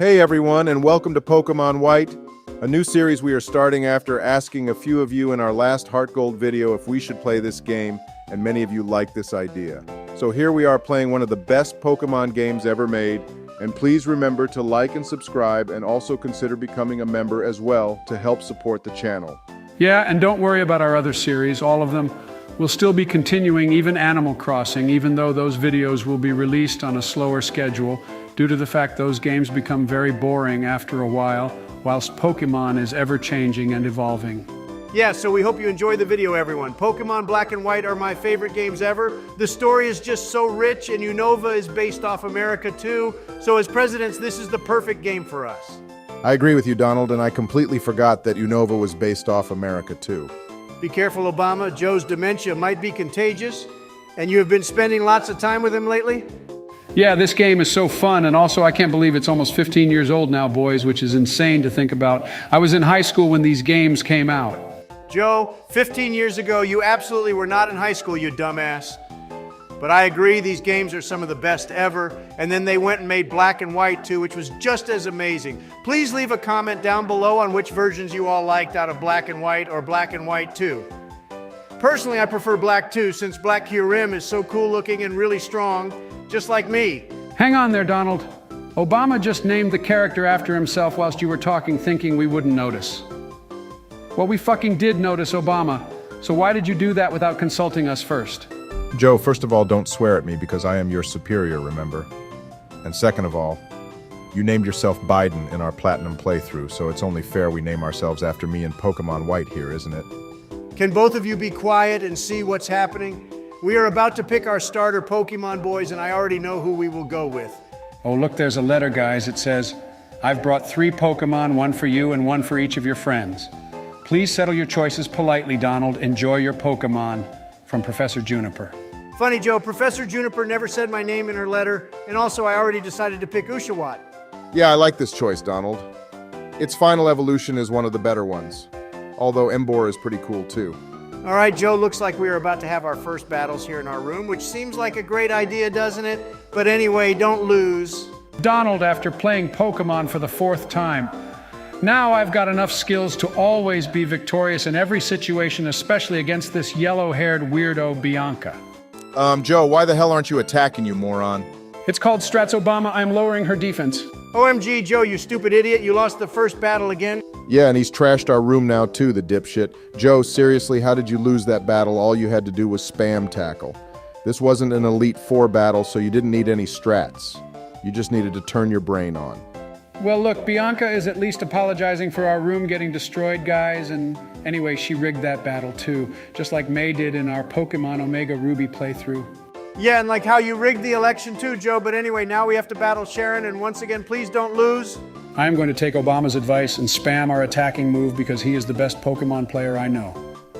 Hey everyone, and welcome to Pokémon White, a new series we are starting after asking a few of you in our last Heart Gold video if we should play this game, and many of you like this idea. So here we are playing one of the best Pokémon games ever made, and please remember to like and subscribe, and also consider becoming a member as well to help support the channel. Yeah, and don't worry about our other series, all of them. We'll still be continuing, even Animal Crossing, even though those videos will be released on a slower schedule, due to the fact those games become very boring after a while, whilst Pokemon is ever-changing and evolving. Yeah, so we hope you enjoy the video, everyone. Pokemon Black and White are my favorite games ever. The story is just so rich, and Unova is based off America too. So as presidents, this is the perfect game for us. I agree with you, Donald, and I completely forgot that Unova was based off America too. Be careful, Obama. Joe's dementia might be contagious, and you have been spending lots of time with him lately? Yeah, this game is so fun, and also I can't believe it's almost 15 years old now, boys, which is insane to think about. I was in high school when these games came out. Joe, 15 years ago, you absolutely were not in high school, you dumbass. But I agree, these games are some of the best ever, and then they went and made Black and White too, which was just as amazing. Please leave a comment down below on which versions you all liked out of Black and White or Black and White 2. Personally, I prefer Black 2 since Black Kyurem is so cool looking and really strong, just like me. Hang on there, Donald. Obama just named the character after himself whilst you were talking, thinking we wouldn't notice. Well, we fucking did notice, Obama. So why did you do that without consulting us first? Joe, first of all, don't swear at me because I am your superior, remember? And second of all, you named yourself Biden in our Platinum playthrough, so it's only fair we name ourselves after me in Pokemon White here, isn't it? Can both of you be quiet and see what's happening? We are about to pick our starter Pokemon, boys, and I already know who we will go with. Oh, look, there's a letter, guys. It says, I've brought 3 Pokemon, 1 for you and 1 for each of your friends. Please settle your choices politely, Donald. Enjoy your Pokemon. From Professor Juniper. Funny, Joe, Professor Juniper never said my name in her letter, and also I already decided to pick Ushawott. Yeah, I like this choice, Donald. Its final evolution is one of the better ones. Although Emboar is pretty cool too. All right, Joe, looks like we are about to have our first battles here in our room, which seems like a great idea, doesn't it? But anyway, don't lose. Donald, after playing Pokemon for the 4th time, now I've got enough skills to always be victorious in every situation, especially against this yellow-haired weirdo Bianca. Joe, why the hell aren't you attacking, you moron? It's called Strats, Obama. I'm lowering her defense. OMG, Joe, you stupid idiot. You lost the first battle again. Yeah, and he's trashed our room now too, the dipshit. Joe, seriously, how did you lose that battle? All you had to do was spam tackle. This wasn't an Elite 4 battle, so you didn't need any strats. You just needed to turn your brain on. Well, look, Bianca is at least apologizing for our room getting destroyed, guys, and anyway, she rigged that battle too, just like May did in our Pokemon Omega Ruby playthrough. Yeah, and like how you rigged the election too, Joe, but anyway, now we have to battle Sharon, and once again, please don't lose. I'm going to take Obama's advice and spam our attacking move because he is the best Pokemon player I know.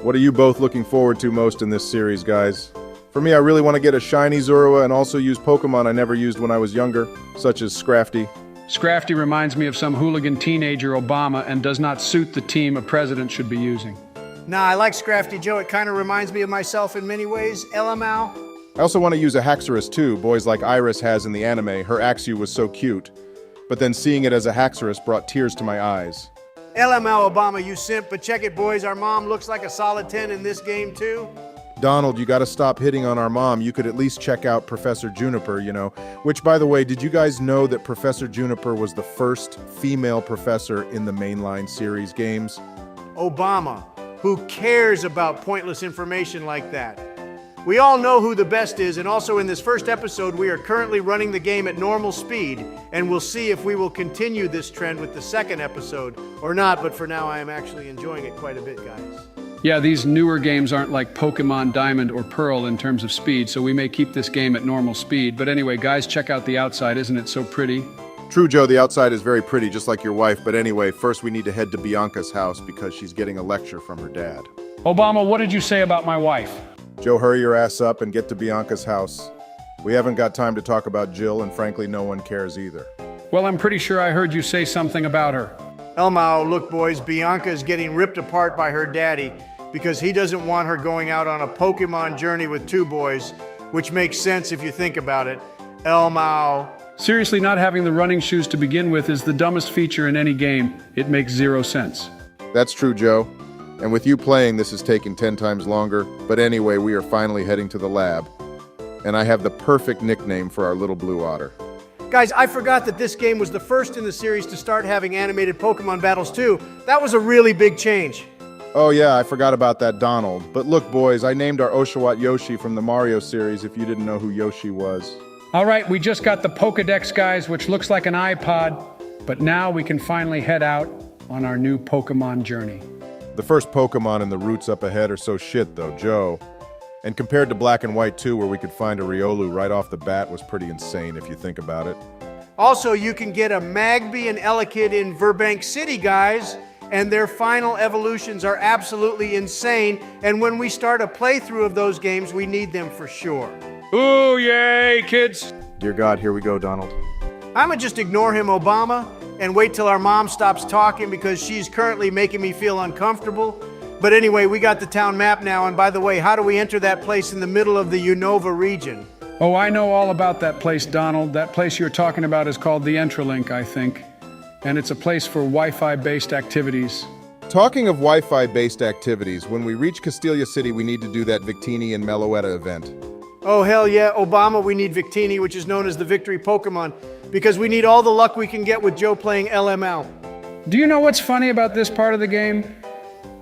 What are you both looking forward to most in this series, guys? For me, I really want to get a shiny Zorua and also use Pokemon I never used when I was younger, such as Scrafty. Scrafty reminds me of some hooligan teenager Obama and does not suit the team a president should be using. Nah, I like Scrafty, Joe. It kind of reminds me of myself in many ways. LMAO. I also want to use a Haxorus too, boys like Iris has in the anime. Her Axew was so cute. But then seeing it as a Haxorus brought tears to my eyes. LMAO, Obama, you simp, but check it, boys. Our mom looks like a solid 10 in this game, too. Donald, you gotta stop hitting on our mom. You could at least check out Professor Juniper, you know. Which, by the way, did you guys know that Professor Juniper was the first female professor in the mainline series games? Obama, who cares about pointless information like that? We all know who the best is, and also in this first episode, we are currently running the game at normal speed, and we'll see if we will continue this trend with the second episode or not, but for now, I am actually enjoying it quite a bit, guys. Yeah, these newer games aren't like Pokemon Diamond or Pearl in terms of speed, so we may keep this game at normal speed. But anyway, guys, check out the outside. Isn't it so pretty? True, Joe, the outside is very pretty, just like your wife. But anyway, first we need to head to Bianca's house because she's getting a lecture from her dad. Obama, what did you say about my wife? Joe, hurry your ass up and get to Bianca's house. We haven't got time to talk about Jill, and frankly, no one cares either. Well, I'm pretty sure I heard you say something about her. Elmao, look, boys, Bianca is getting ripped apart by her daddy because he doesn't want her going out on a Pokemon journey with 2 boys, which makes sense if you think about it. Elmao. Seriously, not having the running shoes to begin with is the dumbest feature in any game. It makes zero sense. That's true, Joe. And with you playing, this has taken 10 times longer. But anyway, we are finally heading to the lab. And I have the perfect nickname for our little blue otter. Guys, I forgot that this game was the first in the series to start having animated Pokemon battles too. That was a really big change. Oh yeah, I forgot about that, Donald. But look, boys, I named our Oshawott Yoshi from the Mario series if you didn't know who Yoshi was. All right, we just got the Pokedex, guys, which looks like an iPod. But now we can finally head out on our new Pokemon journey. The first Pokemon in the routes up ahead are so shit, though, Joe. And compared to Black and White 2, where we could find a Riolu right off the bat, was pretty insane if you think about it. Also, you can get a Magby and Elekid in Verbank City, guys, and their final evolutions are absolutely insane. And when we start a playthrough of those games, we need them for sure. Ooh, yay, kids! Dear God, here we go, Donald. I'ma just ignore him, Obama, and wait till our mom stops talking because she's currently making me feel uncomfortable. But anyway, we got the town map now, and by the way, how do we enter that place in the middle of the Unova region? Oh, I know all about that place, Donald. That place you're talking about is called the Entralink, I think. And it's a place for Wi-Fi-based activities. Talking of Wi-Fi-based activities, when we reach Castelia City, we need to do that Victini and Meloetta event. Oh, hell yeah, Obama, we need Victini, which is known as the Victory Pokemon, because we need all the luck we can get with Joe playing LML. Do you know what's funny about this part of the game?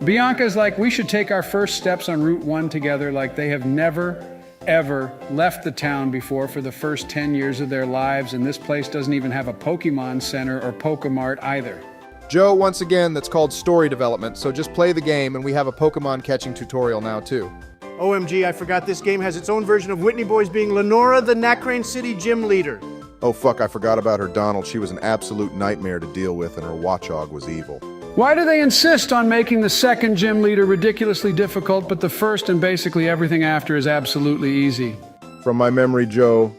Bianca's like, we should take our first steps on Route 1 together, like they have never, ever left the town before for the first 10 years of their lives, and this place doesn't even have a Pokemon Center or Pokemart either. Joe, once again, that's called story development, so just play the game and we have a Pokemon catching tutorial now too. OMG, I forgot this game has its own version of Whitney Boys being Lenora, the Nacrene City gym leader. Oh fuck, I forgot about her, Donald. She was an absolute nightmare to deal with, and her watchog was evil. Why do they insist on making the second gym leader ridiculously difficult, but the first and basically everything after is absolutely easy? From my memory, Joe,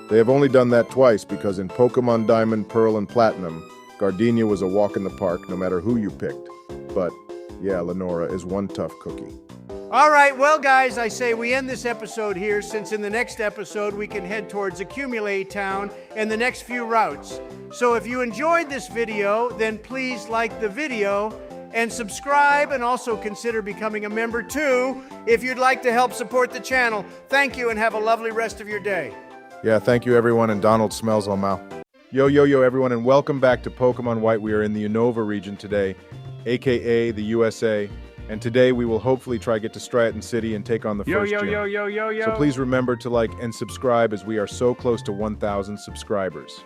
they have only done that twice because in Pokemon Diamond, Pearl, and Platinum, Gardenia was a walk in the park no matter who you picked. But, yeah, Lenora is one tough cookie. All right, well, guys, I say we end this episode here, since in the next episode we can head towards Accumulate Town and the next few routes. So if you enjoyed this video, then please like the video and subscribe, and also consider becoming a member too if you'd like to help support the channel. Thank you, and have a lovely rest of your day. Yeah, thank you everyone, and Donald smells all mouth. Yo, yo, yo, everyone, and welcome back to Pokemon White. We are in the Unova region today, aka the USA. And today we will hopefully try to get to Strion City and take on the first gym. Yo. So please remember to like and subscribe, as we are so close to 1,000 subscribers.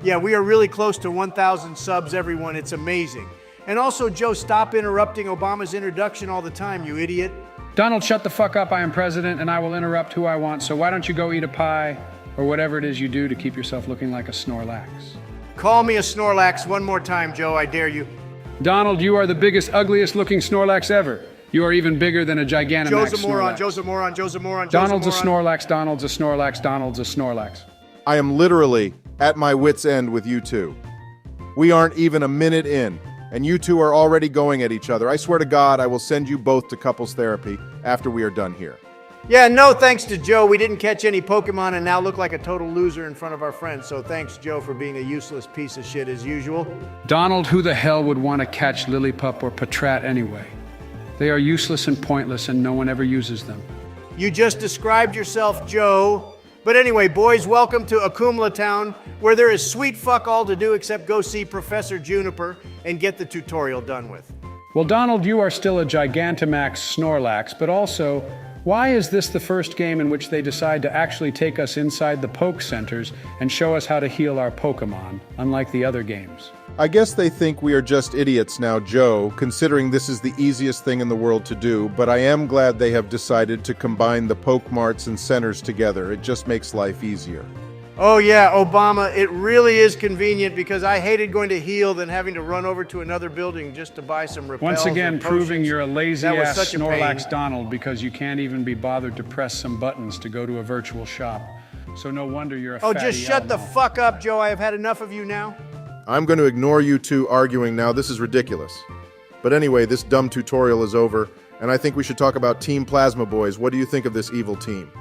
Yeah, we are really close to 1,000 subs, everyone. It's amazing. And also, Joe, stop interrupting Obama's introduction all the time, you idiot. Donald, shut the fuck up. I am president and I will interrupt who I want. So why don't you go eat a pie or whatever it is you do to keep yourself looking like a Snorlax? Call me a Snorlax one more time, Joe. I dare you. Donald, you are the biggest, ugliest looking Snorlax ever. You are even bigger than a Gigantamax Joe's a moron, Snorlax. Joe's a moron, Joe's a moron, Donald's a moron. Snorlax, Donald's a Snorlax, Donald's a Snorlax. I am literally at my wit's end with you two. We aren't even a minute in, and you two are already going at each other. I swear to God, I will send you both to couples therapy after we are done here. Yeah, no thanks to Joe. We didn't catch any Pokemon and now look like a total loser in front of our friends. So thanks, Joe, for being a useless piece of shit as usual. Donald, who the hell would want to catch Lillipup or Patrat anyway? They are useless and pointless, and no one ever uses them. You just described yourself, Joe. But anyway, boys, welcome to Accumulate Town, where there is sweet fuck all to do except go see Professor Juniper and get the tutorial done with. Well, Donald, you are still a Gigantamax Snorlax, but also, why is this the first game in which they decide to actually take us inside the Poke Centers and show us how to heal our Pokemon, unlike the other games? I guess they think we are just idiots now, Joe, considering this is the easiest thing in the world to do, but I am glad they have decided to combine the Pokemarts and centers together. It just makes life easier. Oh yeah, Obama, it really is convenient because I hated going to heal than having to run over to another building just to buy some repels. Once again, and proving potions. you're a lazy That was ass such a Snorlax pain. Donald because you can't even be bothered to press some buttons to go to a virtual shop. So no wonder you're a Oh, fatty just shut the Elmo. fuck up, Joe. I have had enough of you now. I'm going to ignore you two arguing now. This is ridiculous. But anyway, this dumb tutorial is over, and I think we should talk about Team Plasma Boys. What do you think of this evil team?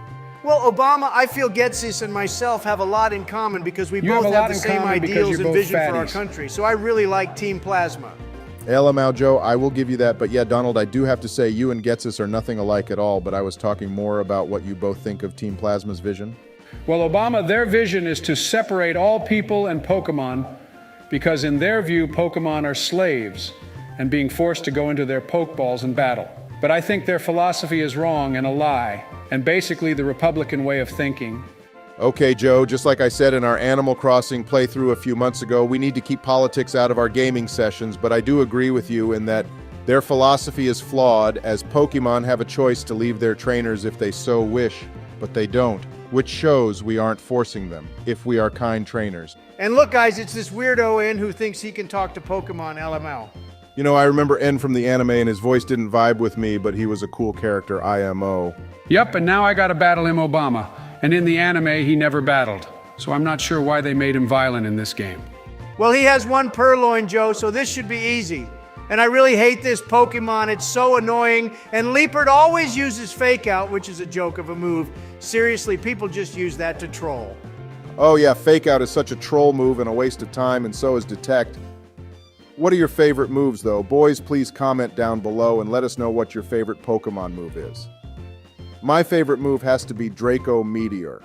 Well, Obama, I feel Getsis and myself have a lot in common because we both have the same ideals and vision for our country. So I really like Team Plasma. LMAO, Joe, I will give you that. But yeah, Donald, I do have to say you and Getsis are nothing alike at all, but I was talking more about what you both think of Team Plasma's vision. Well, Obama, their vision is to separate all people and Pokemon because in their view, Pokemon are slaves and being forced to go into their Pokeballs and battle. But I think their philosophy is wrong and a lie, and basically the Republican way of thinking. Okay, Joe, just like I said in our Animal Crossing playthrough a few months ago, we need to keep politics out of our gaming sessions, but I do agree with you in that their philosophy is flawed, as Pokemon have a choice to leave their trainers if they so wish, but they don't, which shows we aren't forcing them, if we are kind trainers. And look, guys, it's this weirdo N who thinks he can talk to Pokemon LML. You know, I remember N from the anime, and his voice didn't vibe with me, but he was a cool character, IMO. Yep, and now I gotta battle him, Obama. And in the anime, he never battled. So I'm not sure why they made him violent in this game. Well, he has one Purloin, Joe, so this should be easy. And I really hate this Pokemon. It's so annoying. And Leopard always uses Fake Out, which is a joke of a move. Seriously, people just use that to troll. Oh yeah, Fake Out is such a troll move and a waste of time, and so is Detect. What are your favorite moves, though? Boys, please comment down below and let us know what your favorite Pokemon move is. My favorite move has to be Draco Meteor.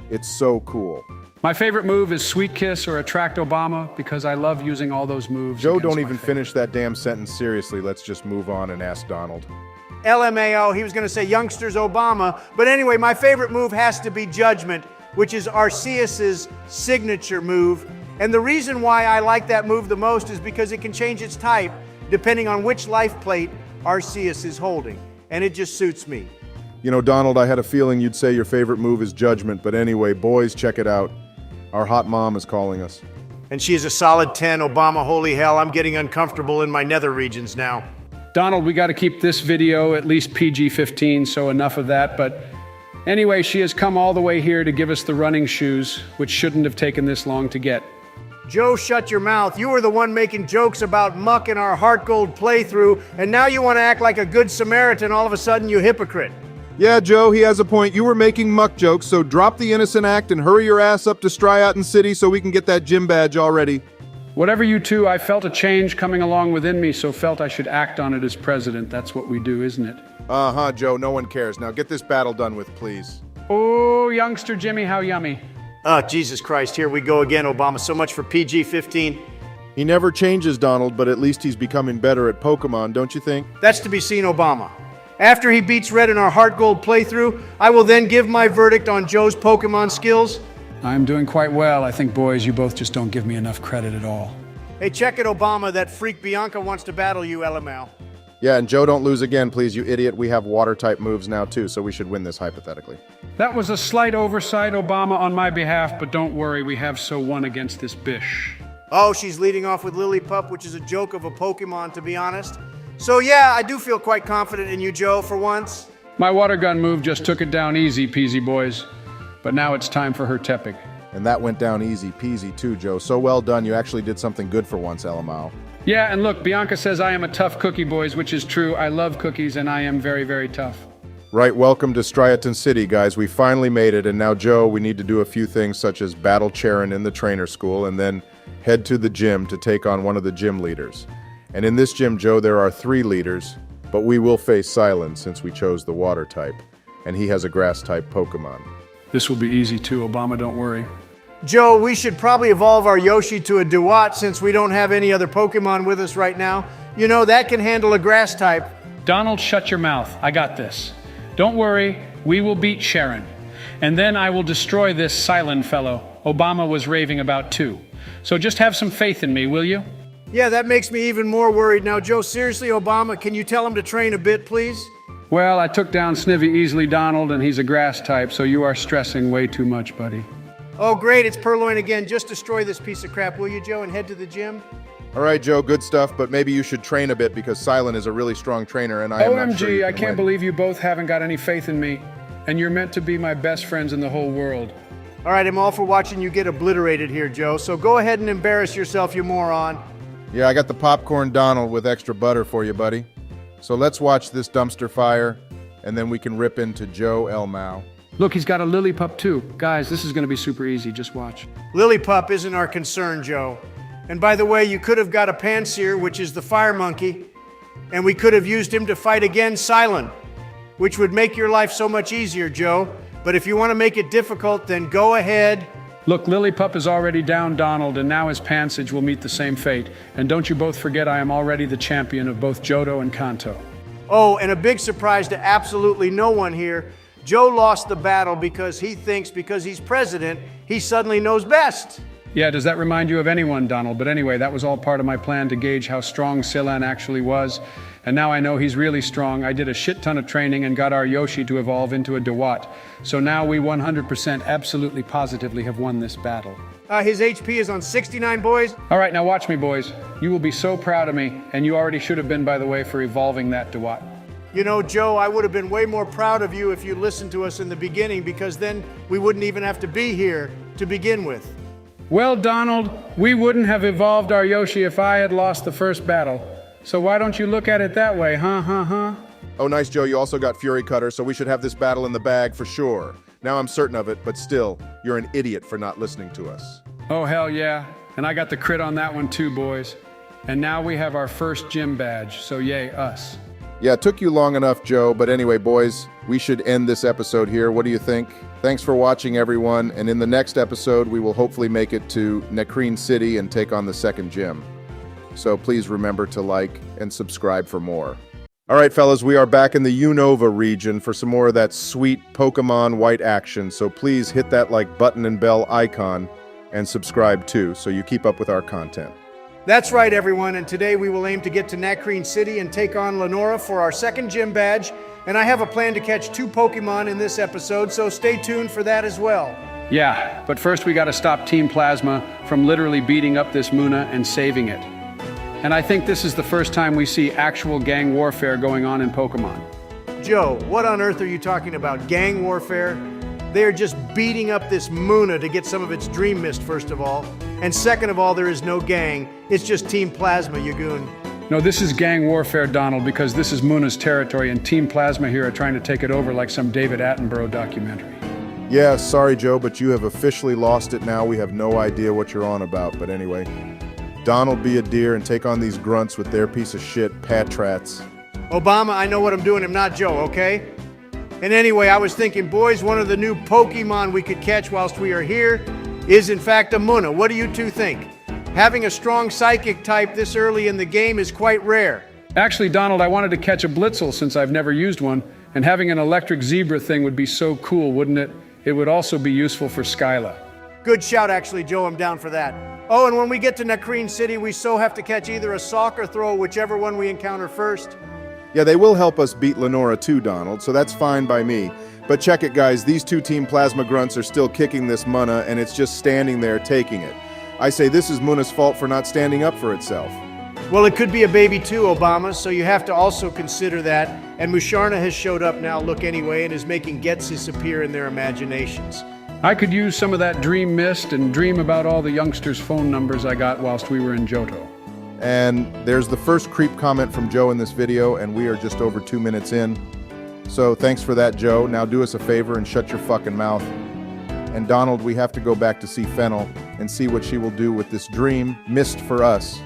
It's so cool. My favorite move is Sweet Kiss or Attract Obama because I love using all those moves. Joe, don't even finish that damn sentence. Seriously, let's just move on and ask Donald. LMAO, he was going to say Youngsters Obama. But anyway, my favorite move has to be Judgment, which is Arceus's signature move. And the reason why I like that move the most is because it can change its type depending on which life plate Arceus is holding. And it just suits me. You know, Donald, I had a feeling you'd say your favorite move is Judgment, but anyway, boys, check it out. Our hot mom is calling us. And she is a solid 10. Obama, holy hell, I'm getting uncomfortable in my nether regions now. Donald, we got to keep this video at least PG-15, so enough of that. But anyway, she has come all the way here to give us the running shoes, which shouldn't have taken this long to get. Joe, shut your mouth. You were the one making jokes about muck in our Heart Gold playthrough, and now you want to act like a good Samaritan all of a sudden, you hypocrite. Yeah, Joe, he has a point. You were making muck jokes, so drop the innocent act and hurry your ass up to Strion City so we can get that gym badge already. Whatever you two, I felt a change coming along within me, so felt I should act on it as president. That's what we do, isn't it? Uh-huh, Joe, no one cares. Now get this battle done with, please. Oh, youngster Jimmy, how yummy. Oh, Jesus Christ, here we go again, Obama. So much for PG-15. He never changes, Donald, but at least he's becoming better at Pokemon, don't you think? That's to be seen, Obama. After he beats Red in our Heart Gold playthrough, I will then give my verdict on Joe's Pokemon skills. I'm doing quite well. I think, boys, you both just don't give me enough credit at all. Hey, check it, Obama. That freak Bianca wants to battle you, LML. Yeah, and Joe, don't lose again, please, you idiot. We have water-type moves now, too, so we should win this hypothetically. That was a slight oversight, Obama, on my behalf, but don't worry, we have so won against this bish. Oh, she's leading off with Lillipup, which is a joke of a Pokemon, to be honest. So yeah, I do feel quite confident in you, Joe, for once. My water gun move just took it down easy peasy, boys. But now it's time for her Tepig. And that went down easy peasy, too, Joe. So well done, you actually did something good for once, LMAO. Yeah, and look, Bianca says I am a tough cookie, boys, which is true. I love cookies, and I am very, very tough. Right, welcome to Strion City, guys. We finally made it, and now, Joe, we need to do a few things such as battle Charon in the trainer school, and then head to the gym to take on one of the gym leaders. And in this gym, Joe, there are 3 leaders, but we will face Silence since we chose the water type, and he has a grass type Pokemon. This will be easy too, Obama, don't worry. Joe, we should probably evolve our Yoshi to a Dewott since we don't have any other Pokemon with us right now. You know, that can handle a grass type. Donald, shut your mouth. I got this. Don't worry, we will beat Sharon. And then I will destroy this silent fellow Obama was raving about too. So just have some faith in me, will you? Yeah, that makes me even more worried. Now, Joe, seriously, Obama, can you tell him to train a bit, please? Well, I took down Snivy easily, Donald, and he's a grass type, so you are stressing way too much, buddy. Oh, great, it's Purloin again. Just destroy this piece of crap, will you, Joe, and head to the gym? All right, Joe, good stuff, but maybe you should train a bit because Silent is a really strong trainer, and I am not sure you OMG, can I can't win. believe you both haven't got any faith in me, and you're meant to be my best friends in the whole world. All right, I'm all for watching you get obliterated here, Joe, so go ahead and embarrass yourself, you moron. Yeah, I got the popcorn Donald with extra butter for you, buddy. So let's watch this dumpster fire, and then we can rip into Joe LMAO. Look, he's got a Lillipup too. Guys, this is going to be super easy. Just watch. Lillipup isn't our concern, Joe. And by the way, you could have got a Panseer, which is the fire monkey, and we could have used him to fight against Silent, which would make your life so much easier, Joe. But if you want to make it difficult, then go ahead. Look, Lillipup is already down Donald, and now his Pansage will meet the same fate. And don't you both forget I am already the champion of both Johto and Kanto. Oh, and a big surprise to absolutely no one here. Joe lost the battle because he thinks because he's president, he suddenly knows best. Yeah, does that remind you of anyone, Donald? But anyway, that was all part of my plan to gauge how strong Silan actually was. And now I know he's really strong. I did a shit ton of training and got our Yoshi to evolve into a Dewott. So now we 100% absolutely positively have won this battle. His HP is on 69, boys. All right, now watch me, boys. You will be so proud of me, and you already should have been, by the way, for evolving that Dewott. You know, Joe, I would have been way more proud of you if you listened to us in the beginning, because then we wouldn't even have to be here to begin with. Well, Donald, we wouldn't have evolved our Yoshi if I had lost the first battle. So why don't you look at it that way, huh? Oh, nice, Joe. You also got Fury Cutter, so we should have this battle in the bag for sure. Now I'm certain of it, but still, you're an idiot for not listening to us. Oh, hell yeah. And I got the crit on that one too, boys. And now we have our first gym badge, so yay us. Yeah, it took you long enough, Joe, but anyway, boys, we should end this episode here. What do you think? Thanks for watching, everyone, and in the next episode, we will hopefully make it to Nacrene City and take on the second gym. So please remember to like and subscribe for more. All right, fellas, we are back in the Unova region for some more of that sweet Pokémon White action, so please hit that like button and bell icon and subscribe too, so you keep up with our content. That's right, everyone, and today we will aim to get to Nacrene City and take on Lenora for our second gym badge, and I have a plan to catch 2 Pokemon in this episode, so stay tuned for that as well. Yeah, but first we gotta stop Team Plasma from literally beating up this Munna and saving it. And I think this is the first time we see actual gang warfare going on in Pokemon. Joe, what on earth are you talking about? Gang warfare? They are just beating up this Munna to get some of its Dream Mist, first of all. And second of all, there is no gang. It's just Team Plasma, you goon. No, this is gang warfare, Donald, because this is Munna's territory and Team Plasma here are trying to take it over like some David Attenborough documentary. Yeah, sorry, Joe, but you have officially lost it now. We have no idea what you're on about, but anyway. Donald, be a deer and take on these grunts with their piece of shit Patrats. Obama, I know what I'm doing. I'm not Joe, okay? And anyway, I was thinking, boys, one of the new Pokemon we could catch whilst we are here is in fact a Munna. What do you two think? Having a strong psychic type this early in the game is quite rare. Actually, Donald, I wanted to catch a Blitzel since I've never used one, and having an electric zebra thing would be so cool, wouldn't it? It would also be useful for Skyla. Good shout, actually, Joe. I'm down for that. Oh, and when we get to Nacrene City, we so have to catch either a sock or throw, whichever one we encounter first. Yeah, they will help us beat Lenora too, Donald, so that's fine by me. But check it, guys, these 2 Team Plasma grunts are still kicking this Munna, and it's just standing there taking it. I say this is Munna's fault for not standing up for itself. Well, it could be a baby too, Obama, so you have to also consider that. And Musharna has showed up now, look anyway, and is making Getsis appear in their imaginations. I could use some of that Dream Mist and dream about all the youngsters' phone numbers I got whilst we were in Johto. And there's the first creep comment from Joe in this video, and we are just over 2 minutes in. So thanks for that, Joe. Now do us a favor and shut your fucking mouth. And Donald, we have to go back to see Fennel and see what she will do with this Dream Mist for us.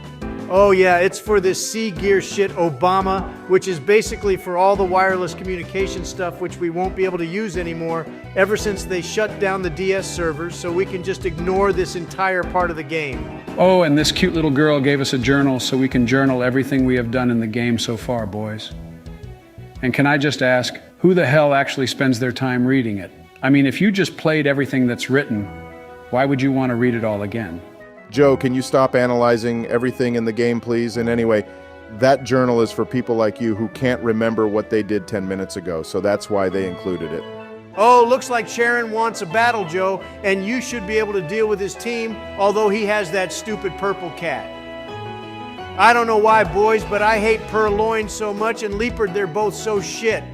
Oh yeah, it's for this C-Gear shit, Obama, which is basically for all the wireless communication stuff which we won't be able to use anymore ever since they shut down the DS servers, so we can just ignore this entire part of the game. Oh, and this cute little girl gave us a journal so we can journal everything we have done in the game so far, boys. And can I just ask, who the hell actually spends their time reading it? I mean, if you just played everything that's written, why would you want to read it all again? Joe, can you stop analyzing everything in the game, please? And anyway, that journal is for people like you who can't remember what they did 10 minutes ago, so that's why they included it. Oh, looks like Sharon wants a battle, Joe, and you should be able to deal with his team, although he has that stupid purple cat. I don't know why, boys, but I hate Purloin so much, and Leopard, they're both so shit.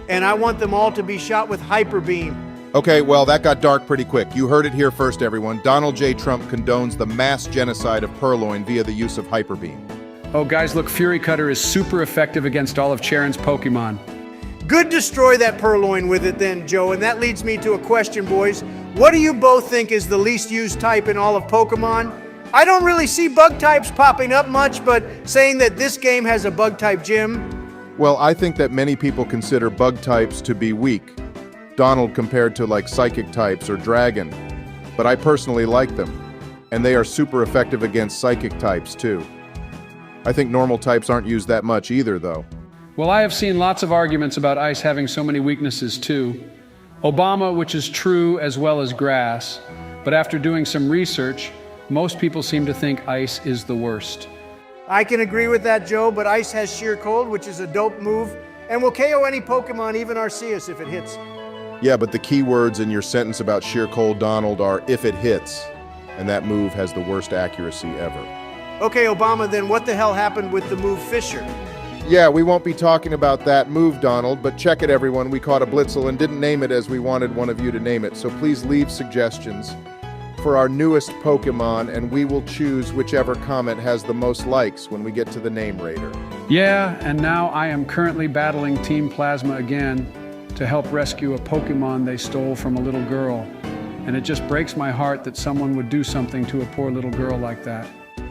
And I want them all to be shot with Hyper Beam. Okay, well, that got dark pretty quick. You heard it here first, everyone. Donald J. Trump condones the mass genocide of Purloin via the use of Hyper Beam. Oh, guys, look, Fury Cutter is super effective against all of Charon's Pokemon. Good, destroy that purloin with it then, Joe, and that leads me to a question, boys. What do you both think is the least used type in all of Pokemon? I don't really see bug types popping up much, but saying that this game has a bug type gym. Well, I think that many people consider bug types to be weak. Donald compared to like psychic types or dragon. But I personally like them. And they are super effective against psychic types too. I think normal types aren't used that much either though. Well, I have seen lots of arguments about ice having so many weaknesses too. Obama, which is true as well as grass. But after doing some research, most people seem to think ice is the worst. I can agree with that, Joe, but ice has sheer cold, which is a dope move, and will KO any Pokemon, even Arceus, if it hits. Yeah, but the key words in your sentence about sheer cold, Donald, are if it hits. And that move has the worst accuracy ever. Okay, Obama, then what the hell happened with the move Fisher? Yeah, we won't be talking about that move, Donald, but check it, everyone. We caught a Blitzel and didn't name it as we wanted one of you to name it, so please leave suggestions for our newest Pokemon, and we will choose whichever comment has the most likes when we get to the name raider. Yeah, and now I am currently battling Team Plasma again to help rescue a Pokemon they stole from a little girl. And it just breaks my heart that someone would do something to a poor little girl like that.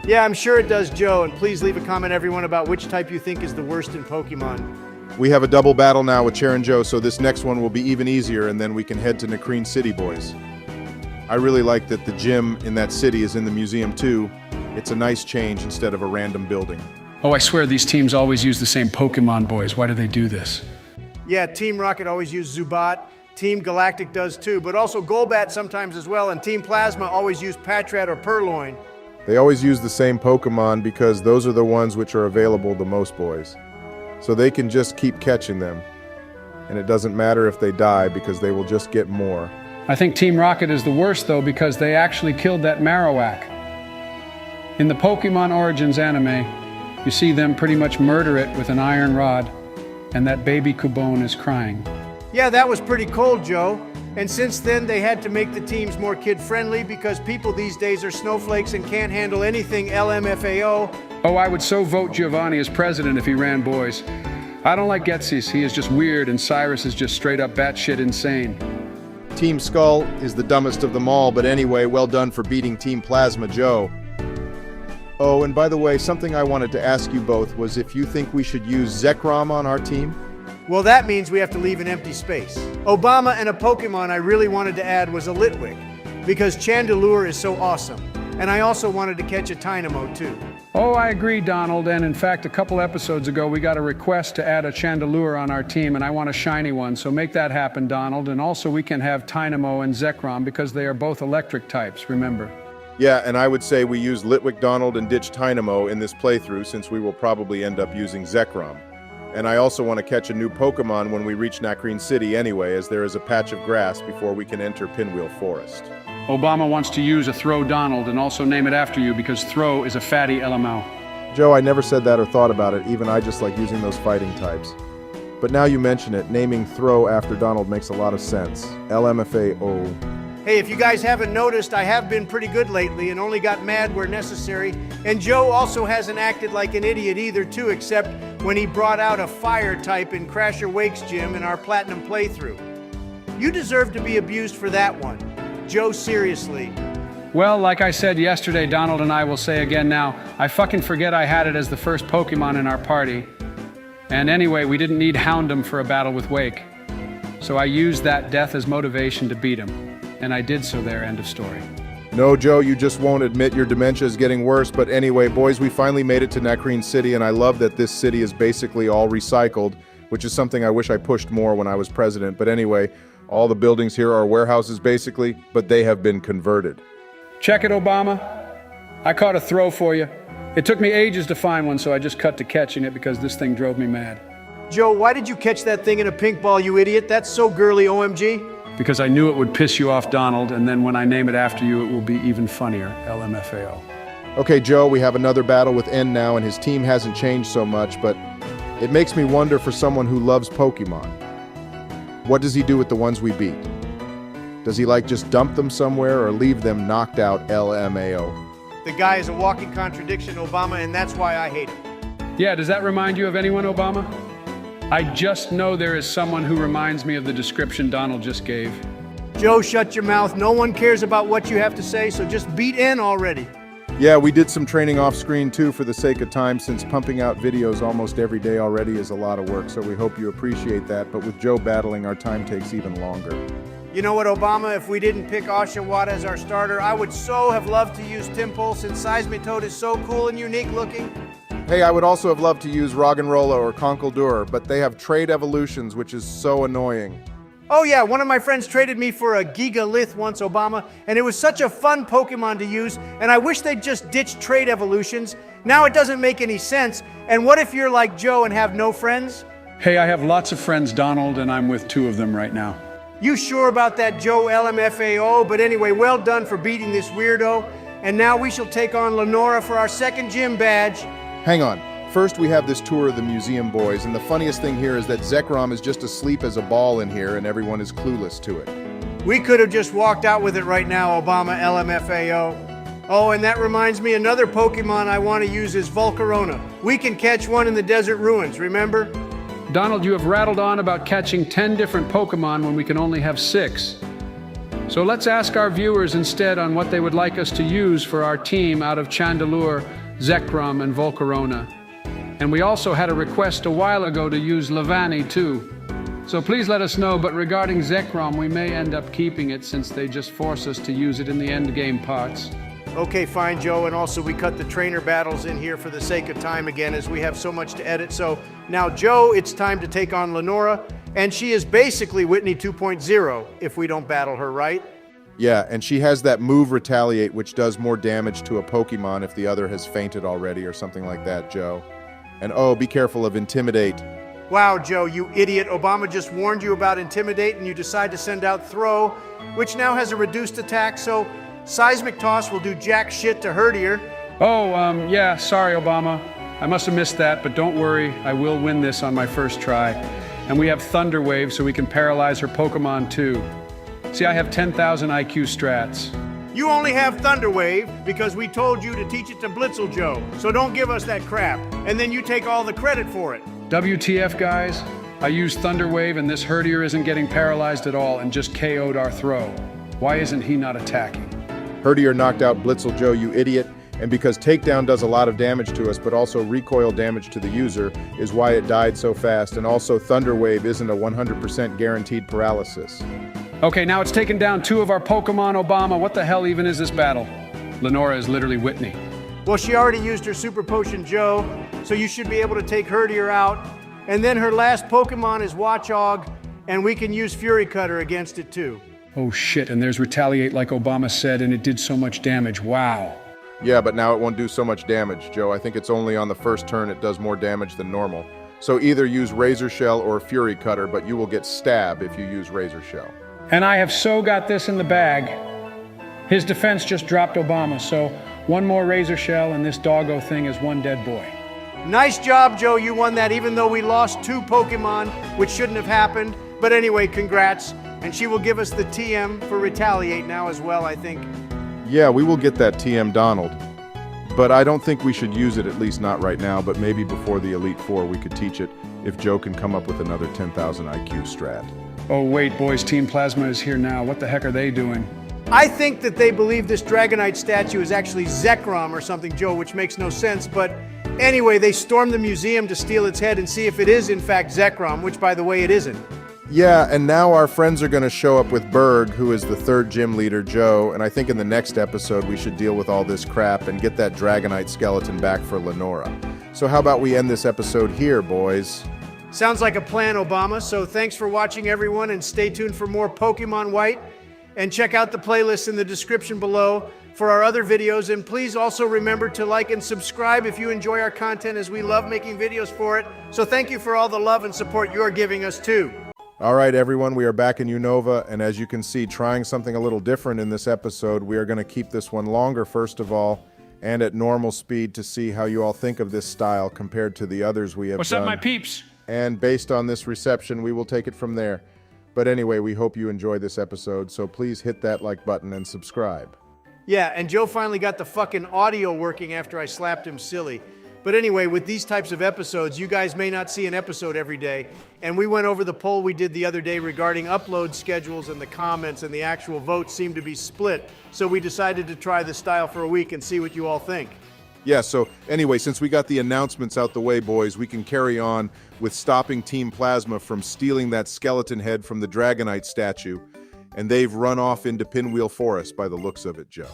Yeah, I'm sure it does, Joe, and please leave a comment, everyone, about which type you think is the worst in Pokemon. We have a double battle now with Chair and Joe, so this next one will be even easier, and then we can head to Nacrene City, boys. I really like that the gym in that city is in the museum too. It's a nice change instead of a random building. Oh, I swear these teams always use the same Pokemon, boys. Why do they do this? Yeah, Team Rocket always uses Zubat, Team Galactic does too, but also Golbat sometimes as well, and Team Plasma always use Patrat or Purloin. They always use the same Pokemon because those are the ones which are available the most, boys. So they can just keep catching them. And it doesn't matter if they die because they will just get more. I think Team Rocket is the worst, though, because they actually killed that Marowak. In the Pokemon Origins anime, you see them pretty much murder it with an iron rod, and that baby Cubone is crying. Yeah, that was pretty cold, Joe. And since then, they had to make the teams more kid-friendly because people these days are snowflakes and can't handle anything LMFAO. Oh, I would so vote Giovanni as president if he ran, boys. I don't like Getsy's. He is just weird, and Cyrus is just straight up batshit insane. Team Skull is the dumbest of them all, but anyway, well done for beating Team Plasma Joe. Oh, and by the way, something I wanted to ask you both was if you think we should use Zekrom on our team? Well, that means we have to leave an empty space. Obama, and a Pokemon I really wanted to add was a Litwick, because Chandelure is so awesome. And I also wanted to catch a Tynamo too. Oh, I agree, Donald, and in fact, a couple episodes ago, we got a request to add a Chandelure on our team, and I want a shiny one, so make that happen, Donald. And also, we can have Tynamo and Zekrom, because they are both electric types, remember. Yeah, and I would say we use Litwick Donald and ditch Tynamo in this playthrough, since we will probably end up using Zekrom. And I also want to catch a new Pokemon when we reach Nacrene City anyway, as there is a patch of grass before we can enter Pinwheel Forest. Obama wants to use a Throw Donald and also name it after you because Throw is a fatty LMO. Joe, I never said that or thought about it. Even I just like using those fighting types. But now you mention it, naming Throw after Donald makes a lot of sense. LMFAO. Hey, if you guys haven't noticed, I have been pretty good lately and only got mad where necessary. And Joe also hasn't acted like an idiot either too, except when he brought out a fire type in Crasher Wake's gym in our Platinum playthrough. You deserve to be abused for that one. Joe, seriously. Well, like I said yesterday, Donald and I will say again now, I fucking forget I had it as the first Pokemon in our party. And anyway, we didn't need Houndoom for a battle with Wake. So I used that death as motivation to beat him. And I did so there, end of story. No, Joe, you just won't admit your dementia is getting worse. But anyway, boys, we finally made it to Nacrene City, and I love that this city is basically all recycled, which is something I wish I pushed more when I was president. But anyway, all the buildings here are warehouses basically, but they have been converted. Check it, Obama. I caught a Throw for you. It took me ages to find one, so I just cut to catching it because this thing drove me mad. Joe, why did you catch that thing in a pink ball, you idiot? That's so girly, OMG. Because I knew it would piss you off, Donald, and then when I name it after you, it will be even funnier, LMFAO. Okay, Joe, we have another battle with N now, and his team hasn't changed so much, but it makes me wonder for someone who loves Pokemon. What does he do with the ones we beat? Does he just dump them somewhere or leave them knocked out, LMAO? The guy is a walking contradiction, Obama, and that's why I hate him. Yeah, does that remind you of anyone, Obama? I just know there is someone who reminds me of the description Donald just gave. Joe, shut your mouth. No one cares about what you have to say, so just beat in already. Yeah, we did some training off screen too for the sake of time, since pumping out videos almost every day already is a lot of work, so we hope you appreciate that, but with Joe battling, our time takes even longer. You know what, Obama? If we didn't pick Oshawott as our starter, I would so have loved to use Timpole since Seismitoad is so cool and unique looking. Hey, I would also have loved to use Roggenrola or Conkeldurr, but they have trade evolutions, which is so annoying. Oh yeah, one of my friends traded me for a Gigalith once, Obama, and it was such a fun Pokemon to use, and I wish they'd just ditch trade evolutions. Now it doesn't make any sense, and what if you're like Joe and have no friends? Hey, I have lots of friends, Donald, and I'm with 2 of them right now. You sure about that, Joe LMFAO? But anyway, well done for beating this weirdo, and now we shall take on Lenora for our second gym badge. Hang on. First, we have this tour of the museum, boys, and the funniest thing here is that Zekrom is just asleep as a ball in here, and everyone is clueless to it. We could have just walked out with it right now, Obama LMFAO. Oh, and that reminds me, another Pokemon I want to use is Volcarona. We can catch one in the desert ruins, remember? Donald, you have rattled on about catching 10 different Pokemon when we can only have 6. So let's ask our viewers instead on what they would like us to use for our team out of Chandelure, Zekrom, and Volcarona. And we also had a request a while ago to use Levani too. So please let us know, but regarding Zekrom, we may end up keeping it since they just force us to use it in the endgame parts. Okay, fine, Joe, and also we cut the trainer battles in here for the sake of time again as we have so much to edit. So now, Joe, it's time to take on Lenora, and she is basically Whitney 2.0 if we don't battle her, right? Yeah, and she has that move Retaliate, which does more damage to a Pokemon if the other has fainted already or something like that, Joe. And oh, be careful of Intimidate. Wow, Joe, you idiot. Obama just warned you about Intimidate and you decide to send out Throw, which now has a reduced attack, so Seismic Toss will do jack shit to Herdier. Oh, yeah, sorry, Obama. I must have missed that, but don't worry, I will win this on my first try. And we have Thunder Wave, so we can paralyze her Pokemon too. See, I have 10,000 IQ strats. You only have Thunder Wave because we told you to teach it to Blitzel Joe, so don't give us that crap. And then you take all the credit for it. WTF, guys? I used Thunder Wave and this Herdier isn't getting paralyzed at all and just KO'd our Throw. Why isn't he not attacking? Herdier knocked out Blitzel Joe, you idiot. And because Takedown does a lot of damage to us, but also recoil damage to the user, is why it died so fast. And also Thunder Wave isn't a 100% guaranteed paralysis. Okay, now it's taken down 2 of our Pokemon, Obama. What the hell even is this battle? Lenora is literally Whitney. Well, she already used her Super Potion Joe, so you should be able to take Herdier out. And then her last Pokemon is Watchog, and we can use Fury Cutter against it too. Oh shit, and there's Retaliate like Obama said, and it did so much damage. Wow. Yeah, but now it won't do so much damage, Joe. I think it's only on the first turn it does more damage than normal. So either use Razor Shell or Fury Cutter, but you will get Stab if you use Razor Shell. And I have so got this in the bag. His defense just dropped Obama, so 1 more Razor Shell and this doggo thing is 1 dead boy. Nice job, Joe. You won that even though we lost 2 Pokemon, which shouldn't have happened. But anyway, congrats. And she will give us the TM for Retaliate now as well, I think. Yeah, we will get that TM Donald. But I don't think we should use it, at least not right now, but maybe before the Elite Four we could teach it if Joe can come up with another 10,000 IQ strat. Oh wait, boys, Team Plasma is here now. What the heck are they doing? I think that they believe this Dragonite statue is actually Zekrom or something, Joe, which makes no sense. But anyway, they stormed the museum to steal its head and see if it is in fact Zekrom, which by the way, it isn't. Yeah, and now our friends are going to show up with Berg, who is the 3rd gym leader, Joe, and I think in the next episode we should deal with all this crap and get that Dragonite skeleton back for Lenora. So how about we end this episode here, boys? Sounds like a plan, Obama. So thanks for watching, everyone, and stay tuned for more Pokemon White. And check out the playlist in the description below for our other videos. And please also remember to like and subscribe if you enjoy our content, as we love making videos for it. So thank you for all the love and support you're giving us too. All right, everyone, we are back in Unova, and as you can see, trying something a little different in this episode. We are going to keep this one longer, first of all, and at normal speed to see how you all think of this style compared to the others we have done. What's up, my peeps? And based on this reception, we will take it from there. But anyway, we hope you enjoyed this episode, so please hit that like button and subscribe. Yeah, and Joe finally got the fucking audio working after I slapped him silly. But anyway, with these types of episodes, you guys may not see an episode every day. And we went over the poll we did the other day regarding upload schedules, and the comments and the actual votes seemed to be split. So we decided to try this style for a week and see what you all think. Yeah, so anyway, since we got the announcements out the way, boys, we can carry on with stopping Team Plasma from stealing that skeleton head from the Dragonite statue. And they've run off into Pinwheel Forest by the looks of it, Joe.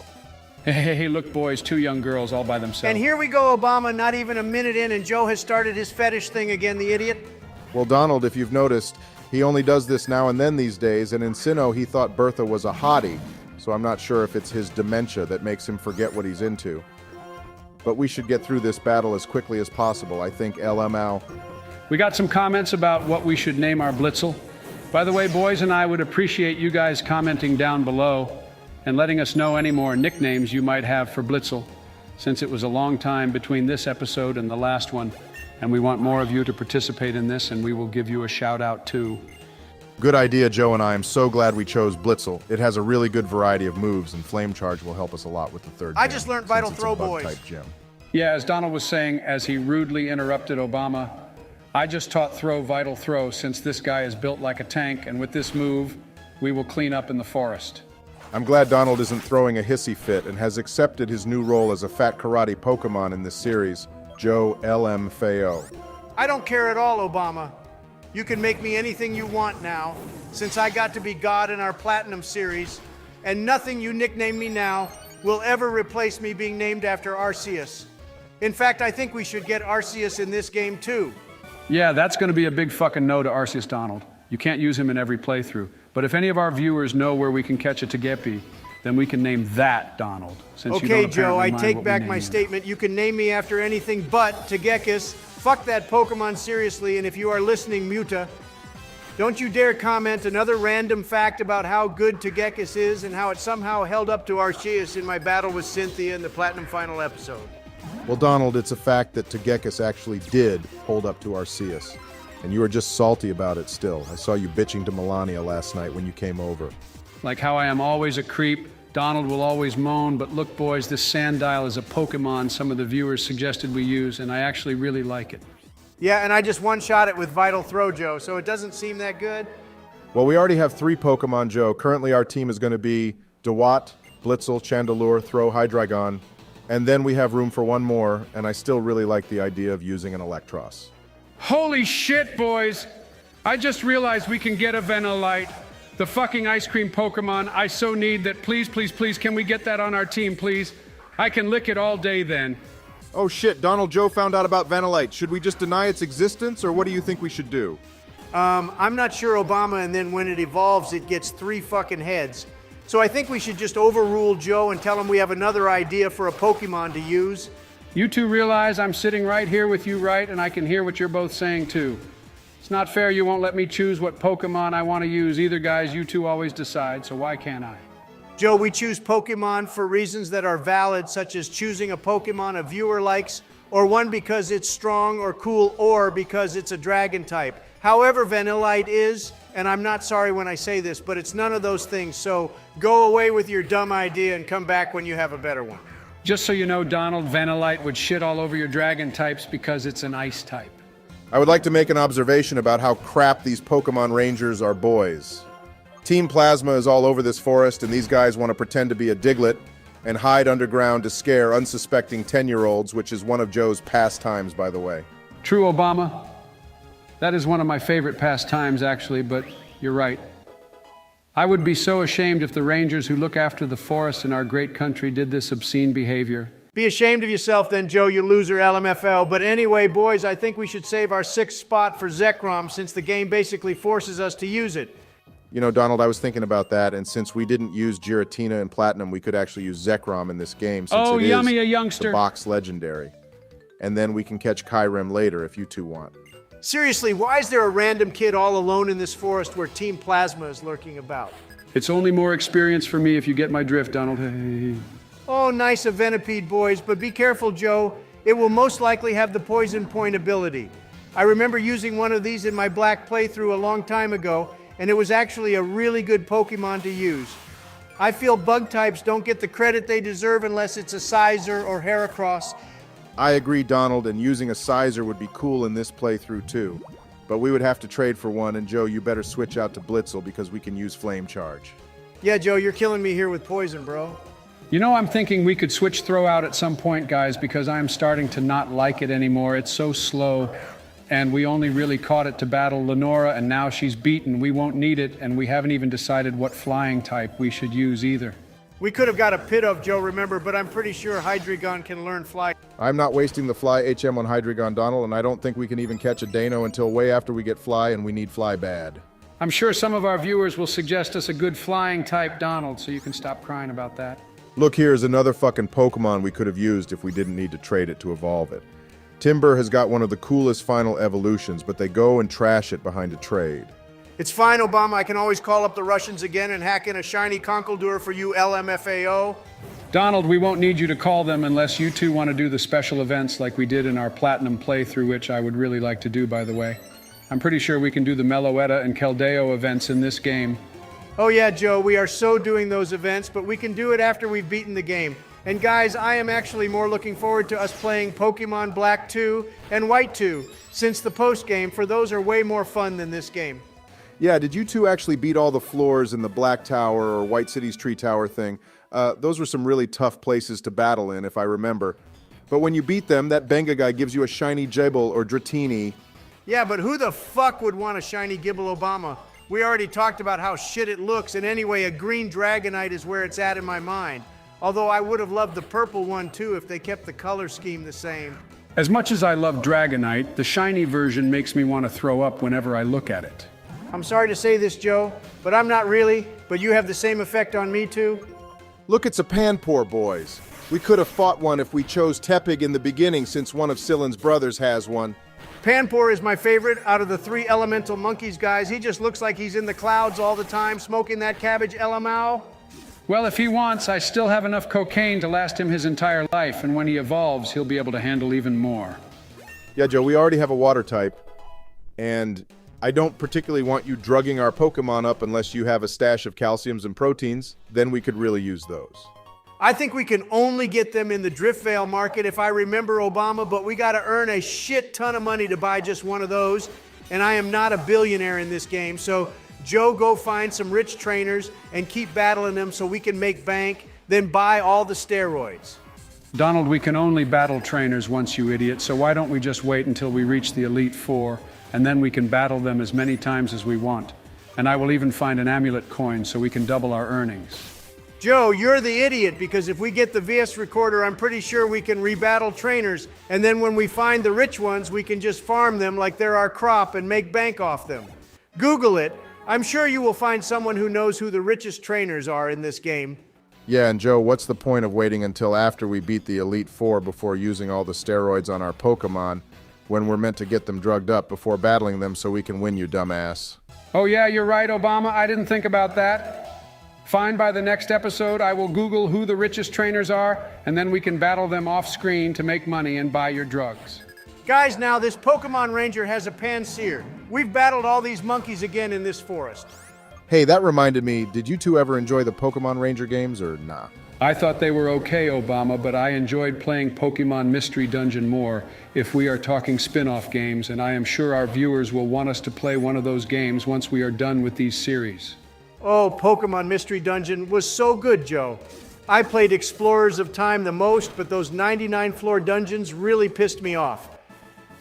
Hey, look, boys, two young girls all by themselves. And here we go, Obama, not even a minute in, and Joe has started his fetish thing again, the idiot. Well, Donald, if you've noticed, he only does this now and then these days, and in Sinnoh, he thought Bertha was a hottie, so I'm not sure if it's his dementia that makes him forget what he's into. But we should get through this battle as quickly as possible, I think, LMAO. We got some comments about what we should name our Blitzel. By the way, boys and I would appreciate you guys commenting down below and letting us know any more nicknames you might have for Blitzel, since it was a long time between this episode and the last one, and we want more of you to participate in this, and we will give you a shout out too. Good idea, Joe and I. I'm so glad we chose Blitzel. It has a really good variety of moves, and Flame Charge will help us a lot with the third I gem, just learned since Vital it's a Throw, bug boys. type gem. Yeah, as Donald was saying as he rudely interrupted Obama, I just taught Throw Vital Throw, since this guy is built like a tank, and with this move, we will clean up in the forest. I'm glad Donald isn't throwing a hissy fit and has accepted his new role as a fat karate Pokemon in this series, Joe LMFAO. I don't care at all, Obama. You can make me anything you want now, since I got to be God in our Platinum series, and nothing you nickname me now will ever replace me being named after Arceus. In fact, I think we should get Arceus in this game too. Yeah, that's going to be a big fucking no to Arceus Donald. You can't use him in every playthrough. But if any of our viewers know where we can catch a Togepi, then we can name that Donald. Since you Okay, don't Joe, apparently I mind take what we back name my you. statement. You can name me after anything but Togekiss. Fuck that Pokemon seriously, and if you are listening, Muta, don't you dare comment another random fact about how good Togekiss is and how it somehow held up to Arceus in my battle with Cynthia in the Platinum Final episode. Well, Donald, it's a fact that Togekiss actually did hold up to Arceus. And you were just salty about it still. I saw you bitching to Melania last night when you came over. Like how I am always a creep, Donald will always moan, but look, boys, this Sandile is a Pokemon some of the viewers suggested we use, and I actually really like it. Yeah, and I just one-shot it with Vital Throw, Joe, so it doesn't seem that good. Well, we already have 3 Pokemon, Joe. Currently, our team is going to be Dewott, Blitzel, Chandelure, Throw, Hydreigon. And then we have room for one more, and I still really like the idea of using an Electros. Holy shit, boys! I just realized we can get a Venilite, the fucking ice cream Pokemon I so need that. Please, please, please, can we get that on our team, please? I can lick it all day then. Oh shit, Donald Joe found out about Vanillite. Should we just deny its existence, or what do you think we should do? I'm not sure, Obama, and then when it evolves, it gets 3 fucking heads. So I think we should just overrule Joe and tell him we have another idea for a Pokemon to use. You two realize I'm sitting right here with you, right? And I can hear what you're both saying, too. It's not fair you won't let me choose what Pokemon I want to use either, guys. You two always decide, so why can't I? Joe, we choose Pokemon for reasons that are valid, such as choosing a Pokemon a viewer likes, or one because it's strong or cool, or because it's a dragon type. However, Vanillite is, and I'm not sorry when I say this, but it's none of those things, so go away with your dumb idea and come back when you have a better one. Just so you know, Donald, Vanillite would shit all over your dragon types because it's an ice type. I would like to make an observation about how crap these Pokemon Rangers are boys. Team Plasma is all over this forest, and these guys want to pretend to be a Diglett and hide underground to scare unsuspecting 10-year-olds, which is one of Joe's pastimes, by the way. True, Obama. That is one of my favorite pastimes, actually, but you're right. I would be so ashamed if the rangers who look after the forest in our great country did this obscene behavior. Be ashamed of yourself then, Joe, you loser LMFL. But anyway, boys, I think we should save our 6th spot for Zekrom since the game basically forces us to use it. You know, Donald, I was thinking about that, and since we didn't use Giratina and Platinum, we could actually use Zekrom in this game since Oh, it is yummy, a youngster. the box legendary. And then we can catch Kyurem later if you two want. Seriously, why is there a random kid all alone in this forest where Team Plasma is lurking about? It's only more experience for me if you get my drift, Donald. Hey. Oh, nice a Venipede, boys, but be careful, Joe. It will most likely have the poison point ability. I remember using one of these in my black playthrough a long time ago, and it was actually a really good Pokemon to use. I feel bug types don't get the credit they deserve unless it's a Sizer or Heracross. I agree, Donald, and using a sizer would be cool in this playthrough too. But we would have to trade for one, and Joe, you better switch out to Blitzel because we can use Flame Charge. Yeah, Joe, you're killing me here with poison, bro. You know, I'm thinking we could switch throw out at some point, guys, because I'm starting to not like it anymore. It's so slow, and we only really caught it to battle Lenora, and now she's beaten. We won't need it, and we haven't even decided what flying type we should use either. We could have got a pit of Joe, remember, but I'm pretty sure Hydreigon can learn fly. I'm not wasting the Fly HM on Hydreigon, Donald, and I don't think we can even catch a Dano until way after we get Fly, and we need Fly bad. I'm sure some of our viewers will suggest us a good flying type Donald, so you can stop crying about that. Look, here's another fucking Pokemon we could have used if we didn't need to trade it to evolve it. Timber has got one of the coolest final evolutions, but they go and trash it behind a trade. It's fine, Obama. I can always call up the Russians again and hack in a shiny Conkeldurr for you LMFAO. Donald, we won't need you to call them unless you two want to do the special events like we did in our Platinum playthrough, which I would really like to do, by the way. I'm pretty sure we can do the Meloetta and Keldeo events in this game. Oh yeah, Joe, we are so doing those events, but we can do it after we've beaten the game. And guys, I am actually more looking forward to us playing Pokemon Black 2 and White 2, since the post-game, for those are way more fun than this game. Yeah, did you two actually beat all the floors in the Black Tower or White City's Tree Tower thing? Those were some really tough places to battle in, if I remember. But when you beat them, that Benga guy gives you a shiny Jebel or Dratini. Yeah, but who the fuck would want a shiny Gibble Obama? We already talked about how shit it looks, and anyway, a green Dragonite is where it's at in my mind. Although I would have loved the purple one too if they kept the color scheme the same. As much as I love Dragonite, the shiny version makes me want to throw up whenever I look at it. I'm sorry to say this, Joe, but I'm not really, but you have the same effect on me too. Look, it's a Panpour, boys. We could have fought one if we chose Tepig in the beginning, since one of Syllen's brothers has one. Panpour is my favorite out of the 3 elemental monkeys, guys. He just looks like he's in the clouds all the time, smoking that cabbage LMAO. Well, if he wants, I still have enough cocaine to last him his entire life, and when he evolves, he'll be able to handle even more. Yeah, Joe, we already have a water type, and I don't particularly want you drugging our Pokemon up unless you have a stash of calciums and proteins. Then we could really use those. I think we can only get them in the Driftveil market if I remember Obama, but we gotta earn a shit ton of money to buy just one of those, and I am not a billionaire in this game, so Joe, go find some rich trainers and keep battling them so we can make bank, then buy all the steroids. Donald, we can only battle trainers once, you idiot, so why don't we just wait until we reach the Elite Four, and then we can battle them as many times as we want. And I will even find an amulet coin so we can double our earnings. Joe, you're the idiot, because if we get the VS recorder, I'm pretty sure we can rebattle trainers, and then when we find the rich ones, we can just farm them like they're our crop and make bank off them. Google it. I'm sure you will find someone who knows who the richest trainers are in this game. Yeah, and Joe, what's the point of waiting until after we beat the Elite Four before using all the steroids on our Pokemon when we're meant to get them drugged up before battling them so we can win, you dumbass? Oh yeah, you're right, Obama. I didn't think about that. Fine, by the next episode, I will Google who the richest trainers are, and then we can battle them off-screen to make money and buy your drugs. Guys, now this Pokemon Ranger has a Panseer. We've battled all these monkeys again in this forest. Hey, that reminded me, did you two ever enjoy the Pokemon Ranger games or nah? I thought they were okay, Obama, but I enjoyed playing Pokemon Mystery Dungeon more if we are talking spin-off games, and I am sure our viewers will want us to play one of those games once we are done with these series. Oh, Pokemon Mystery Dungeon was so good, Joe. I played Explorers of Time the most, but those 99-floor dungeons really pissed me off.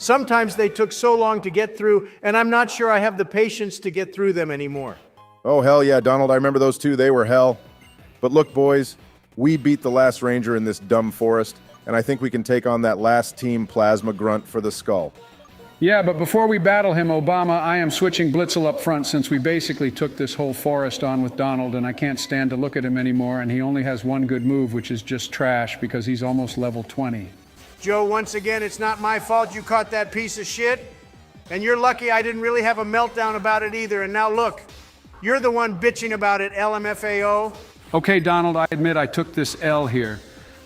Sometimes they took so long to get through, and I'm not sure I have the patience to get through them anymore. Oh, hell yeah, Donald, I remember those two. They were hell. But look, boys, we beat the last ranger in this dumb forest, and I think we can take on that last team Plasma Grunt for the skull. Yeah, but before we battle him, Obama, I am switching Blitzel up front since we basically took this whole forest on with Donald, and I can't stand to look at him anymore, and he only has one good move, which is just trash, because he's almost level 20. Joe, once again, it's not my fault you caught that piece of shit. And you're lucky I didn't really have a meltdown about it either. And now look, you're the one bitching about it, LMFAO. Okay, Donald, I admit I took this L here.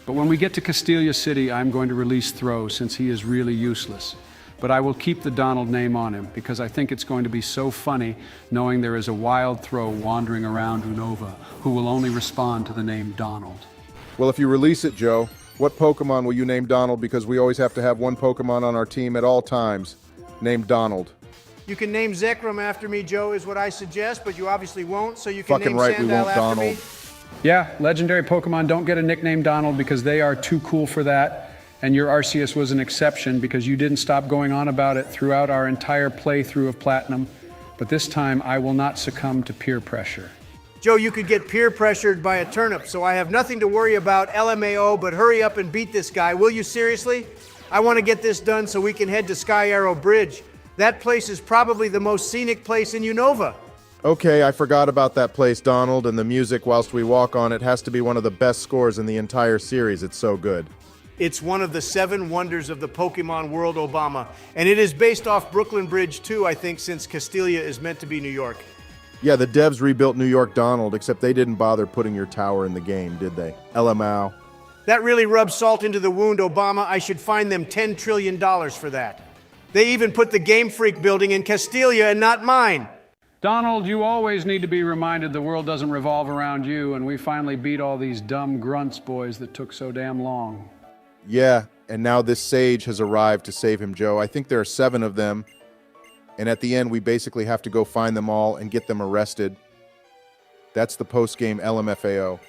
But when we get to Castelia City, I'm going to release Throw since he is really useless. But I will keep the Donald name on him because I think it's going to be so funny knowing there is a wild Throw wandering around Unova who will only respond to the name Donald. Well, if you release it, Joe, What Pokemon will you name Donald? Because we always have to have one Pokemon on our team at all times named Donald. You can name Zekrom after me, Joe, is what I suggest, but you obviously won't, so you can Fucking name right, we Sandile won't, after Donald. me. Yeah, legendary Pokemon don't get a nickname Donald because they are too cool for that. And your Arceus was an exception because you didn't stop going on about it throughout our entire playthrough of Platinum. But this time, I will not succumb to peer pressure. Joe, you could get peer pressured by a turnip, so I have nothing to worry about LMAO, but hurry up and beat this guy. Will you seriously? I want to get this done so we can head to Sky Arrow Bridge. That place is probably the most scenic place in Unova. Okay, I forgot about that place, Donald, and the music whilst we walk on it has to be one of the best scores in the entire series. It's so good. It's one of the 7 wonders of the Pokemon world, Obama, and it is based off Brooklyn Bridge too, I think, since Castelia is meant to be New York. Yeah, the devs rebuilt New York, Donald, except they didn't bother putting your tower in the game, did they? LMAO. That really rubs salt into the wound, Obama. I should fine them $10 trillion for that. They even put the Game Freak building in Castelia and not mine. Donald, you always need to be reminded the world doesn't revolve around you, and we finally beat all these dumb grunts boys that took so damn long. Yeah, and now this sage has arrived to save him, Joe. I think there are 7 of them. And at the end, we basically have to go find them all and get them arrested. That's the post-game LMFAO.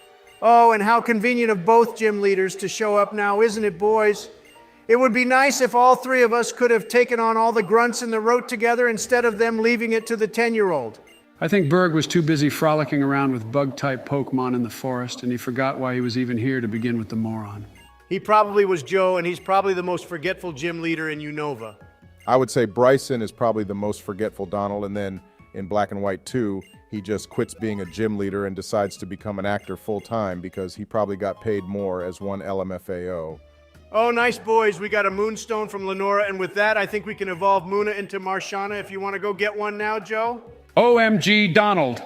Oh, and how convenient of both gym leaders to show up now, isn't it, boys? It would be nice if all 3 of us could have taken on all the grunts in the road together instead of them leaving it to the 10-year-old. I think Berg was too busy frolicking around with bug-type Pokemon in the forest, and he forgot why he was even here to begin with the moron. He probably was Joe, and he's probably the most forgetful gym leader in Unova. I would say Bryson is probably the most forgetful Donald, and then in Black and White 2, he just quits being a gym leader and decides to become an actor full-time because he probably got paid more as one LMFAO. Oh, nice boys. We got a Moonstone from Lenora, and with that, I think we can evolve Muna into Marshana if you want to go get one now, Joe. OMG, Donald.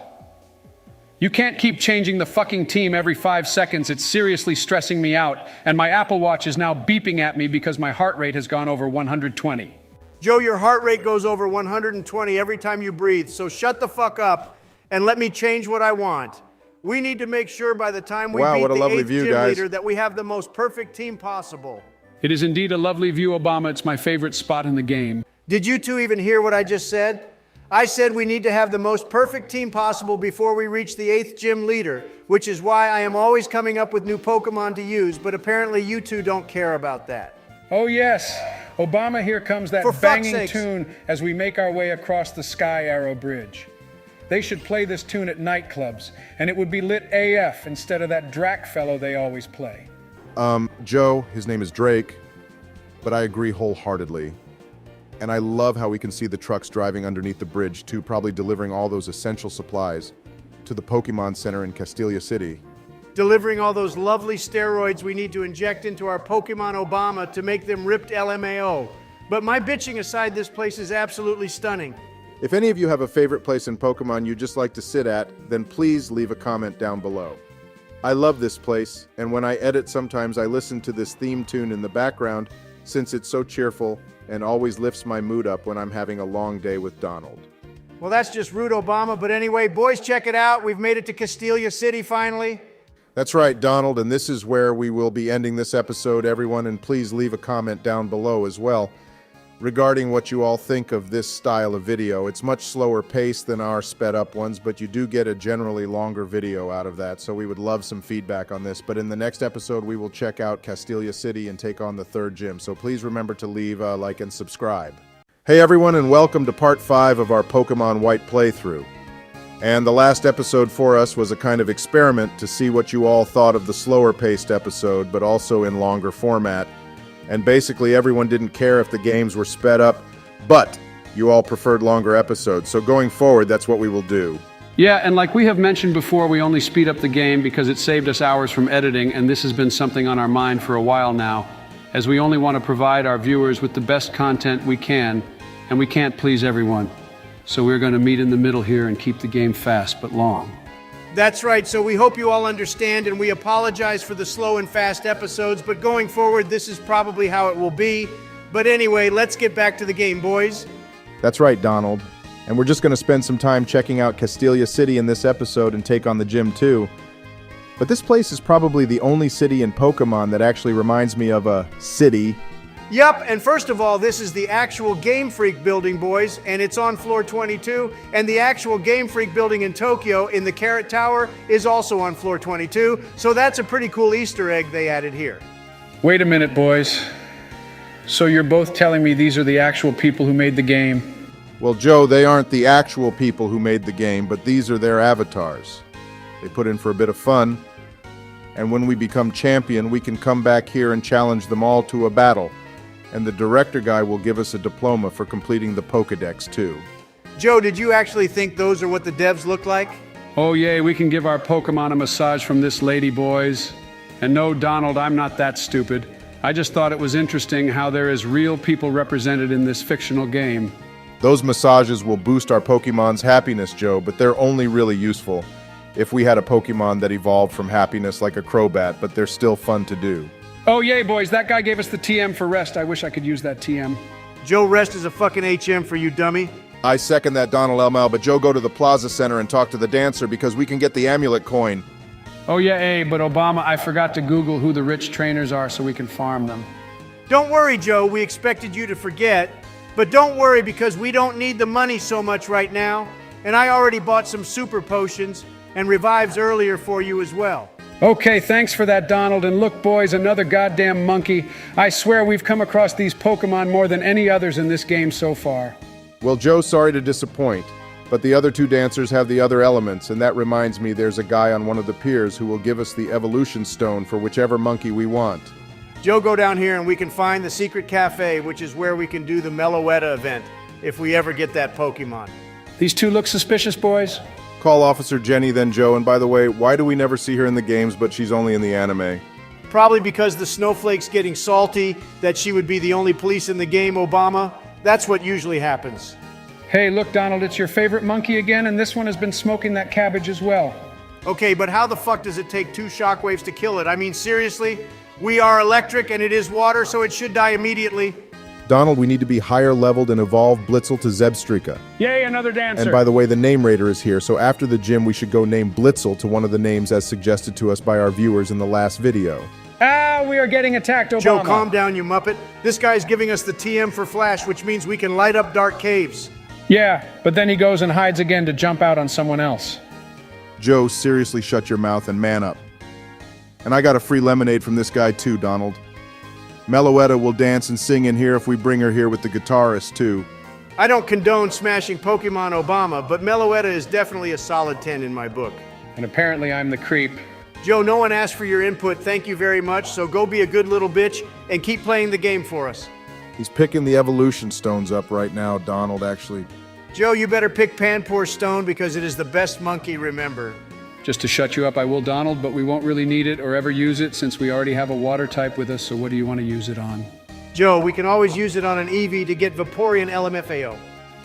You can't keep changing the fucking team every 5 seconds. It's seriously stressing me out, and my Apple Watch is now beeping at me because my heart rate has gone over 120. Joe, your heart rate goes over 120 every time you breathe, so shut the fuck up and let me change what I want. We need to make sure by the time we beat what a the lovely 8th view, gym guys. leader that we have the most perfect team possible. It is indeed a lovely view, Obama. It's my favorite spot in the game. Did you two even hear what I just said? I said we need to have the most perfect team possible before we reach the 8th gym leader, which is why I am always coming up with new Pokemon to use, but apparently you two don't care about that. Oh yes, Obama, here comes that For fuck's banging sakes. tune as we make our way across the Sky Arrow Bridge. They should play this tune at nightclubs, and it would be lit AF instead of that Drac fellow they always play. Joe, his name is Drake, but I agree wholeheartedly. And I love how we can see the trucks driving underneath the bridge too, probably delivering all those essential supplies to the Pokemon Center in Castelia City. Delivering all those lovely steroids we need to inject into our Pokemon Obama to make them ripped LMAO. But my bitching aside, this place is absolutely stunning. If any of you have a favorite place in Pokemon you'd just like to sit at, then please leave a comment down below. I love this place, and when I edit sometimes I listen to this theme tune in the background since it's so cheerful and always lifts my mood up when I'm having a long day with Donald. Well, that's just rude, Obama, but anyway, boys, check it out. We've made it to Castelia City finally. That's right, Donald, and this is where we will be ending this episode, everyone, and please leave a comment down below as well regarding what you all think of this style of video. It's much slower paced than our sped up ones, but you do get a generally longer video out of that, so we would love some feedback on this. But in the next episode, we will check out Castelia City and take on the 3rd gym, so please remember to leave a like and subscribe. Hey everyone, and welcome to part 5 of our Pokemon White playthrough. And the last episode for us was a kind of experiment to see what you all thought of the slower paced episode, but also in longer format. And basically everyone didn't care if the games were sped up, but you all preferred longer episodes. So going forward, that's what we will do. Yeah, and like we have mentioned before, we only speed up the game because it saved us hours from editing, and this has been something on our mind for a while now, as we only want to provide our viewers with the best content we can, and we can't please everyone. So we're going to meet in the middle here and keep the game fast but long. That's right, so we hope you all understand, and we apologize for the slow and fast episodes, but going forward, this is probably how it will be. But anyway, let's get back to the game, boys. That's right, Donald. And we're just going to spend some time checking out Castelia City in this episode and take on the gym too. But this place is probably the only city in Pokemon that actually reminds me of a city. Yup, and first of all, this is the actual Game Freak building, boys, and it's on floor 22, and the actual Game Freak building in Tokyo in the Carrot Tower is also on floor 22, so that's a pretty cool Easter egg they added here. Wait a minute, boys. So you're both telling me these are the actual people who made the game? Well, Joe, they aren't the actual people who made the game, but these are their avatars. They put in for a bit of fun, and when we become champion, we can come back here and challenge them all to a battle. And the director guy will give us a diploma for completing the Pokédex too. Joe, did you actually think those are what the devs look like? Oh yay, we can give our Pokemon a massage from this lady, boys. And no, Donald, I'm not that stupid. I just thought it was interesting how there is real people represented in this fictional game. Those massages will boost our Pokemon's happiness, Joe, but they're only really useful if we had a Pokemon that evolved from happiness like a Crobat, but they're still fun to do. Oh yay, boys, that guy gave us the TM for rest. I wish I could use that TM. Joe, rest is a fucking HM for you, dummy. I second that, Donald Elmal, but Joe, go to the Plaza Center and talk to the dancer because we can get the amulet coin. Oh yeah, but Obama, I forgot to Google who the rich trainers are so we can farm them. Don't worry, Joe, we expected you to forget. But don't worry because we don't need the money so much right now. And I already bought some super potions and revives earlier for you as well. Okay, thanks for that, Donald. And look, boys, another goddamn monkey. I swear we've come across these Pokemon more than any others in this game so far. Well, Joe, sorry to disappoint, but the other two dancers have the other elements, and that reminds me there's a guy on one of the piers who will give us the evolution stone for whichever monkey we want. Joe, go down here and we can find the secret cafe, which is where we can do the Meloetta event, if we ever get that Pokemon. These two look suspicious, boys. Call Officer Jenny, then Joe, and by the way, why do we never see her in the games, but she's only in the anime? Probably because the snowflake's getting salty, that she would be the only police in the game, Obama. That's what usually happens. Hey, look, Donald, it's your favorite monkey again, and this one has been smoking that cabbage as well. Okay, but how the fuck does it take 2 shockwaves to kill it? I mean, seriously? We are electric and it is water, so it should die immediately. Donald, we need to be higher leveled and evolve Blitzel to Zebstrika. Yay, another dancer. And by the way, the name raider is here, so after the gym we should go name Blitzel to one of the names as suggested to us by our viewers in the last video. Ah, we are getting attacked, Obama. Joe, calm down, you muppet. This guy's giving us the TM for Flash, which means we can light up dark caves. Yeah, but then he goes and hides again to jump out on someone else. Joe, seriously shut your mouth and man up. And I got a free lemonade from this guy too, Donald. Meloetta will dance and sing in here if we bring her here with the guitarist too. I don't condone smashing Pokemon Obama, but Meloetta is definitely a solid 10 in my book. And apparently I'm the creep. Joe, no one asked for your input. Thank you very much. So go be a good little bitch and keep playing the game for us. He's picking the evolution stones up right now, Donald, actually. Joe, you better pick Panpour Stone because it is the best monkey, remember. Just to shut you up, I will, Donald, but we won't really need it or ever use it since we already have a water type with us, so what do you want to use it on? Joe, we can always use it on an Eevee to get Vaporeon LMFAO.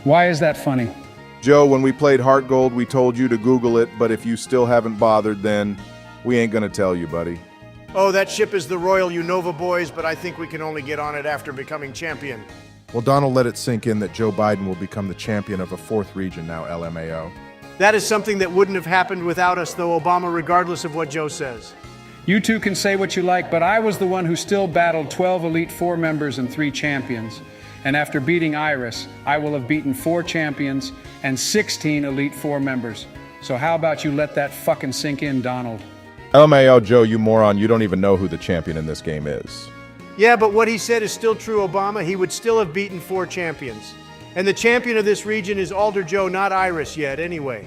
Why is that funny? Joe, when we played Heart Gold, we told you to Google it, but if you still haven't bothered, then we ain't gonna tell you, buddy. Oh, that ship is the Royal Unova, boys, but I think we can only get on it after becoming champion. Well, Donald, let it sink in that Joe Biden will become the champion of a 4th region now, LMAO. That is something that wouldn't have happened without us, though, Obama, regardless of what Joe says. You two can say what you like, but I was the one who still battled 12 Elite Four members and 3 champions. And after beating Iris, I will have beaten 4 champions and 16 Elite Four members. So how about you let that fucking sink in, Donald? LMAO, Joe, you moron, you don't even know who the champion in this game is. Yeah, but what he said is still true, Obama. He would still have beaten 4 champions. And the champion of this region is Alder Joe, not Iris yet, anyway.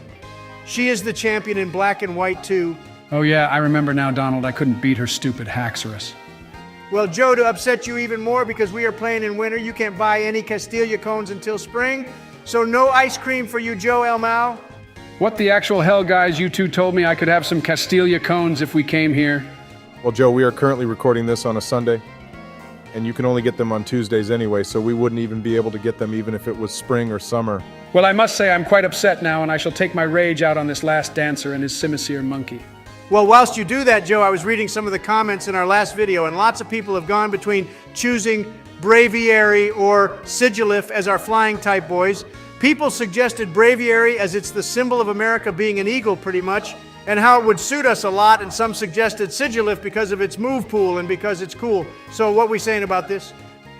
She is the champion in black and white, too. Oh yeah, I remember now, Donald. I couldn't beat her stupid Haxorus. Well, Joe, to upset you even more, because we are playing in winter, you can't buy any Castelia cones until spring. So no ice cream for you, Joe Elmau. What the actual hell, guys? You two told me I could have some Castelia cones if we came here. Well, Joe, we are currently recording this on a Sunday, and you can only get them on Tuesdays anyway, so we wouldn't even be able to get them even if it was spring or summer. Well, I must say I'm quite upset now, and I shall take my rage out on this last dancer and his Simisear monkey. Well, whilst you do that, Joe, I was reading some of the comments in our last video, and lots of people have gone between choosing Braviary or Sigilif as our flying type boys. People suggested Braviary as it's the symbol of America being an eagle, pretty much, and how it would suit us a lot, and some suggested Sigilift because of its move pool and because it's cool. So what we saying about this?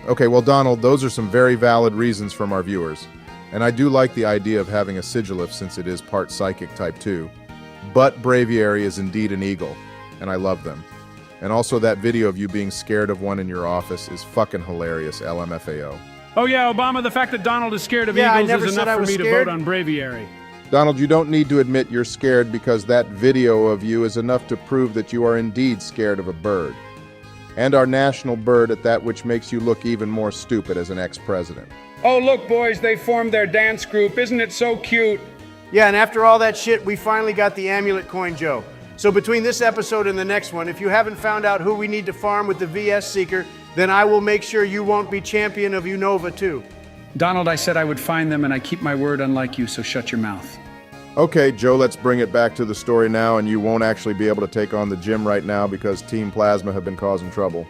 Okay, well, Donald, those are some very valid reasons from our viewers. And I do like the idea of having a Sigilift since it is part Psychic Type 2. But Braviary is indeed an eagle, and I love them. And also that video of you being scared of one in your office is fucking hilarious, LMFAO. Oh yeah, Obama, the fact that Donald is scared of Yeah, I eagles never is said I enough for was me to scared. vote on Braviary. Donald, you don't need to admit you're scared because that video of you is enough to prove that you are indeed scared of a bird. And our national bird at that, which makes you look even more stupid as an ex-president. Oh look, boys, they formed their dance group. Isn't it so cute? Yeah, and after all that shit, we finally got the amulet coin, Joe. So between this episode and the next one, if you haven't found out who we need to farm with the VS Seeker, then I will make sure you won't be champion of Unova too. Donald, I said I would find them, and I keep my word unlike you, so shut your mouth. Okay, Joe, let's bring it back to the story now, and you won't actually be able to take on the gym right now because Team Plasma have been causing trouble.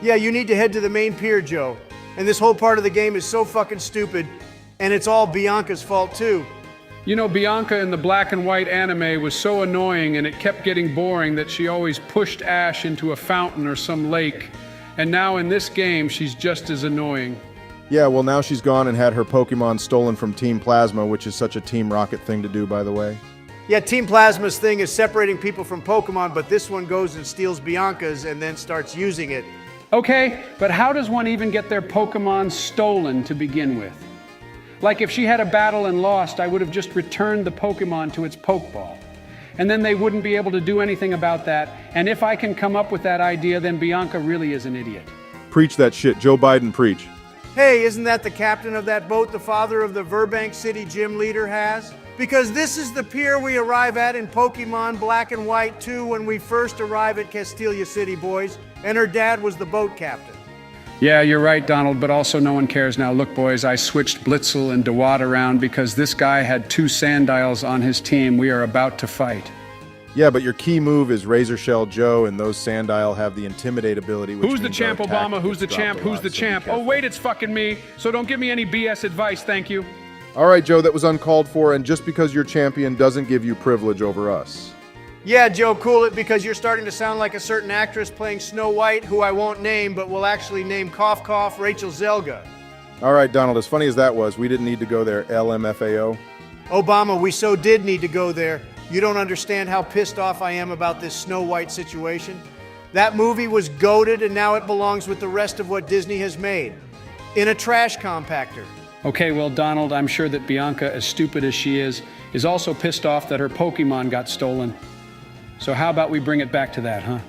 Yeah, you need to head to the main pier, Joe. And this whole part of the game is so fucking stupid, and it's all Bianca's fault too. You know, Bianca in the black and white anime was so annoying and it kept getting boring that she always pushed Ash into a fountain or some lake. And now in this game, she's just as annoying. Yeah, well, now she's gone and had her Pokemon stolen from Team Plasma, which is such a Team Rocket thing to do, by the way. Yeah, Team Plasma's thing is separating people from Pokemon, but this one goes and steals Bianca's and then starts using it. Okay, but how does one even get their Pokemon stolen to begin with? Like if she had a battle and lost, I would have just returned the Pokemon to its Pokeball. And then they wouldn't be able to do anything about that. And if I can come up with that idea, then Bianca really is an idiot. Preach that shit. Joe Biden, preach. Hey, isn't that the captain of that boat the father of the Verbank City gym leader has? Because this is the pier we arrive at in Pokemon Black and White 2 when we first arrive at Castelia City, boys. And her dad was the boat captain. Yeah, you're right, Donald, but also no one cares now. Look, boys, I switched Blitzel and DeWatt around because this guy had 2 Sandiles on his team. We are about to fight. Yeah, but your key move is Razor Shell Joe, and those Sandile have the Intimidate ability. Which Who's the means champ, our attack Obama? Who's the gets champ? dropped a Who's lot, the so be champ? careful. Oh, wait, it's fucking me. So don't give me any BS advice, thank you. All right, Joe, that was uncalled for, and just because you're champion doesn't give you privilege over us. Yeah, Joe, cool it because you're starting to sound like a certain actress playing Snow White, who I won't name, but will actually name Cough Cough Rachel Zelga. All right, Donald, as funny as that was, we didn't need to go there, LMFAO. Obama, we so did need to go there. You don't understand how pissed off I am about this Snow White situation. That movie was goated, and now it belongs with the rest of what Disney has made. In a trash compactor. Okay, well, Donald, I'm sure that Bianca, as stupid as she is also pissed off that her Pokemon got stolen. So how about we bring it back to that, huh?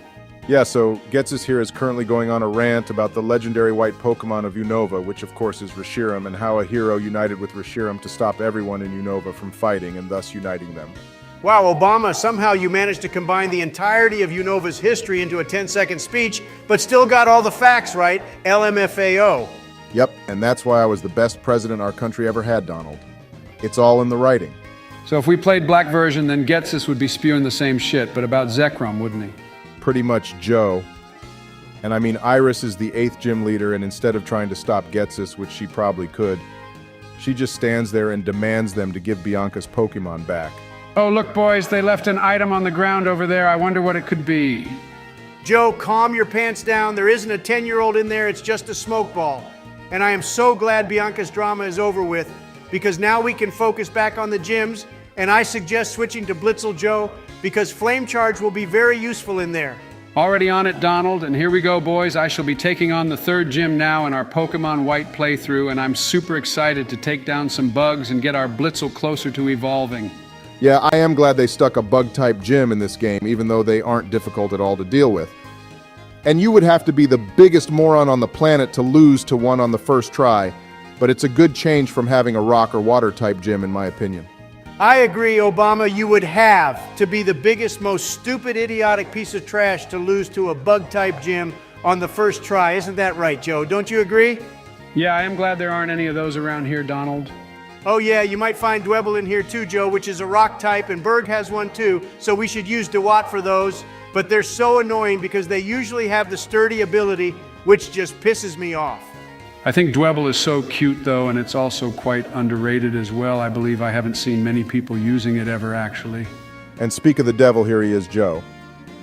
Yeah, so Getsus here is currently going on a rant about the legendary white Pokemon of Unova, which of course is Reshiram, and how a hero united with Reshiram to stop everyone in Unova from fighting and thus uniting them. Wow, Obama, somehow you managed to combine the entirety of Unova's history into a 10-second speech, but still got all the facts right, LMFAO. Yep, and that's why I was the best president our country ever had, Donald. It's all in the writing. So if we played black version, then Getsus would be spewing the same shit, but about Zekrom, wouldn't he? Pretty much Joe. And I mean, Iris is the 8th gym leader, and instead of trying to stop Getsus, which she probably could, she just stands there and demands them to give Bianca's Pokemon back. Oh, look, boys, they left an item on the ground over there. I wonder what it could be. Joe, calm your pants down. There isn't a 10-year-old in there, it's just a smoke ball. And I am so glad Bianca's drama is over with, because now we can focus back on the gyms, and I suggest switching to Blitzel Joe, because Flame Charge will be very useful in there. Already on it, Donald, and here we go, boys. I shall be taking on the 3rd gym now in our Pokemon White playthrough, and I'm super excited to take down some bugs and get our Blitzel closer to evolving. Yeah, I am glad they stuck a bug-type gym in this game, even though they aren't difficult at all to deal with. And you would have to be the biggest moron on the planet to lose to one on the first try, but it's a good change from having a rock or water-type gym, in my opinion. I agree, Obama, you would have to be the biggest, most stupid, idiotic piece of trash to lose to a bug-type gym on the first try. Isn't that right, Joe? Don't you agree? Yeah, I am glad there aren't any of those around here, Donald. Oh yeah, you might find Dwebble in here too, Joe, which is a rock type, and Berg has one too, so we should use DeWatt for those. But they're so annoying because they usually have the sturdy ability, which just pisses me off. I think Dwebble is so cute, though, and it's also quite underrated as well. I believe I haven't seen many people using it ever, actually. And speak of the devil, here he is, Joe.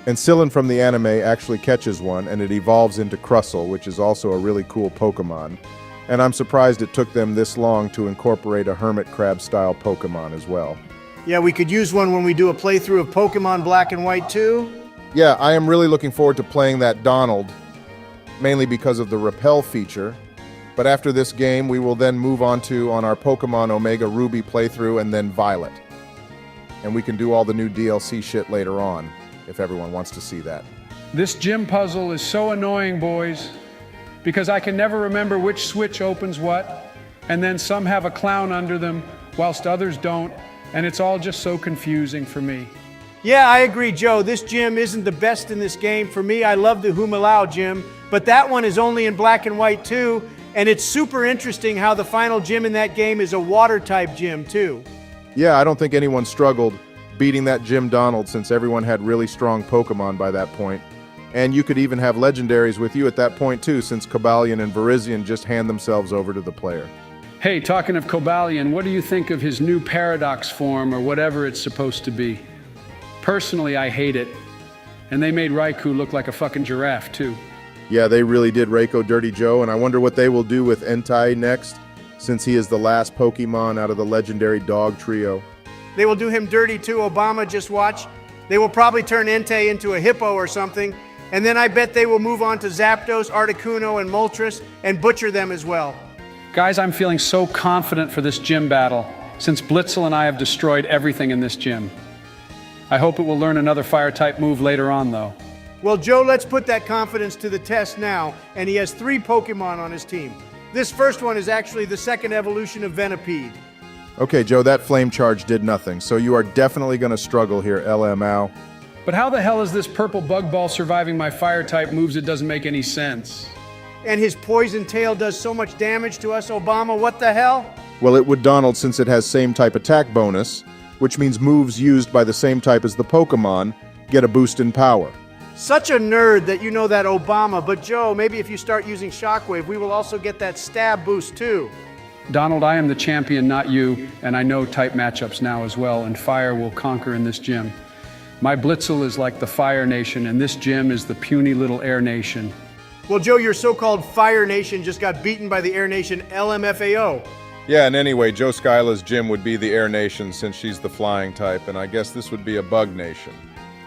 And Scyllin from the anime actually catches one, and it evolves into Crustle, which is also a really cool Pokemon. And I'm surprised it took them this long to incorporate a hermit crab-style Pokemon as well. Yeah, we could use one when we do a playthrough of Pokemon Black and White too. Yeah, I am really looking forward to playing that Donald, mainly because of the repel feature. But after this game, we will then move on our Pokemon Omega Ruby playthrough and then Violet. And we can do all the new DLC shit later on, if everyone wants to see that. This gym puzzle is so annoying, boys, because I can never remember which switch opens what, and then some have a clown under them, whilst others don't, and it's all just so confusing for me. Yeah, I agree, Joe. This gym isn't the best in this game. For me, I love the Humalao gym, but that one is only in Black and White too, and it's super interesting how the final gym in that game is a water-type gym too. Yeah, I don't think anyone struggled beating that Gym Donald since everyone had really strong Pokemon by that point. And you could even have legendaries with you at that point too, since Cobalion and Virizion just hand themselves over to the player. Hey, talking of Cobalion, what do you think of his new paradox form, or whatever it's supposed to be? Personally, I hate it. And they made Raikou look like a fucking giraffe too. Yeah, they really did Reiko dirty, Joe, and I wonder what they will do with Entei next, since he is the last Pokemon out of the legendary dog trio. They will do him dirty too, Obama, just watch. They will probably turn Entei into a hippo or something, and then I bet they will move on to Zapdos, Articuno, and Moltres, and butcher them as well. Guys, I'm feeling so confident for this gym battle, since Blitzel and I have destroyed everything in this gym. I hope it will learn another fire-type move later on, though. Well, Joe, let's put that confidence to the test now, and he has 3 Pokemon on his team. This first one is actually the second evolution of Venipede. Okay, Joe, that flame charge did nothing, so you are definitely going to struggle here, LMAO. But how the hell is this purple bug ball surviving my fire-type moves? It doesn't make any sense. And his poison tail does so much damage to us, Obama, what the hell? Well, it would Donald since it has same type attack bonus, which means moves used by the same type as the Pokemon get a boost in power. Such a nerd that you know that, Obama, but Joe, maybe if you start using Shockwave, we will also get that stab boost too. Donald, I am the champion, not you, and I know type matchups now as well, and fire will conquer in this gym. My Blitzel is like the Fire Nation, and this gym is the puny little Air Nation. Well, Joe, your so-called Fire Nation just got beaten by the Air Nation LMFAO. Yeah, and anyway, Joe Skyla's gym would be the Air Nation since she's the flying type, and I guess this would be a Bug Nation.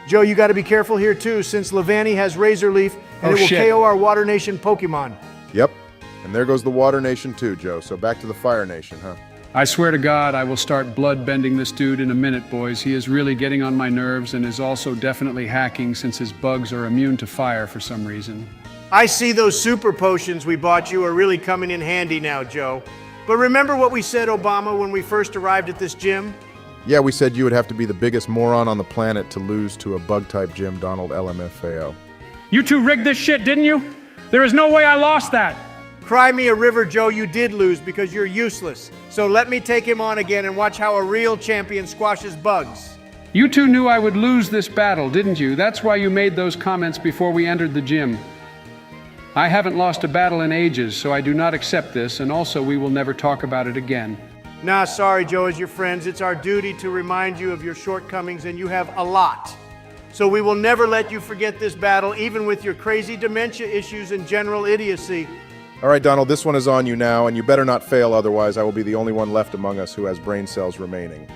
Joe, you got to be careful here too, since Levani has Razor Leaf, and it will KO our Water Nation Pokemon. Yep, and there goes the Water Nation too, Joe, so back to the Fire Nation, huh? I swear to God, I will start blood-bending this dude in a minute, boys. He is really getting on my nerves and is also definitely hacking since his bugs are immune to fire for some reason. I see those super potions we bought you are really coming in handy now, Joe. But remember what we said, Obama, when we first arrived at this gym? Yeah, we said you would have to be the biggest moron on the planet to lose to a Bug-type gym, Donald LMFAO. You two rigged this shit, didn't you? There is no way I lost that. Cry me a river, Joe, you did lose because you're useless. So let me take him on again and watch how a real champion squashes bugs. You two knew I would lose this battle, didn't you? That's why you made those comments before we entered the gym. I haven't lost a battle in ages, so I do not accept this, and also we will never talk about it again. Nah, sorry, Joe, as your friends, it's our duty to remind you of your shortcomings, and you have a lot. So we will never let you forget this battle, even with your crazy dementia issues and general idiocy. All right, Donald, this one is on you now, and you better not fail, otherwise I will be the only one left among us who has brain cells remaining.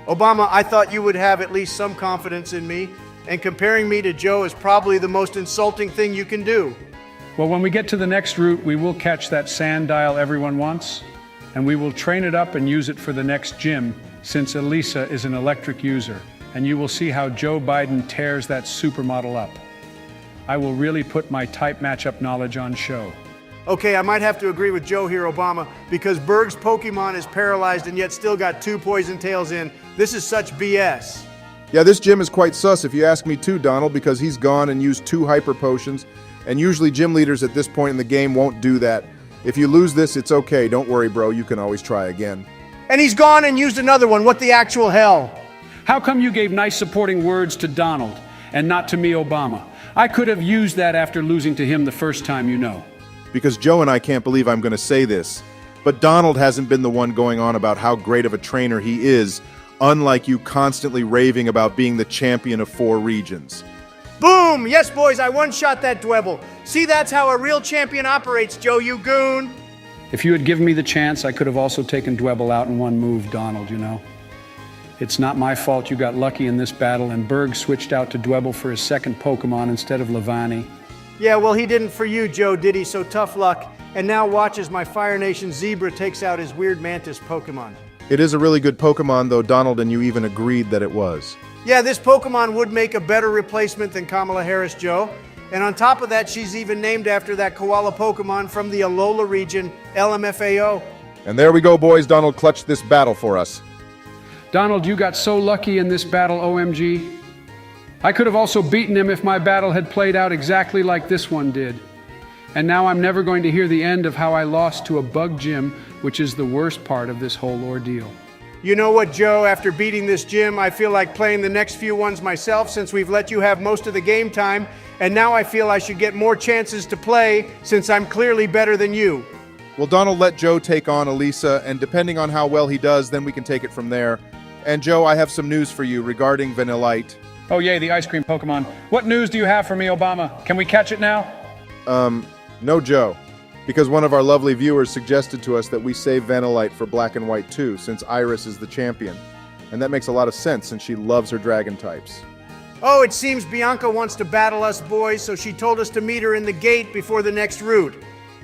Obama, I thought you would have at least some confidence in me, and comparing me to Joe is probably the most insulting thing you can do. Well, when we get to the next route, we will catch that sand dial everyone wants, and we will train it up and use it for the next gym, since Elisa is an electric user, and you will see how Joe Biden tears that supermodel up. I will really put my type matchup knowledge on show. Okay, I might have to agree with Joe here, Obama, because Berg's Pokemon is paralyzed and yet still got 2 Poison Tails in. This is such BS. Yeah, this gym is quite sus if you ask me too, Donald, because he's gone and used 2 Hyper Potions, and usually gym leaders at this point in the game won't do that. If you lose this, it's okay. Don't worry, bro. You can always try again. And he's gone and used another one. What the actual hell? How come you gave nice supporting words to Donald and not to me, Obama? I could have used that after losing to him the first time, you know. Because Joe and I can't believe I'm going to say this, but Donald hasn't been the one going on about how great of a trainer he is. unlike you constantly raving about being the champion of 4 regions. Boom! Yes, boys, I one-shot that Dwebble. See, that's how a real champion operates, Joe, you goon. If you had given me the chance, I could have also taken Dwebble out in one move, Donald, you know. It's not my fault you got lucky in this battle and Berg switched out to Dwebble for his second Pokemon instead of Levani. Yeah, well, he didn't for you, Joe, did he? So tough luck. And now watch as my Fire Nation Zebra takes out his weird Mantis Pokemon. It is a really good Pokemon, though Donald and you even agreed that it was. Yeah, this Pokemon would make a better replacement than Kamala Harris, Joe. And on top of that, she's even named after that koala Pokemon from the Alola region, LMFAO. And there we go, boys. Donald clutched this battle for us. Donald, you got so lucky in this battle, OMG. I could have also beaten him if my battle had played out exactly like this one did. And now I'm never going to hear the end of how I lost to a bug gym, which is the worst part of this whole ordeal. You know what, Joe? After beating this gym, I feel like playing the next few ones myself since we've let you have most of the game time. And now I feel I should get more chances to play since I'm clearly better than you. Well, Donald, let Joe take on Elisa, and depending on how well he does, then we can take it from there. And Joe, I have some news for you regarding Vanillite. Oh yay, the ice cream Pokemon. What news do you have for me, Obama? Can we catch it now? No, Joe. Because one of our lovely viewers suggested to us that we save Vanillite for Black and White 2, since Iris is the champion. And that makes a lot of sense, since she loves her dragon types. Oh, it seems Bianca wants to battle us boys, so she told us to meet her in the gate before the next route.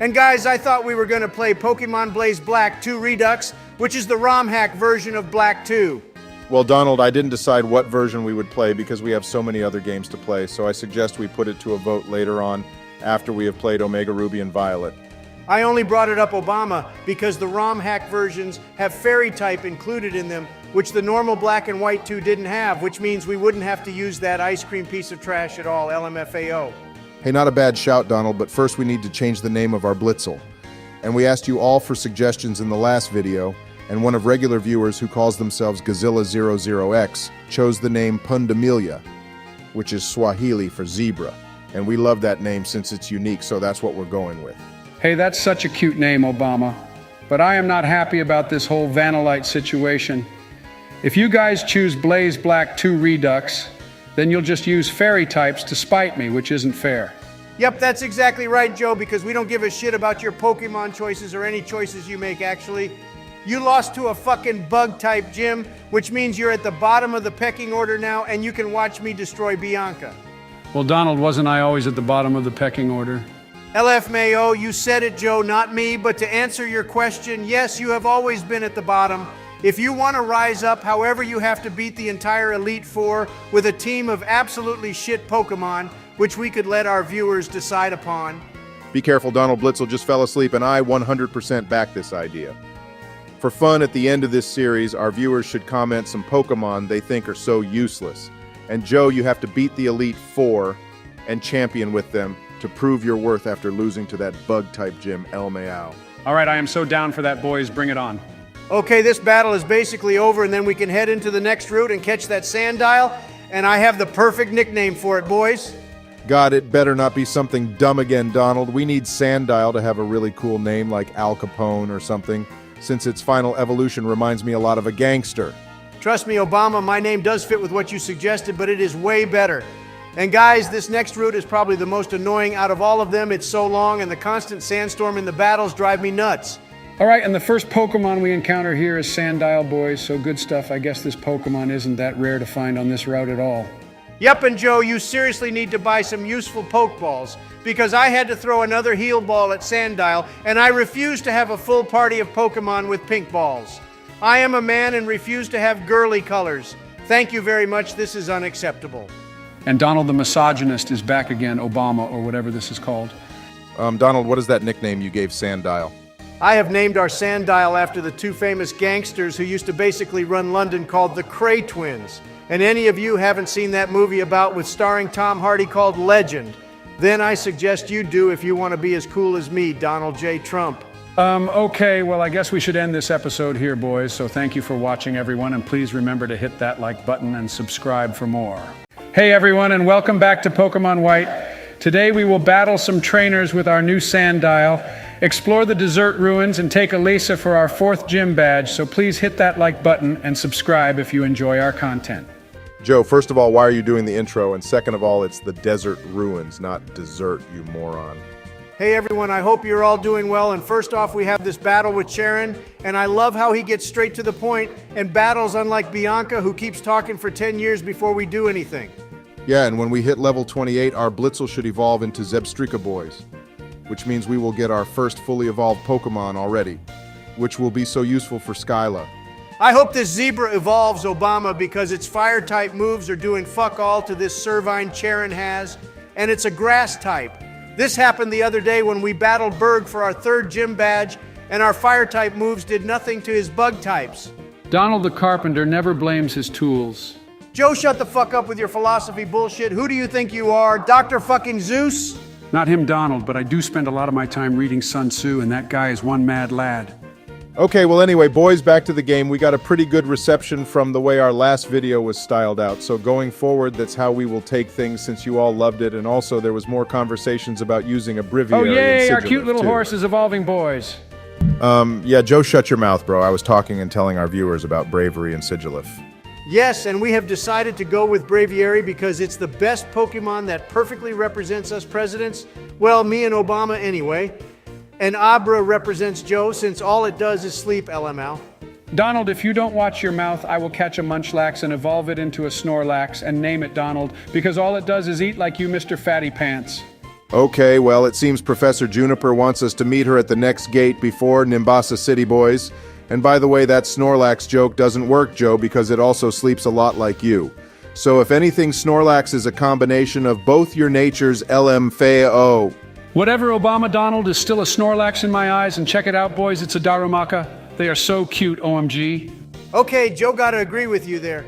And guys, I thought we were going to play Pokemon Blaze Black 2 Redux, which is the ROM hack version of Black 2. Well, Donald, I didn't decide what version we would play because we have so many other games to play, so I suggest we put it to a vote later on after we have played Omega Ruby and Violet. I only brought it up, Obama, because the ROM hack versions have Fairy type included in them, which the normal Black and White 2 didn't have, which means we wouldn't have to use that ice cream piece of trash at all, LMFAO. Hey, not a bad shout, Donald, but first we need to change the name of our Blitzel. And we asked you all for suggestions in the last video, and one of regular viewers who calls themselves Gazilla00X chose the name Pundamilia, which is Swahili for zebra. And we love that name since it's unique, so that's what we're going with. Hey, that's such a cute name, Obama. But I am not happy about this whole Vanillite situation. If you guys choose Blaze Black 2 Redux, then you'll just use fairy types to spite me, which isn't fair. Yep, that's exactly right, Joe, because we don't give a shit about your Pokemon choices or any choices you make, actually. You lost to a fucking bug-type gym, which means you're at the bottom of the pecking order now, and you can watch me destroy Bianca. Well, Donald, wasn't I always at the bottom of the pecking order? LFMAO, you said it, Joe, not me, but to answer your question, yes, you have always been at the bottom. If you want to rise up, however, you have to beat the entire Elite Four with a team of absolutely shit Pokemon, which we could let our viewers decide upon. Be careful, Donald Blitzel just fell asleep, and I 100% back this idea. For fun, at the end of this series, our viewers should comment some Pokemon they think are so useless. And Joe, you have to beat the Elite Four and champion with them to prove your worth after losing to that bug-type gym, El Meow. All right, I am so down for that, boys. Bring it on. Okay, this battle is basically over, and then we can head into the next route and catch that Sandile, and I have the perfect nickname for it, boys. God, it better not be something dumb again, Donald. We need Sandile to have a really cool name like Al Capone or something, since its final evolution reminds me a lot of a gangster. Trust me, Obama, my name does fit with what you suggested, but it is way better. And guys, this next route is probably the most annoying out of all of them. It's so long, and the constant sandstorm in the battles drive me nuts. All right, and the first Pokemon we encounter here is Sandile, boys, so good stuff. I guess this Pokemon isn't that rare to find on this route at all. Yep, and Joe, you seriously need to buy some useful Pokeballs, because I had to throw another heal ball at Sandile, and I refuse to have a full party of Pokemon with pink balls. I am a man and refuse to have girly colors. Thank you very much, this is unacceptable. And Donald the misogynist is back again, Obama, or whatever this is called. Donald, what is that nickname you gave Sandile? I have named our Sandile after the two famous gangsters who used to basically run London called the Cray Twins. And any of you haven't seen that movie about with starring Tom Hardy called Legend, then I suggest you do if you want to be as cool as me, Donald J. Trump. Okay, well, I guess we should end this episode here, boys. So thank you for watching, everyone, and please remember to hit that like button and subscribe for more. Hey, everyone, and welcome back to Pokemon White. Today we will battle some trainers with our new Sandile, explore the desert ruins, and take Elisa for our 4th gym badge, so please hit that like button and subscribe if you enjoy our content. Joe, first of all, why are you doing the intro? And second of all, it's the desert ruins, not dessert, you moron. Hey everyone, I hope you're all doing well. And first off, we have this battle with Sharon, and I love how he gets straight to the point and battles unlike Bianca, who keeps talking for 10 years before we do anything. Yeah, and when we hit level 28, our Blitzel should evolve into Zebstrika boys, which means we will get our first fully evolved Pokemon already, which will be so useful for Skyla. I hope this zebra evolves, Obama, because its fire-type moves are doing fuck all to this Servine Charon has, and it's a grass type. This happened the other day when we battled Berg for our 3rd gym badge, and our fire-type moves did nothing to his bug types. Donald the Carpenter never blames his tools. Joe, shut the fuck up with your philosophy bullshit. Who do you think you are, Dr. fucking Zeus? Not him, Donald, but I do spend a lot of my time reading Sun Tzu, and that guy is one mad lad. Okay, well anyway, boys, back to the game. We got a pretty good reception from the way our last video was styled out, so going forward, that's how we will take things since you all loved it, and also there was more conversations about using a breviary. Oh yay, our and cute little too. horse is evolving, boys. Yeah, Joe, shut your mouth, bro. I was talking and telling our viewers about bravery and Sigilif. Yes, and we have decided to go with Braviary because it's the best Pokemon that perfectly represents us presidents. Well, me and Obama anyway. And Abra represents Joe since all it does is sleep, LML. Donald, if you don't watch your mouth, I will catch a Munchlax and evolve it into a Snorlax and name it Donald, because all it does is eat like you, Mr. Fatty Pants. Okay, well, it seems Professor Juniper wants us to meet her at the next gate before Nimbasa City, boys. And by the way, that Snorlax joke doesn't work, Joe, because it also sleeps a lot like you. So if anything, Snorlax is a combination of both your natures, LMFAO. Whatever, Obama, Donald is still a Snorlax in my eyes, and check it out, boys, it's a Darumaka. They are so cute, OMG. Okay, Joe gotta agree with you there.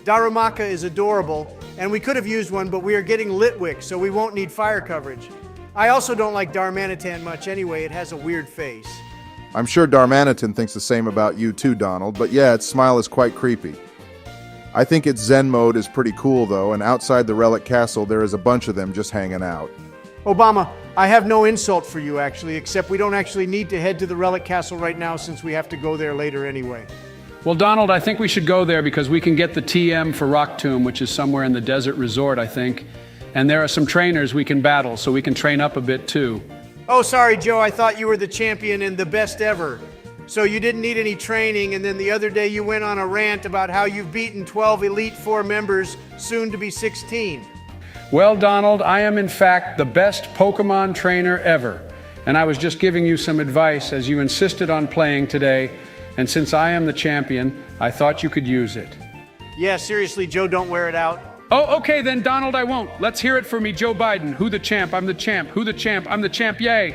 Darumaka is adorable, and we could have used one, but we are getting Litwick, so we won't need fire coverage. I also don't like Darmanitan much anyway, it has a weird face. I'm sure Darmanitan thinks the same about you too, Donald, but yeah, its smile is quite creepy. I think its Zen mode is pretty cool though, and outside the Relic Castle there is a bunch of them just hanging out. Obama, I have no insult for you actually, except we don't actually need to head to the Relic Castle right now since we have to go there later anyway. Well, Donald, I think we should go there because we can get the TM for Rock Tomb, which is somewhere in the desert resort, I think. And there are some trainers we can battle, so we can train up a bit too. Oh, sorry, Joe, I thought you were the champion and the best ever. So you didn't need any training, and then the other day you went on a rant about how you've beaten 12 Elite Four members, soon to be 16. Well, Donald, I am in fact the best Pokemon trainer ever. And I was just giving you some advice as you insisted on playing today. And since I am the champion, I thought you could use it. Yeah, seriously, Joe, don't wear it out. Oh, okay then, Donald, I won't. Let's hear it for me, Joe Biden. Who the champ? I'm the champ. Who the champ? I'm the champ. Yay!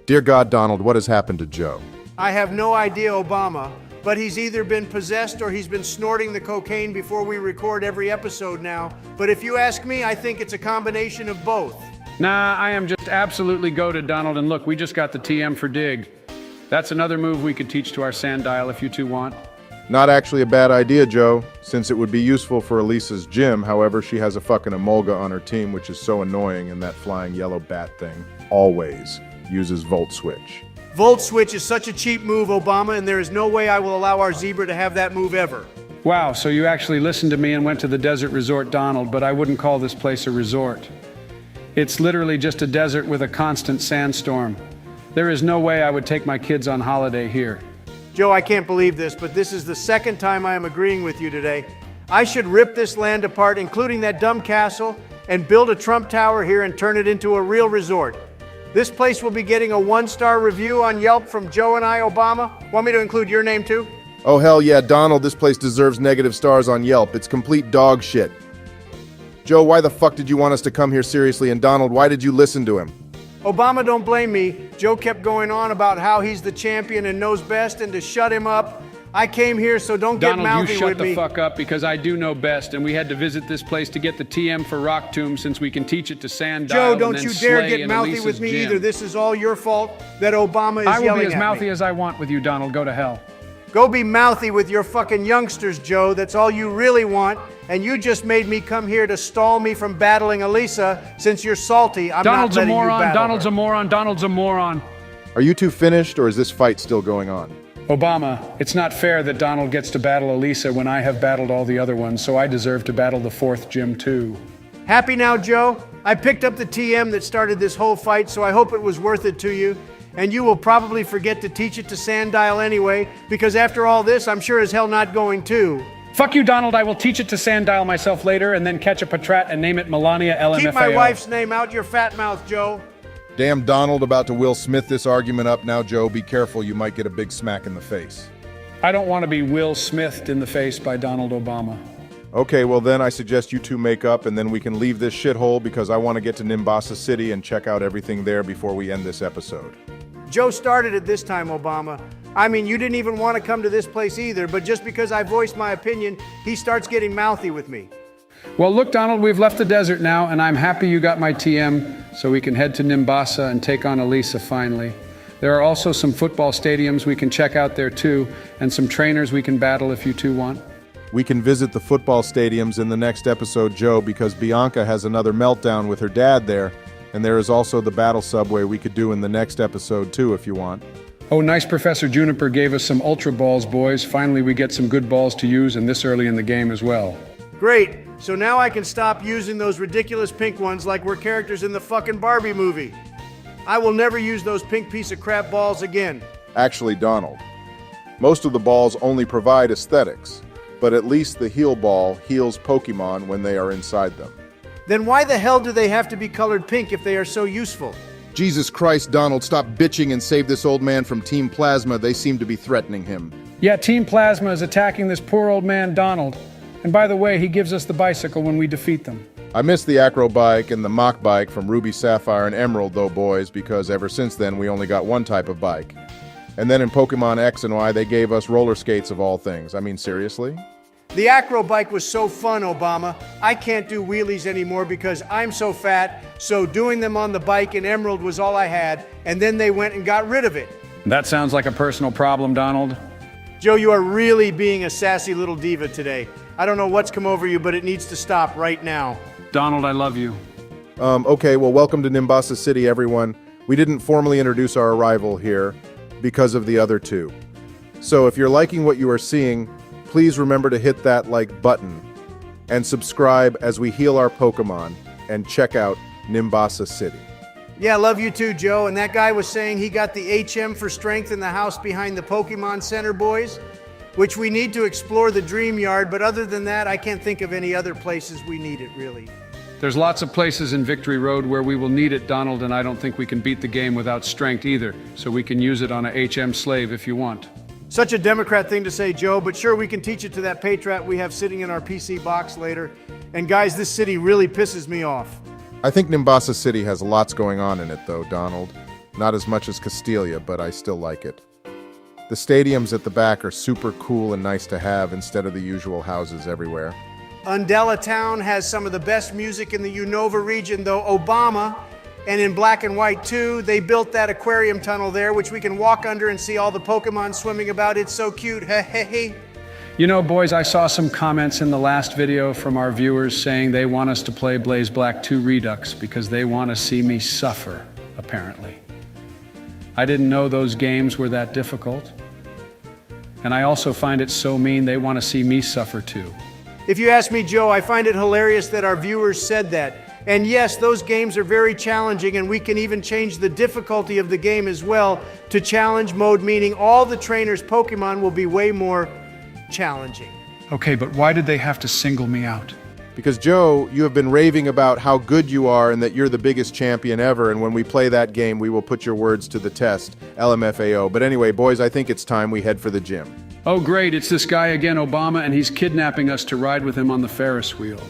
Dear God, Donald, what has happened to Joe? I have no idea, Obama, but he's either been possessed or he's been snorting the cocaine before we record every episode now. But if you ask me, I think it's a combination of both. Nah, I am just absolutely goated, Donald. And look, we just got the TM for Dig. That's another move we could teach to our Sandile if you two want. Not actually a bad idea, Joe, since it would be useful for Elisa's gym. However, she has a fucking Emolga on her team, which is so annoying, and that flying yellow bat thing always uses Volt Switch. Volt Switch is such a cheap move, Obama, and there is no way I will allow our zebra to have that move ever. Wow, so you actually listened to me and went to the desert resort, Donald, but I wouldn't call this place a resort. It's literally just a desert with a constant sandstorm. There is no way I would take my kids on holiday here. Joe, I can't believe this, but this is the second time I am agreeing with you today. I should rip this land apart, including that dumb castle, and build a Trump Tower here and turn it into a real resort. This place will be getting a 1-star review on Yelp from Joe and I, Obama. Want me to include your name too? Oh hell yeah, Donald, this place deserves negative stars on Yelp. It's complete dog shit. Joe, why the fuck did you want us to come here seriously? And Donald, why did you listen to him? Obama, don't blame me. Joe kept going on about how he's the champion and knows best, and to shut him up, I came here, so don't get Donald, mouthy you shut with the me. fuck up because I do know best, and we had to visit this place to get the TM for Rock Tomb since we can teach it to Sandile. Joe, don't and you then dare slay get in mouthy Elisa's with me gym. either. This is all your fault that Obama is I will yelling be as at mouthy me. as I want with you, Donald. Go to hell. Go be mouthy with your fucking youngsters, Joe. That's all you really want. And you just made me come here to stall me from battling Elisa. Since you're salty, I'm Donald's not a letting you moron. battle Donald's her. a moron. Donald's a moron. Are you two finished, or is this fight still going on? Obama, it's not fair that Donald gets to battle Elisa when I have battled all the other ones, so I deserve to battle the fourth gym too. Happy now, Joe? I picked up the TM that started this whole fight, so I hope it was worth it to you. And you will probably forget to teach it to Sandile anyway, because after all this, I'm sure as hell not going to. Fuck you, Donald. I will teach it to Sandile myself later and then catch a Patrat and name it Melania LMFAO. Keep my wife's name out your fat mouth, Joe. Damn Donald about to Will Smith this argument up now, Joe. Be careful, you might get a big smack in the face. I don't want to be Will Smithed in the face by Donald Obama. Okay, well then I suggest you two make up and then we can leave this shithole because I want to get to Nimbasa City and check out everything there before we end this episode. Joe started it this time, Obama. I mean, you didn't even want to come to this place either, but just because I voiced my opinion, he starts getting mouthy with me. Well, look, Donald, we've left the desert now, and I'm happy you got my TM so we can head to Nimbasa and take on Elisa finally. There are also some football stadiums we can check out there too, and some trainers we can battle if you two want. We can visit the football stadiums in the next episode, Joe, because Bianca has another meltdown with her dad there, and there is also the battle subway we could do in the next episode too if you want. Oh, nice Professor Juniper gave us some Ultra Balls, boys. Finally, we get some good balls to use, and this early in the game as well. Great. So now I can stop using those ridiculous pink ones like we're characters in the fucking Barbie movie. I will never use those pink piece of crap balls again. Actually, Donald, most of the balls only provide aesthetics, but at least the heal ball heals Pokemon when they are inside them. Then why the hell do they have to be colored pink if they are so useful? Jesus Christ, Donald, stop bitching and save this old man from Team Plasma. They seem to be threatening him. Yeah, Team Plasma is attacking this poor old man, Donald. And by the way, he gives us the bicycle when we defeat them. I miss the acro bike and the mock bike from Ruby, Sapphire, and Emerald, though, boys, because ever since then we only got one type of bike. And then in Pokemon X and Y, they gave us roller skates of all things. I mean, seriously? The acro bike was so fun, Obama. I can't do wheelies anymore because I'm so fat, so doing them on the bike in Emerald was all I had, and then they went and got rid of it. That sounds like a personal problem, Donald. Joe, you are really being a sassy little diva today. I don't know what's come over you, but it needs to stop right now. Donald, I love you. Okay, well, welcome to Nimbasa City, everyone. We didn't formally introduce our arrival here because of the other two. So if you're liking what you are seeing, please remember to hit that like button and subscribe as we heal our Pokemon and check out Nimbasa City. Yeah, love you too, Joe. And that guy was saying he got the HM for strength in the house behind the Pokemon Center, boys, which we need to explore the Dream Yard, but other than that, I can't think of any other places we need it, really. There's lots of places in Victory Road where we will need it, Donald, and I don't think we can beat the game without strength either, so we can use it on a HM slave if you want. Such a Democrat thing to say, Joe, but sure, we can teach it to that Patrat we have sitting in our PC box later. And guys, this city really pisses me off. I think Nimbasa City has lots going on in it, though, Donald. Not as much as Castelia, but I still like it. The stadiums at the back are super cool and nice to have instead of the usual houses everywhere. Undella Town has some of the best music in the Unova region, though Obama, and in Black and White too, they built that aquarium tunnel there, which we can walk under and see all the Pokemon swimming about. It's so cute, hey. You know, boys, I saw some comments in the last video from our viewers saying they want us to play Blaze Black 2 Redux because they want to see me suffer, apparently. I didn't know those games were that difficult. And I also find it so mean they want to see me suffer too. If you ask me, Joe, I find it hilarious that our viewers said that. And yes, those games are very challenging, and we can even change the difficulty of the game as well to challenge mode, meaning all the trainers' Pokemon will be way more challenging. Okay, but why did they have to single me out? Because, Joe, you have been raving about how good you are and that you're the biggest champion ever, and when we play that game, we will put your words to the test, LMFAO. But anyway, boys, I think it's time we head for the gym. Oh, great, it's this guy again, Obama, and he's kidnapping us to ride with him on the Ferris Wheel.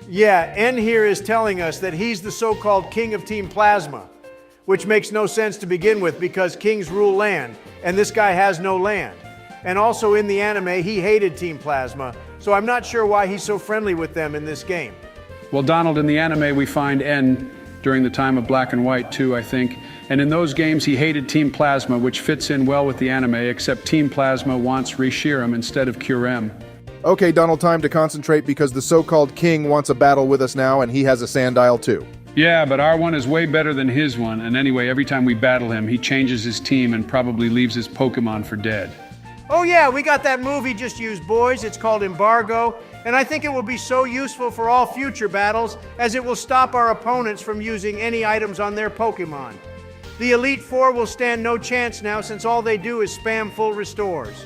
Yeah, N here is telling us that he's the so-called king of Team Plasma, which makes no sense to begin with because kings rule land, and this guy has no land. And also in the anime, he hated Team Plasma, so I'm not sure why he's so friendly with them in this game. Well, Donald, in the anime, we find N during the time of Black and White too, I think. And in those games, he hated Team Plasma, which fits in well with the anime, except Team Plasma wants Reshiram instead of Curem. Okay, Donald, time to concentrate because the so-called king wants a battle with us now, and he has a Sandile too. Yeah, but our one is way better than his one, and anyway, every time we battle him, he changes his team and probably leaves his Pokemon for dead. Oh yeah, we got that movie just used, boys. It's called Embargo, and I think it will be so useful for all future battles as it will stop our opponents from using any items on their Pokemon. The Elite Four will stand no chance now since all they do is spam full restores.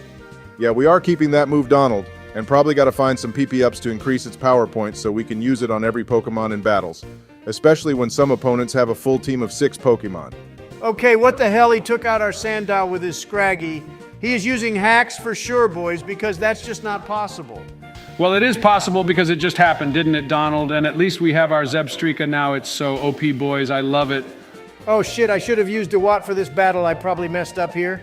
Yeah, we are keeping that move, Donald, and probably got to find some PP ups to increase its power points so we can use it on every Pokemon in battles, especially when some opponents have a full team of 6 Pokemon. Okay, what the hell? He took out our Sandile with his Scraggy. He is using hacks for sure, boys, because that's just not possible. Well, it is possible because it just happened, didn't it, Donald? And at least we have our Zebstrika now. It's so OP, boys. I love it. Oh shit, I should have used DeWatt for this battle. I probably messed up here.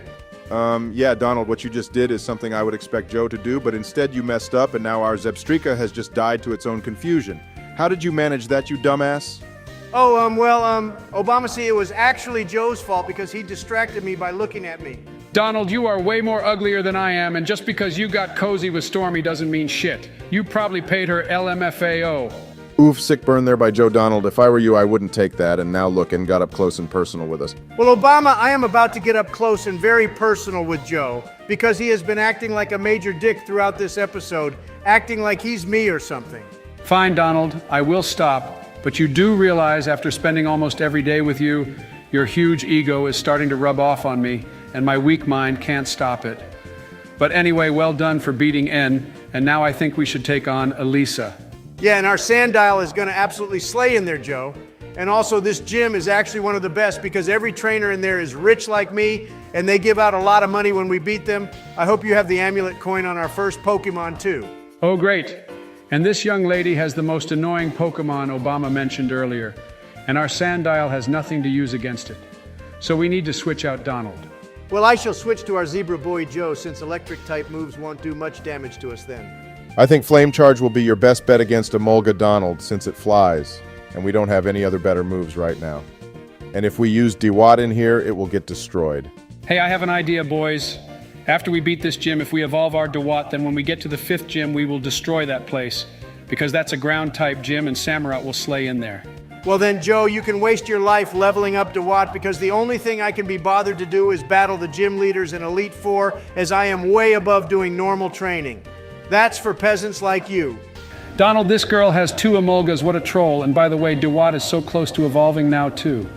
Yeah, Donald, what you just did is something I would expect Joe to do, but instead you messed up and now our Zebstrika has just died to its own confusion. How did you manage that, you dumbass? Oh, Obama, see, it was actually Joe's fault because he distracted me by looking at me. Donald, you are way more uglier than I am, and just because you got cozy with Stormy doesn't mean shit. You probably paid her LMFAO. Oof, sick burn there by Joe Donald. If I were you, I wouldn't take that, and now look and got up close and personal with us. Well, Obama, I am about to get up close and very personal with Joe because he has been acting like a major dick throughout this episode, acting like he's me or something. Fine, Donald, I will stop, but you do realize after spending almost every day with you, your huge ego is starting to rub off on me, and my weak mind can't stop it. But anyway, well done for beating N, and now I think we should take on Elisa. Yeah, and our Sandile is going to absolutely slay in there, Joe. And also, this gym is actually one of the best because every trainer in there is rich like me, and they give out a lot of money when we beat them. I hope you have the amulet coin on our first Pokemon, too. Oh, great. And this young lady has the most annoying Pokemon Obama mentioned earlier, and our Sandile has nothing to use against it. So we need to switch out Donald. Well, I shall switch to our Zebra Boy Joe since electric-type moves won't do much damage to us then. I think Flame Charge will be your best bet against Emolga Donald since it flies, and we don't have any other better moves right now. And if we use DeWatt in here, it will get destroyed. Hey, I have an idea, boys. After we beat this gym, if we evolve our DeWatt, then when we get to the 5th gym, we will destroy that place, because that's a ground-type gym and Samurott will slay in there. Well then, Joe, you can waste your life leveling up DeWatt because the only thing I can be bothered to do is battle the gym leaders in Elite Four as I am way above doing normal training. That's for peasants like you. Donald, this girl has 2 Emolgas, what a troll, and by the way, DeWatt is so close to evolving now too.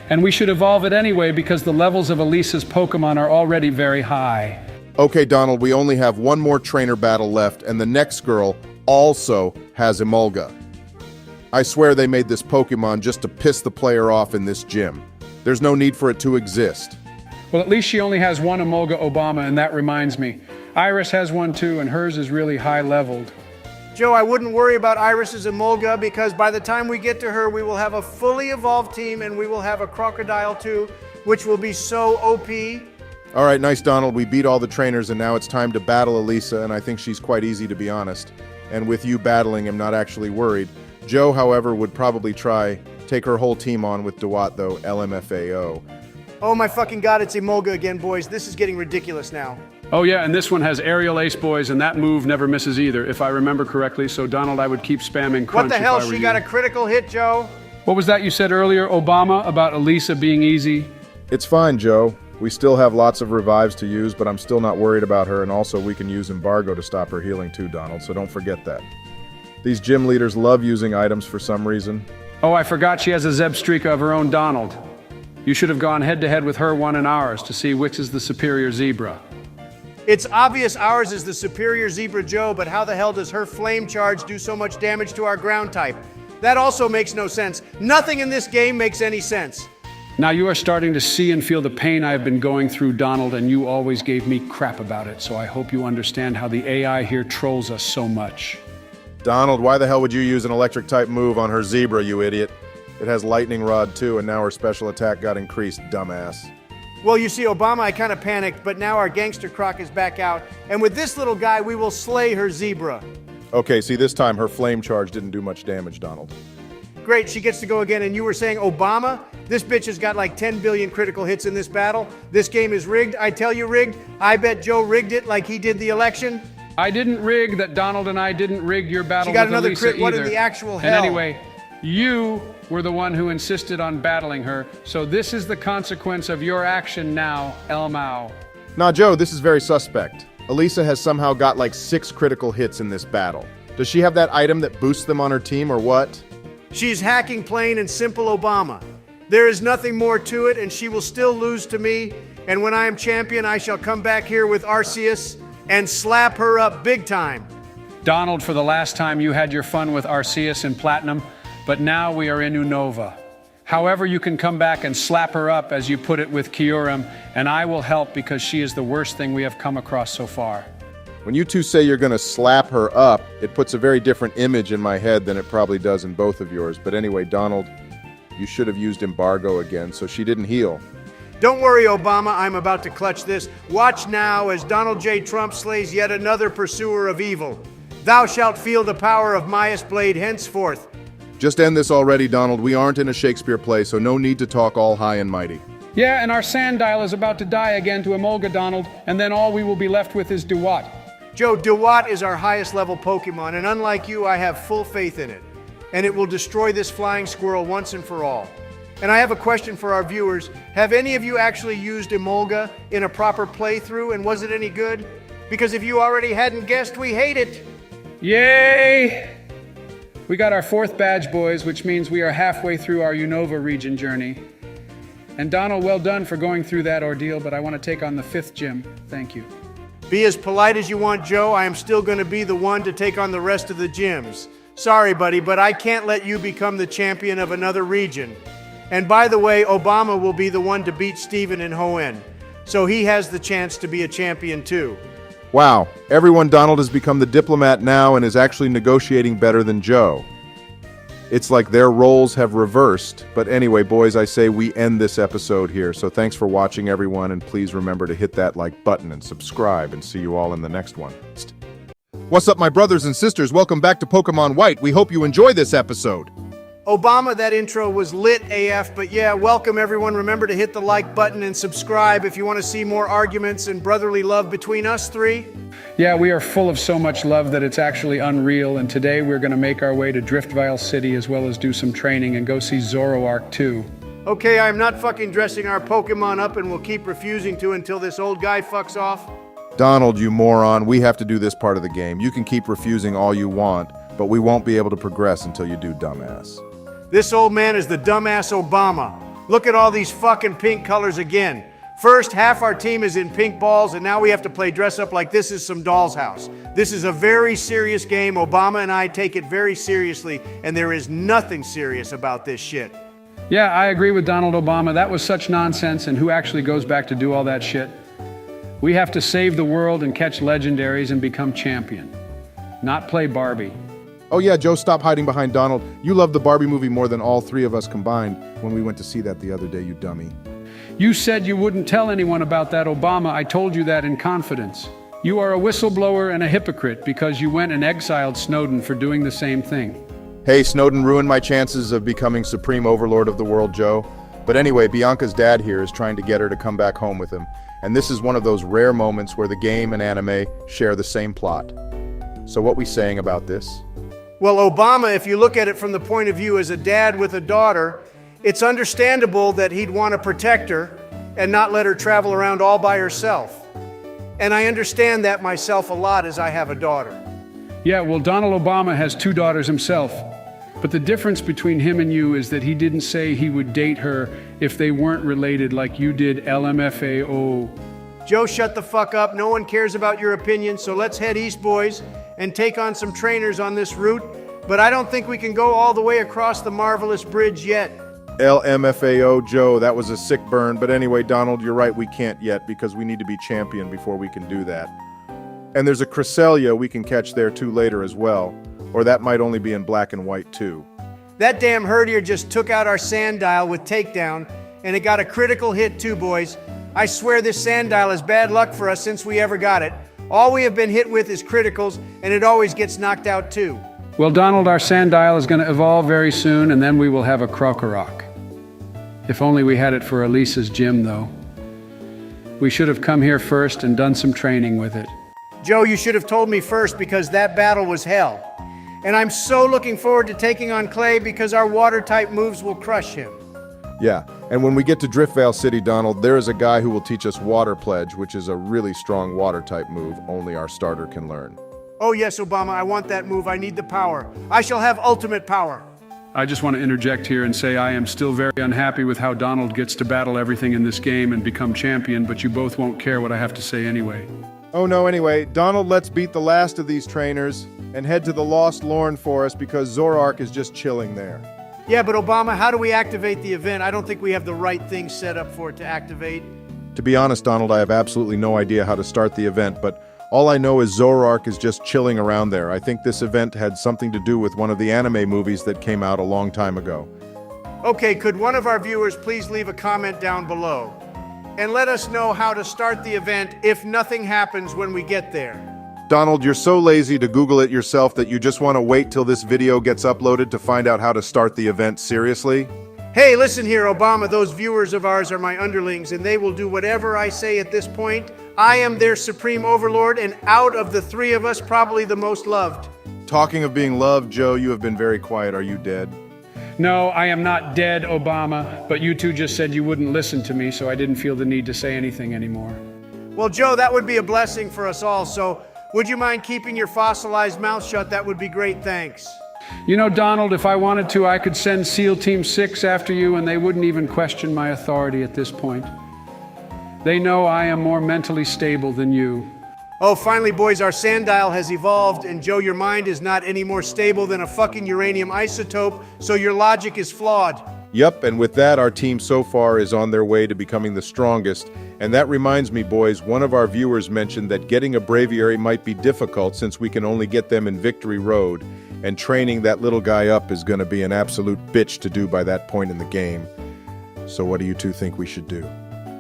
And we should evolve it anyway because the levels of Elisa's Pokemon are already very high. Okay, Donald, we only have one more trainer battle left, and the next girl also has Emolga. I swear they made this Pokemon just to piss the player off in this gym. There's no need for it to exist. Well, at least she only has 1 Emolga Obama, and that reminds me. Iris has one too, and hers is really high-leveled. Joe, I wouldn't worry about Iris's Emolga because by the time we get to her, we will have a fully evolved team and we will have a Crocodile too, which will be so OP. All right, nice, Donald. We beat all the trainers, and now it's time to battle Elisa, and I think she's quite easy, to be honest. And with you battling, I'm not actually worried. Joe, however, would probably take her whole team on with DeWatt, though, LMFAO. Oh my fucking god, it's Emolga again, boys. This is getting ridiculous now. Oh yeah, and this one has Aerial Ace, boys, and that move never misses either, if I remember correctly, so Donald, I would keep spamming Crunch. What the if hell, I were she you. got a critical hit, Joe? What was that you said earlier, Obama, about Elisa being easy? It's fine, Joe. We still have lots of revives to use, but I'm still not worried about her, and also we can use Embargo to stop her healing too, Donald, so don't forget that. These gym leaders love using items for some reason. Oh, I forgot she has a Zebstrika of her own, Donald. You should have gone head-to-head with her one and ours to see which is the superior zebra. It's obvious ours is the superior Zebra Joe, but how the hell does her Flame Charge do so much damage to our ground type? That also makes no sense. Nothing in this game makes any sense. Now you are starting to see and feel the pain I have been going through, Donald, and you always gave me crap about it, so I hope you understand how the AI here trolls us so much. Donald, why the hell would you use an electric-type move on her Zebra, you idiot? It has Lightning Rod too, and now her special attack got increased, dumbass. Well, you see, Obama, I kind of panicked, but now our Gangster Croc is back out, and with this little guy, we will slay her Zebra. Okay, see, this time her Flame Charge didn't do much damage, Donald. Great, she gets to go again, and you were saying, Obama? This bitch has got like 10 billion critical hits in this battle. This game is rigged. I tell you rigged. I bet Joe rigged it like he did the election. I didn't rig that Donald and I didn't rig your battle She got with another Elisa crit. either. What in the actual hell? And anyway, you were the one who insisted on battling her, so this is the consequence of your action now, Elmao. Nah, Joe, this is very suspect. Elisa has somehow got like 6 critical hits in this battle. Does she have that item that boosts them on her team or what? She's hacking plain and simple Obama. There is nothing more to it, and she will still lose to me. And when I am champion, I shall come back here with Arceus and slap her up big time. Donald, for the last time you had your fun with Arceus in Platinum, but now we are in Unova. However, you can come back and slap her up, as you put it, with Kyurem, and I will help because she is the worst thing we have come across so far. When you two say you're gonna slap her up, it puts a very different image in my head than it probably does in both of yours. But anyway, Donald, you should have used embargo again, so she didn't heal. Don't worry, Obama, I'm about to clutch this. Watch now as Donald J. Trump slays yet another pursuer of evil. Thou shalt feel the power of Maia's blade henceforth. Just end this already, Donald. We aren't in a Shakespeare play, so no need to talk all high and mighty. Yeah, and our Sandile is about to die again to Emolga, Donald, and then all we will be left with is Duat. Joe, Duat is our highest level Pokemon, and unlike you, I have full faith in it. And it will destroy this flying squirrel once and for all. And I have a question for our viewers. Have any of you actually used Emolga in a proper playthrough, and was it any good? Because if you already hadn't guessed, we hate it. Yay! We got our 4th badge, boys, which means we are halfway through our Unova region journey. And Donald, well done for going through that ordeal, but I want to take on the 5th gym. Thank you. Be as polite as you want, Joe. I am still going to be the one to take on the rest of the gyms. Sorry, buddy, but I can't let you become the champion of another region. And by the way, Obama will be the one to beat Steven in Hoenn. So he has the chance to be a champion too. Wow, everyone, Donald has become the diplomat now and is actually negotiating better than Joe. It's like their roles have reversed. But anyway, boys, I say we end this episode here. So thanks for watching, everyone, and please remember to hit that like button and subscribe, and see you all in the next one. What's up, my brothers and sisters? Welcome back to Pokémon White. We hope you enjoy this episode. Obama, that intro was lit AF, but yeah, welcome everyone. Remember to hit the like button and subscribe if you want to see more arguments and brotherly love between us 3. Yeah, we are full of so much love that it's actually unreal, and today we're going to make our way to Driftveil City as well as do some training and go see Zoroark too. Okay, I'm not fucking dressing our Pokemon up, and we'll keep refusing to until this old guy fucks off. Donald, you moron, we have to do this part of the game. You can keep refusing all you want, but we won't be able to progress until you do, dumbass. This old man is the dumbass Obama. Look at all these fucking pink colors again. First, half our team is in pink balls, and now we have to play dress up like this is some doll's house. This is a very serious game. Obama and I take it very seriously, and there is nothing serious about this shit. Yeah, I agree with Donald Obama. That was such nonsense, and who actually goes back to do all that shit? We have to save the world and catch legendaries and become champion, not play Barbie. Oh yeah, Joe, stop hiding behind Donald. You loved the Barbie movie more than all 3 of us combined when we went to see that the other day, you dummy. You said you wouldn't tell anyone about that, Obama. I told you that in confidence. You are a whistleblower and a hypocrite because you went and exiled Snowden for doing the same thing. Hey, Snowden ruined my chances of becoming supreme overlord of the world, Joe. But anyway, Bianca's dad here is trying to get her to come back home with him. And this is one of those rare moments where the game and anime share the same plot. So what we saying about this? Well, Obama, if you look at it from the point of view as a dad with a daughter, it's understandable that he'd want to protect her and not let her travel around all by herself. And I understand that myself a lot as I have a daughter. Yeah, well, Donald Obama has 2 daughters himself. But the difference between him and you is that he didn't say he would date her if they weren't related like you did, LMFAO. Joe, shut the fuck up. No one cares about your opinion, so let's head east, boys, and take on some trainers on this route. But I don't think we can go all the way across the marvelous bridge yet. LMFAO, Joe, that was a sick burn. But anyway, Donald, you're right, we can't yet because we need to be champion before we can do that. And there's a Castelia we can catch there too later as well. Or that might only be in black and white too. That damn herdier just took out our Sandile with takedown, and it got a critical hit too, boys. I swear this Sandile is bad luck for us since we ever got it. All we have been hit with is criticals, and it always gets knocked out too. Well, Donald, our Sandile is going to evolve very soon, and then we will have a Krokorok. If only we had it for Elisa's gym, though. We should have come here first and done some training with it. Joe, you should have told me first because that battle was hell. And I'm so looking forward to taking on Clay because our water-type moves will crush him. Yeah, and when we get to Driftveil City, Donald, there is a guy who will teach us Water Pledge, which is a really strong water-type move only our starter can learn. Oh yes, Obama, I want that move. I need the power. I shall have ultimate power. I just want to interject here and say I am still very unhappy with how Donald gets to battle everything in this game and become champion, but you both won't care what I have to say anyway. Oh no, anyway, Donald, let's beat the last of these trainers and head to the Lost Lorne Forest because Zorark is just chilling there. Yeah, but Obama, how do we activate the event? I don't think we have the right thing set up for it to activate. To be honest, Donald, I have absolutely no idea how to start the event, but all I know is Zorark is just chilling around there. I think this event had something to do with one of the anime movies that came out a long time ago. Okay, could one of our viewers please leave a comment down below and let us know how to start the event if nothing happens when we get there? Donald, you're so lazy to Google it yourself that you just want to wait till this video gets uploaded to find out how to start the event, seriously? Hey, listen here, Obama, those viewers of ours are my underlings and they will do whatever I say at this point. I am their supreme overlord and out of the three of us, probably the most loved. Talking of being loved, Joe, you have been very quiet. Are you dead? No, I am not dead, Obama, but you two just said you wouldn't listen to me, so I didn't feel the need to say anything anymore. Well, Joe, that would be a blessing for us all, so would you mind keeping your fossilized mouth shut? That would be great, thanks. You know, Donald, if I wanted to, I could send SEAL Team 6 after you and they wouldn't even question my authority at this point. They know I am more mentally stable than you. Oh, finally, boys, our sand dial has evolved, and Joe, your mind is not any more stable than a fucking uranium isotope, so your logic is flawed. Yep, and with that, our team so far is on their way to becoming the strongest. And that reminds me, boys, one of our viewers mentioned that getting a braviary might be difficult since we can only get them in Victory Road, and training that little guy up is going to be an absolute bitch to do by that point in the game. So what do you two think we should do?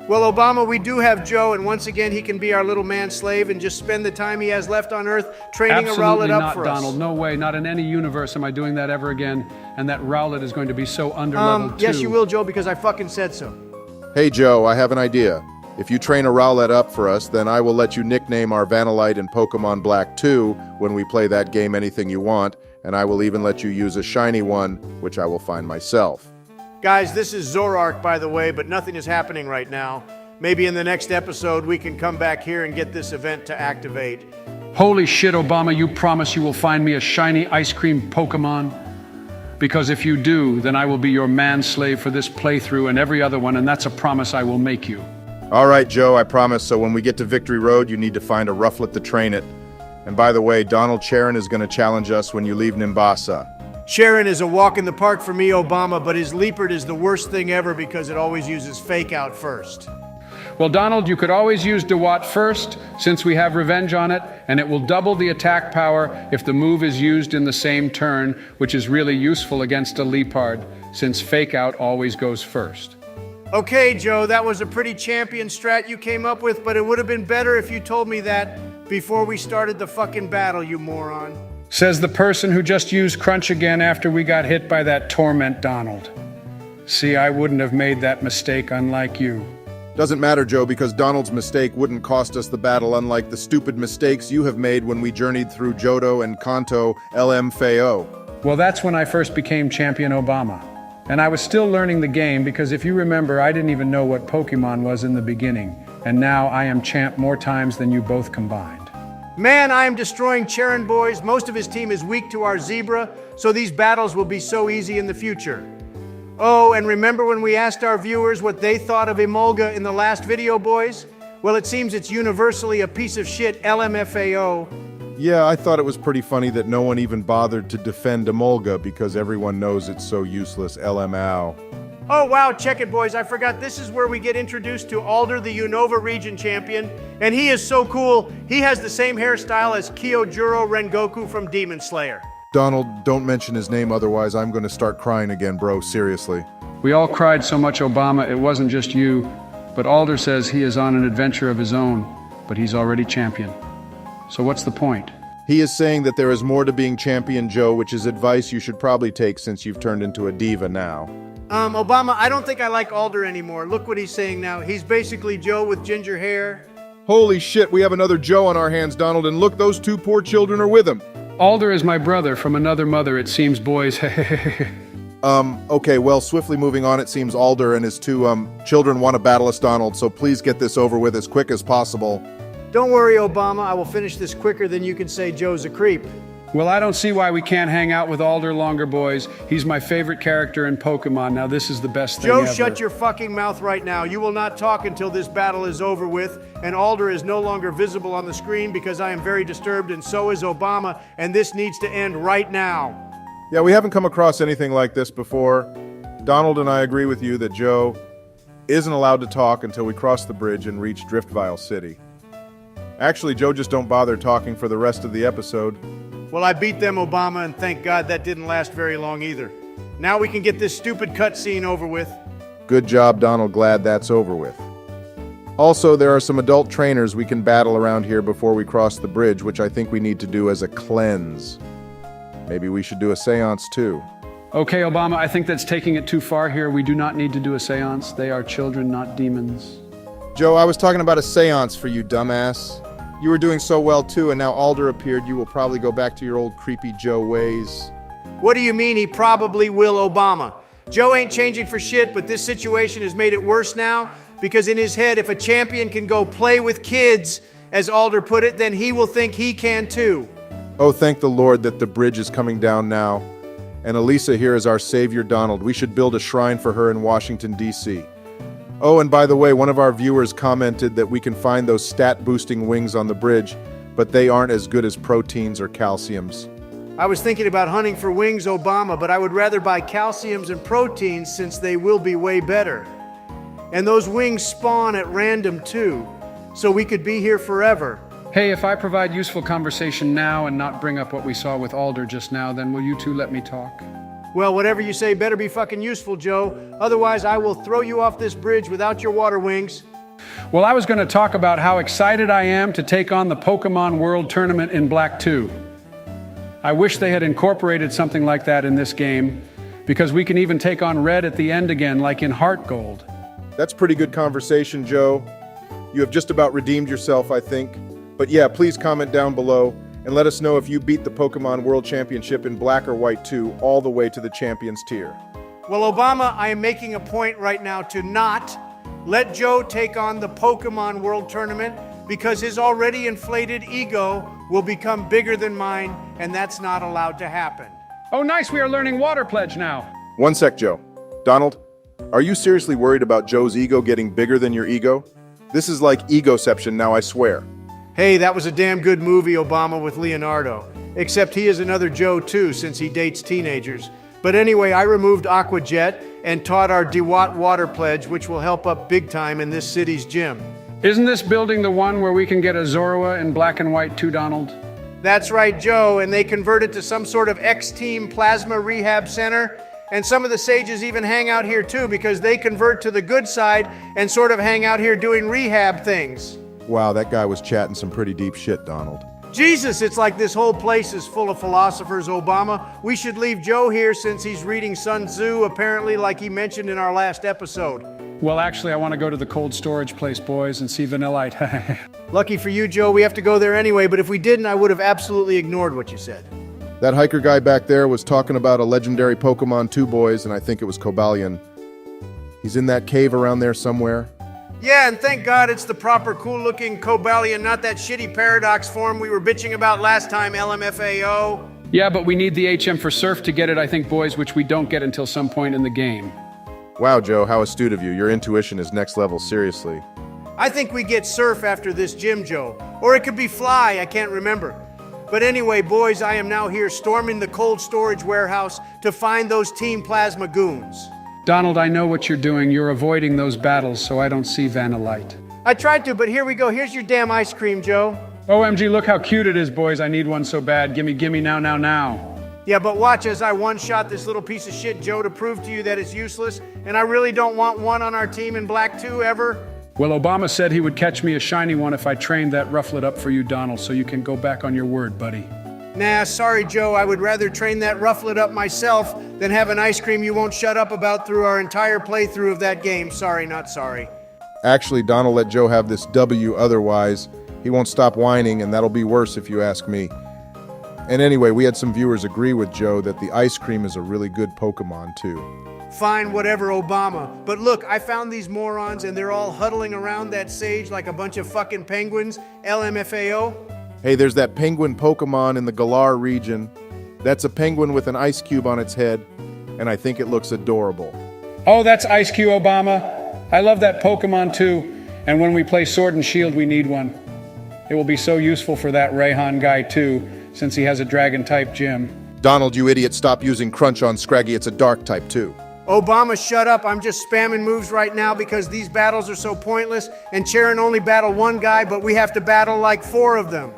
Well, Obama, we do have Joe, and once again, he can be our little man slave and just spend the time he has left on Earth training a Rowlet up for us. Absolutely not, Donald. No way. Not in any universe am I doing that ever again. And that Rowlet is going to be so underleveled, too. Yes, you will, Joe, because I fucking said so. Hey, Joe, I have an idea. If you train a Rowlet up for us, then I will let you nickname our Vanillite in Pokemon Black 2 when we play that game anything you want, and I will even let you use a shiny one, which I will find myself. Guys, this is Zorark, by the way, but nothing is happening right now. Maybe in the next episode, we can come back here and get this event to activate. Holy shit, Obama, you promise you will find me a shiny ice cream Pokemon? Because if you do, then I will be your man-slave for this playthrough and every other one, and that's a promise I will make you. All right, Joe, I promise. So when we get to Victory Road, you need to find a Rufflet to train it. And by the way, Donald Sharon is going to challenge us when you leave Nimbasa. Sharon is a walk in the park for me, Obama, but his Leopard is the worst thing ever because it always uses Fake Out first. Well, Donald, you could always use DeWatt first, since we have revenge on it, and it will double the attack power if the move is used in the same turn, which is really useful against a Leopard, since Fake Out always goes first. Okay, Joe, that was a pretty champion strat you came up with, but it would have been better if you told me that before we started the fucking battle, you moron. Says the person who just used Crunch again after we got hit by that Torment Donald. See, I wouldn't have made that mistake, unlike you. Doesn't matter, Joe, because Donald's mistake wouldn't cost us the battle, unlike the stupid mistakes you have made when we journeyed through Johto and Kanto LMFAO. Well, that's when I first became Champion Obama. And I was still learning the game because if you remember, I didn't even know what Pokemon was in the beginning. And now I am champ more times than you both combined. Man, I am destroying Charon, boys. Most of his team is weak to our Zebra, so these battles will be so easy in the future. Oh, and remember when we asked our viewers what they thought of Emolga in the last video, boys? Well, it seems it's universally a piece of shit LMFAO. Yeah, I thought it was pretty funny that no one even bothered to defend Emolga because everyone knows it's so useless, LMAO. Oh wow, check it, boys. I forgot this is where we get introduced to Alder, the Unova region champion. And he is so cool. He has the same hairstyle as Kyojuro Rengoku from Demon Slayer. Donald, don't mention his name, otherwise I'm going to start crying again, bro, seriously. We all cried so much, Obama, it wasn't just you. But Alder says he is on an adventure of his own, but he's already champion. So what's the point? He is saying that there is more to being champion, Joe, which is advice you should probably take since you've turned into a diva now. Obama, I don't think I like Alder anymore. Look what he's saying now. He's basically Joe with ginger hair. Holy shit, we have another Joe on our hands, Donald, and look, those two poor children are with him. Alder is my brother from another mother, it seems, boys. Okay, well, swiftly moving on, it seems Alder and his two, children want to battle us, Donald, so please get this over with as quick as possible. Don't worry, Obama. I will finish this quicker than you can say Joe's a creep. Well, I don't see why we can't hang out with Alder longer, boys. He's my favorite character in Pokemon. Now, this is the best thing Joe, ever. shut your fucking mouth right now. You will not talk until this battle is over with, and Alder is no longer visible on the screen because I am very disturbed, and so is Obama, and this needs to end right now. Yeah, we haven't come across anything like this before. Donald and I agree with you that Joe isn't allowed to talk until we cross the bridge and reach Driftveil City. Actually, Joe just don't bother talking for the rest of the episode. Well, I beat them, Obama, and thank God that didn't last very long either. Now we can get this stupid cutscene over with. Good job, Donald. Glad that's over with. Also, there are some adult trainers we can battle around here before we cross the bridge, which I think we need to do as a cleanse. Maybe we should do a seance too. Okay, Obama, I think that's taking it too far here. We do not need to do a seance. They are children, not demons. Joe, I was talking about a seance for you, dumbass. You were doing so well too, and now Alder appeared. You will probably go back to your old creepy Joe ways. What do you mean he probably will, Obama? Joe ain't changing for shit, but this situation has made it worse now because in his head, if a champion can go play with kids, as Alder put it, then he will think he can too. Oh, thank the Lord that the bridge is coming down now. And Elisa here is our savior, Donald. We should build a shrine for her in Washington, D.C. Oh, and by the way, one of our viewers commented that we can find those stat-boosting wings on the bridge, but they aren't as good as proteins or calciums. I was thinking about hunting for wings, Obama, but I would rather buy calciums and proteins since they will be way better. And those wings spawn at random too, so we could be here forever. Hey, if I provide useful conversation now and not bring up what we saw with Alder just now, then will you two let me talk? Well, whatever you say better be fucking useful, Joe. Otherwise, I will throw you off this bridge without your water wings. Well, I was going to talk about how excited I am to take on the Pokemon World Tournament in Black 2. I wish they had incorporated something like that in this game, because we can even take on Red at the end again, like in Heart Gold. That's pretty good conversation, Joe. You have just about redeemed yourself, I think. But yeah, please comment down below and let us know if you beat the Pokemon World Championship in Black or White 2 all the way to the Champions tier. Well, Obama, I am making a point right now to not let Joe take on the Pokemon World Tournament because his already inflated ego will become bigger than mine, and that's not allowed to happen. Oh, nice, we are learning Water Pledge now. One sec, Joe. Donald, are you seriously worried about Joe's ego getting bigger than your ego? This is like egoception now, I swear. Hey, that was a damn good movie, Obama, with Leonardo. Except he is another Joe, too, since he dates teenagers. But anyway, I removed Aquajet and taught our DeWatt Water Pledge, which will help up big time in this city's gym. Isn't this building the one where we can get a Zorua in Black and White too, Donald? That's right, Joe, and they converted to some sort of X-Team Plasma Rehab Center. And some of the sages even hang out here, too, because they convert to the good side and sort of hang out here doing rehab things. Wow, that guy was chatting some pretty deep shit, Donald. Jesus, it's like this whole place is full of philosophers, Obama. We should leave Joe here since he's reading Sun Tzu, apparently, like he mentioned in our last episode. Well, actually, I want to go to the cold storage place, boys, and see Vanillite. Lucky for you, Joe, we have to go there anyway, but if we didn't, I would have absolutely ignored what you said. That hiker guy back there was talking about a legendary Pokemon 2, boys, and I think it was Cobalion. He's in that cave around there somewhere. Yeah, and thank God it's the proper cool-looking Cobalion, not that shitty Paradox form we were bitching about last time, LMFAO. Yeah, but we need the HM for Surf to get it, I think, boys, which we don't get until some point in the game. Wow, Joe, how astute of you. Your intuition is next level, seriously. I think we get Surf after this gym, Joe. Or it could be Fly, I can't remember. But anyway, boys, I am now here storming the cold storage warehouse to find those Team Plasma goons. Donald, I know what you're doing. You're avoiding those battles, so I don't see Vanillite. I tried to, but here we go. Here's your damn ice cream, Joe. OMG, look how cute it is, boys. I need one so bad. Gimme, gimme, now, now, now. Yeah, but watch as I one-shot this little piece of shit, Joe, to prove to you that it's useless, and I really don't want one on our team in Black 2 ever. Well, Obama said he would catch me a shiny one if I trained that Rufflet up for you, Donald, so you can go back on your word, buddy. Nah, sorry, Joe. I would rather train that Rufflet up myself than have an ice cream you won't shut up about through our entire playthrough of that game. Sorry, not sorry. Actually, Donald let Joe have this W, otherwise he won't stop whining, and that'll be worse if you ask me. And anyway, we had some viewers agree with Joe that the ice cream is a really good Pokemon too. Fine, whatever, Obama. But look, I found these morons and they're all huddling around that sage like a bunch of fucking penguins. LMFAO. Hey, there's that penguin Pokemon in the Galar region. That's a penguin with an ice cube on its head, and I think it looks adorable. Oh, that's Ice Cube Obama. I love that Pokemon too. And when we play Sword and Shield, we need one. It will be so useful for that Rayhan guy too, since he has a dragon-type gym. Donald, you idiot, stop using Crunch on Scraggy. It's a dark type too. Obama, shut up. I'm just spamming moves right now because these battles are so pointless, and Charon only battled one guy, but we have to battle like 4 of them.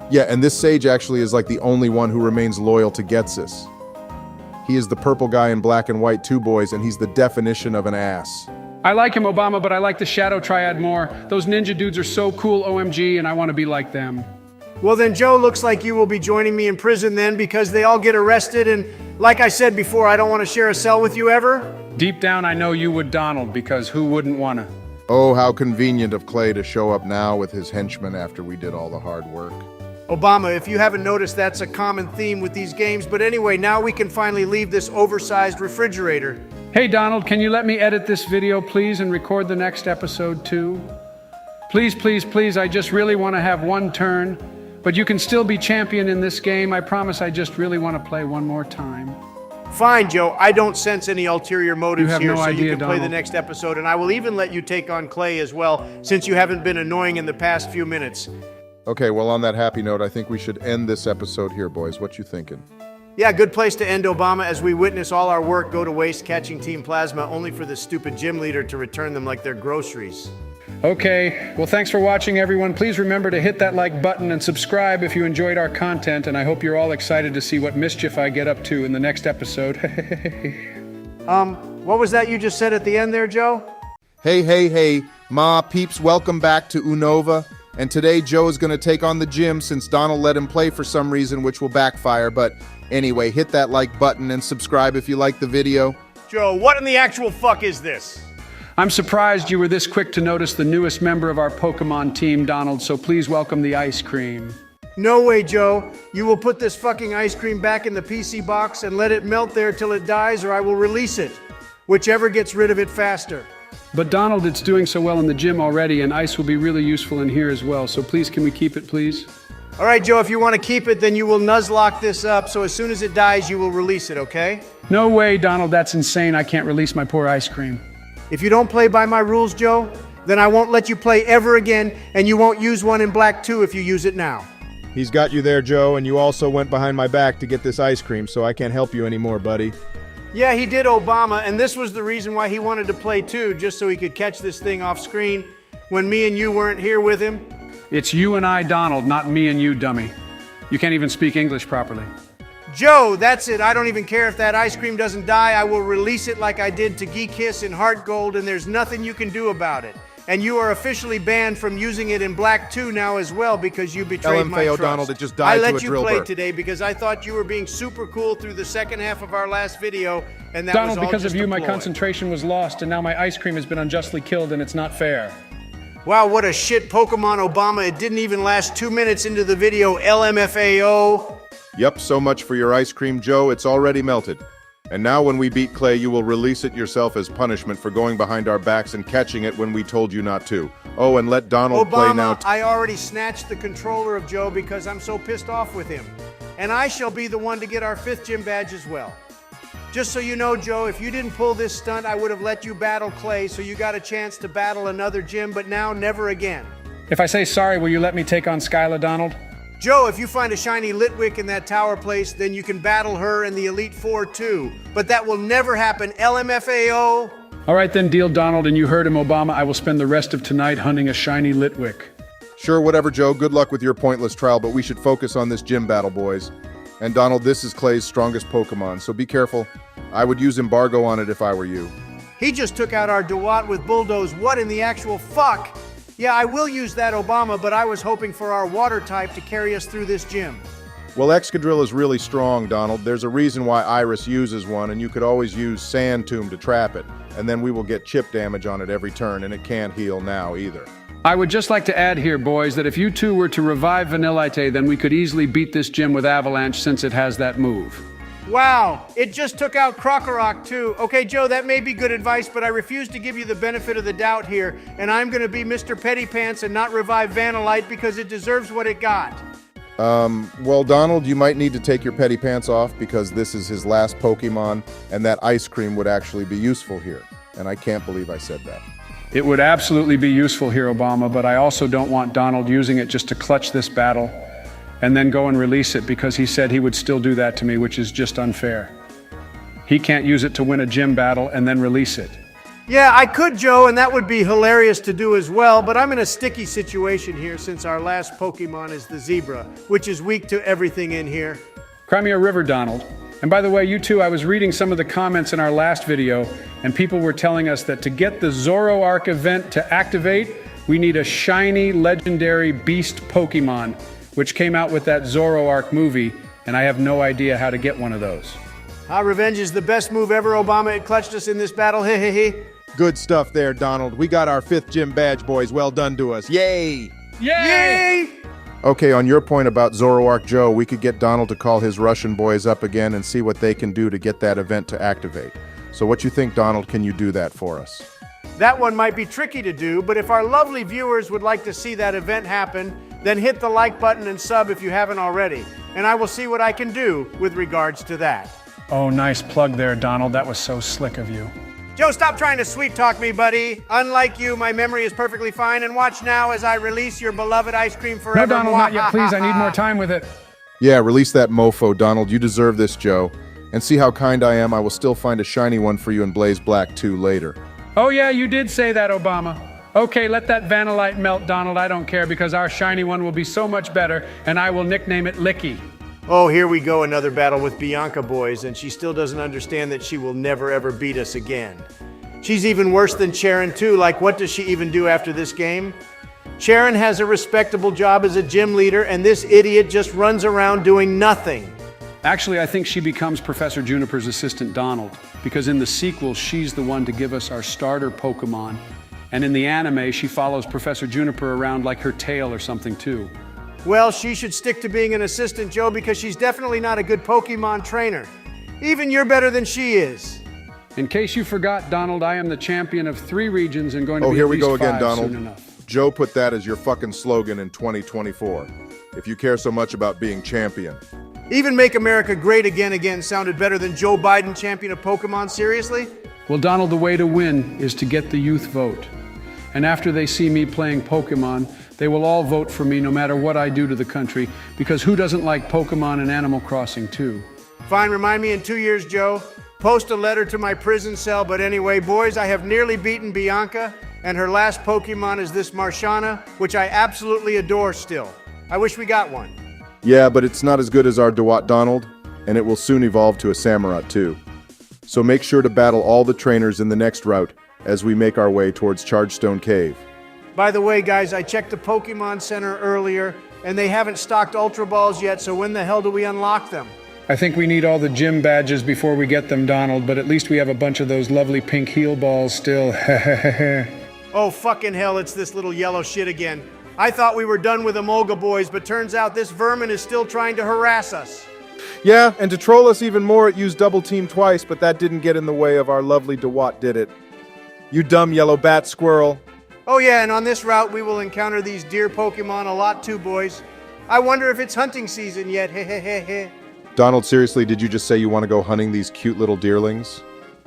Yeah, and this sage actually is like the only one who remains loyal to Getsis. He is the purple guy in black and white too, boys, and he's the definition of an ass. I like him, Obama, but I like the Shadow Triad more. Those ninja dudes are so cool, OMG, and I want to be like them. Well then, Joe, looks like you will be joining me in prison then because they all get arrested, and like I said before, I don't want to share a cell with you ever. Deep down, I know you would, Donald, because who wouldn't want to? Oh, how convenient of Clay to show up now with his henchmen after we did all the hard work. Obama, if you haven't noticed, that's a common theme with these games, but anyway, now we can finally leave this oversized refrigerator. Hey, Donald, can you let me edit this video, please, and record the next episode, too? Please, please, please, I just really want to have one turn, but you can still be champion in this game. I promise I just really want to play one more time. Fine, Joe, I don't sense any ulterior motives have here, no so idea, you can play the Donald. next episode, and I will even let you take on Clay as well, since you haven't been annoying in the past few minutes. Okay, well, on that happy note, I think we should end this episode here, boys. What you thinking? Yeah, good place to end, Obama, as we witness all our work go to waste catching Team Plasma, only for the stupid gym leader to return them like they're groceries. Okay, well, thanks for watching, everyone. Please remember to hit that like button and subscribe if you enjoyed our content, and I hope you're all excited to see what mischief I get up to in the next episode. What was that you just said at the end there, Joe? Hey, hey, hey, Ma peeps, welcome back to Unova. And today Joe is going to take on the gym since Donald let him play for some reason, which will backfire. But anyway, hit that like button and subscribe if you like the video. Joe, what in the actual fuck is this? I'm surprised you were this quick to notice the newest member of our Pokemon team, Donald, so please welcome the ice cream. No way, Joe. You will put this fucking ice cream back in the PC box and let it melt there till it dies, or I will release it. Whichever gets rid of it faster. But Donald, it's doing so well in the gym already, and ice will be really useful in here as well, so please can we keep it, please? All right, Joe, if you want to keep it, then you will nuzlocke this up, so as soon as it dies, you will release it, okay? No way, Donald, that's insane. I can't release my poor ice cream. If you don't play by my rules, Joe, then I won't let you play ever again, and you won't use one in black too if you use it now. He's got you there, Joe, and you also went behind my back to get this ice cream, so I can't help you anymore, buddy. Yeah, he did, Obama, and this was the reason why he wanted to play too, just so he could catch this thing off screen when me and you weren't here with him. It's you and I, Donald, not me and you, dummy. You can't even speak English properly. Joe, that's it. I don't even care if that ice cream doesn't die. I will release it like I did to Geekiss in Heart Gold, and there's nothing you can do about it. And you are officially banned from using it in Black 2 now as well because you betrayed my LMFAO, trust. Donald, it just died I to a let you drill play burp. today because I thought you were being super cool through the second half of our last video, and that Donald, was all because just of you, a my ploy. concentration was lost, and now my ice cream has been unjustly killed, and it's not fair. Wow, what a shit Pokemon, Obama. It didn't even last 2 minutes into the video. LMFAO. Yep, so much for your ice cream, Joe. It's already melted. And now when we beat Clay, you will release it yourself as punishment for going behind our backs and catching it when we told you not to. Oh, and let Donald play now. Obama, I already snatched the controller of Joe because I'm so pissed off with him. And I shall be the one to get our 5th gym badge as well. Just so you know, Joe, if you didn't pull this stunt, I would have let you battle Clay, so you got a chance to battle another gym, but now never again. If I say sorry, will you let me take on Skyla, Donald? Joe, if you find a shiny Litwick in that tower place, then you can battle her and the Elite Four too. But that will never happen. LMFAO. All right then, deal, Donald, and you heard him, Obama. I will spend the rest of tonight hunting a shiny Litwick. Sure, whatever, Joe. Good luck with your pointless trial, but we should focus on this gym battle, boys. And Donald, this is Clay's strongest Pokemon, so be careful. I would use Embargo on it if I were you. He just took out our Dewott with Bulldoze. What in the actual fuck? Yeah, I will use that, Obama, but I was hoping for our water type to carry us through this gym. Well, Excadrill is really strong, Donald. There's a reason why Iris uses one, and you could always use Sand Tomb to trap it. And then we will get chip damage on it every turn, and it can't heal now either. I would just like to add here, boys, that if you two were to revive Vanillite, then we could easily beat this gym with Avalanche since it has that move. Wow, it just took out Krokorok too. Okay, Joe, that may be good advice, but I refuse to give you the benefit of the doubt here, and I'm gonna be Mr. Pettypants and not revive Vanillite because it deserves what it got. Well, Donald, you might need to take your petty pants off because this is his last Pokemon, and that ice cream would actually be useful here. And I can't believe I said that. It would absolutely be useful here, Obama, but I also don't want Donald using it just to clutch this battle and then go and release it because he said he would still do that to me, which is just unfair. He can't use it to win a gym battle and then release it. Yeah, I could, Joe, and that would be hilarious to do as well, but I'm in a sticky situation here since our last Pokemon is the zebra, which is weak to everything in here. Cry me a river, Donald. And by the way, you two, I was reading some of the comments in our last video, and people were telling us that to get the Zoroark event to activate, we need a shiny, legendary beast Pokemon, which came out with that Zoroark movie, and I have no idea how to get one of those. Revenge is the best move ever, Obama. It clutched us in this battle, he. Good stuff there, Donald. We got our 5th gym badge, boys. Well done to us. Yay! Yay! Okay, on your point about Zoroark Joe, we could get Donald to call his Russian boys up again and see what they can do to get that event to activate. So what you think, Donald? Can you do that for us? That one might be tricky to do, but if our lovely viewers would like to see that event happen, then hit the like button and sub if you haven't already, and I will see what I can do with regards to that. Oh, nice plug there, Donald. That was so slick of you. Joe, stop trying to sweet talk me, buddy. Unlike you, my memory is perfectly fine, and watch now as I release your beloved ice cream forever. No, Donald, not yet, please. I need more time with it. Yeah, release that mofo, Donald. You deserve this, Joe. And see how kind I am. I will still find a shiny one for you in Blaze Black 2 later. Oh, yeah, you did say that, Obama. Okay, let that Vanillite melt, Donald. I don't care because our shiny one will be so much better, and I will nickname it Licky. Oh, here we go, another battle with Bianca, boys, and she still doesn't understand that she will never ever beat us again. She's even worse than Sharon, too. Like, what does she even do after this game? Sharon has a respectable job as a gym leader, and this idiot just runs around doing nothing. Actually, I think she becomes Professor Juniper's assistant, Donald, because in the sequel, she's the one to give us our starter Pokemon, and in the anime, she follows Professor Juniper around like her tail or something, too. Well, she should stick to being an assistant, Joe, because she's definitely not a good Pokemon trainer. Even you're better than she is. In case you forgot, Donald, I am the champion of 3 regions and going to Oh, be here at we least go again, 5 Donald. soon enough. Joe put that as your fucking slogan in 2024. If you care so much about being champion. Even Make America Great Again sounded better than Joe Biden, champion of Pokemon, seriously? Well, Donald, the way to win is to get the youth vote. And after they see me playing Pokemon, they will all vote for me no matter what I do to the country, because who doesn't like Pokemon and Animal Crossing too? Fine, remind me in 2 years, Joe. Post a letter to my prison cell, but anyway, boys, I have nearly beaten Bianca, and her last Pokemon is this Marshana, which I absolutely adore still. I wish we got one. Yeah, but it's not as good as our Dewott Donald, and it will soon evolve to a Samurott too. So make sure to battle all the trainers in the next route as we make our way towards Chargestone Cave. By the way, guys, I checked the Pokemon Center earlier, and they haven't stocked Ultra Balls yet, so when the hell do we unlock them? I think we need all the gym badges before we get them, Donald, but at least we have a bunch of those lovely pink heel balls still. Oh, fucking hell, it's this little yellow shit again. I thought we were done with Emolga boys, but turns out this vermin is still trying to harass us. Yeah, and to troll us even more, it used Double Team twice, but that didn't get in the way of our lovely Dewott did it. You dumb yellow bat squirrel. Oh yeah, and on this route we will encounter these deer Pokemon a lot too, boys. I wonder if it's hunting season yet, hehehehe. Donald, seriously, did you just say you want to go hunting these cute little deerlings?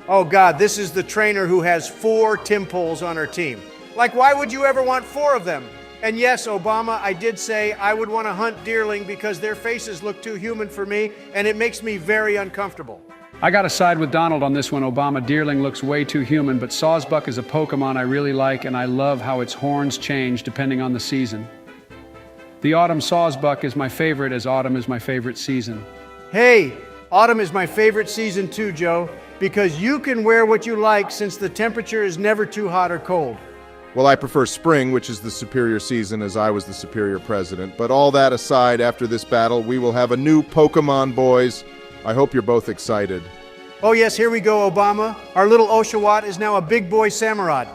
Oh god, this is the trainer who has 4 Timpoles on her team. Like, why would you ever want 4 of them? And yes, Obama, I did say I would want to hunt deerling because their faces look too human for me, and it makes me very uncomfortable. I gotta side with Donald on this one, Obama. Deerling looks way too human, but Sawsbuck is a Pokemon I really like, and I love how its horns change depending on the season. The autumn Sawsbuck is my favorite, as autumn is my favorite season. Hey, autumn is my favorite season too, Joe, because you can wear what you like since the temperature is never too hot or cold. Well, I prefer spring, which is the superior season, as I was the superior president. But all that aside, after this battle, we will have a new Pokemon, boys. I hope you're both excited. Oh yes, here we go, Obama. Our little Oshawott is now a big boy Samurott.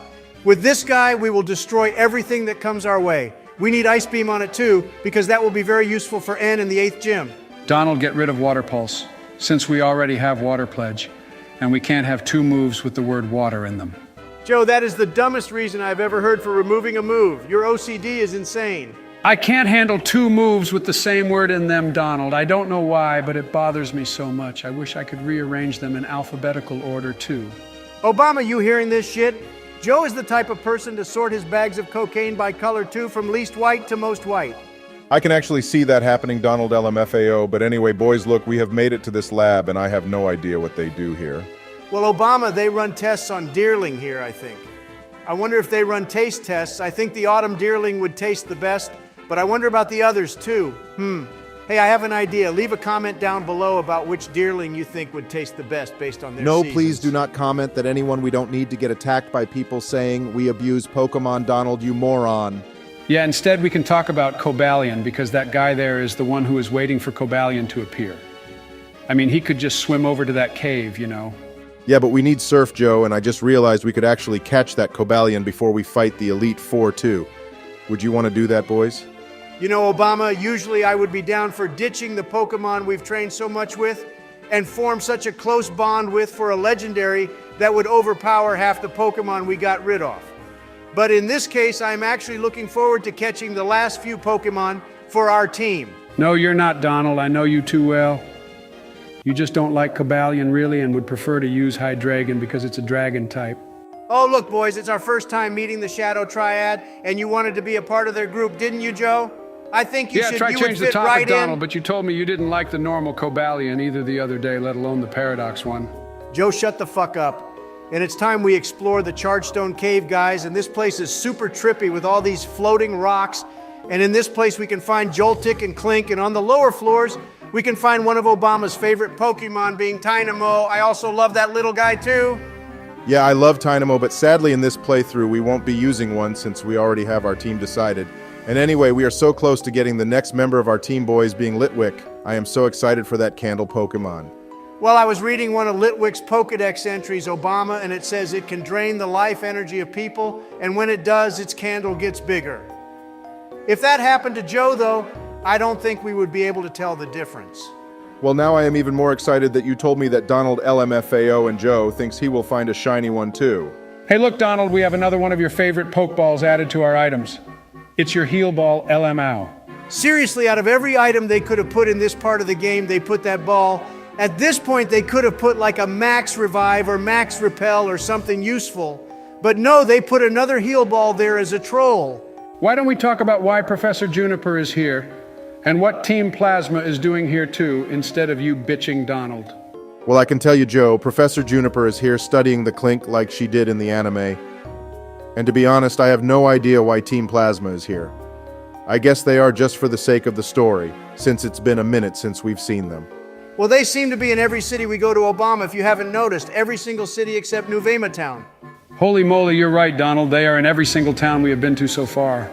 With this guy, we will destroy everything that comes our way. We need Ice Beam on it too, because that will be very useful for N in the 8th gym. Donald, get rid of Water Pulse, since we already have Water Pledge, and we can't have 2 moves with the word water in them. Joe, that is the dumbest reason I've ever heard for removing a move. Your OCD is insane. I can't handle 2 moves with the same word in them, Donald. I don't know why, but it bothers me so much. I wish I could rearrange them in alphabetical order, too. Obama, you hearing this shit? Joe is the type of person to sort his bags of cocaine by color too, from least white to most white. I can actually see that happening, Donald LMFAO, but anyway, boys, look, we have made it to this lab, and I have no idea what they do here. Well, Obama, they run tests on deerling here, I think. I wonder if they run taste tests. I think the autumn deerling would taste the best, but I wonder about the others too. Hey, I have an idea. Leave a comment down below about which deerling you think would taste the best based on their No, seasons. please do not comment that anyone we don't need to get attacked by people saying we abuse Pokemon, Donald, you moron. Yeah, instead we can talk about Cobalion, because that guy there is the one who is waiting for Cobalion to appear. I mean, he could just swim over to that cave, you know. Yeah, but we need Surf, Joe, and I just realized we could actually catch that Cobalion before we fight the Elite Four, too. Would you want to do that, boys? You know, Obama, usually I would be down for ditching the Pokemon we've trained so much with and form such a close bond with for a legendary that would overpower half the Pokemon we got rid of. But in this case, I'm actually looking forward to catching the last few Pokemon for our team. No, you're not, Donald. I know you too well. You just don't like Cobalion, really, and would prefer to use Hydreigon because it's a dragon type. Oh, look, boys, it's our first time meeting the Shadow Triad, and you wanted to be a part of their group, didn't you, Joe? I think you Yeah, should try you change would the fit topic, right Donald, in. but you told me you didn't like the normal Cobalion either the other day, let alone the Paradox one. Joe, shut the fuck up. And it's time we explore the Chargestone Cave, guys, and this place is super trippy with all these floating rocks. And in this place we can find Joltik and Clink, and on the lower floors we can find one of Obama's favorite Pokemon, being Tynamo. I also love that little guy too. Yeah, I love Tynamo, but sadly in this playthrough we won't be using one since we already have our team decided. And anyway, we are so close to getting the next member of our team, boys, being Litwick. I am so excited for that candle Pokemon. Well, I was reading one of Litwick's Pokedex entries, Obama, and it says it can drain the life energy of people, and when it does, its candle gets bigger. If that happened to Joe, though, I don't think we would be able to tell the difference. Well, now I am even more excited that you told me that Donald LMFAO and Joe thinks he will find a shiny one too. Hey, look, Donald, we have another one of your favorite Pokeballs added to our items. It's your Heal Ball LMAO. Seriously, out of every item they could have put in this part of the game, they put that ball. At this point, they could have put like a Max Revive or Max Repel or something useful. But no, they put another Heal Ball there as a troll. Why don't we talk about why Professor Juniper is here, and what Team Plasma is doing here too, instead of you bitching Donald? Well, I can tell you, Joe, Professor Juniper is here studying the Clink like she did in the anime. And to be honest, I have no idea why Team Plasma is here. I guess they are just for the sake of the story, since it's been a minute since we've seen them. Well, they seem to be in every city we go to, Obama, if you haven't noticed. Every single city except Nuvema Town. Holy moly, you're right, Donald. They are in every single town we have been to so far.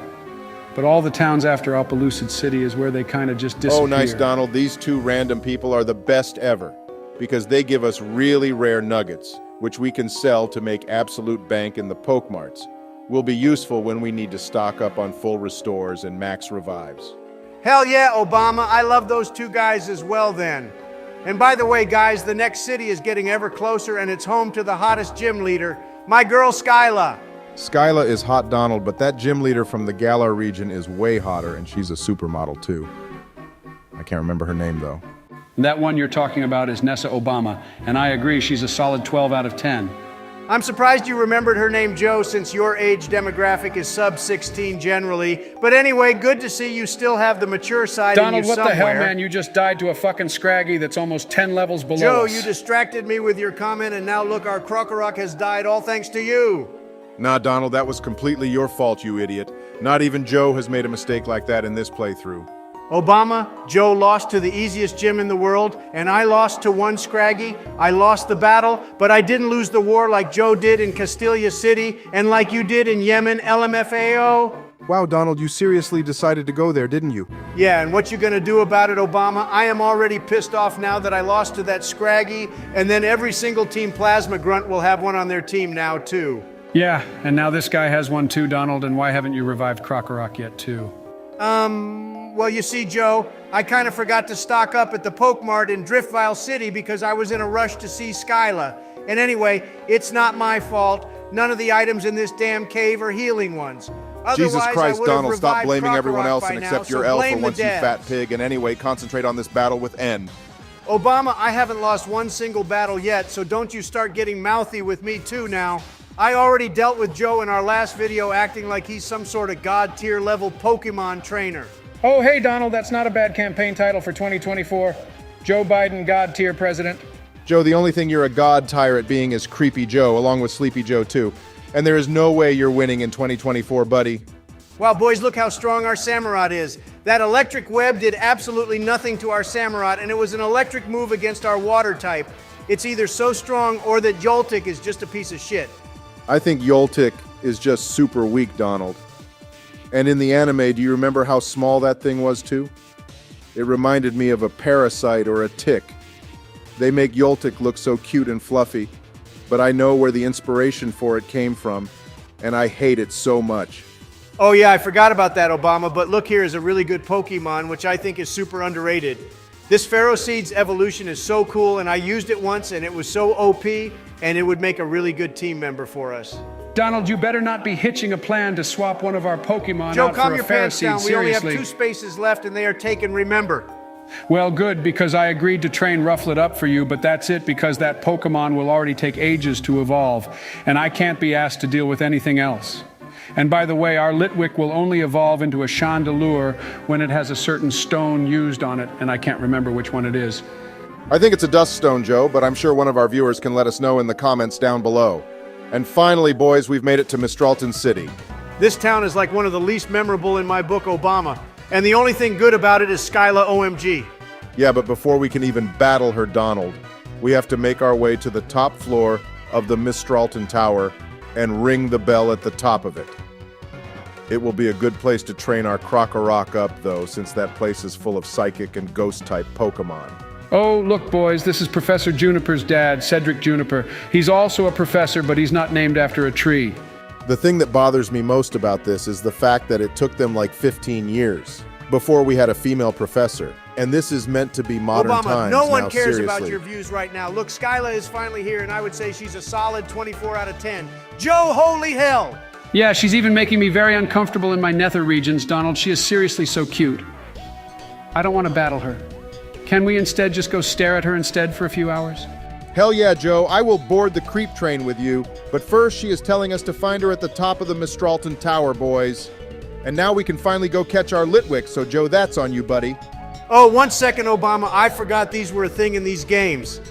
But all the towns after Alpelucid City is where they kind of just disappear. Oh, nice, Donald. These two random people are the best ever, because they give us really rare nuggets, which we can sell to make absolute bank in the Pokemarts. Will be useful when we need to stock up on full restores and max revives. Hell yeah, Obama. I love those two guys as well then. And by the way, guys, the next city is getting ever closer, and it's home to the hottest gym leader, my girl Skyla. Skyla is hot, Donald, but that gym leader from the Galar region is way hotter, and she's a supermodel too. I can't remember her name though. That one you're talking about is Nessa Obama, and I agree she's a solid 12 out of 10. I'm surprised you remembered her name, Joe, since your age demographic is sub 16 generally. But anyway, good to see you still have the mature side in you Donald, what somewhere. the hell, man? You just died to a fucking Scraggy that's almost 10 levels below Joe, us. you distracted me with your comment, and now look, our Krokorok has died all thanks to you. Nah, Donald, that was completely your fault, you idiot. Not even Joe has made a mistake like that in this playthrough. Obama, Joe lost to the easiest gym in the world, and I lost to one Scraggy. I lost the battle, but I didn't lose the war like Joe did in Castelia City, and like you did in Yemen, LMFAO. Wow, Donald, you seriously decided to go there, didn't you? Yeah, and what you gonna do about it, Obama? I am already pissed off now that I lost to that Scraggy, and then every single Team Plasma grunt will have one on their team now, too. Yeah, and now this guy has one too, Donald, and why haven't you revived Krokorok yet too? Well, you see, Joe, I kind of forgot to stock up at the Pokemart in Driftveil City because I was in a rush to see Skyla. And anyway, it's not my fault. None of the items in this damn cave are healing ones. Jesus Otherwise, Christ, I would have Donald, stop revived blaming everyone Krokorok else by and now, accept your so L for blame the once, you devs. fat pig. And anyway, concentrate on this battle with N. Obama, I haven't lost one single battle yet, so don't you start getting mouthy with me too now. I already dealt with Joe in our last video acting like he's some sort of god tier level Pokemon trainer. Oh, hey, Donald, that's not a bad campaign title for 2024. Joe Biden, God tier president. Joe, the only thing you're a god tier at being is Creepy Joe, along with Sleepy Joe too. And there is no way you're winning in 2024, buddy. Wow, boys, look how strong our Samurott is. That electric web did absolutely nothing to our Samurott, and it was an electric move against our water type. It's either so strong or that Joltik is just a piece of shit. I think Joltik is just super weak, Donald. And in the anime, do you remember how small that thing was too? It reminded me of a parasite or a tick. They make Joltik look so cute and fluffy, but I know where the inspiration for it came from, and I hate it so much. Oh yeah, I forgot about that, Obama, but look here is a really good Pokemon, which I think is super underrated. This Ferroseed's evolution is so cool, and I used it once, and it was so OP, and it would make a really good team member for us. Donald, you better not be hitching a plan to swap one of our Pokemon Joe, out calm for a your pants Ferroseed, down. We only have seriously. 2 spaces left, and they are taken, remember. Well, good, because I agreed to train Rufflet up for you, but that's it because that Pokemon will already take ages to evolve, and I can't be asked to deal with anything else. And by the way, our Litwick will only evolve into a Chandelure when it has a certain stone used on it, and I can't remember which one it is. I think it's a dust stone, Joe, but I'm sure one of our viewers can let us know in the comments down below. And finally, boys, we've made it to Mistralton City. This town is like one of the least memorable in my book, Obama. And the only thing good about it is Skyla OMG. Yeah, but before we can even battle her, Donald, we have to make our way to the top floor of the Mistralton Tower and ring the bell at the top of it. It will be a good place to train our Krokorok up, though, since that place is full of psychic and ghost-type Pokemon. Oh, look, boys, this is Professor Juniper's dad, Cedric Juniper. He's also a professor, but he's not named after a tree. The thing that bothers me most about this is the fact that it took them like 15 years before we had a female professor. And this is meant to be modern Obama, times no one now, cares seriously. about your views right now. Look, Skyla is finally here, and I would say she's a solid 24 out of 10. Joe, holy hell! Yeah, she's even making me very uncomfortable in my nether regions, Donald. She is seriously so cute. I don't want to battle her. Can we instead just go stare at her instead for a few hours? Hell yeah, Joe, I will board the creep train with you, but first she is telling us to find her at the top of the Mistralton Tower, boys. And now we can finally go catch our Litwick, so Joe, that's on you, buddy. Oh, 1 second, Obama. I forgot these were a thing in these games.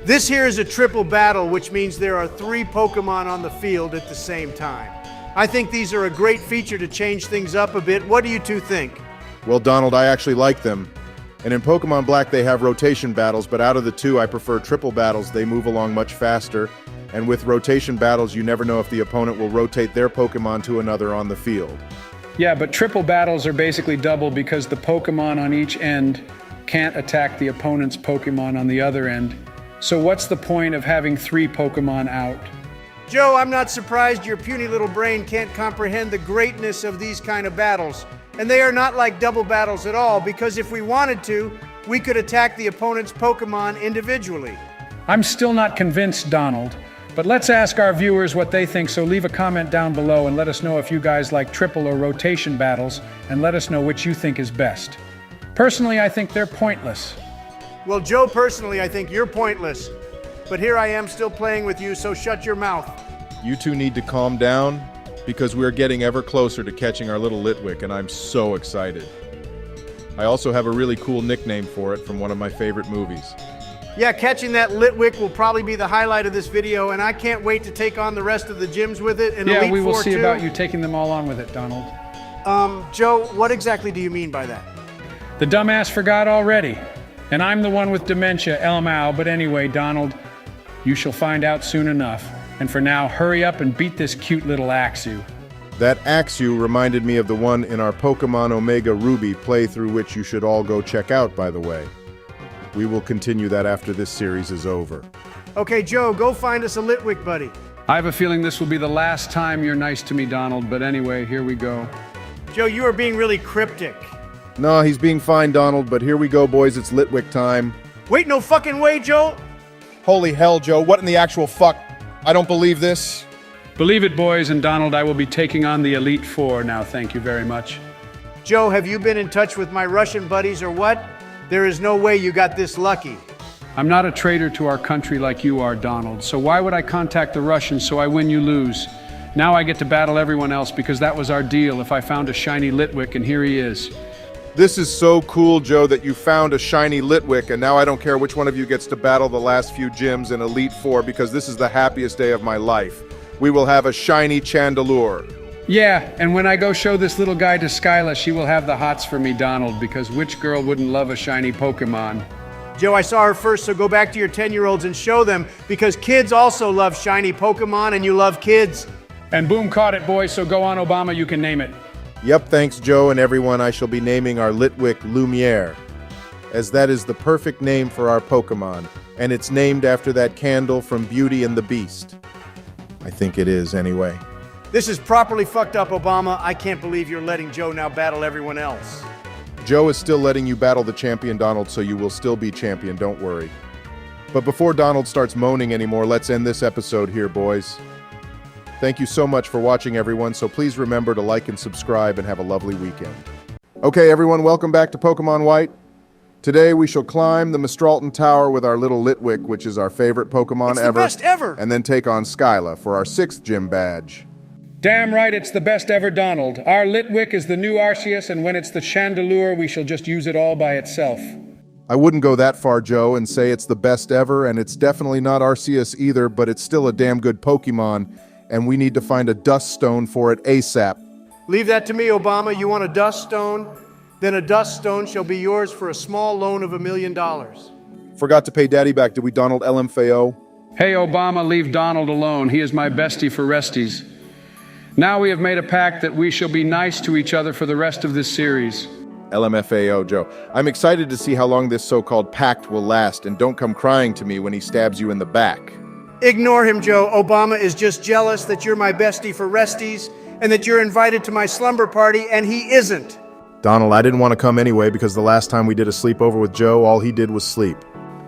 This here is a triple battle, which means there are 3 Pokemon on the field at the same time. I think these are a great feature to change things up a bit. What do you two think? Well, Donald, I actually like them. And in Pokemon Black, they have rotation battles, but out of the 2, I prefer triple battles. They move along much faster. And with rotation battles, you never know if the opponent will rotate their Pokemon to another on the field. Yeah, but triple battles are basically double because the Pokemon on each end can't attack the opponent's Pokemon on the other end. So what's the point of having 3 Pokemon out? Joe, I'm not surprised your puny little brain can't comprehend the greatness of these kind of battles. And they are not like double battles at all, because if we wanted to, we could attack the opponent's Pokemon individually. I'm still not convinced, Donald. But let's ask our viewers what they think, so leave a comment down below and let us know if you guys like triple or rotation battles, and let us know which you think is best. Personally, I think they're pointless. Well, Joe, personally, I think you're pointless. But here I am still playing with you, so shut your mouth. You two need to calm down, because we're getting ever closer to catching our little Litwick, and I'm so excited. I also have a really cool nickname for it from one of my favorite movies. Yeah, catching that Litwick will probably be the highlight of this video, and I can't wait to take on the rest of the gyms with it. And Yeah, Elite we will Four see too. about you taking them all on with it, Donald. Joe, what exactly do you mean by that? The dumbass forgot already. And I'm the one with dementia, Elmao. But anyway, Donald, you shall find out soon enough. And for now, hurry up and beat this cute little Axew. That Axew reminded me of the one in our Pokemon Omega Ruby playthrough, which you should all go check out, by the way. We will continue that after this series is over. Okay, Joe, go find us a Litwick, buddy. I have a feeling this will be the last time you're nice to me, Donald, but anyway, here we go. Joe, you are being really cryptic. No, he's being fine, Donald, but here we go, boys. It's Litwick time. Wait, no fucking way, Joe. Holy hell, Joe, what in the actual fuck? I don't believe this. Believe it, boys, and Donald, I will be taking on the Elite Four now. Thank you very much. Joe, have you been in touch with my Russian buddies or what? There is no way you got this lucky. I'm not a traitor to our country like you are, Donald, so why would I contact the Russians so I win, you lose? Now I get to battle everyone else because that was our deal if I found a shiny Litwick, and here he is. This is so cool, Joe, that you found a shiny Litwick, and now I don't care which one of you gets to battle the last few gyms in Elite Four because this is the happiest day of my life. We will have a shiny Chandelure. Yeah, and when I go show this little guy to Skyla, she will have the hots for me, Donald, because which girl wouldn't love a shiny Pokemon? Joe, I saw her first, so go back to your 10-year-olds and show them, because kids also love shiny Pokemon, and you love kids. And boom, caught it, boys, so go on, Obama, you can name it. Yep, thanks, Joe and everyone. I shall be naming our Litwick Lumiere, as that is the perfect name for our Pokemon, and it's named after that candle from Beauty and the Beast. I think it is, anyway. This is properly fucked up, Obama. I can't believe you're letting Joe now battle everyone else. Joe is still letting you battle the champion, Donald, so you will still be champion, don't worry. But before Donald starts moaning anymore, let's end this episode here, boys. Thank you so much for watching, everyone, so please remember to like and subscribe and have a lovely weekend. Okay, everyone, welcome back to Pokémon White. Today we shall climb the Mistralton Tower with our little Litwick, which is our favorite Pokémon It's ever. the best ever! And then take on Skyla for our 6th gym badge. Damn right, it's the best ever, Donald. Our Litwick is the new Arceus, and when it's the Chandelure, we shall just use it all by itself. I wouldn't go that far, Joe, and say it's the best ever, and it's definitely not Arceus either, but it's still a damn good Pokemon, and we need to find a dust stone for it ASAP. Leave that to me, Obama. You want a dust stone? Then a dust stone shall be yours for a small loan of $1 million. Forgot to pay Daddy back, did we, Donald LMFAO? Hey, Obama, leave Donald alone. He is my bestie for resties. Now we have made a pact that we shall be nice to each other for the rest of this series. LMFAO, Joe. I'm excited to see how long this so-called pact will last, and don't come crying to me when he stabs you in the back. Ignore him, Joe. Obama is just jealous that you're my bestie for resties and that you're invited to my slumber party, and he isn't. Donald, I didn't want to come anyway because the last time we did a sleepover with Joe, all he did was sleep.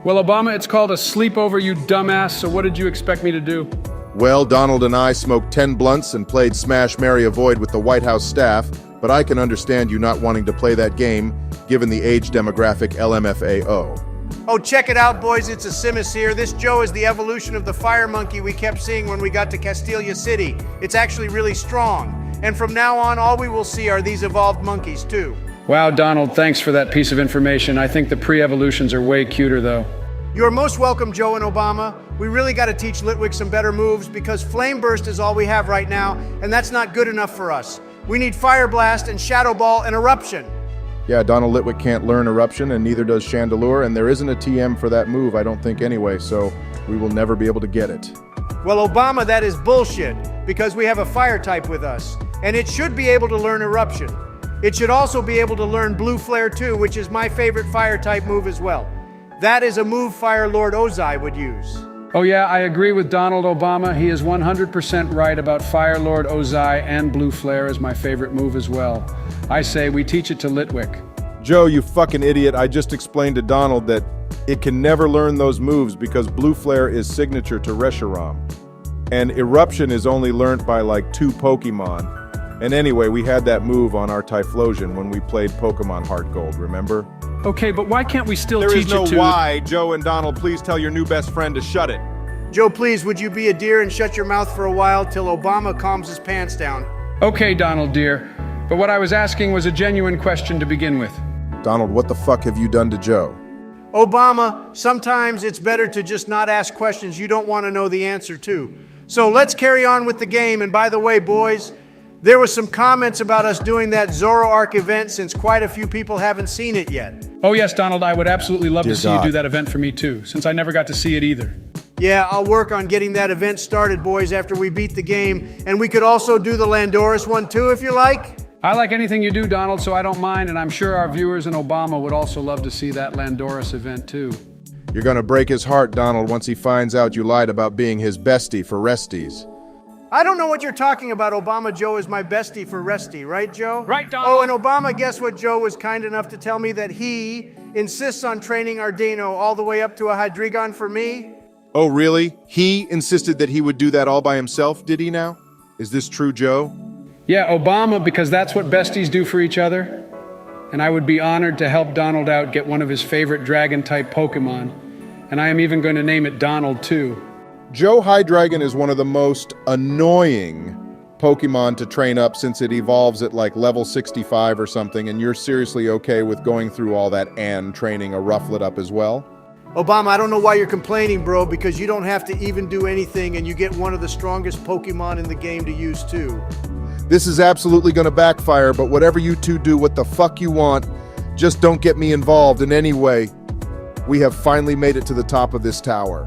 Well, Obama, it's called a sleepover, you dumbass, so what did you expect me to do? Well, Donald and I smoked 10 blunts and played Smash, Marry, Avoid with the White House staff, but I can understand you not wanting to play that game, given the age demographic LMFAO. Oh, check it out, boys. It's a Simisear. This Joe is the evolution of the fire monkey we kept seeing when we got to Castelia City. It's actually really strong. And from now on, all we will see are these evolved monkeys, too. Wow, Donald, thanks for that piece of information. I think the pre-evolutions are way cuter, though. You're most welcome, Joe and Obama. We really got to teach Litwick some better moves because Flame Burst is all we have right now, and that's not good enough for us. We need Fire Blast and Shadow Ball and Eruption. Yeah, Donald Litwick can't learn Eruption, and neither does Chandelure, and there isn't a TM for that move, I don't think anyway, so we will never be able to get it. Well, Obama, that is bullshit, because we have a fire type with us, and it should be able to learn Eruption. It should also be able to learn Blue Flare too, which is my favorite fire type move as well. That is a move Fire Lord Ozai would use. Oh yeah, I agree with Donald Obama. He is 100% right about Fire Lord Ozai, and Blue Flare is my favorite move as well. I say we teach it to Litwick. Joe, you fucking idiot, I just explained to Donald that it can never learn those moves because Blue Flare is signature to Reshiram. And Eruption is only learned by like 2 Pokemon. And anyway, we had that move on our Typhlosion when we played Pokemon Heart Gold, remember? Okay, but why can't we still There teach is no it to... why. Joe and Donald, please tell your new best friend to shut it. Joe, please, would you be a dear and shut your mouth for a while till Obama calms his pants down? Okay, Donald, dear. But what I was asking was a genuine question to begin with. Donald, what the fuck have you done to Joe? Obama, sometimes it's better to just not ask questions you don't want to know the answer to. So let's carry on with the game. And by the way, boys, there was some comments about us doing that Zoroark event since quite a few people haven't seen it yet. Oh yes, Donald, I would absolutely love Dear to see God. you do that event for me too, since I never got to see it either. Yeah, I'll work on getting that event started, boys, after we beat the game. And we could also do the Landorus one too, if you like. I like anything you do, Donald, so I don't mind, and I'm sure our viewers and Obama would also love to see that Landorus event too. You're gonna break his heart, Donald, once he finds out you lied about being his bestie for resties. I don't know what you're talking about. Obama Joe is my bestie for Resty, right, Joe? Right, Donald. Oh, and Obama, guess what? Joe was kind enough to tell me that he insists on training Ardino all the way up to a Hydreigon for me. Oh, really? He insisted that he would do that all by himself, did he now? Is this true, Joe? Yeah, Obama, because that's what besties do for each other. And I would be honored to help Donald out get one of his favorite dragon-type Pokemon. And I am even going to name it Donald, too. Joe Hydreigon is one of the most annoying Pokemon to train up since it evolves at like level 65 or something, and you're seriously okay with going through all that and training a Rufflet up as well? Obama, I don't know why you're complaining, bro, because you don't have to even do anything and you get one of the strongest Pokemon in the game to use, too. This is absolutely gonna backfire, but whatever you two do, what the fuck you want, just don't get me involved in any way. We have finally made it to the top of this tower.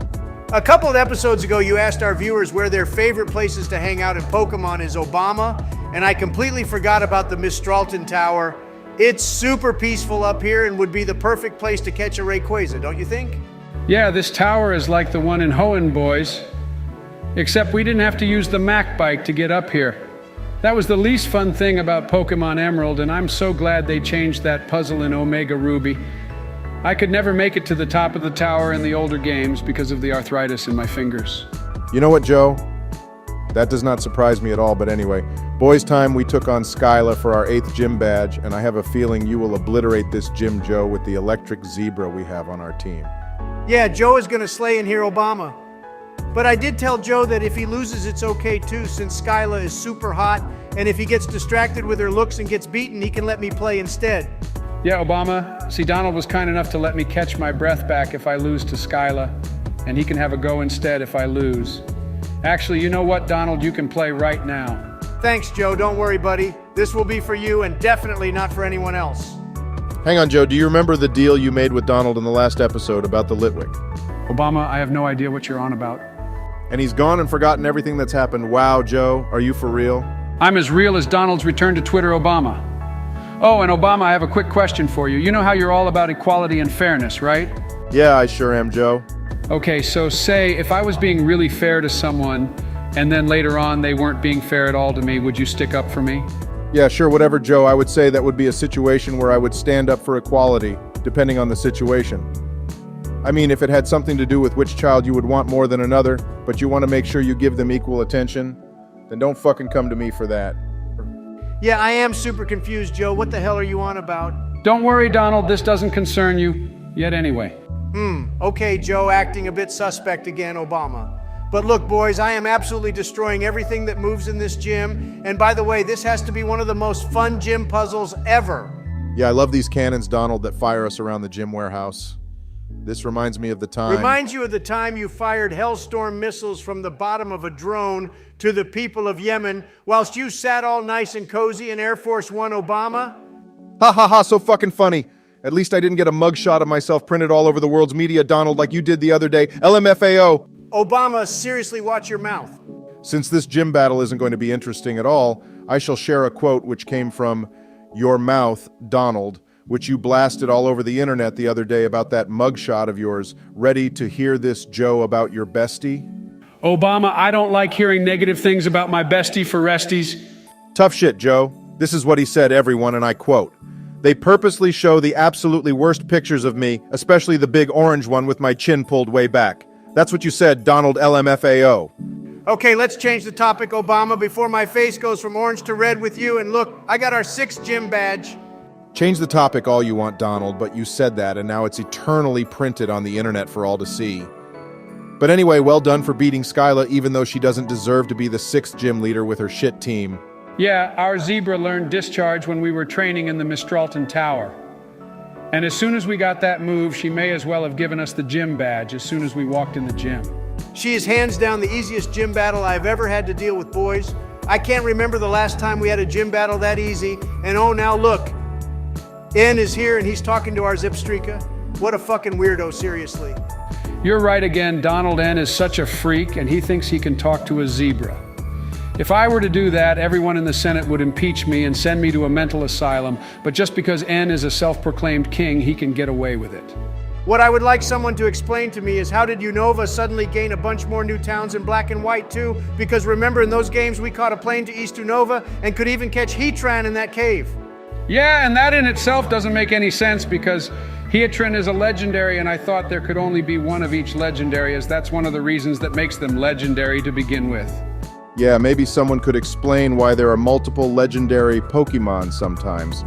A couple of episodes ago, you asked our viewers where their favorite places to hang out in Pokemon is, Obama, and I completely forgot about the Mistralton Tower. It's super peaceful up here and would be the perfect place to catch a Rayquaza, don't you think? Yeah, this tower is like the one in Hoenn, boys. Except we didn't have to use the Mac bike to get up here. That was the least fun thing about Pokemon Emerald, and I'm so glad they changed that puzzle in Omega Ruby. I could never make it to the top of the tower in the older games because of the arthritis in my fingers. You know what, Joe? That does not surprise me at all, but anyway. Boys time, we took on Skyla for our 8th gym badge, and I have a feeling you will obliterate this gym, Joe, with the electric zebra we have on our team. Yeah, Joe is gonna slay in here, Obama. But I did tell Joe that if he loses, it's okay too, since Skyla is super hot, and if he gets distracted with her looks and gets beaten, he can let me play instead. Yeah, Obama. See, Donald was kind enough to let me catch my breath back if I lose to Skyla, and he can have a go instead if I lose. Actually, you know what, Donald? You can play right now. Thanks, Joe. Don't worry, buddy. This will be for you and definitely not for anyone else. Hang on, Joe, do you remember the deal you made with Donald in the last episode about the Litwick? Obama, I have no idea what you're on about. And he's gone and forgotten everything that's happened. Wow, Joe, are you for real? I'm as real as Donald's return to Twitter, Obama. Oh, and Obama, I have a quick question for you. You know how you're all about equality and fairness, right? Yeah, I sure am, Joe. Okay, so say if I was being really fair to someone and then later on they weren't being fair at all to me, would you stick up for me? Yeah, sure, whatever, Joe. I would say that would be a situation where I would stand up for equality, depending on the situation. I mean, if it had something to do with which child you would want more than another, but you want to make sure you give them equal attention, then don't fucking come to me for that. Yeah, I am super confused, Joe. What the hell are you on about? Don't worry, Donald, this doesn't concern you yet anyway. Okay, Joe, acting a bit suspect again, Obama. But look, boys, I am absolutely destroying everything that moves in this gym. And by the way, this has to be one of the most fun gym puzzles ever. Yeah, I love these cannons, Donald, that fire us around the gym warehouse. This reminds me of the time... Reminds you of the time you fired Hellstorm missiles from the bottom of a drone to the people of Yemen whilst you sat all nice and cozy in Air Force One, Obama? Ha ha ha, so fucking funny. At least I didn't get a mugshot of myself printed all over the world's media, Donald, like you did the other day. LMFAO. Obama, seriously watch your mouth. Since this gym battle isn't going to be interesting at all, I shall share a quote which came from your mouth, Donald, which you blasted all over the internet the other day about that mugshot of yours. Ready to hear this, Joe, about your bestie? Obama, I don't like hearing negative things about my bestie for resties. Tough shit, Joe. This is what he said, everyone, and I quote, "They purposely show the absolutely worst pictures of me, especially the big orange one with my chin pulled way back." That's what you said, Donald LMFAO. Okay, let's change the topic, Obama, before my face goes from orange to red with you. And look, I got our 6th gym badge. Change the topic all you want, Donald, but you said that, and now it's eternally printed on the internet for all to see. But anyway, well done for beating Skyla, even though she doesn't deserve to be the 6th gym leader with her shit team. Yeah, our zebra learned discharge when we were training in the Mistralton Tower. And as soon as we got that move, she may as well have given us the gym badge as soon as we walked in the gym. She is hands down the easiest gym battle I've ever had to deal with, boys. I can't remember the last time we had a gym battle that easy. And oh, now look, N is here and he's talking to our Zipstreaka. What a fucking weirdo, seriously. You're right again, Donald N is such a freak and he thinks he can talk to a zebra. If I were to do that, everyone in the Senate would impeach me and send me to a mental asylum, but just because N is a self-proclaimed king, he can get away with it. What I would like someone to explain to me is how did Unova suddenly gain a bunch more new towns in Black and White too? Because remember in those games we caught a plane to East Unova and could even catch Heatran in that cave. Yeah, and that in itself doesn't make any sense because Heatran is a legendary, and I thought there could only be one of each legendary, as that's one of the reasons that makes them legendary to begin with. Yeah, maybe someone could explain why there are multiple legendary Pokemon sometimes.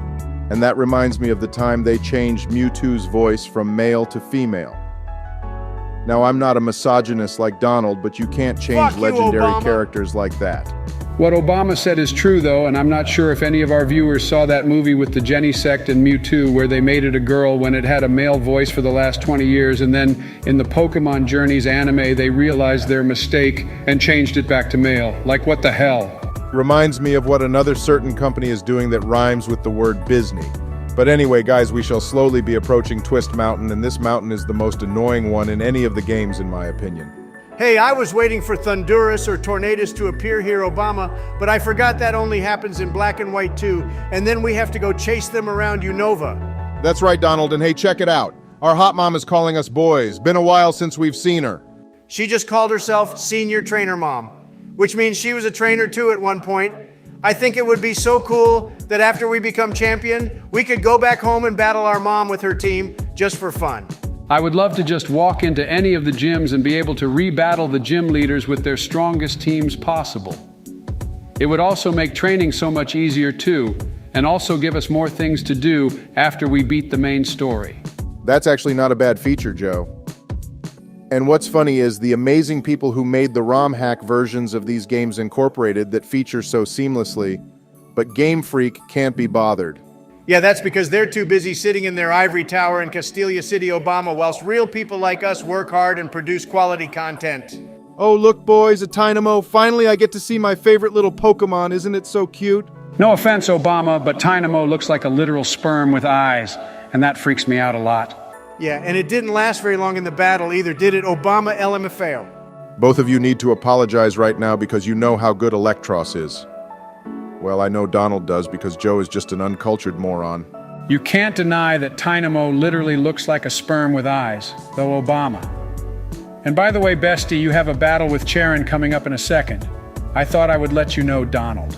And that reminds me of the time they changed Mewtwo's voice from male to female. Now, I'm not a misogynist like Donald, but you can't change Fuck you, legendary Obama. characters like that. What Obama said is true, though, and I'm not sure if any of our viewers saw that movie with the Jenny sect and Mewtwo where they made it a girl when it had a male voice for the last 20 years, and then in the Pokemon Journeys anime, they realized their mistake and changed it back to male. Like, what the hell? Reminds me of what another certain company is doing that rhymes with the word Bisney. But anyway, guys, we shall slowly be approaching Twist Mountain, and this mountain is the most annoying one in any of the games, in my opinion. Hey, I was waiting for Thundurus or Tornadus to appear here, Obama, but I forgot that only happens in Black and White too, and then we have to go chase them around Unova. That's right, Donald, and hey, check it out. Our hot mom is calling us boys. Been a while since we've seen her. She just called herself Senior Trainer Mom, which means she was a trainer too at one point. I think it would be so cool that after we become champion, we could go back home and battle our mom with her team just for fun. I would love to just walk into any of the gyms and be able to re-battle the gym leaders with their strongest teams possible. It would also make training so much easier too, and also give us more things to do after we beat the main story. That's actually not a bad feature, Joe. And what's funny is the amazing people who made the ROM hack versions of these games incorporated that feature so seamlessly, but Game Freak can't be bothered. Yeah, that's because they're too busy sitting in their ivory tower in Castelia City, Obama, whilst real people like us work hard and produce quality content. Oh, look, boys, a Dynamo. Finally, I get to see my favorite little Pokemon. Isn't it so cute? No offense, Obama, but Dynamo looks like a literal sperm with eyes, and that freaks me out a lot. Yeah, and it didn't last very long in the battle either, did it, Obama LMFAO? Both of you need to apologize right now because you know how good Electros is. Well, I know Donald does because Joe is just an uncultured moron. You can't deny that Dynamo literally looks like a sperm with eyes, though Obama. And by the way, bestie, you have a battle with Charon coming up in a second. I thought I would let you know, Donald.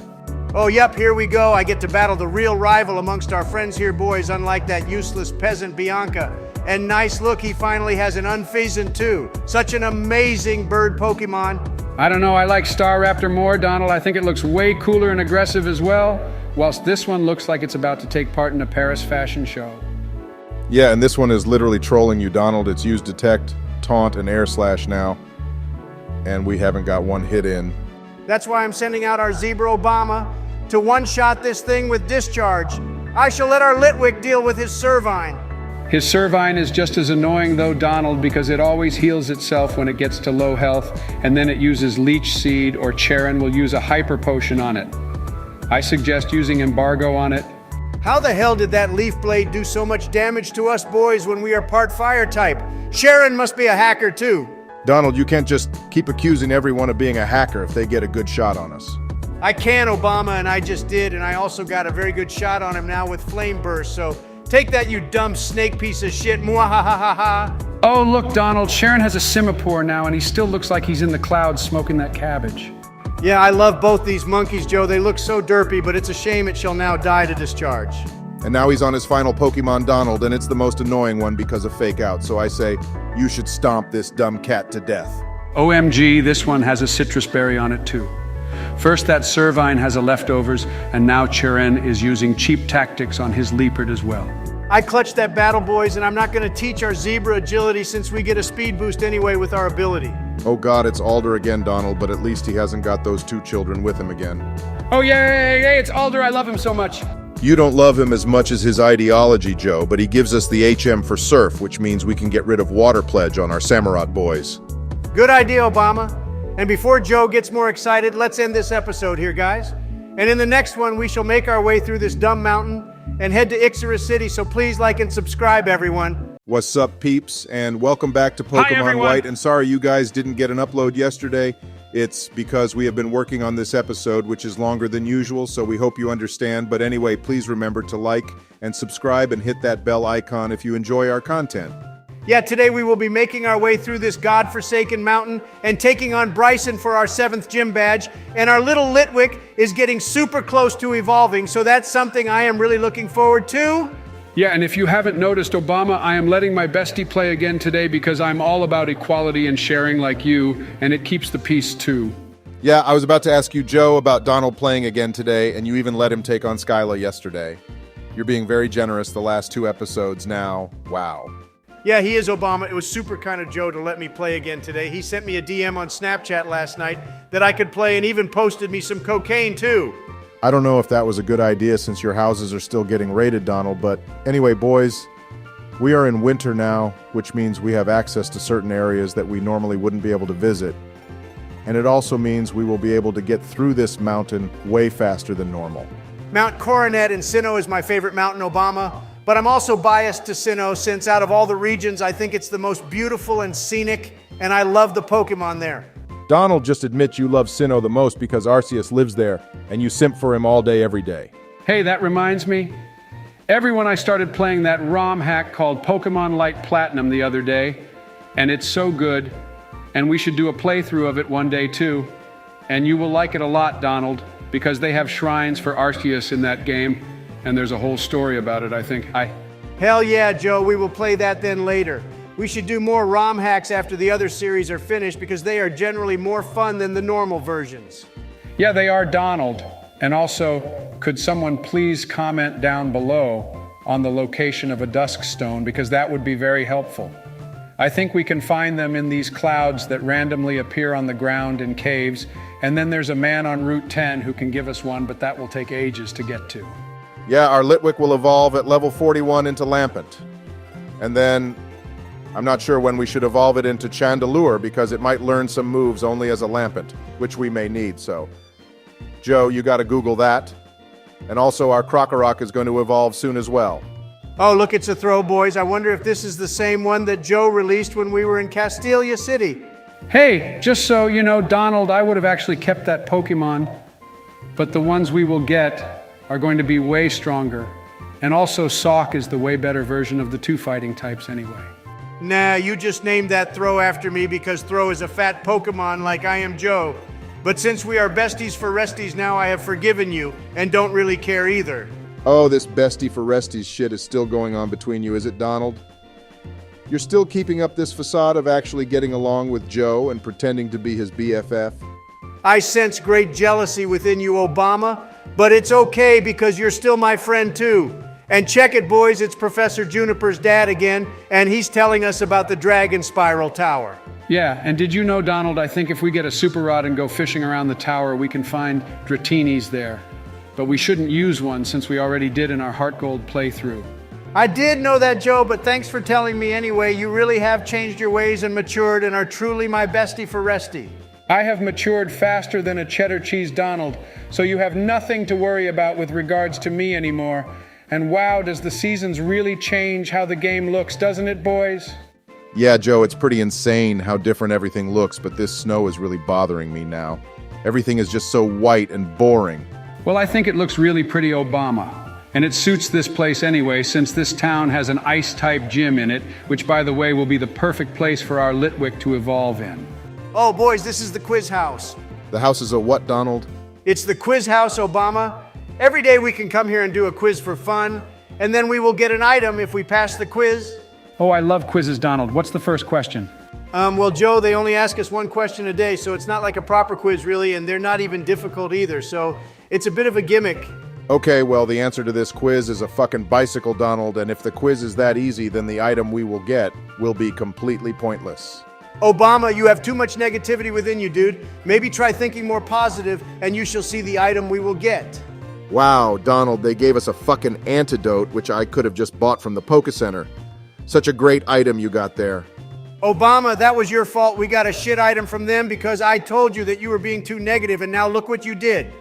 Oh, yep, here we go. I get to battle the real rival amongst our friends here, boys, unlike that useless peasant Bianca. And nice look, he finally has an Unfeasant too. Such an amazing bird Pokemon. I don't know, I like Staraptor more, Donald. I think it looks way cooler and aggressive as well, whilst this one looks like it's about to take part in a Paris fashion show. Yeah, and this one is literally trolling you, Donald. It's used Detect, Taunt, and Air Slash now. And we haven't got one hit in. That's why I'm sending out our Zebra Obama to one-shot this thing with Discharge. I shall let our Litwick deal with his Servine. His Servine is just as annoying though, Donald, because it always heals itself when it gets to low health, and then it uses Leech Seed, or Charon will use a Hyper Potion on it. I suggest using Embargo on it. How the hell did that Leaf Blade do so much damage to us boys when we are part Fire type? Sharon must be a hacker too. Donald, you can't just keep accusing everyone of being a hacker if they get a good shot on us. I can, Obama, and I just did, and I also got a very good shot on him now with Flame Burst, so take that, you dumb snake piece of shit. Mwahahaha. Oh, look, Donald, Sharon has a Simipour now, and he still looks like he's in the clouds smoking that cabbage. Yeah, I love both these monkeys, Joe. They look so derpy, but it's a shame it shall now die to Discharge. And now he's on his final Pokemon, Donald, and it's the most annoying one because of Fake Out. So I say, you should stomp this dumb cat to death. OMG, this one has a citrus berry on it too. First that Servine has a leftovers, and now Charon is using cheap tactics on his Leopard as well. I clutched that battle, boys, and I'm not going to teach our Zebra agility since we get a speed boost anyway with our ability. Oh god, it's Alder again, Donald, but at least he hasn't got those two children with him again. Oh yay, it's Alder, I love him so much. You don't love him as much as his ideology, Joe, but he gives us the HM for Surf, which means we can get rid of Water Pledge on our Samurott boys. Good idea, Obama. And before Joe gets more excited, let's end this episode here, guys. And in the next one, we shall make our way through this dumb mountain and head to Immerse City, so please like and subscribe, everyone. What's up, peeps, and welcome back to Pokémon White. And sorry you guys didn't get an upload yesterday. It's because we have been working on this episode, which is longer than usual, so we hope you understand. But anyway, please remember to like and subscribe and hit that bell icon if you enjoy our content. Yeah, today we will be making our way through this godforsaken mountain and taking on Bryson for our 7th gym badge. And our little Litwick is getting super close to evolving, so that's something I am really looking forward to. Yeah, and if you haven't noticed, Obama, I am letting my bestie play again today because I'm all about equality and sharing like you, and it keeps the peace too. Yeah, I was about to ask you, Joe, about Donald playing again today, and you even let him take on Skyla yesterday. You're being very generous the last 2 episodes now. Wow. Yeah, he is, Obama. It was super kind of Joe to let me play again today. He sent me a DM on Snapchat last night that I could play and even posted me some cocaine too. I don't know if that was a good idea since your houses are still getting raided, Donald, but anyway, boys, we are in winter now, which means we have access to certain areas that we normally wouldn't be able to visit. And it also means we will be able to get through this mountain way faster than normal. Mount Coronet in Sinnoh is my favorite mountain, Obama, but I'm also biased to Sinnoh since out of all the regions, I think it's the most beautiful and scenic, and I love the Pokemon there. Donald, just admit you love Sinnoh the most because Arceus lives there, and you simp for him all day, every day. Hey, that reminds me. Everyone, I started playing that ROM hack called Pokemon Light Platinum the other day, and it's so good, and we should do a playthrough of it one day too. And you will like it a lot, Donald, because they have shrines for Arceus in that game, and there's a whole story about it, I think. Hell yeah, Joe, we will play that then later. We should do more ROM hacks after the other series are finished because they are generally more fun than the normal versions. Yeah, they are, Donald. And also, could someone please comment down below on the location of a dusk stone, because that would be very helpful. I think we can find them in these clouds that randomly appear on the ground in caves, and then there's a man on Route 10 who can give us one, but that will take ages to get to. Yeah, our Litwick will evolve at level 41 into Lampent. And then, I'm not sure when we should evolve it into Chandelure because it might learn some moves only as a Lampent, which we may need, so. Joe, you gotta Google that. And also our Krokorok is going to evolve soon as well. Oh, look, it's a throw, boys. I wonder if this is the same one that Joe released when we were in Castelia City. Hey, just so you know, Donald, I would have actually kept that Pokemon, but the ones we will get are going to be way stronger. And also Sawk is the way better version of the 2 fighting types anyway. Nah, you just named that Throw after me because Throw is a fat Pokemon like I am Joe. But since we are besties for resties now, I have forgiven you and don't really care either. Oh, this bestie for resties shit is still going on between you, is it, Donald? You're still keeping up this facade of actually getting along with Joe and pretending to be his BFF? I sense great jealousy within you, Obama, but it's okay because you're still my friend too. And check it, boys, it's Professor Juniper's dad again, and he's telling us about the Dragonspiral Tower. Yeah, and did you know, Donald, I think if we get a super rod and go fishing around the tower, we can find Dratinis there. But we shouldn't use one since we already did in our Heart Gold playthrough. I did know that, Joe, but thanks for telling me anyway. You really have changed your ways and matured and are truly my bestie for resty. I have matured faster than a cheddar cheese Donald, so you have nothing to worry about with regards to me anymore. And wow, does the seasons really change how the game looks, doesn't it, boys? Yeah, Joe, it's pretty insane how different everything looks, but this snow is really bothering me now. Everything is just so white and boring. Well, I think it looks really pretty Obama. And it suits this place anyway, since this town has an ice-type gym in it, which, by the way, will be the perfect place for our Litwick to evolve in. Oh, boys, this is the quiz house. The house is a what, Donald? It's the quiz house, Obama. Every day we can come here and do a quiz for fun, and then we will get an item if we pass the quiz. Oh, I love quizzes, Donald. What's the first question? Well, Joe, they only ask us one question a day, so it's not like a proper quiz, really, and they're not even difficult either, so it's a bit of a gimmick. Okay, well, the answer to this quiz is a fucking bicycle, Donald, and if the quiz is that easy, then the item we will get will be completely pointless. Obama, you have too much negativity within you, dude. Maybe try thinking more positive, and you shall see the item we will get. Wow, Donald, they gave us a fucking antidote, which I could have just bought from the Poke Center. Such a great item you got there. Obama, that was your fault. We got a shit item from them because I told you that you were being too negative, and now look what you did.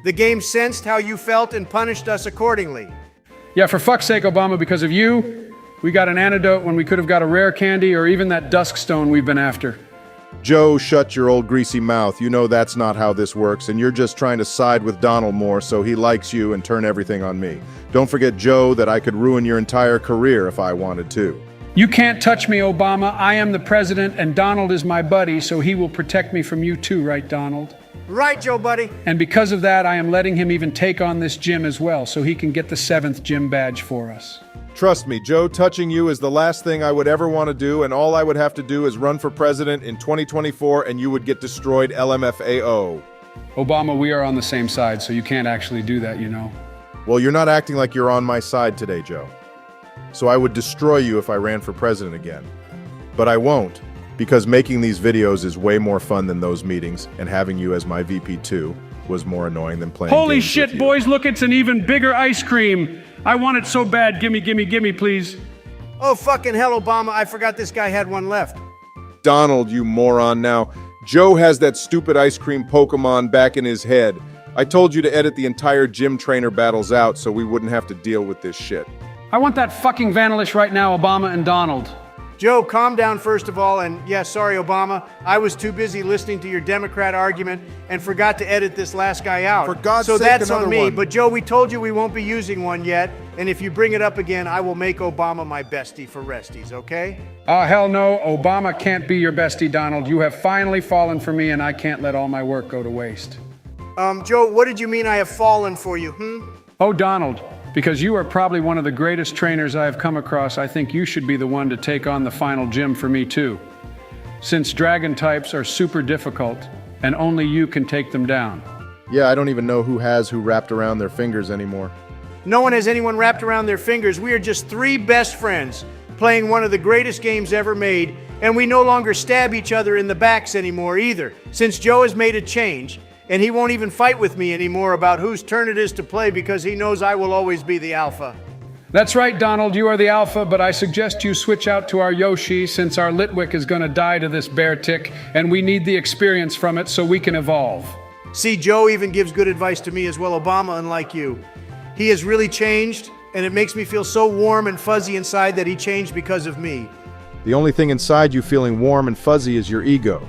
The game sensed how you felt and punished us accordingly. Yeah, for fuck's sake, Obama, because of you, we got an antidote when we could have got a rare candy or even that dusk stone we've been after. Joe, shut your old greasy mouth. You know that's not how this works, and you're just trying to side with Donald more so he likes you and turn everything on me. Don't forget, Joe, that I could ruin your entire career if I wanted to. You can't touch me, Obama. I am the president, and Donald is my buddy, so he will protect me from you too, right, Donald? Right, Joe, buddy. And because of that, I am letting him even take on this gym as well, so he can get the 7th gym badge for us. Trust me, Joe, touching you is the last thing I would ever want to do, and all I would have to do is run for president in 2024, and you would get destroyed LMFAO. Obama, we are on the same side, so you can't actually do that, you know. Well, you're not acting like you're on my side today, Joe. So I would destroy you if I ran for president again. But I won't, because making these videos is way more fun than those meetings, and having you as my VP2 was more annoying than playing Holy games shit, with you. boys, look, it's an even bigger ice cream. I want it so bad. Gimme, gimme, gimme, please. Oh, fucking hell, Obama. I forgot this guy had one left. Donald, you moron. Now, Joe has that stupid ice cream Pokemon back in his head. I told you to edit the entire gym trainer battles out so we wouldn't have to deal with this shit. I want that fucking Vanillish right now, Obama and Donald. Joe, calm down first of all, and yeah, sorry, Obama. I was too busy listening to your Democrat argument and forgot to edit this last guy out. For God's so sake, that's another on me. one. But Joe, we told you we won't be using one yet, and if you bring it up again, I will make Obama my bestie for resties, okay? Oh, hell no. Obama can't be your bestie, Donald. You have finally fallen for me, and I can't let all my work go to waste. Joe, what did you mean I have fallen for you, Oh, Donald, because you are probably one of the greatest trainers I have come across, I think you should be the one to take on the final gym for me too. Since dragon types are super difficult, and only you can take them down. Yeah, I don't even know who wrapped around their fingers anymore. No one has anyone wrapped around their fingers. We are just 3 best friends playing one of the greatest games ever made, and we no longer stab each other in the backs anymore either, since Joe has made a change. And he won't even fight with me anymore about whose turn it is to play because he knows I will always be the alpha. That's right, Donald, you are the alpha, but I suggest you switch out to our Yoshi since our Litwick is going to die to this bear tick, and we need the experience from it so we can evolve. See, Joe even gives good advice to me as well, Obama, unlike you. He has really changed, and it makes me feel so warm and fuzzy inside that he changed because of me. The only thing inside you feeling warm and fuzzy is your ego.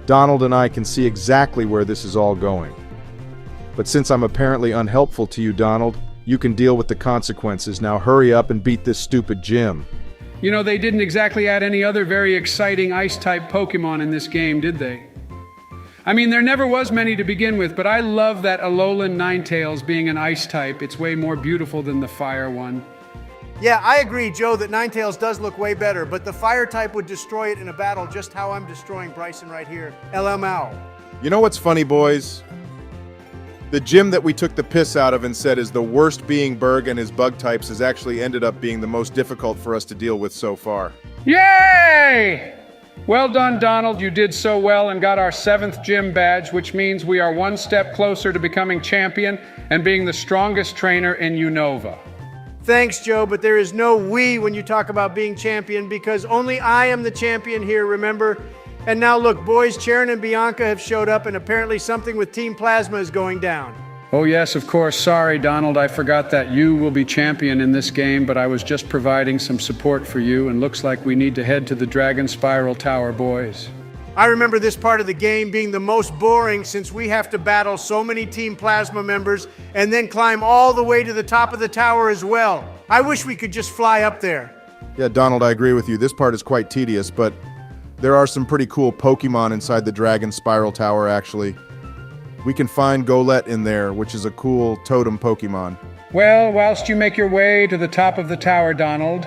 Donald and I can see exactly where this is all going. But since I'm apparently unhelpful to you, Donald, you can deal with the consequences. Now hurry up and beat this stupid gym. You know, they didn't exactly add any other very exciting ice-type Pokemon in this game, did they? I mean, there never was many to begin with, but I love that Alolan Ninetales being an ice type. It's way more beautiful than the fire one. Yeah, I agree, Joe, that Ninetales does look way better, but the fire type would destroy it in a battle just how I'm destroying Bryson right here. LMAO. You know what's funny, boys? The gym that we took the piss out of and said is the worst being Berg and his bug types has actually ended up being the most difficult for us to deal with so far. Yay! Well done, Donald. You did so well and got our 7th gym badge, which means we are one step closer to becoming champion and being the strongest trainer in Unova. Thanks, Joe, but there is no we when you talk about being champion because only I am the champion here, remember? And now look, boys, Charon and Bianca have showed up and apparently something with Team Plasma is going down. Oh yes, of course. Sorry, Donald. I forgot that you will be champion in this game, but I was just providing some support for you, and looks like we need to head to the Dragonspiral Tower, boys. I remember this part of the game being the most boring since we have to battle so many Team Plasma members and then climb all the way to the top of the tower as well. I wish we could just fly up there. Yeah, Donald, I agree with you. This part is quite tedious, but there are some pretty cool Pokemon inside the Dragonspiral Tower, actually. We can find Golett in there, which is a cool totem Pokemon. Well, whilst you make your way to the top of the tower, Donald,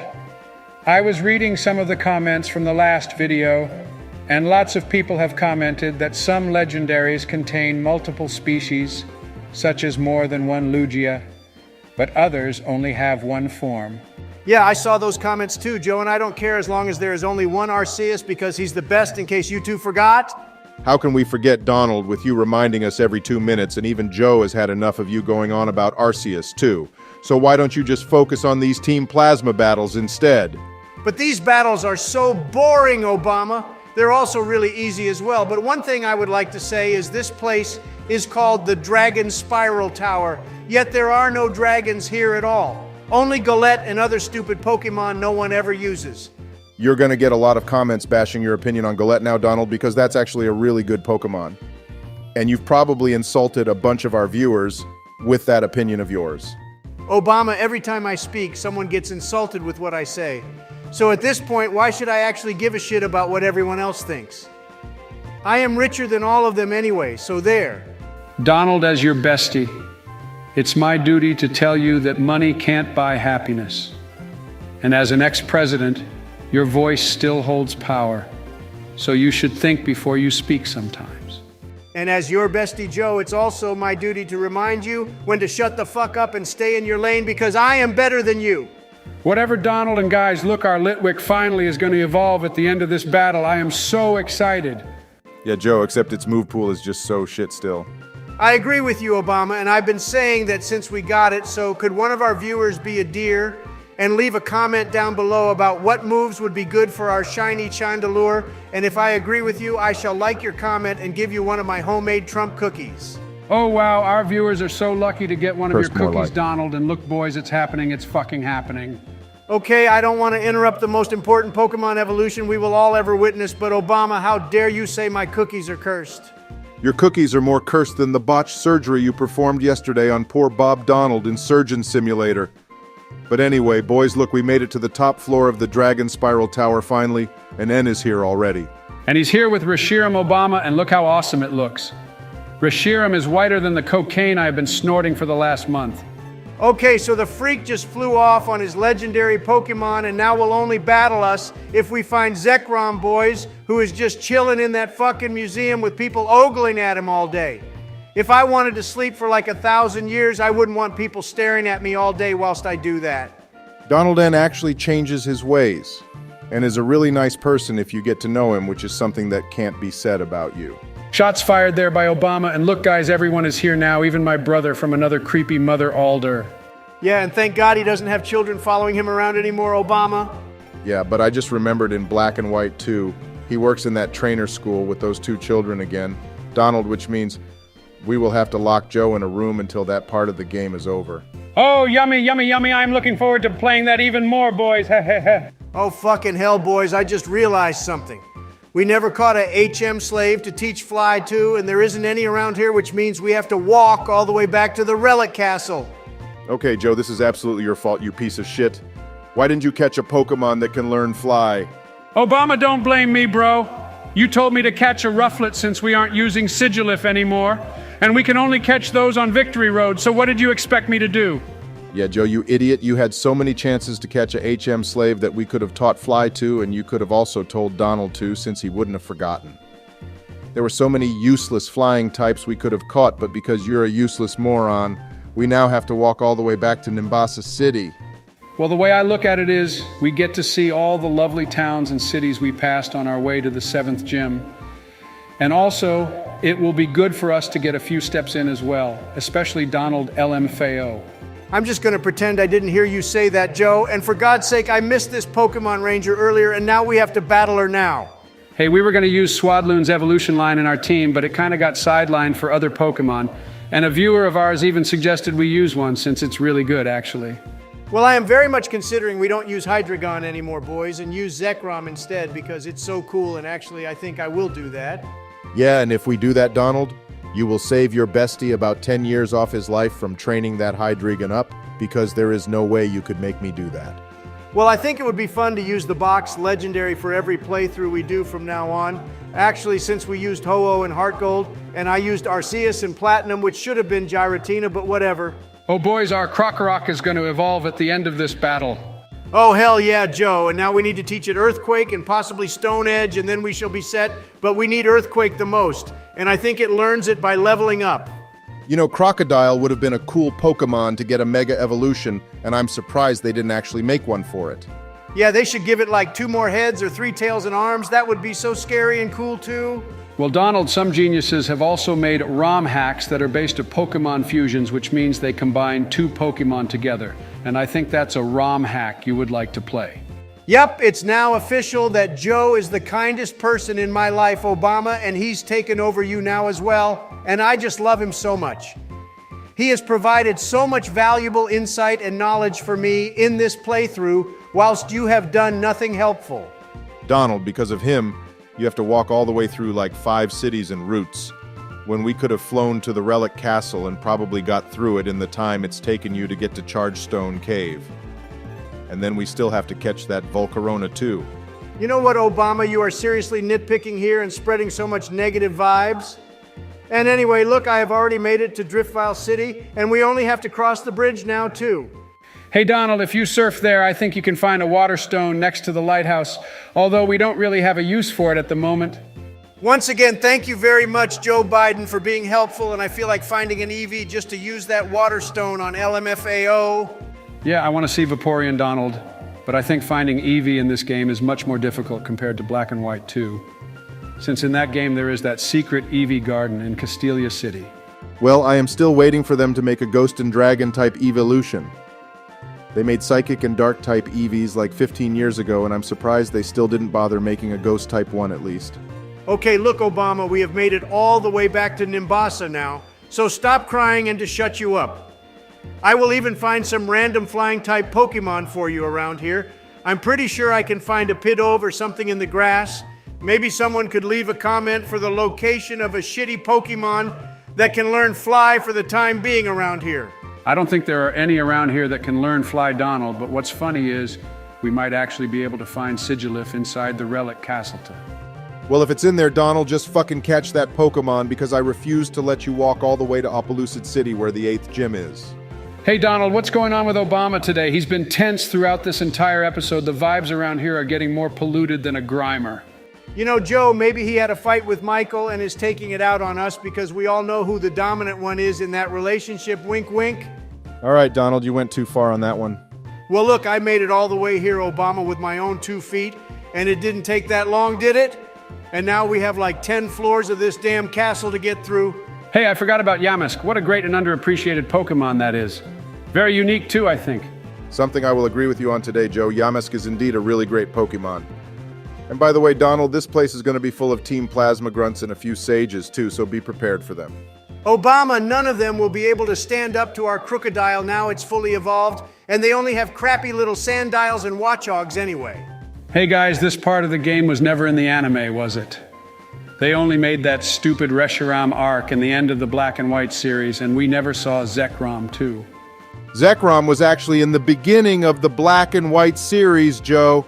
I was reading some of the comments from the last video, and lots of people have commented that some legendaries contain multiple species, such as more than one Lugia, but others only have one form. Yeah, I saw those comments too, Joe, and I don't care as long as there is only one Arceus because he's the best in case you two forgot. How can we forget Donald with you reminding us every 2 minutes, and even Joe has had enough of you going on about Arceus too. So why don't you just focus on these Team Plasma battles instead? But these battles are so boring, Obama. They're also really easy as well. But one thing I would like to say is this place is called the Dragonspiral Tower, yet there are no dragons here at all. Only Golett and other stupid Pokemon no one ever uses. You're going to get a lot of comments bashing your opinion on Golett now, Donald, because that's actually a really good Pokemon. And you've probably insulted a bunch of our viewers with that opinion of yours. Obama, every time I speak, someone gets insulted with what I say. So at this point, why should I actually give a shit about what everyone else thinks? I am richer than all of them anyway, so there. Donald, as your bestie, it's my duty to tell you that money can't buy happiness. And as an ex-president, your voice still holds power. So you should think before you speak sometimes. And as your bestie Joe, it's also my duty to remind you when to shut the fuck up and stay in your lane because I am better than you. Whatever Donald and guys, look, our Litwick finally is going to evolve at the end of this battle. I am so excited. Yeah, Joe, except its move pool is just so shit still. I agree with you, Obama, and I've been saying that since we got it, so could one of our viewers be a deer and leave a comment down below about what moves would be good for our shiny Chandelure, and if I agree with you, I shall like your comment and give you one of my homemade Trump cookies. Oh wow, our viewers are so lucky to get one of your First more cookies, like. Donald, and look boys, it's happening, it's fucking happening. Okay, I don't want to interrupt the most important Pokemon evolution we will all ever witness, but Obama, how dare you say my cookies are cursed? Your cookies are more cursed than the botched surgery you performed yesterday on poor Bob Donald in Surgeon Simulator. But anyway, boys, look, we made it to the top floor of the Dragonspiral Tower finally, and N is here already. And he's here with Reshiram Obama, and look how awesome it looks. Reshiram is whiter than the cocaine I have been snorting for the last month. Okay, so the freak just flew off on his legendary Pokemon and now will only battle us if we find Zekrom, boys, who is just chilling in that fucking museum with people ogling at him all day. If I wanted to sleep for like 1,000 years, I wouldn't want people staring at me all day whilst I do that. Donald N actually changes his ways, and is a really nice person if you get to know him, which is something that can't be said about you. Shots fired there by Obama, and look guys, everyone is here now, even my brother from another creepy mother, Alder. Yeah, and thank God he doesn't have children following him around anymore, Obama. Yeah, but I just remembered in Black and White 2, he works in that trainer school with those 2 children again. Donald, which means we will have to lock Joe in a room until that part of the game is over. Oh, yummy, yummy, yummy, I'm looking forward to playing that even more, boys, heh. Oh, fucking hell, boys, I just realized something. We never caught a HM slave to teach fly to, and there isn't any around here, which means we have to walk all the way back to the Relic Castle. Okay, Joe, this is absolutely your fault, you piece of shit. Why didn't you catch a Pokemon that can learn fly? Obama, don't blame me, bro. You told me to catch a Rufflet since we aren't using Sigilif anymore, and we can only catch those on Victory Road, so what did you expect me to do? Yeah, Joe, you idiot, you had so many chances to catch a HM slave that we could have taught fly to, and you could have also told Donald to, since he wouldn't have forgotten. There were so many useless flying types we could have caught, but because you're a useless moron, we now have to walk all the way back to Nimbasa City. Well, the way I look at it is, we get to see all the lovely towns and cities we passed on our way to the 7th gym. And also, it will be good for us to get a few steps in as well, especially Donald LMFAO. I'm just gonna pretend I didn't hear you say that, Joe, and for God's sake, I missed this Pokemon Ranger earlier, and now we have to battle her now. Hey, we were going to use Swadloon's evolution line in our team, but it kind of got sidelined for other Pokemon, and a viewer of ours even suggested we use one since it's really good, actually. Well, I am very much considering we don't use Hydreigon anymore, boys, and use Zekrom instead because it's so cool, and actually I think I will do that. Yeah, and if we do that, Donald, you will save your bestie about 10 years off his life from training that Hydreigon up, because there is no way you could make me do that. Well, I think it would be fun to use the box legendary for every playthrough we do from now on. Actually, since we used Ho-Oh and Heart Gold, and I used Arceus and Platinum, which should have been Giratina, but whatever. Oh boys, our Krokorok is going to evolve at the end of this battle. Oh, hell yeah, Joe, and now we need to teach it Earthquake and possibly Stone Edge, and then we shall be set, but we need Earthquake the most, and I think it learns it by leveling up. You know, Crocodile would have been a cool Pokemon to get a Mega Evolution, and I'm surprised they didn't actually make one for it. Yeah, they should give it like 2 more heads or 3 tails and arms. That would be so scary and cool too. Well, Donald, some geniuses have also made ROM hacks that are based on Pokemon fusions, which means they combine 2 Pokemon together. And I think that's a ROM hack you would like to play. Yep, it's now official that Joe is the kindest person in my life, Obama, and he's taken over you now as well, and I just love him so much. He has provided so much valuable insight and knowledge for me in this playthrough, whilst you have done nothing helpful. Donald, because of him, you have to walk all the way through like 5 cities and routes, when we could have flown to the Relic Castle and probably got through it in the time it's taken you to get to Chargestone Cave. And then we still have to catch that Volcarona too. You know what, Obama? You are seriously nitpicking here and spreading so much negative vibes. And anyway, look, I have already made it to Driftveil City, and we only have to cross the bridge now, too. Hey Donald, if you surf there, I think you can find a water stone next to the lighthouse, although we don't really have a use for it at the moment. Once again, thank you very much, Joe Biden, for being helpful, and I feel like finding an EV just to use that water stone on LMFAO. Yeah, I want to see Vaporeon Donald, but I think finding Eevee in this game is much more difficult compared to Black and White 2. Since in that game there is that secret Eevee garden in Castelia City. Well, I am still waiting for them to make a Ghost and Dragon type evolution. They made Psychic and Dark type EVs like 15 years ago, and I'm surprised they still didn't bother making a Ghost type 1 at least. Okay, look, Obama, we have made it all the way back to Nimbasa now, so stop crying and to shut you up. I will even find some random flying type Pokemon for you around here. I'm pretty sure I can find a Pidove or something in the grass. Maybe someone could leave a comment for the location of a shitty Pokemon that can learn fly for the time being around here. I don't think there are any around here that can learn Fly Donald, but what's funny is we might actually be able to find Sigilif inside the relic Castleton. Well, if it's in there, Donald, just fucking catch that Pokemon because I refuse to let you walk all the way to Opelousas City where the 8th gym is. Hey Donald, what's going on with Obama today? He's been tense throughout this entire episode. The vibes around here are getting more polluted than a Grimer. You know, Joe, maybe he had a fight with Michael and is taking it out on us because we all know who the dominant one is in that relationship, wink wink. All right, Donald, you went too far on that one. Well, look, I made it all the way here, Obama, with my own 2 feet, and it didn't take that long, did it? And now we have like 10 floors of this damn castle to get through. Hey, I forgot about Yamask. What a great and underappreciated Pokemon that is. Very unique too, I think. Something I will agree with you on today, Joe. Yamask is indeed a really great Pokemon. And by the way, Donald, this place is going to be full of Team Plasma Grunts and a few Sages too, so be prepared for them. Obama, none of them will be able to stand up to our crocodile now it's fully evolved, and they only have crappy little Sandiles and Watchogs anyway. Hey guys, this part of the game was never in the anime, was it? They only made that stupid Reshiram arc in the end of the Black and White series, and we never saw Zekrom too. Zekrom was actually in the beginning of the Black and White series, Joe.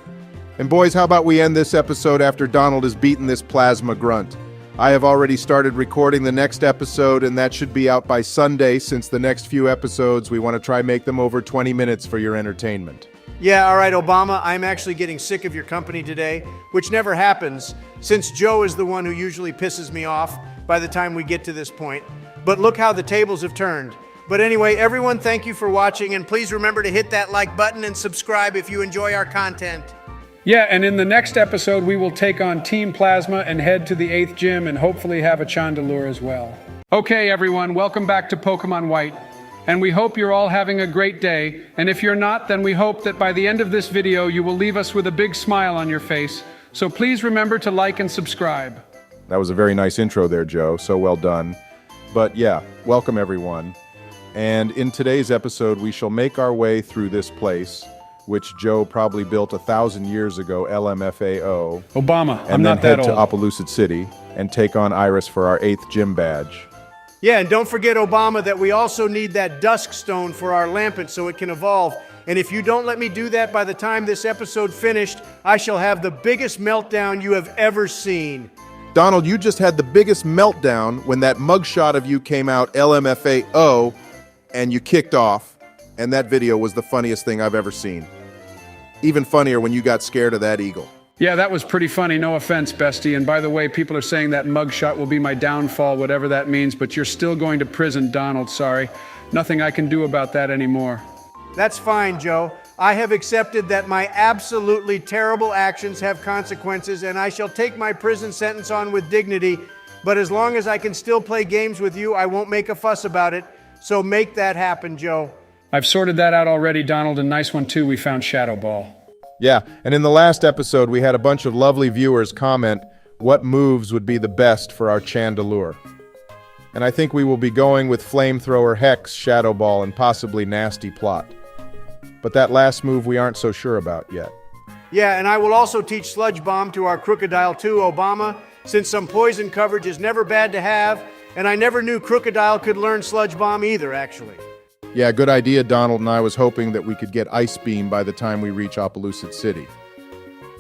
And boys, how about we end this episode after Donald has beaten this Plasma Grunt? I have already started recording the next episode, and that should be out by Sunday, since the next few episodes we want to try make them over 20 minutes for your entertainment. Yeah, all right, Obama, I'm actually getting sick of your company today, which never happens, since Joe is the one who usually pisses me off by the time we get to this point. But look how the tables have turned. But anyway, everyone, thank you for watching, and please remember to hit that like button and subscribe if you enjoy our content. Yeah, and in the next episode, we will take on Team Plasma and head to the 8th gym and hopefully have a Chandelure as well. Okay, everyone, welcome back to Pokémon White. And we hope you're all having a great day. And if you're not, then we hope that by the end of this video, you will leave us with a big smile on your face. So please remember to like and subscribe. That was a very nice intro there, Joe. So well done. But yeah, welcome everyone. And in today's episode, we shall make our way through this place, which Joe probably built 1,000 years ago, LMFAO. Obama, I'm and not then that head old. to Opelousas City and take on Iris for our 8th gym badge. Yeah, and don't forget, Obama, that we also need that dusk stone for our lampet so it can evolve. And if you don't let me do that by the time this episode finished, I shall have the biggest meltdown you have ever seen. Donald, you just had the biggest meltdown when that mugshot of you came out, LMFAO, and you kicked off, and that video was the funniest thing I've ever seen. Even funnier when you got scared of that eagle. Yeah, that was pretty funny, no offense, bestie. And by the way, people are saying that mugshot will be my downfall, whatever that means, but you're still going to prison, Donald, sorry. Nothing I can do about that anymore. That's fine, Joe. I have accepted that my absolutely terrible actions have consequences, and I shall take my prison sentence on with dignity, but as long as I can still play games with you, I won't make a fuss about it. So make that happen, Joe. I've sorted that out already, Donald, and nice one too, we found Shadow Ball. Yeah, and in the last episode, we had a bunch of lovely viewers comment what moves would be the best for our Chandelure. And I think we will be going with Flamethrower, Hex, Shadow Ball, and possibly Nasty Plot. But that last move we aren't so sure about yet. Yeah, and I will also teach Sludge Bomb to our Crocodile too, Obama, since some poison coverage is never bad to have, and I never knew Crocodile could learn Sludge Bomb either, actually. Yeah, good idea, Donald, and I was hoping that we could get Ice Beam by the time we reach Opelousas City.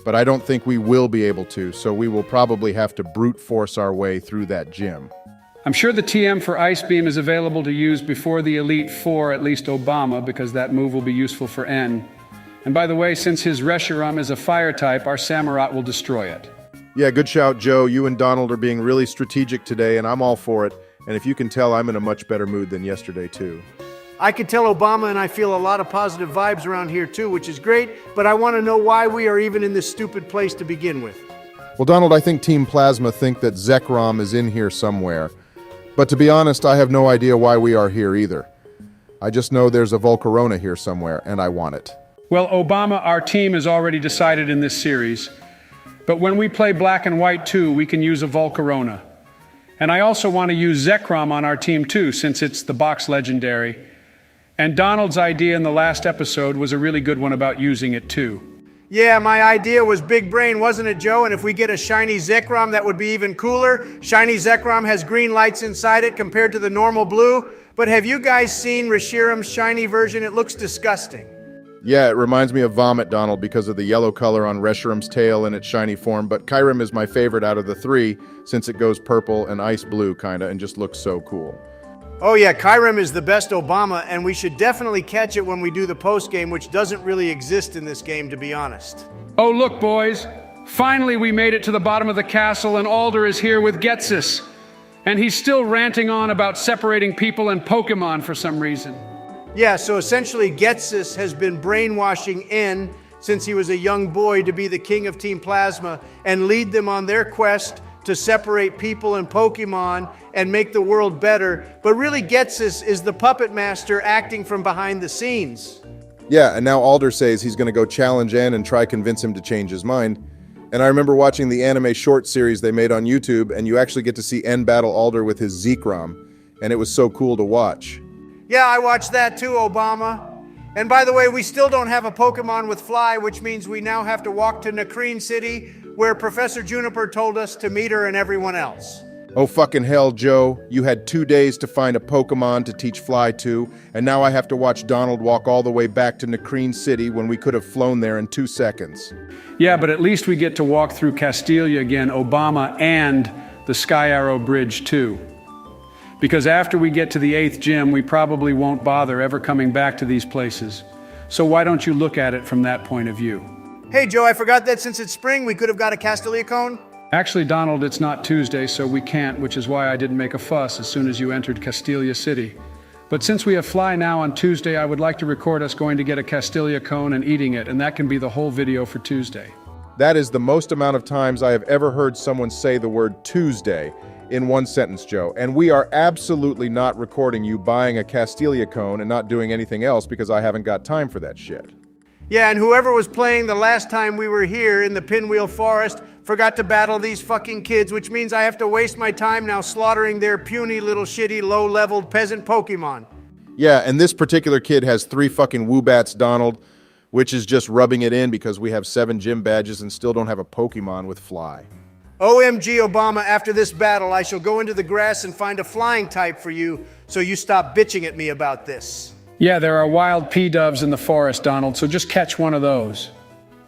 But I don't think we will be able to, so we will probably have to brute force our way through that gym. I'm sure the TM for Ice Beam is available to use before the Elite Four, at least Obama, because that move will be useful for N. And by the way, since his Reshiram is a fire type, our Samurott will destroy it. Yeah, good shout, Joe. You and Donald are being really strategic today, and I'm all for it. And if you can tell, I'm in a much better mood than yesterday, too. I can tell Obama and I feel a lot of positive vibes around here too, which is great, but I want to know why we are even in this stupid place to begin with. Well, Donald, I think Team Plasma think that Zekrom is in here somewhere. But to be honest, I have no idea why we are here either. I just know there's a Volcarona here somewhere, and I want it. Well, Obama, our team is already decided in this series. But when we play Black and White 2, we can use a Volcarona. And I also want to use Zekrom on our team too, since it's the box legendary. And Donald's idea in the last episode was a really good one about using it too. Yeah, my idea was big brain, wasn't it, Joe? And if we get a shiny Zekrom, that would be even cooler. Shiny Zekrom has green lights inside it compared to the normal blue. But have you guys seen Reshiram's shiny version? It looks disgusting. Yeah, it reminds me of Vomit, Donald, because of the yellow color on Reshiram's tail in its shiny form, but Kyurem is my favorite out of the three, since it goes purple and ice blue, kinda, and just looks so cool. Oh yeah, Kyurem is the best Obama, and we should definitely catch it when we do the post-game, which doesn't really exist in this game, to be honest. Oh, look, boys. Finally, we made it to the bottom of the castle, and Alder is here with Getsis. And he's still ranting on about separating people and Pokemon for some reason. Yeah, so essentially Getsis has been brainwashing N since he was a young boy to be the king of Team Plasma and lead them on their quest to separate people and Pokemon and make the world better. But really Getsis is the puppet master acting from behind the scenes. Yeah, and now Alder says he's gonna go challenge N and try convince him to change his mind. And I remember watching the anime short series they made on YouTube, and you actually get to see N battle Alder with his Zekrom, and it was so cool to watch. Yeah, I watched that too, Obama. And by the way, we still don't have a Pokemon with Fly, which means we now have to walk to Nacrene City, where Professor Juniper told us to meet her and everyone else. Oh fucking hell, Joe. You had 2 days to find a Pokemon to teach Fly to, and now I have to watch Donald walk all the way back to Nacrene City when we could have flown there in 2 seconds. Yeah, but at least we get to walk through Castelia again, Obama, and the Sky Arrow Bridge too. Because after we get to the 8th gym, we probably won't bother ever coming back to these places. So why don't you look at it from that point of view? Hey Joe, I forgot that since it's spring, we could have got a Castelia cone. Actually, Donald, it's not Tuesday, so we can't, which is why I didn't make a fuss as soon as you entered Castelia City. But since we have Fly now on Tuesday, I would like to record us going to get a Castelia cone and eating it, and that can be the whole video for Tuesday. That is the most amount of times I have ever heard someone say the word Tuesday in one sentence, Joe. And we are absolutely not recording you buying a Castelia cone and not doing anything else because I haven't got time for that shit. Yeah, and whoever was playing the last time we were here in the Pinwheel Forest forgot to battle these fucking kids, which means I have to waste my time now slaughtering their puny little shitty low-leveled peasant Pokemon. Yeah, and this particular kid has 3 fucking Woobats, Donald, which is just rubbing it in because we have 7 gym badges and still don't have a Pokemon with Fly. OMG, Obama, after this battle, I shall go into the grass and find a flying type for you, so you stop bitching at me about this. Yeah, there are wild P-doves in the forest, Donald, so just catch one of those.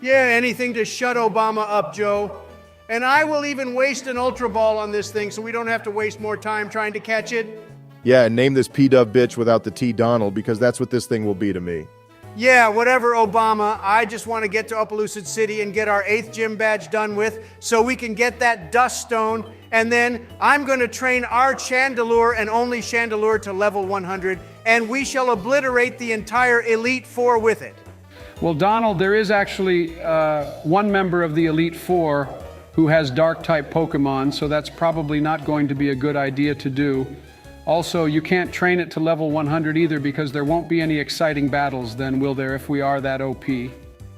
Yeah, anything to shut Obama up, Joe. And I will even waste an Ultra Ball on this thing so we don't have to waste more time trying to catch it. Yeah, and name this P-Dove bitch without the T Donald because that's what this thing will be to me. Yeah, whatever, Obama. I just want to get to Opelousas City and get our 8th gym badge done with so we can get that dust stone. And then I'm going to train our Chandelure and only Chandelure to level 100, and we shall obliterate the entire Elite Four with it. Well, Donald, there is actually one member of the Elite Four who has Dark-type Pokemon, so that's probably not going to be a good idea to do. Also, you can't train it to level 100 either because there won't be any exciting battles then, will there, if we are that OP?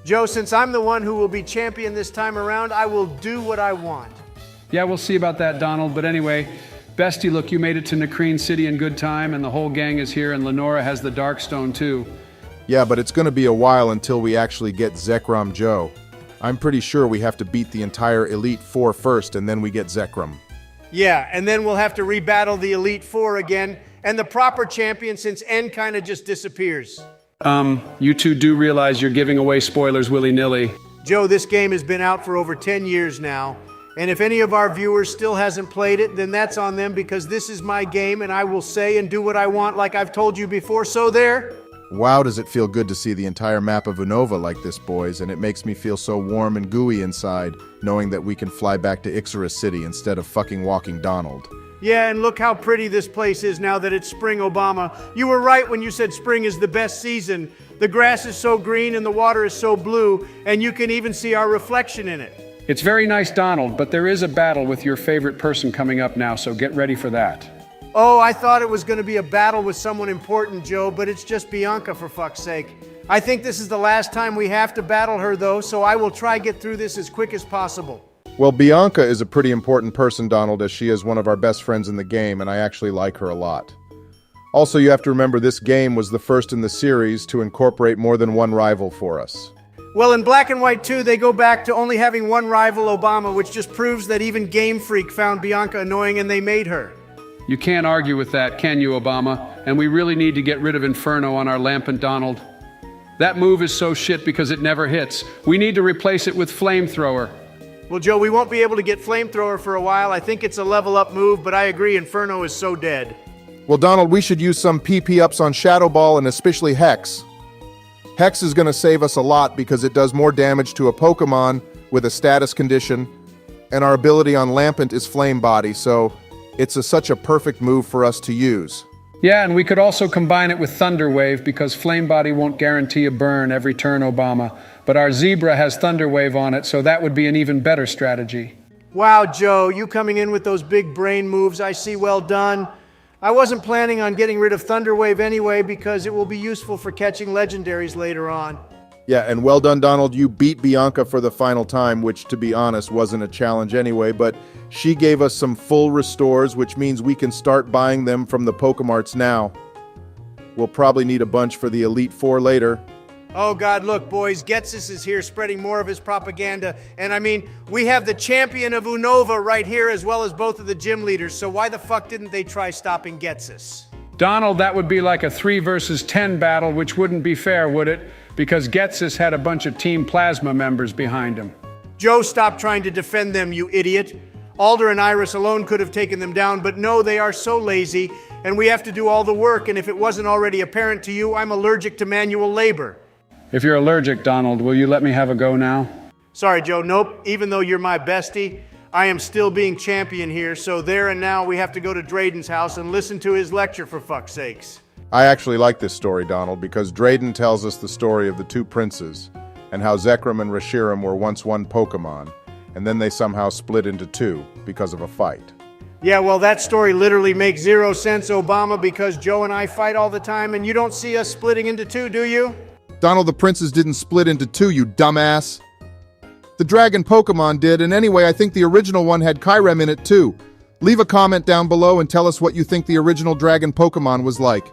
Joe, since I'm the one who will be champion this time around, I will do what I want. Yeah, we'll see about that, Donald. But anyway, Bestie, look, you made it to Nacrene City in good time, and the whole gang is here, and Lenora has the Darkstone too. Yeah, but it's going to be a while until we actually get Zekrom Joe. I'm pretty sure we have to beat the entire Elite Four first, and then we get Zekrom. Yeah, and then we'll have to rebattle the Elite Four again, and the proper champion since N kind of just disappears. You two do realize you're giving away spoilers willy-nilly. Joe, this game has been out for over 10 years now, and if any of our viewers still hasn't played it, then that's on them because this is my game and I will say and do what I want like I've told you before, so there. Wow, does it feel good to see the entire map of Unova like this, boys, and it makes me feel so warm and gooey inside, knowing that we can fly back to Immerse City instead of fucking walking Donald. Yeah, and look how pretty this place is now that it's spring, Obama. You were right when you said spring is the best season. The grass is so green and the water is so blue, and you can even see our reflection in it. It's very nice, Donald, but there is a battle with your favorite person coming up now, so get ready for that. Oh, I thought it was going to be a battle with someone important, Joe, but it's just Bianca, for fuck's sake. I think this is the last time we have to battle her, though, so I will try get through this as quick as possible. Well, Bianca is a pretty important person, Donald, as she is one of our best friends in the game, and I actually like her a lot. Also, you have to remember this game was the first in the series to incorporate more than one rival for us. Well, in Black and White 2, they go back to only having one rival, Obama, which just proves that even Game Freak found Bianca annoying and they made her. You can't argue with that, can you, Obama? And we really need to get rid of Inferno on our Lampant Donald. That move is so shit because it never hits. We need to replace it with Flamethrower. Well, Joe, we won't be able to get Flamethrower for a while. I think it's a level up move, but I agree Inferno is so dead. Well, Donald, we should use some PP ups on Shadow Ball and especially Hex. Hex is going to save us a lot because it does more damage to a Pokemon with a status condition, and our ability on Lampant is Flame Body, so it's such a perfect move for us to use. Yeah, and we could also combine it with Thunder Wave because Flame Body won't guarantee a burn every turn, Obama. But our Zebra has Thunder Wave on it, so that would be an even better strategy. Wow, Joe, you coming in with those big brain moves, I see, well done. I wasn't planning on getting rid of Thunder Wave anyway because it will be useful for catching legendaries later on. Yeah, and well done, Donald. You beat Bianca for the final time, which, to be honest, wasn't a challenge anyway, but she gave us some full restores, which means we can start buying them from the Pokemarts now. We'll probably need a bunch for the Elite Four later. Oh God, look, boys, Getsis is here spreading more of his propaganda, and I mean, we have the champion of Unova right here as well as both of the gym leaders, so why the fuck didn't they try stopping Getsis? Donald, that would be like a 3 versus 10 battle, which wouldn't be fair, would it? Because Getsis had a bunch of Team Plasma members behind him. Joe, stop trying to defend them, you idiot. Alder and Iris alone could have taken them down, but no, they are so lazy, and we have to do all the work, and if it wasn't already apparent to you, I'm allergic to manual labor. If you're allergic, Donald, will you let me have a go now? Sorry, Joe, nope. Even though you're my bestie, I am still being champion here, so there and now we have to go to Drayden's house and listen to his lecture, for fuck's sakes. I actually like this story, Donald, because Drayden tells us the story of the two princes and how Zekrom and Reshiram were once one Pokemon, and then they somehow split into two because of a fight. Yeah, well, that story literally makes zero sense, Obama, because Joe and I fight all the time, and you don't see us splitting into two, do you? Donald, the princes didn't split into two, you dumbass. The dragon Pokemon did, and anyway, I think the original one had Kyrem in it too. Leave a comment down below and tell us what you think the original dragon Pokemon was like.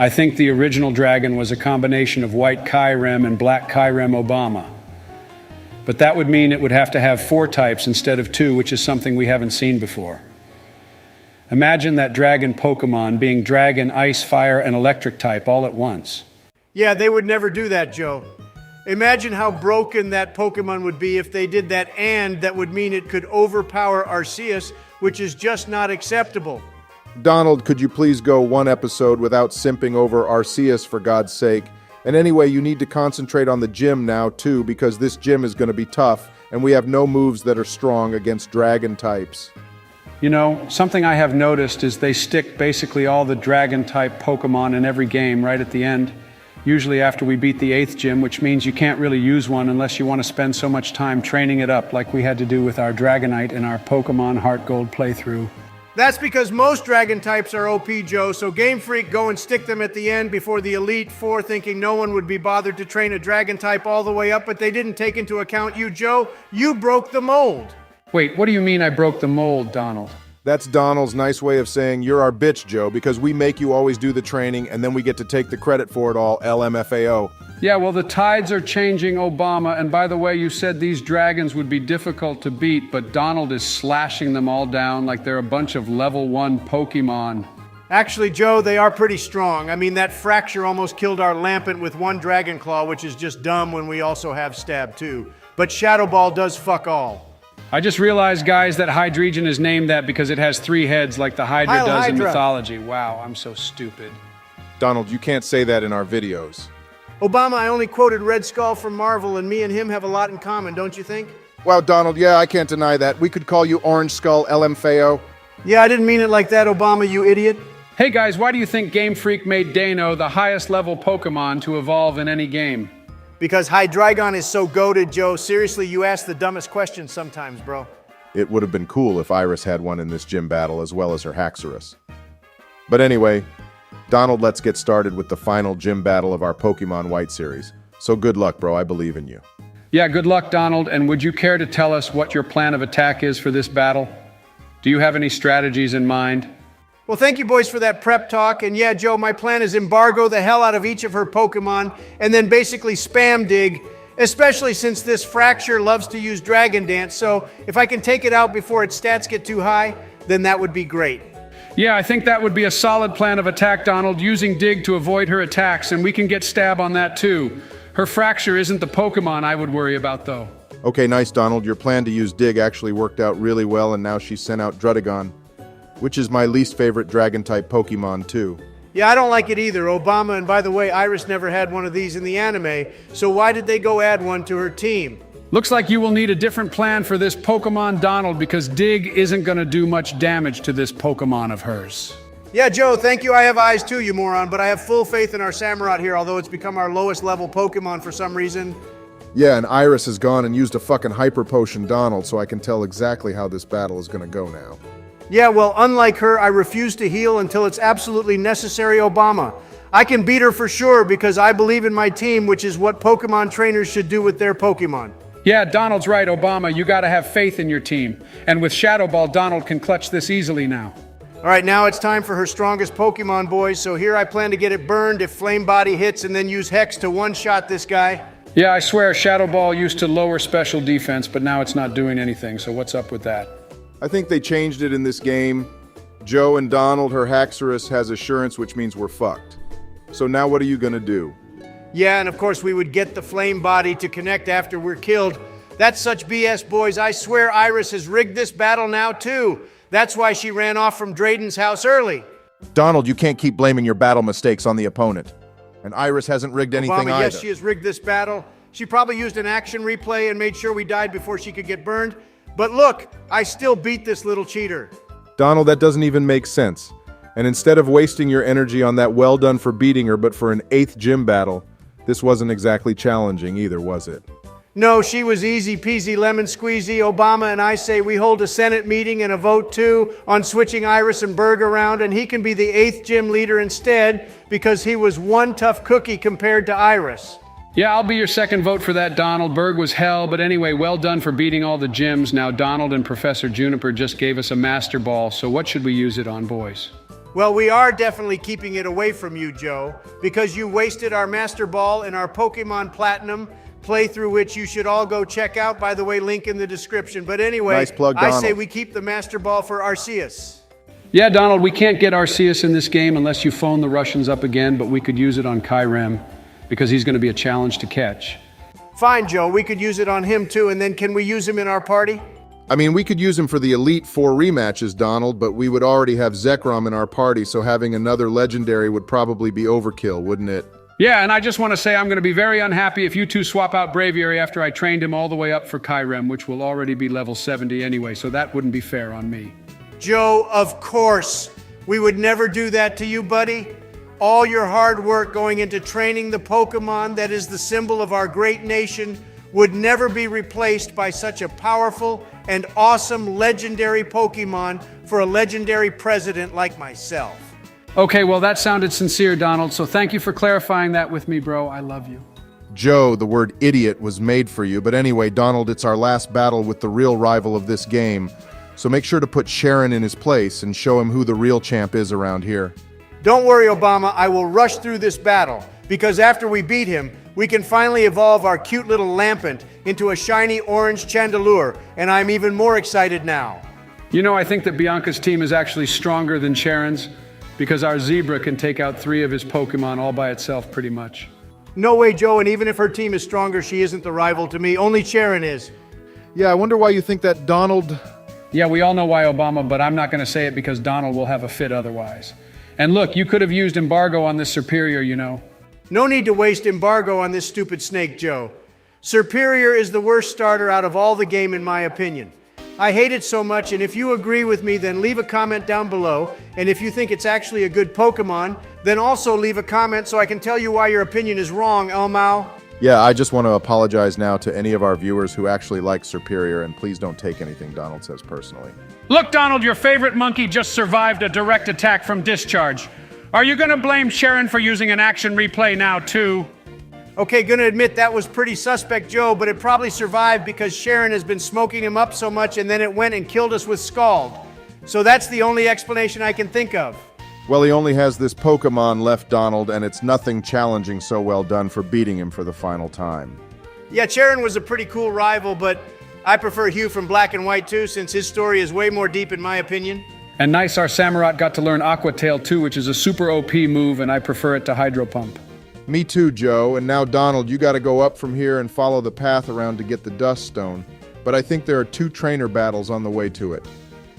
I think the original dragon was a combination of white Kyrem and black Kyrem Obama. But that would mean it would have to have 4 types instead of 2, which is something we haven't seen before. Imagine that dragon Pokemon being dragon, ice, fire, and electric type all at once. Yeah, they would never do that, Joe. Imagine how broken that Pokemon would be if they did that, and that would mean it could overpower Arceus, which is just not acceptable. Donald, could you please go one episode without simping over Arceus, for God's sake? And anyway, you need to concentrate on the gym now, too, because this gym is going to be tough, and we have no moves that are strong against dragon types. You know, something I have noticed is they stick basically all the dragon-type Pokemon in every game right at the end. Usually after we beat the 8th gym, which means you can't really use one unless you want to spend so much time training it up like we had to do with our Dragonite in our Pokemon Heart Gold playthrough. That's because most dragon types are OP, Joe, so Game Freak go and stick them at the end before the Elite Four, thinking no one would be bothered to train a dragon type all the way up, but they didn't take into account you, Joe. You broke the mold. Wait, what do you mean I broke the mold, Donald? That's Donald's nice way of saying you're our bitch, Joe, because we make you always do the training and then we get to take the credit for it all, LMFAO. Yeah, well, the tides are changing, Obama, and by the way, you said these dragons would be difficult to beat, but Donald is slashing them all down like they're a bunch of level 1 Pokemon. Actually, Joe, they are pretty strong. I mean, that fracture almost killed our Lampent with one Dragon Claw, which is just dumb when we also have Stab too. But Shadow Ball does fuck all. I just realized, guys, that Hydreigon is named that because it has 3 heads like the Hydra Heil does in Hydra. mythology. Wow, I'm so stupid. Donald, you can't say that in our videos. Obama, I only quoted Red Skull from Marvel, and me and him have a lot in common, don't you think? Wow, Donald, yeah, I can't deny that. We could call you Orange Skull LMFAO. Yeah, I didn't mean it like that, Obama, you idiot. Hey guys, why do you think Game Freak made Dano the highest level Pokemon to evolve in any game? Because Hydreigon is so goated, Joe. Seriously, you ask the dumbest questions sometimes, bro. It would have been cool if Iris had one in this gym battle as well as her Haxorus. But anyway, Donald, let's get started with the final gym battle of our Pokemon White series. So good luck, bro. I believe in you. Yeah, good luck, Donald, and would you care to tell us what your plan of attack is for this battle? Do you have any strategies in mind? Well, thank you, boys, for that prep talk. And yeah, Joe, my plan is embargo the hell out of each of her Pokemon and then basically spam dig, especially since this Fracture loves to use Dragon Dance. So if I can take it out before its stats get too high, then that would be great. Yeah, I think that would be a solid plan of attack, Donald, using Dig to avoid her attacks, and we can get Stab on that too. Her Fracture isn't the Pokemon I would worry about, though. Okay, nice, Donald. Your plan to use Dig actually worked out really well, and now she sent out Druddigon, which is my least favorite Dragon-type Pokemon, too. Yeah, I don't like it either, Obama. And by the way, Iris never had one of these in the anime, so why did they go add one to her team? Looks like you will need a different plan for this Pokemon, Donald, because Dig isn't going to do much damage to this Pokemon of hers. Yeah, Joe, thank you. I have eyes too, you moron, but I have full faith in our Samurott here, although it's become our lowest level Pokemon for some reason. Yeah, and Iris has gone and used a fucking Hyper Potion, Donald, so I can tell exactly how this battle is gonna go now. Yeah, well, unlike her, I refuse to heal until it's absolutely necessary, Obama. I can beat her for sure because I believe in my team, which is what Pokemon trainers should do with their Pokemon. Yeah, Donald's right, Obama. You gotta have faith in your team. And with Shadow Ball, Donald can clutch this easily now. All right, now it's time for her strongest Pokemon, boys. So here I plan to get it burned if Flame Body hits and then use Hex to one-shot this guy. Yeah, I swear, Shadow Ball used to lower special defense, but now it's not doing anything, so what's up with that? I think they changed it in this game. Joe and Donald, her Haxorus, has Assurance, which means we're fucked. So now what are you gonna do? Yeah, and of course we would get the Flame Body to connect after we're killed. That's such BS, boys. I swear Iris has rigged this battle now, too. That's why she ran off from Drayden's house early. Donald, you can't keep blaming your battle mistakes on the opponent. And Iris hasn't rigged anything Obama, either. yes, she has rigged this battle. She probably used an action replay and made sure we died before she could get burned. But look, I still beat this little cheater. Donald, that doesn't even make sense. And instead of wasting your energy on that well done for beating her, but for an 8th gym battle, this wasn't exactly challenging either, was it? No, she was easy peasy lemon squeezy. Obama and I say we hold a Senate meeting and a vote too on switching Iris and Berg around, and he can be the 8th gym leader instead because he was one tough cookie compared to Iris. Yeah, I'll be your second vote for that, Donald. Berg was hell, but anyway, well done for beating all the gyms. Now Donald and Professor Juniper just gave us a Master Ball, so what should we use it on, boys? Well, we are definitely keeping it away from you, Joe, because you wasted our Master Ball in our Pokemon Platinum playthrough, which you should all go check out. By the way, link in the description. But anyway, nice plug, I Donald. say we keep the Master Ball for Arceus. Yeah, Donald, we can't get Arceus in this game unless you phone the Russians up again, but we could use it on Kyrem because he's going to be a challenge to catch. Fine, Joe, we could use it on him too, and then can we use him in our party? I mean, we could use him for the Elite Four rematches, Donald, but we would already have Zekrom in our party, so having another legendary would probably be overkill, wouldn't it? Yeah, and I just want to say I'm going to be very unhappy if you two swap out Braviary after I trained him all the way up for Kyrem, which will already be level 70 anyway, so that wouldn't be fair on me. Joe, of course. We would never do that to you, buddy. All your hard work going into training the Pokemon that is the symbol of our great nation would never be replaced by such a powerful and awesome legendary Pokemon for a legendary president like myself. Okay, well, that sounded sincere, Donald, so thank you for clarifying that with me, bro. I love you. Joe, the word idiot was made for you, but anyway, Donald, it's our last battle with the real rival of this game, so make sure to put Sharon in his place and show him who the real champ is around here. Don't worry, Obama, I will rush through this battle, because after we beat him, we can finally evolve our cute little Lampent into a shiny orange Chandelure, and I'm even more excited now. You know, I think that Bianca's team is actually stronger than Sharon's, because our zebra can take out 3 of his Pokemon all by itself pretty much. No way, Joe, and even if her team is stronger, she isn't the rival to me. Only Sharon is. Yeah, I wonder why you think that Donald... Yeah, we all know why, Obama, but I'm not going to say it because Donald will have a fit otherwise. And look, you could have used embargo on this Superior, you know. No need to waste embargo on this stupid snake, Joe. Superior is the worst starter out of all the game, in my opinion. I hate it so much, and if you agree with me, then leave a comment down below. And if you think it's actually a good Pokemon, then also leave a comment so I can tell you why your opinion is wrong, Elmao. Yeah, I just want to apologize now to any of our viewers who actually like Superior, and please don't take anything Donald says personally. Look, Donald, your favorite monkey just survived a direct attack from discharge. Are you going to blame Sharon for using an action replay now, too? Okay, gonna admit that was pretty suspect, Joe, but it probably survived because Sharon has been smoking him up so much and then it went and killed us with Scald. So that's the only explanation I can think of. Well, he only has this Pokemon left, Donald, and it's nothing challenging so well done for beating him for the final time. Yeah, Sharon was a pretty cool rival, but I prefer Hugh from Black and White too, since his story is way more deep in my opinion. And nice, our Samurott got to learn Aqua Tail too, which is a super OP move, and I prefer it to Hydro Pump. Me too, Joe, and now Donald, you gotta go up from here and follow the path around to get the Dust Stone, but I think there are 2 trainer battles on the way to it.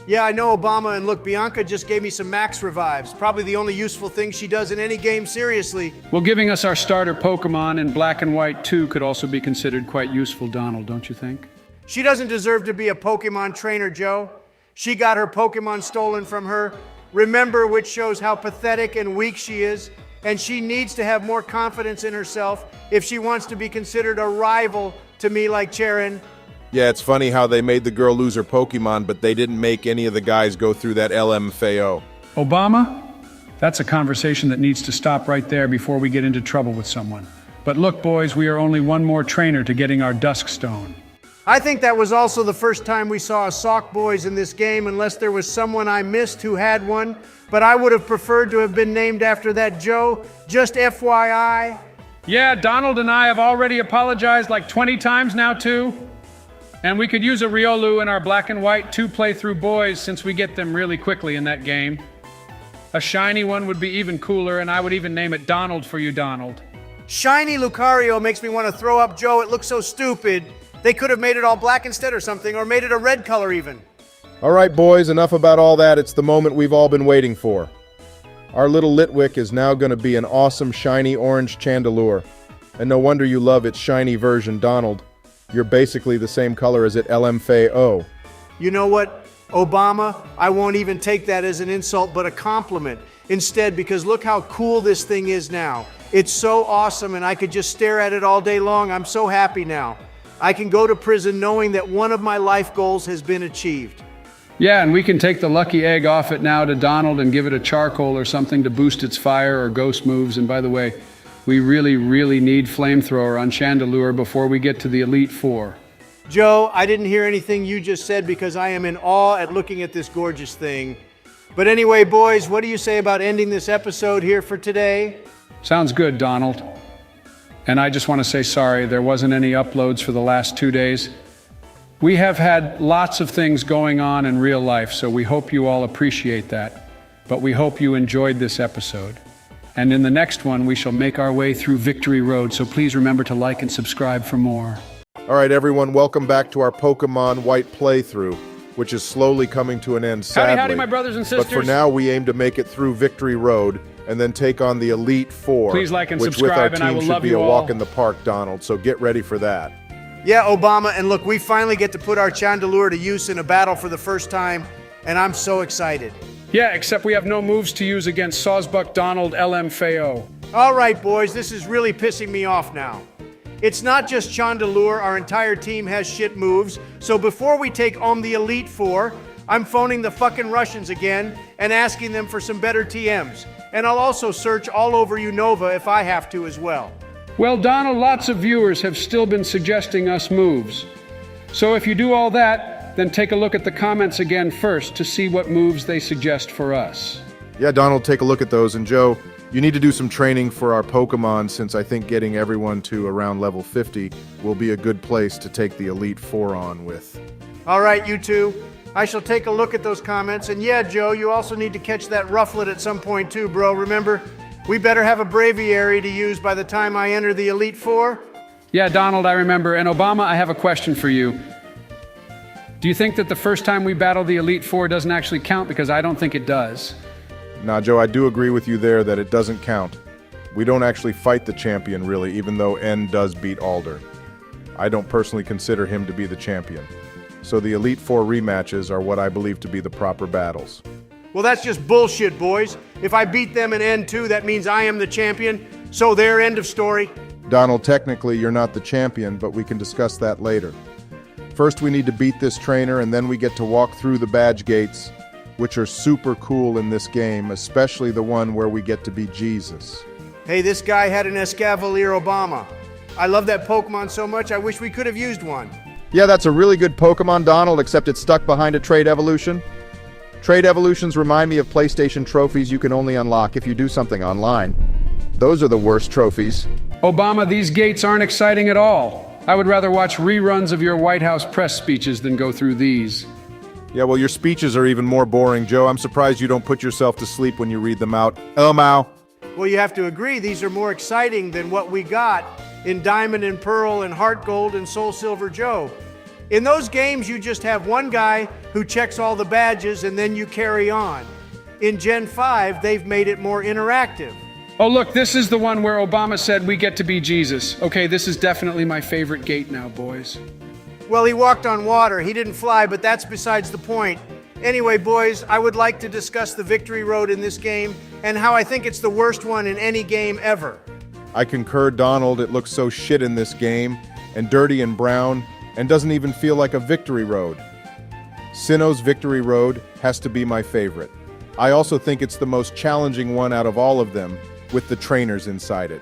Yeah, I know, Obama, and look, Bianca just gave me some max revives. Probably the only useful thing she does in any game, seriously. Well, giving us our starter Pokemon in Black and White too could also be considered quite useful, Donald, don't you think? She doesn't deserve to be a Pokemon trainer, Joe. She got her Pokemon stolen from her. Remember, which shows how pathetic and weak she is. And she needs to have more confidence in herself if she wants to be considered a rival to me like Sharon. Yeah, it's funny how they made the girl lose her Pokemon, but they didn't make any of the guys go through that LMFAO. Obama? That's a conversation that needs to stop right there before we get into trouble with someone. But look, boys, we are only one more trainer to getting our Dusk Stone. I think that was also the first time we saw a Sock Boys in this game, unless there was someone I missed who had one. But I would have preferred to have been named after that, Joe. Just FYI. Yeah, Donald and I have already apologized like 20 times now, too. And we could use a Riolu in our Black and White 2 playthrough boys since we get them really quickly in that game. A shiny one would be even cooler, and I would even name it Donald for you, Donald. Shiny Lucario makes me want to throw up, Joe. It looks so stupid. They could have made it all black instead or something, or made it a red color even. All right, boys, enough about all that. It's the moment we've all been waiting for. Our little Litwick is now going to be an awesome shiny orange Chandelure. And no wonder you love its shiny version, Donald. You're basically the same color as it LMFAO. You know what, Obama? I won't even take that as an insult, but a compliment. Instead, because look how cool this thing is now. It's so awesome, and I could just stare at it all day long. I'm so happy now. I can go to prison knowing that one of my life goals has been achieved. Yeah, and we can take the lucky egg off it now to Donald and give it a charcoal or something to boost its fire or ghost moves. And by the way, we really need Flamethrower on Chandelure before we get to the Elite Four. Joe, I didn't hear anything you just said because I am in awe at looking at this gorgeous thing. But anyway, boys, what do you say about ending this episode here for today? Sounds good, Donald. And I just want to say sorry, there wasn't any uploads for the last 2 days. We have had lots of things going on in real life, so we hope you all appreciate that. But we hope you enjoyed this episode. And in the next one, we shall make our way through Victory Road, so please remember to like and subscribe for more. All right, everyone, welcome back to our Pokemon White playthrough, which is slowly coming to an end, sadly. Howdy, my brothers and sisters. But for now, we aim to make it through Victory Road and then take on the Elite Four. Please like and which subscribe, with and I our will team love should be you a all. walk in the park, Donald, so get ready for that. Yeah, Obama, and look, we finally get to put our Chandelure to use in a battle for the first time, and I'm so excited. Yeah, except we have no moves to use against Sawsbuck Donald LMFAO. All right, boys, this is really pissing me off now. It's not just Chandelure, our entire team has shit moves, so before we take on the Elite Four, I'm phoning the fucking Russians again and asking them for some better TMs. And I'll also search all over Unova if I have to as well. Well, Donald, lots of viewers have still been suggesting us moves. So if you do all that, then take a look at the comments again first to see what moves they suggest for us. Yeah, Donald, take a look at those. And Joe, you need to do some training for our Pokemon, since I think getting everyone to around level 50 will be a good place to take the Elite Four on with. All right, you two. I shall take a look at those comments. And yeah, Joe, you also need to catch that rufflet at some point too, bro. Remember, we better have a braviary to use by the time I enter the Elite Four. Yeah, Donald, I remember. And Obama, I have a question for you. Do you think that the first time we battle the Elite Four doesn't actually count? Because I don't think it does. Nah, Joe, I do agree with you there that it doesn't count. We don't actually fight the champion, really, even though N does beat Alder. I don't personally consider him to be the champion. So the Elite Four rematches are what I believe to be the proper battles. Well, that's just bullshit, boys. If I beat them in N2, that means I am the champion. So there, end of story. Donald, technically you're not the champion, but we can discuss that later. First, we need to beat this trainer, and then we get to walk through the badge gates, which are super cool in this game, especially the one where we get to be Jesus. Hey, this guy had an Escavalier Obama. I love that Pokemon so much, I wish we could have used one. Yeah, that's a really good Pokemon, Donald, except it's stuck behind a trade evolution. Trade evolutions remind me of PlayStation trophies you can only unlock if you do something online. Those are the worst trophies. Obama, these gates aren't exciting at all. I would rather watch reruns of your White House press speeches than go through these. Yeah, well, your speeches are even more boring, Joe. I'm surprised you don't put yourself to sleep when you read them out. Elmow. Well, you have to agree, these are more exciting than what we got in Diamond and Pearl and Heart Gold and Soul Silver Joe. In those games, you just have one guy who checks all the badges and then you carry on. In Gen 5, they've made it more interactive. Oh, look, this is the one where Obama said we get to be Jesus. Okay, this is definitely my favorite gate now, boys. Well, he walked on water. He didn't fly, but that's besides the point. Anyway, boys, I would like to discuss the victory road in this game and how I think it's the worst one in any game ever. I concur, Donald. It looks so shit in this game, and dirty and brown, and doesn't even feel like a victory road. Sinnoh's victory road has to be my favorite. I also think it's the most challenging one out of all of them, with the trainers inside it.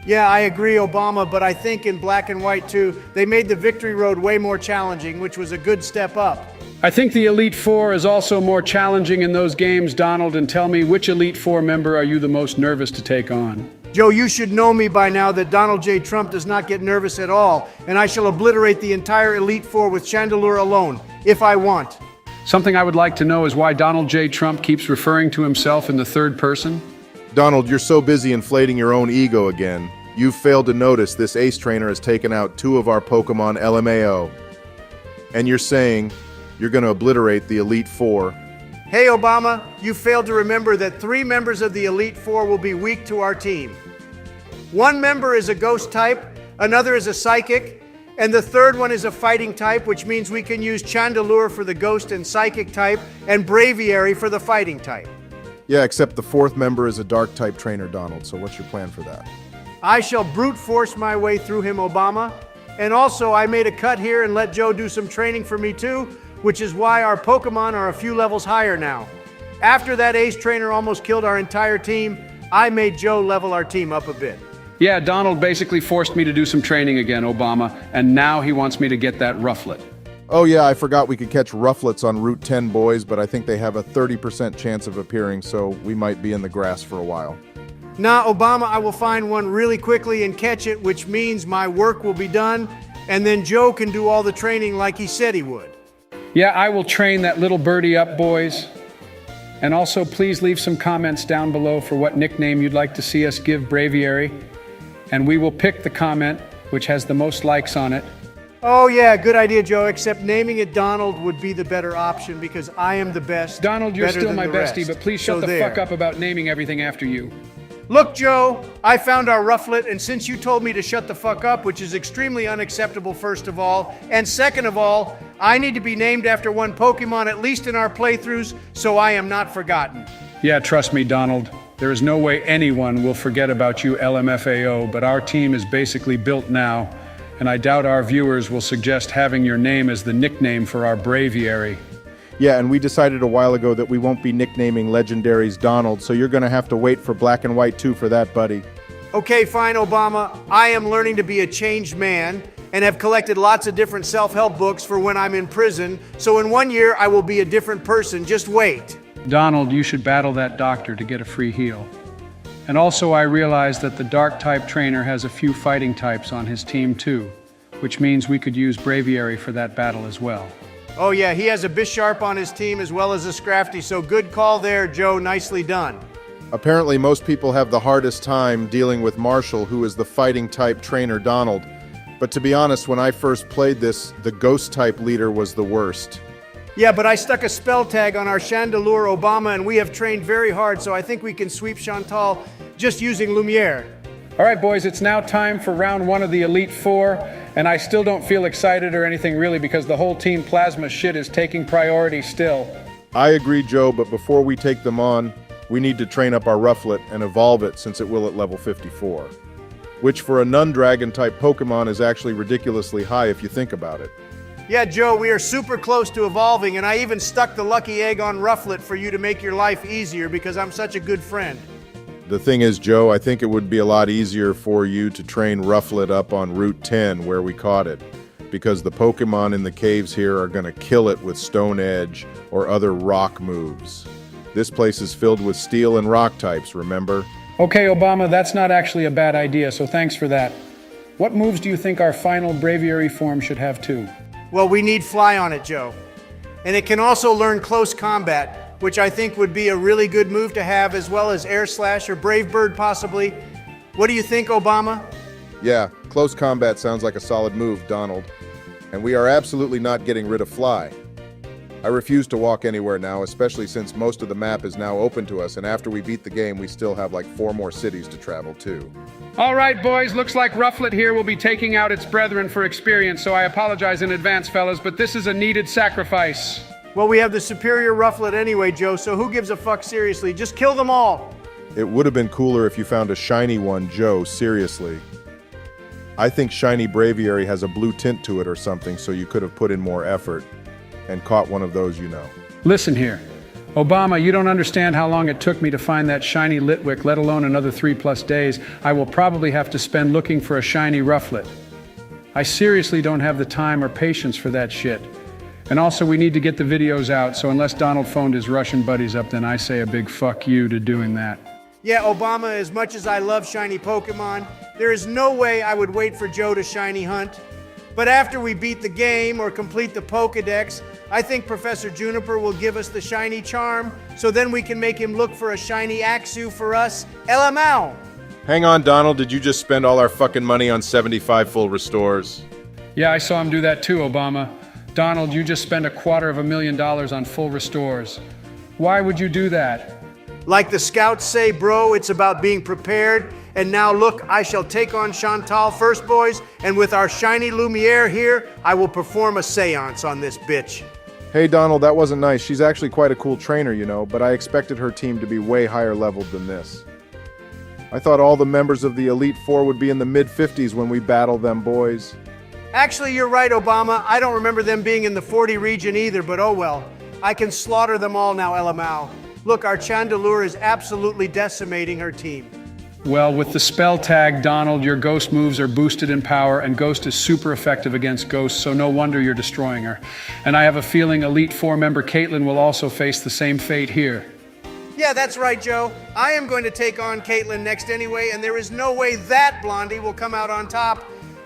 Yeah, I agree, Obama, but I think in Black and White too, they made the victory road way more challenging, which was a good step up. I think the Elite Four is also more challenging in those games, Donald, and tell me, which Elite Four member are you the most nervous to take on? Joe, you should know me by now that Donald J. Trump does not get nervous at all, and I shall obliterate the entire Elite Four with Chandelure alone, if I want. Something I would like to know is why Donald J. Trump keeps referring to himself in the third person. Donald, you're so busy inflating your own ego again. You've failed to notice this ace trainer has taken out 2 of our Pokemon LMAO. And you're saying you're going to obliterate the Elite Four. Hey, Obama, you failed to remember that 3 members of the Elite Four will be weak to our team. 1 member is a ghost type, another is a psychic, and the third one is a fighting type, which means we can use Chandelure for the ghost and psychic type, and Braviary for the fighting type. Yeah, except the 4th member is a dark type trainer, Donald, so what's your plan for that? I shall brute force my way through him, Obama. And also, I made a cut here and let Joe do some training for me too, which is why our Pokemon are a few levels higher now. After that ace trainer almost killed our entire team, I made Joe level our team up a bit. Yeah, Donald basically forced me to do some training again, Obama, and now he wants me to get that rufflet. Oh yeah, I forgot we could catch rufflets on Route 10, boys, but I think they have a 30% chance of appearing, so we might be in the grass for a while. Nah, Obama, I will find one really quickly and catch it, which means my work will be done, and then Joe can do all the training like he said he would. Yeah, I will train that little birdie up, boys. And also, please leave some comments down below for what nickname you'd like to see us give Braviary, and we will pick the comment which has the most likes on it. Oh yeah, good idea, Joe, except naming it Donald would be the better option because I am the best. Donald, you're better still than my the bestie, rest. but please So shut the there. fuck up about naming everything after you. Look, Joe, I found our rufflet, and since you told me to shut the fuck up, which is extremely unacceptable, first of all, and second of all, I need to be named after one Pokemon, at least in our playthroughs, so I am not forgotten. Yeah, trust me, Donald. There is no way anyone will forget about you, LMFAO, but our team is basically built now, and I doubt our viewers will suggest having your name as the nickname for our Braviary. Yeah, and we decided a while ago that we won't be nicknaming legendaries Donald, so you're going to have to wait for Black and White 2 for that, buddy. Okay, fine, Obama. I am learning to be a changed man and have collected lots of different self-help books for when I'm in prison, so in 1 year I will be a different person. Just wait. Donald, you should battle that doctor to get a free heal. And also I realized that the Dark-type trainer has a few fighting types on his team too, which means we could use Braviary for that battle as well. Oh yeah, he has a Bisharp on his team as well as a Scrafty, so good call there, Joe. Nicely done. Apparently, most people have the hardest time dealing with Marshall, who is the fighting-type trainer Donald. But to be honest, when I first played this, the ghost-type leader was the worst. Yeah, but I stuck a spell tag on our Chandelure Obama, and we have trained very hard, so I think we can sweep Chantal just using Lumiere. All right, boys, it's now time for round one of the Elite Four, and I still don't feel excited or anything really because the whole Team Plasma shit is taking priority still. I agree, Joe, but before we take them on, we need to train up our Rufflet and evolve it since it will at level 54. Which for a non-dragon-type Pokemon is actually ridiculously high if you think about it. Yeah, Joe, we are super close to evolving, and I even stuck the lucky egg on Rufflet for you to make your life easier because I'm such a good friend. The thing is, Joe, I think it would be a lot easier for you to train Rufflet up on Route 10 where we caught it, because the Pokemon in the caves here are going to kill it with Stone Edge or other rock moves. This place is filled with steel and rock types, remember? Okay, Obama, that's not actually a bad idea, so thanks for that. What moves do you think our final Braviary form should have too? Well, we need Fly on it, Joe. And it can also learn Close Combat, which I think would be a really good move to have, as well as Air Slash or Brave Bird possibly. What do you think, Obama? Yeah, close combat sounds like a solid move, Donald. And we are absolutely not getting rid of Fly. I refuse to walk anywhere now, especially since most of the map is now open to us, and after we beat the game, we still have like 4 more cities to travel to. All right, boys, looks like Rufflet here will be taking out its brethren for experience, so I apologize in advance, fellas, but this is a needed sacrifice. Well, we have the superior Rufflet anyway, Joe, so who gives a fuck, seriously? Just kill them all. It would have been cooler if you found a shiny one, Joe, seriously. I think shiny Braviary has a blue tint to it or something, so you could have put in more effort and caught one of those, you know. Listen here. Obama, you don't understand how long it took me to find that shiny Litwick, let alone another 3+ days. I will probably have to spend looking for a shiny Rufflet. I seriously don't have the time or patience for that shit. And also, we need to get the videos out, so unless Donald phoned his Russian buddies up, then I say a big fuck you to doing that. Yeah, Obama, as much as I love shiny Pokemon, there is no way I would wait for Joe to shiny hunt. But after we beat the game or complete the Pokedex, I think Professor Juniper will give us the shiny charm, so then we can make him look for a shiny Axew for us. LMAO! Hang on, Donald, did you just spend all our fucking money on 75 full restores? Yeah, I saw him do that too, Obama. Donald, you just spent $250,000 on full restores. Why would you do that? Like the scouts say, bro, it's about being prepared. And now look, I shall take on Chantal first, boys, and with our shiny Lumiere here, I will perform a seance on this bitch. Hey, Donald, that wasn't nice. She's actually quite a cool trainer, you know, but I expected her team to be way higher leveled than this. I thought all the members of the Elite Four would be in the mid-50s when we battle them boys. Actually, you're right, Obama. I don't remember them being in the 40 region either, but oh well. I can slaughter them all now, LMAO. Look, our Chandelure is absolutely decimating her team. Well, with the spell tag, Donald, your ghost moves are boosted in power, and Ghost is super effective against ghosts, so no wonder you're destroying her. And I have a feeling Elite Four member Caitlin will also face the same fate here. Yeah, that's right, Joe. I am going to take on Caitlin next anyway, and there is no way that blondie will come out on top.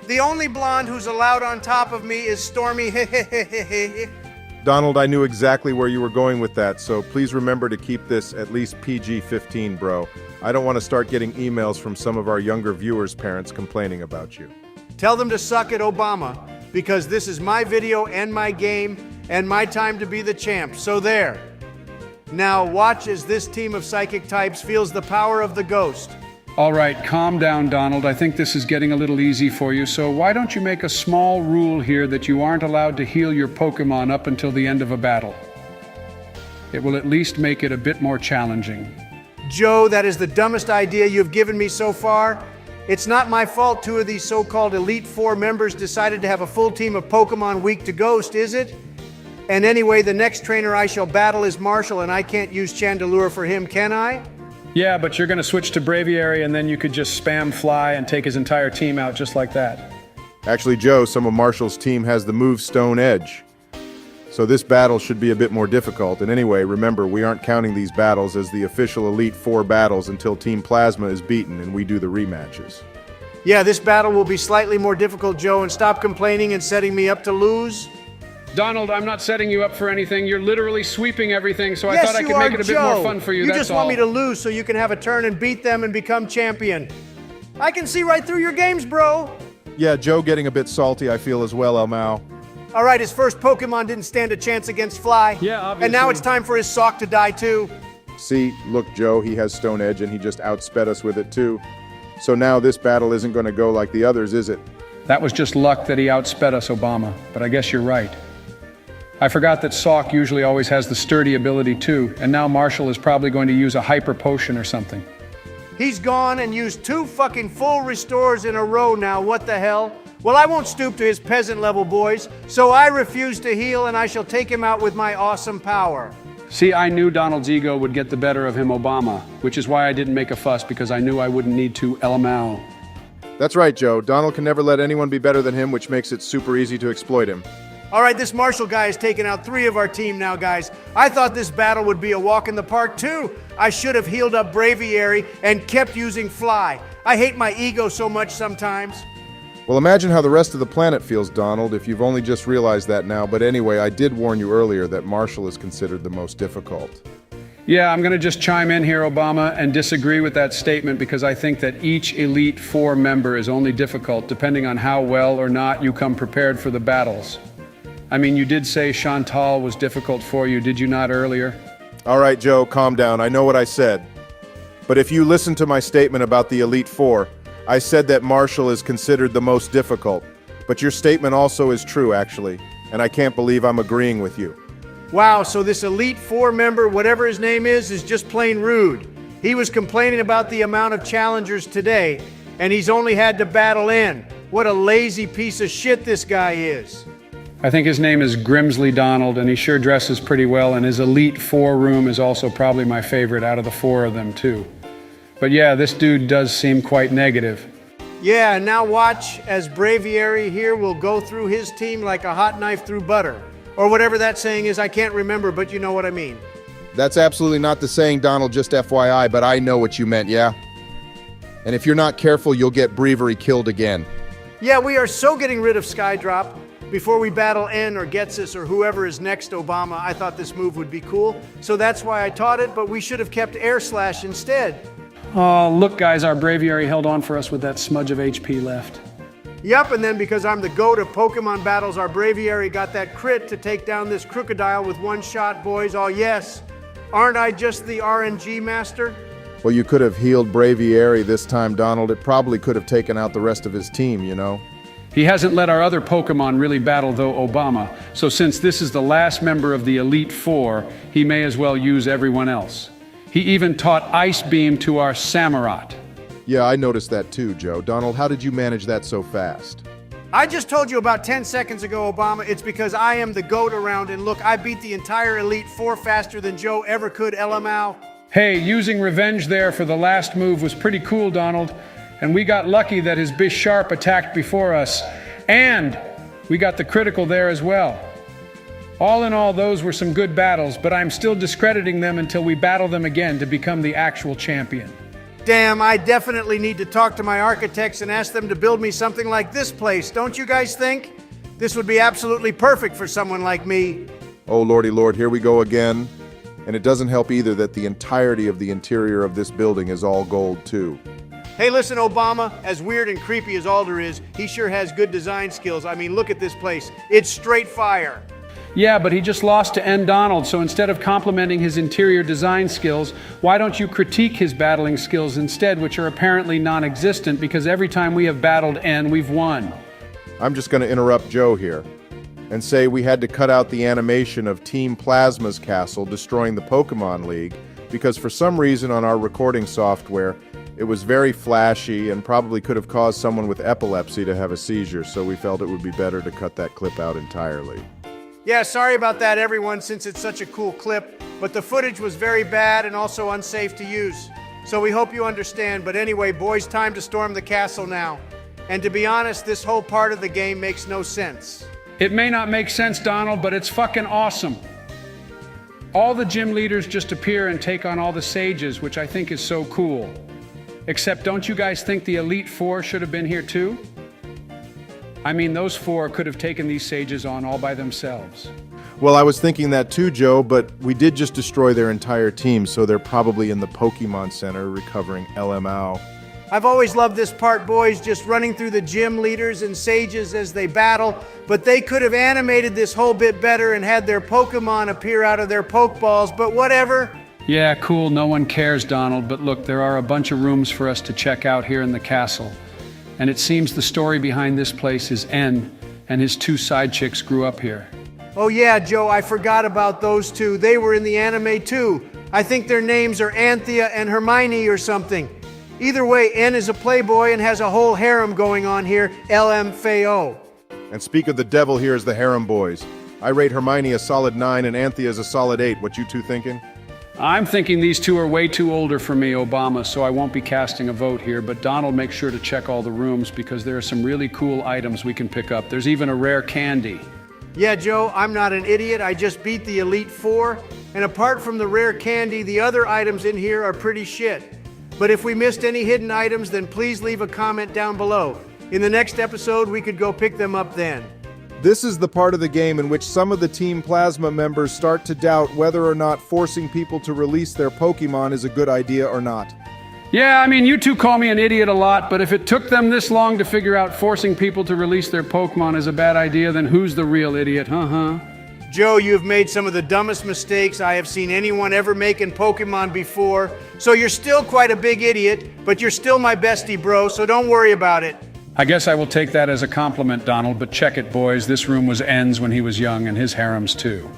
The only blonde who's allowed on top of me is Stormy. Donald, I knew exactly where you were going with that, so please remember to keep this at least PG-15, bro. I don't want to start getting emails from some of our younger viewers' parents complaining about you. Tell them to suck it, Obama, because this is my video and my game and my time to be the champ, so there. Now watch as this team of psychic types feels the power of the ghost. All right, calm down, Donald. I think this is getting a little easy for you, so why don't you make a small rule here that you aren't allowed to heal your Pokemon up until the end of a battle? It will at least make it a bit more challenging. Joe, that is the dumbest idea you've given me so far. It's not my fault 2 of these so-called Elite Four members decided to have a full team of Pokemon weak to Ghost, is it? And anyway, the next trainer I shall battle is Marshall, and I can't use Chandelure for him, can I? Yeah, but you're going to switch to Braviary, and then you could just spam Fly and take his entire team out just like that. Actually, Joe, some of Marshall's team has the move Stone Edge. So this battle should be a bit more difficult, and anyway, remember, we aren't counting these battles as the official Elite Four battles until Team Plasma is beaten and we do the rematches. Yeah, this battle will be slightly more difficult, Joe, and stop complaining and setting me up to lose. Donald, I'm not setting you up for anything. You're literally sweeping everything, so I Yes, thought I you could are, make it a bit Joe. more fun for you, You that's just all. want me to lose so you can have a turn and beat them and become champion. I can see right through your games, bro. Yeah, Joe getting a bit salty, I feel as well, El Mao. All right, his first Pokemon didn't stand a chance against Fly. Yeah, obviously. And now it's time for his sock to die too. See, look, Joe, he has Stone Edge and he just outsped us with it too. So now this battle isn't going to go like the others, is it? That was just luck that he outsped us, Obama, but I guess you're right. I forgot that Sock usually always has the sturdy ability too, and now Marshall is probably going to use a hyper potion or something. He's gone and used 2 fucking full restores in a row now, what the hell? Well, I won't stoop to his peasant level, boys, so I refuse to heal and I shall take him out with my awesome power. See, I knew Donald's ego would get the better of him, Obama, which is why I didn't make a fuss, because I knew I wouldn't need to LMAO. That's right, Joe. Donald can never let anyone be better than him, which makes it super easy to exploit him. All right, this Marshall guy has taken out 3 of our team now, guys. I thought this battle would be a walk in the park, too. I should have healed up Braviary and kept using Fly. I hate my ego so much sometimes. Well, imagine how the rest of the planet feels, Donald, if you've only just realized that now. But anyway, I did warn you earlier that Marshall is considered the most difficult. Yeah, I'm going to just chime in here, Obama, and disagree with that statement because I think that each Elite Four member is only difficult depending on how well or not you come prepared for the battles. I mean, you did say Chantal was difficult for you, did you not earlier? All right, Joe, calm down. I know what I said. But if you listen to my statement about the Elite Four, I said that Marshall is considered the most difficult. But your statement also is true, actually. And I can't believe I'm agreeing with you. Wow, so this Elite Four member, whatever his name is just plain rude. He was complaining about the amount of challengers today, and he's only had to battle in. What a lazy piece of shit this guy is. I think his name is Grimsley Donald, and he sure dresses pretty well, and his Elite Four room is also probably my favorite out of the 4 of them, too. But yeah, this dude does seem quite negative. Yeah, and now watch as Braviary here will go through his team like a hot knife through butter. Or whatever that saying is, I can't remember, but you know what I mean. That's absolutely not the saying, Donald, just FYI, but I know what you meant, yeah? And if you're not careful, you'll get Bravery killed again. Yeah, we are so getting rid of Skydrop. Before we battle N or Getsus or whoever is next Obama, I thought this move would be cool. So that's why I taught it, but we should have kept Air Slash instead. Oh, look, guys, our Braviary held on for us with that smudge of HP left. Yup, and then because I'm the GOAT of Pokemon battles, our Braviary got that crit to take down this Crocodile with 1 shot, boys. Oh, yes. Aren't I just the RNG master? Well, you could have healed Braviary this time, Donald. It probably could have taken out the rest of his team, you know? He hasn't let our other Pokemon really battle, though, Obama. So since this is the last member of the Elite Four, he may as well use everyone else. He even taught Ice Beam to our Samurott. Yeah, I noticed that too, Joe. Donald, how did you manage that so fast? I just told you about 10 seconds ago, Obama. It's because I am the GOAT around, and look, I beat the entire Elite Four faster than Joe ever could, LMAO. Hey, using revenge there for the last move was pretty cool, Donald. And we got lucky that his Bisharp attacked before us. And we got the critical there as well. All in all, those were some good battles, but I'm still discrediting them until we battle them again to become the actual champion. Damn, I definitely need to talk to my architects and ask them to build me something like this place, don't you guys think? This would be absolutely perfect for someone like me. Oh, lordy lord, here we go again. And it doesn't help either that the entirety of the interior of this building is all gold, too. Hey, listen, Obama, as weird and creepy as Alder is, he sure has good design skills. I mean, look at this place. It's straight fire. Yeah, but he just lost to N. Donald, so instead of complimenting his interior design skills, why don't you critique his battling skills instead, which are apparently non-existent because every time we have battled N, we've won. I'm just going to interrupt Joe here and say we had to cut out the animation of Team Plasma's castle destroying the Pokemon League because for some reason on our recording software, it was very flashy and probably could have caused someone with epilepsy to have a seizure, so we felt it would be better to cut that clip out entirely. Yeah, sorry about that, everyone, since it's such a cool clip, but the footage was very bad and also unsafe to use. So we hope you understand, but anyway, boys, time to storm the castle now. And to be honest, this whole part of the game makes no sense. It may not make sense, Donald, but it's fucking awesome. All the gym leaders just appear and take on all the sages, which I think is so cool. Except, don't you guys think the Elite Four should have been here too? I mean, those four could have taken these sages on all by themselves. Well, I was thinking that too, Joe, but we did just destroy their entire team, so they're probably in the Pokemon Center recovering LMAO. I've always loved this part, boys, just running through the gym leaders and sages as they battle, but they could have animated this whole bit better and had their Pokemon appear out of their Pokeballs, but whatever. Yeah, cool, no one cares, Donald, but look, there are a bunch of rooms for us to check out here in the castle. And it seems the story behind this place is N, and his two side chicks grew up here. Oh yeah, Joe, I forgot about those two. They were in the anime too. I think their names are Anthea and Hermione or something. Either way, N is a playboy and has a whole harem going on here, LMFAO. And speak of the devil, here's the harem boys. I rate Hermione a solid 9 and Anthea as a solid 8. What you two thinking? I'm thinking these two are way too older for me, Obama, so I won't be casting a vote here, but Donald, make sure to check all the rooms because there are some really cool items we can pick up. There's even a rare candy. Yeah, Joe, I'm not an idiot. I just beat the Elite Four, and apart from the rare candy, the other items in here are pretty shit. But if we missed any hidden items, then please leave a comment down below. In the next episode, we could go pick them up then. This is the part of the game in which some of the Team Plasma members start to doubt whether or not forcing people to release their Pokemon is a good idea or not. Yeah, I mean, you two call me an idiot a lot, but if it took them this long to figure out forcing people to release their Pokemon is a bad idea, then who's the real idiot, huh? Joe, you've made some of the dumbest mistakes I have seen anyone ever make in Pokemon before, so you're still quite a big idiot, but you're still my bestie, bro, so don't worry about it. I guess I will take that as a compliment, Donald, but check it, boys. This room was N's when he was young, and his harems too.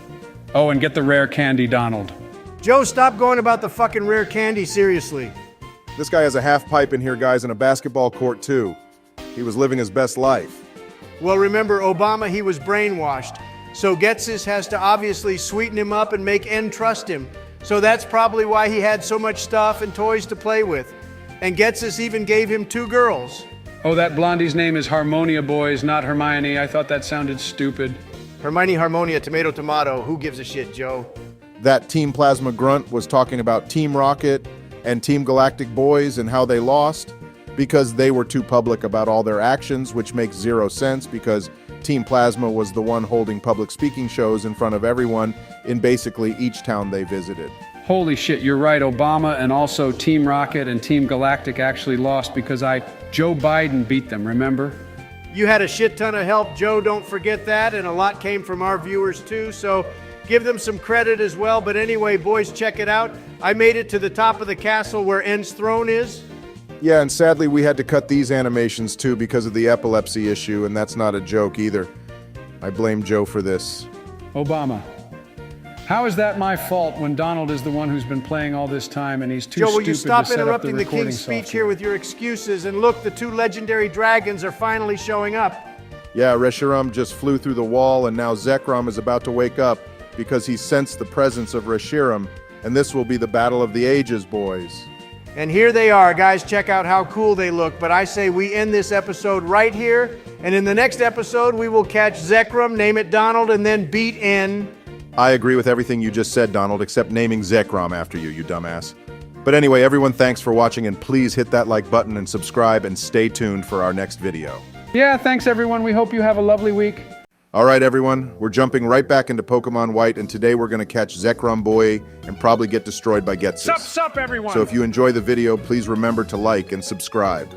Oh, and get the rare candy, Donald. Joe, stop going about the fucking rare candy, seriously. This guy has a half pipe in here, guys, and a basketball court too. He was living his best life. Well, remember, Obama, he was brainwashed. So Getsis has to obviously sweeten him up and make N trust him. So that's probably why he had so much stuff and toys to play with. And Getsis even gave him 2 girls. Oh, that blondie's name is Harmonia, boys, not Hermione. I thought that sounded stupid. Hermione Harmonia, tomato tomato, who gives a shit, Joe? That Team Plasma grunt was talking about Team Rocket and Team Galactic boys and how they lost because they were too public about all their actions, which makes 0 sense because Team Plasma was the one holding public speaking shows in front of everyone in basically each town they visited. Holy shit, you're right, Obama, and also Team Rocket and Team Galactic actually lost because Joe Biden beat them, remember? You had a shit ton of help, Joe, don't forget that, and a lot came from our viewers too, so give them some credit as well. But anyway, boys, check it out. I made it to the top of the castle where N's throne is. Yeah, and sadly we had to cut these animations too because of the epilepsy issue, and that's not a joke either. I blame Joe for this. Obama, how is that my fault when Donald is the one who's been playing all this time and he's too Joe, will stupid you stop to set up the interrupting the recording king's speech software? here with your excuses? And look, the 2 legendary dragons are finally showing up. Yeah, Reshiram just flew through the wall, and now Zekrom is about to wake up because he sensed the presence of Reshiram, and this will be the battle of the ages, boys. And here they are, guys. Check out how cool they look. But I say we end this episode right here. And in the next episode, we will catch Zekrom, name it Donald, and then beat N. I agree with everything you just said, Donald, except naming Zekrom after you, you dumbass. But anyway, everyone, thanks for watching, and please hit that like button and subscribe, and stay tuned for our next video. Yeah, thanks everyone. We hope you have a lovely week. All right, everyone, we're jumping right back into Pokemon White, and today we're going to catch Zekrom Boy and probably get destroyed by Getsis. Sup, everyone. So if you enjoy the video, please remember to like and subscribe.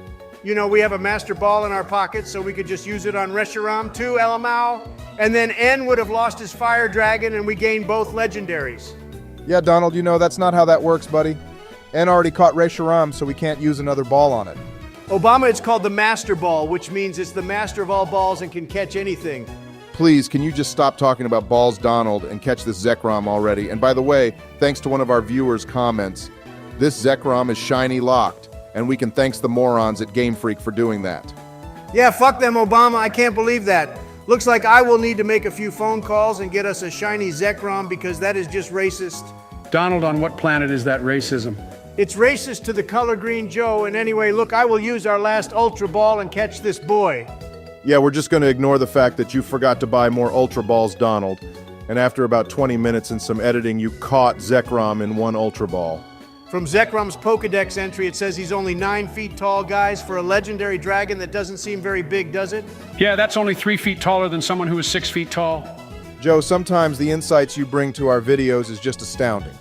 You know, we have a Master Ball in our pockets, so we could just use it on Reshiram too, Elamau. And then N would have lost his Fire Dragon, and we gained both legendaries. Yeah, Donald, you know that's not how that works, buddy. N already caught Reshiram, so we can't use another ball on it. Obama, it's called the Master Ball, which means it's the master of all balls and can catch anything. Please, can you just stop talking about balls, Donald, and catch this Zekrom already? And by the way, thanks to one of our viewers' comments, this Zekrom is shiny locked, and we can thanks the morons at Game Freak for doing that. Yeah, fuck them, Obama. I can't believe that. Looks like I will need to make a few phone calls and get us a shiny Zekrom because that is just racist. Donald, on what planet is that racism? It's racist to the color green Joe, and anyway, look, I will use our last Ultra Ball and catch this boy. Yeah, we're just going to ignore the fact that you forgot to buy more Ultra Balls, Donald. And after about 20 minutes and some editing, you caught Zekrom in 1 Ultra Ball. From Zekrum's Pokedex entry, it says he's only 9 feet tall, guys. For a legendary dragon, that doesn't seem very big, does it? Yeah, that's only 3 feet taller than someone who is 6 feet tall. Joe, sometimes the insights you bring to our videos is just astounding.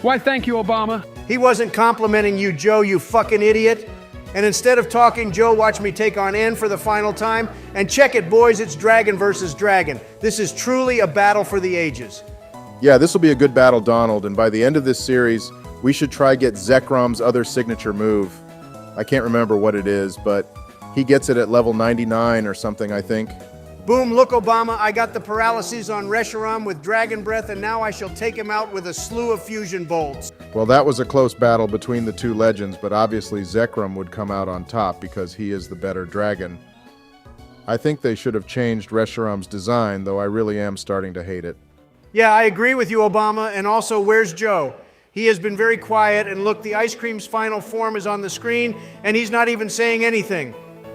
Why, thank you, Obama. He wasn't complimenting you, Joe, you fucking idiot. And instead of talking, Joe, watch me take on N for the final time. And check it, boys, it's dragon versus dragon. This is truly a battle for the ages. Yeah, this will be a good battle, Donald, and by the end of this series, we should try get Zekrum's other signature move. I can't remember what it is, but he gets it at level 99 or something, I think. Boom, look, Obama, I got the paralyses on Reshiram with Dragon Breath, and now I shall take him out with a slew of fusion bolts. Well, that was a close battle between the two legends, but obviously Zekrom would come out on top because he is the better dragon. I think they should have changed Reshiram's design, though I really am starting to hate it. Yeah, I agree with you, Obama, and also, where's Joe? He has been very quiet, and look, the ice cream's final form is on the screen, and he's not even saying anything.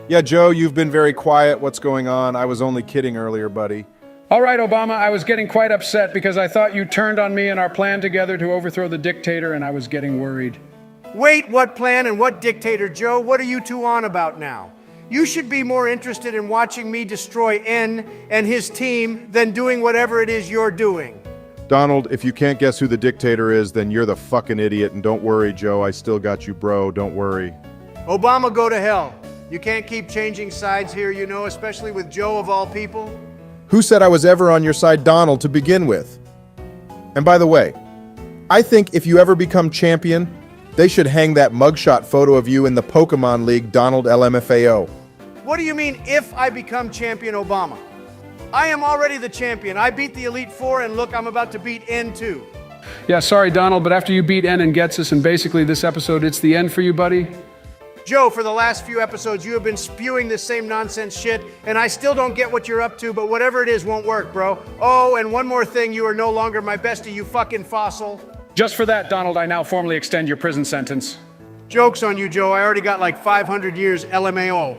Yeah, Joe, you've been very quiet. What's going on? I was only kidding earlier, buddy. All right, Obama, I was getting quite upset because I thought you turned on me and our plan together to overthrow the dictator, and I was getting worried. Wait, what plan and what dictator, Joe? What are you two on about now? You should be more interested in watching me destroy N and his team than doing whatever it is you're doing. Donald, if you can't guess who the dictator is, then you're the fucking idiot, and don't worry, Joe, I still got you, bro, don't worry. Obama, go to hell. You can't keep changing sides here, you know, especially with Joe of all people. Who said I was ever on your side, Donald, to begin with? And by the way, I think if you ever become champion, they should hang that mugshot photo of you in the Pokemon League, Donald LMFAO. What do you mean, if I become champion, Obama? I am already the champion. I beat the Elite Four, and look, I'm about to beat N too. Yeah, sorry, Donald, but after you beat N and gets us, and basically this episode, it's the end for you, buddy. Joe, for the last few episodes, you have been spewing this same nonsense shit, and I still don't get what you're up to, but whatever it is won't work, bro. Oh, and one more thing, you are no longer my bestie, you fucking fossil. Just for that, Donald, I now formally extend your prison sentence. Joke's on you, Joe. I already got like 500 years LMAO.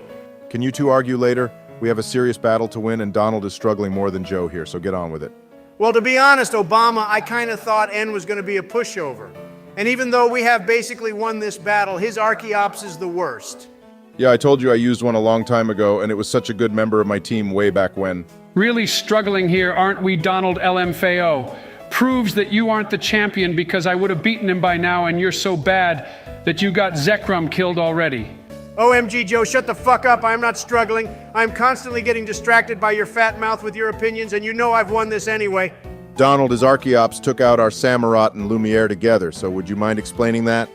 Can you two argue later? We have a serious battle to win, and Donald is struggling more than Joe here, so get on with it. Well, to be honest, Obama, I kind of thought N was going to be a pushover. And even though we have basically won this battle, his Archeops is the worst. Yeah, I told you I used one a long time ago, and it was such a good member of my team way back when. Really struggling here, aren't we, Donald LMFAO? Proves that you aren't the champion because I would have beaten him by now, and you're so bad that you got Zekrom killed already. OMG, Joe, shut the fuck up. I'm not struggling. I'm constantly getting distracted by your fat mouth with your opinions, and you know I've won this anyway. Donald, his Archeops took out our Samurott and Lumiere together, so would you mind explaining that?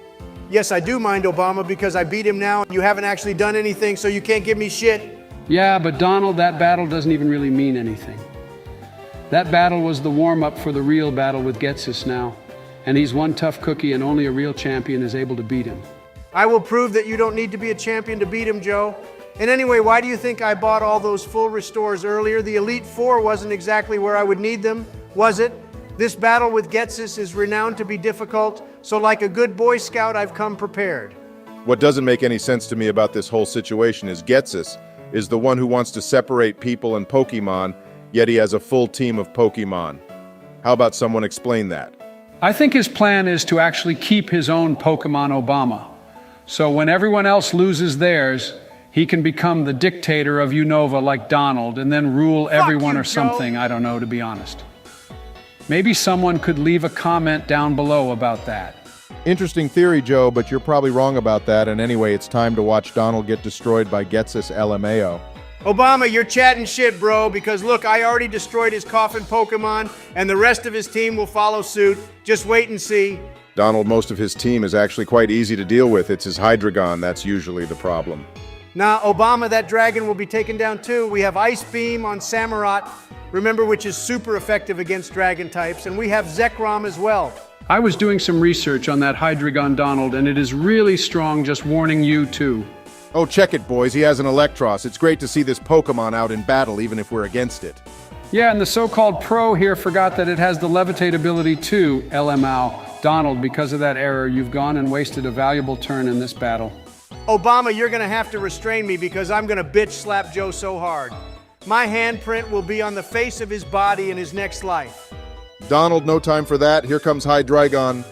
Yes, I do mind, Obama, because I beat him now. You haven't actually done anything, so you can't give me shit. Yeah, but Donald, that battle doesn't even really mean anything. That battle was the warm-up for the real battle with Getsis now, and he's one tough cookie, and only a real champion is able to beat him. I will prove that you don't need to be a champion to beat him, Joe. And anyway, why do you think I bought all those full restores earlier? The Elite Four wasn't exactly where I would need them, was it? This battle with Getsis is renowned to be difficult, so like a good Boy Scout, I've come prepared. What doesn't make any sense to me about this whole situation is Getsis is the one who wants to separate people and Pokemon, yet he has a full team of Pokemon. How about someone explain that? I think his plan is to actually keep his own Pokemon Obama. So when everyone else loses theirs, he can become the dictator of Unova like Donald and then rule everyone you, or something, I don't know, to be honest. Maybe someone could leave a comment down below about that. Interesting theory, Joe, but you're probably wrong about that, and anyway, it's time to watch Donald get destroyed by Getsis LMAO. Obama, you're chatting shit, bro, because look, I already destroyed his coffin Pokemon, and the rest of his team will follow suit. Just wait and see. Donald, most of his team is actually quite easy to deal with. It's his Hydreigon that's usually the problem. Now, Obama, that dragon will be taken down too. We have Ice Beam on Samurott, remember, which is super effective against dragon types, and we have Zekrom as well. I was doing some research on that Hydreigon, Donald, and it is really strong, just warning you too. Oh, check it, boys. He has an Electros. It's great to see this Pokemon out in battle, even if we're against it. Yeah, and the so-called pro here forgot that it has the levitate ability too, LMAO. Donald, because of that error, you've gone and wasted a valuable turn in this battle. Obama, you're gonna have to restrain me because I'm gonna bitch slap Joe so hard. My handprint will be on the face of his body in his next life. Donald, no time for that. Here comes Hydreigon.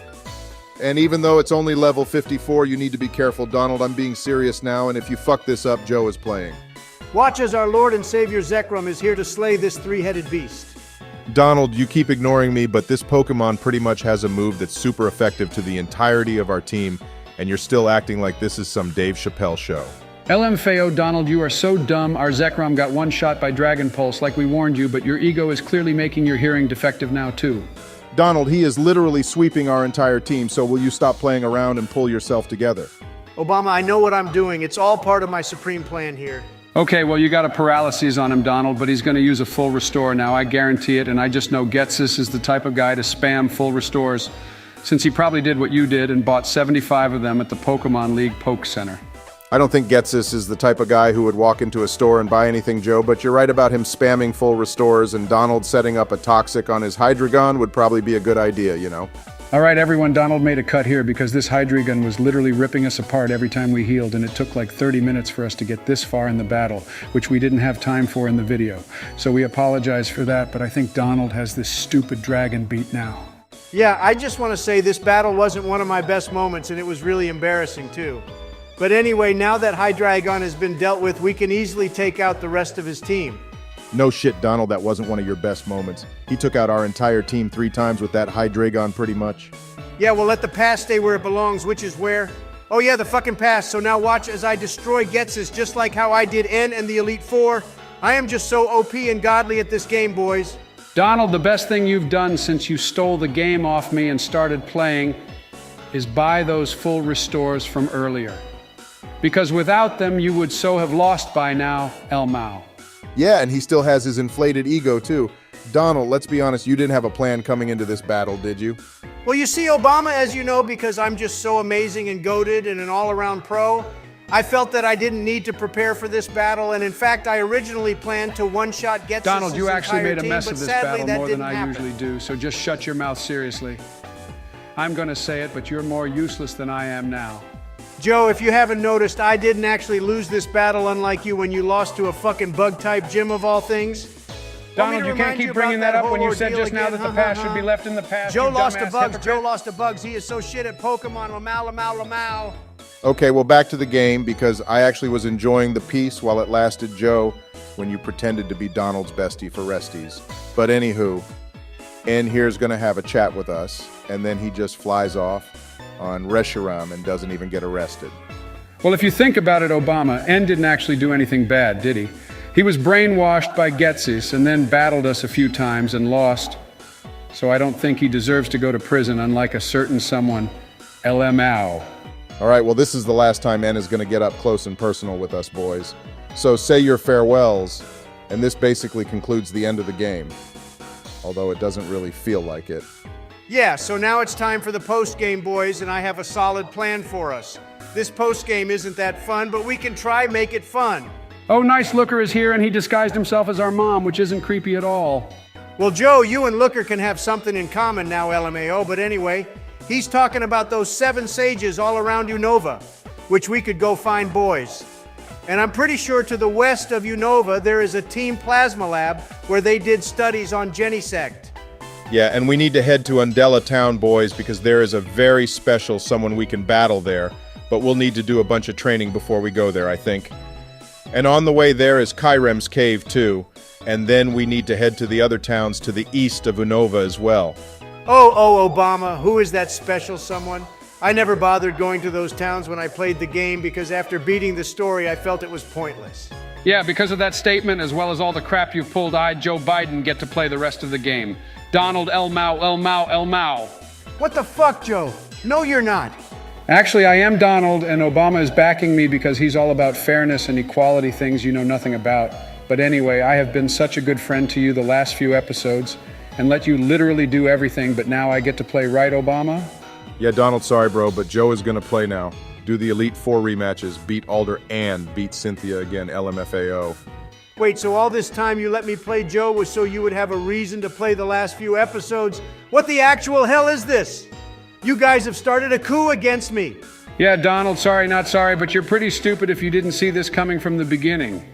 And even though it's only level 54, you need to be careful, Donald. I'm being serious now, and if you fuck this up, Joe is playing. Watch as our Lord and Savior Zekrom is here to slay this three-headed beast. Donald, you keep ignoring me, but this Pokemon pretty much has a move that's super effective to the entirety of our team, and you're still acting like this is some Dave Chappelle show. LMFAO, Donald, you are so dumb. Our Zekrom got one shot by Dragon Pulse like we warned you, but your ego is clearly making your hearing defective now too. Donald, he is literally sweeping our entire team, so will you stop playing around and pull yourself together? Obama, I know what I'm doing. It's all part of my supreme plan here. Okay, well, you got a paralysis on him, Donald, but he's going to use a full restore now. I guarantee it, and I just know Getsis is the type of guy to spam full restores, since he probably did what you did and bought 75 of them at the Pokemon League Poke Center. I don't think Getsis is the type of guy who would walk into a store and buy anything, Joe, but you're right about him spamming full restores, and Donald setting up a Toxic on his Hydreigon would probably be a good idea, you know? All right, everyone, Donald made a cut here because this Hydreigon was literally ripping us apart every time we healed, and it took like 30 minutes for us to get this far in the battle, which we didn't have time for in the video. So we apologize for that, but I think Donald has this stupid dragon beat now. Yeah, I just want to say this battle wasn't one of my best moments, and it was really embarrassing too. But anyway, now that Hydreigon has been dealt with, we can easily take out the rest of his team. No shit, Donald, that wasn't one of your best moments. He took out our entire team 3 times with that Hydreigon pretty much. Yeah, well, let the past stay where it belongs, which is where? Oh yeah, the fucking past. So now watch as I destroy Getsis, just like how I did N and the Elite Four. I am just so OP and godly at this game, boys. Donald, the best thing you've done since you stole the game off me and started playing is buy those full restores from earlier. Because without them, you would so have lost by now, El Mao. Yeah, and he still has his inflated ego, too. Donald, let's be honest, you didn't have a plan coming into this battle, did you? Well, you see, Obama, as you know, because I'm just so amazing and goated and an all-around pro, I felt that I didn't need to prepare for this battle, and in fact, I originally planned to one-shot Getsis' Donald, you actually made a team, mess but of this sadly, battle more than I happen. usually do, so just shut your mouth seriously. I'm gonna say it, but you're more useless than I am now. Joe, if you haven't noticed, I didn't actually lose this battle, unlike you when you lost to a fucking bug-type gym of all things. Donald, you can't keep bringing that up when you said just now that the past should be left in the past. Joe you lost to dumbass bugs. hypocrite. Joe lost to bugs. He is so shit at Pokemon. Lamau, lamau, lamau. Okay, well, back to the game, because I actually was enjoying the peace while it lasted, Joe, when you pretended to be Donald's bestie for resties. But anywho, N here's gonna have a chat with us, and then he just flies off on Reshiram and doesn't even get arrested. Well, if you think about it, Obama, N didn't actually do anything bad, did he? He was brainwashed by Getsis and then battled us a few times and lost. So I don't think he deserves to go to prison, unlike a certain someone, LMAO. All right, well, this is the last time N is gonna get up close and personal with us, boys. So say your farewells, and this basically concludes the end of the game. Although it doesn't really feel like it. Yeah, so now it's time for the post-game, boys, and I have a solid plan for us. This post-game isn't that fun, but we can try make it fun. Oh, Nice Looker is here, and he disguised himself as our mom, which isn't creepy at all. Well, Joe, you and Looker can have something in common now, LMAO, but anyway, he's talking about those 7 sages all around Unova, which we could go find, boys. And I'm pretty sure to the west of Unova, there is a Team Plasma Lab where they did studies on Genesect. Yeah, and we need to head to Undella Town, boys, because there is a very special someone we can battle there, but we'll need to do a bunch of training before we go there, I think. And on the way there is Kyrem's cave, too, and then we need to head to the other towns to the east of Unova as well. Oh, Obama, who is that special someone? I never bothered going to those towns when I played the game because after beating the story, I felt it was pointless. Yeah, because of that statement, as well as all the crap you've pulled, I, Joe Biden, get to play the rest of the game. Donald El Mao, El Mao, El Mao. What the fuck, Joe? No, you're not. Actually, I am Donald, and Obama is backing me because he's all about fairness and equality, things you know nothing about. But anyway, I have been such a good friend to you the last few episodes and let you literally do everything, but now I get to play, right, Obama? Yeah, Donald, sorry, bro, but Joe is gonna play now. Do the Elite Four rematches, beat Alder, and beat Cynthia again, LMFAO. Wait, so all this time you let me play Joe was so you would have a reason to play the last few episodes? What the actual hell is this? You guys have started a coup against me. Yeah, Donald, sorry, not sorry, but you're pretty stupid if you didn't see this coming from the beginning.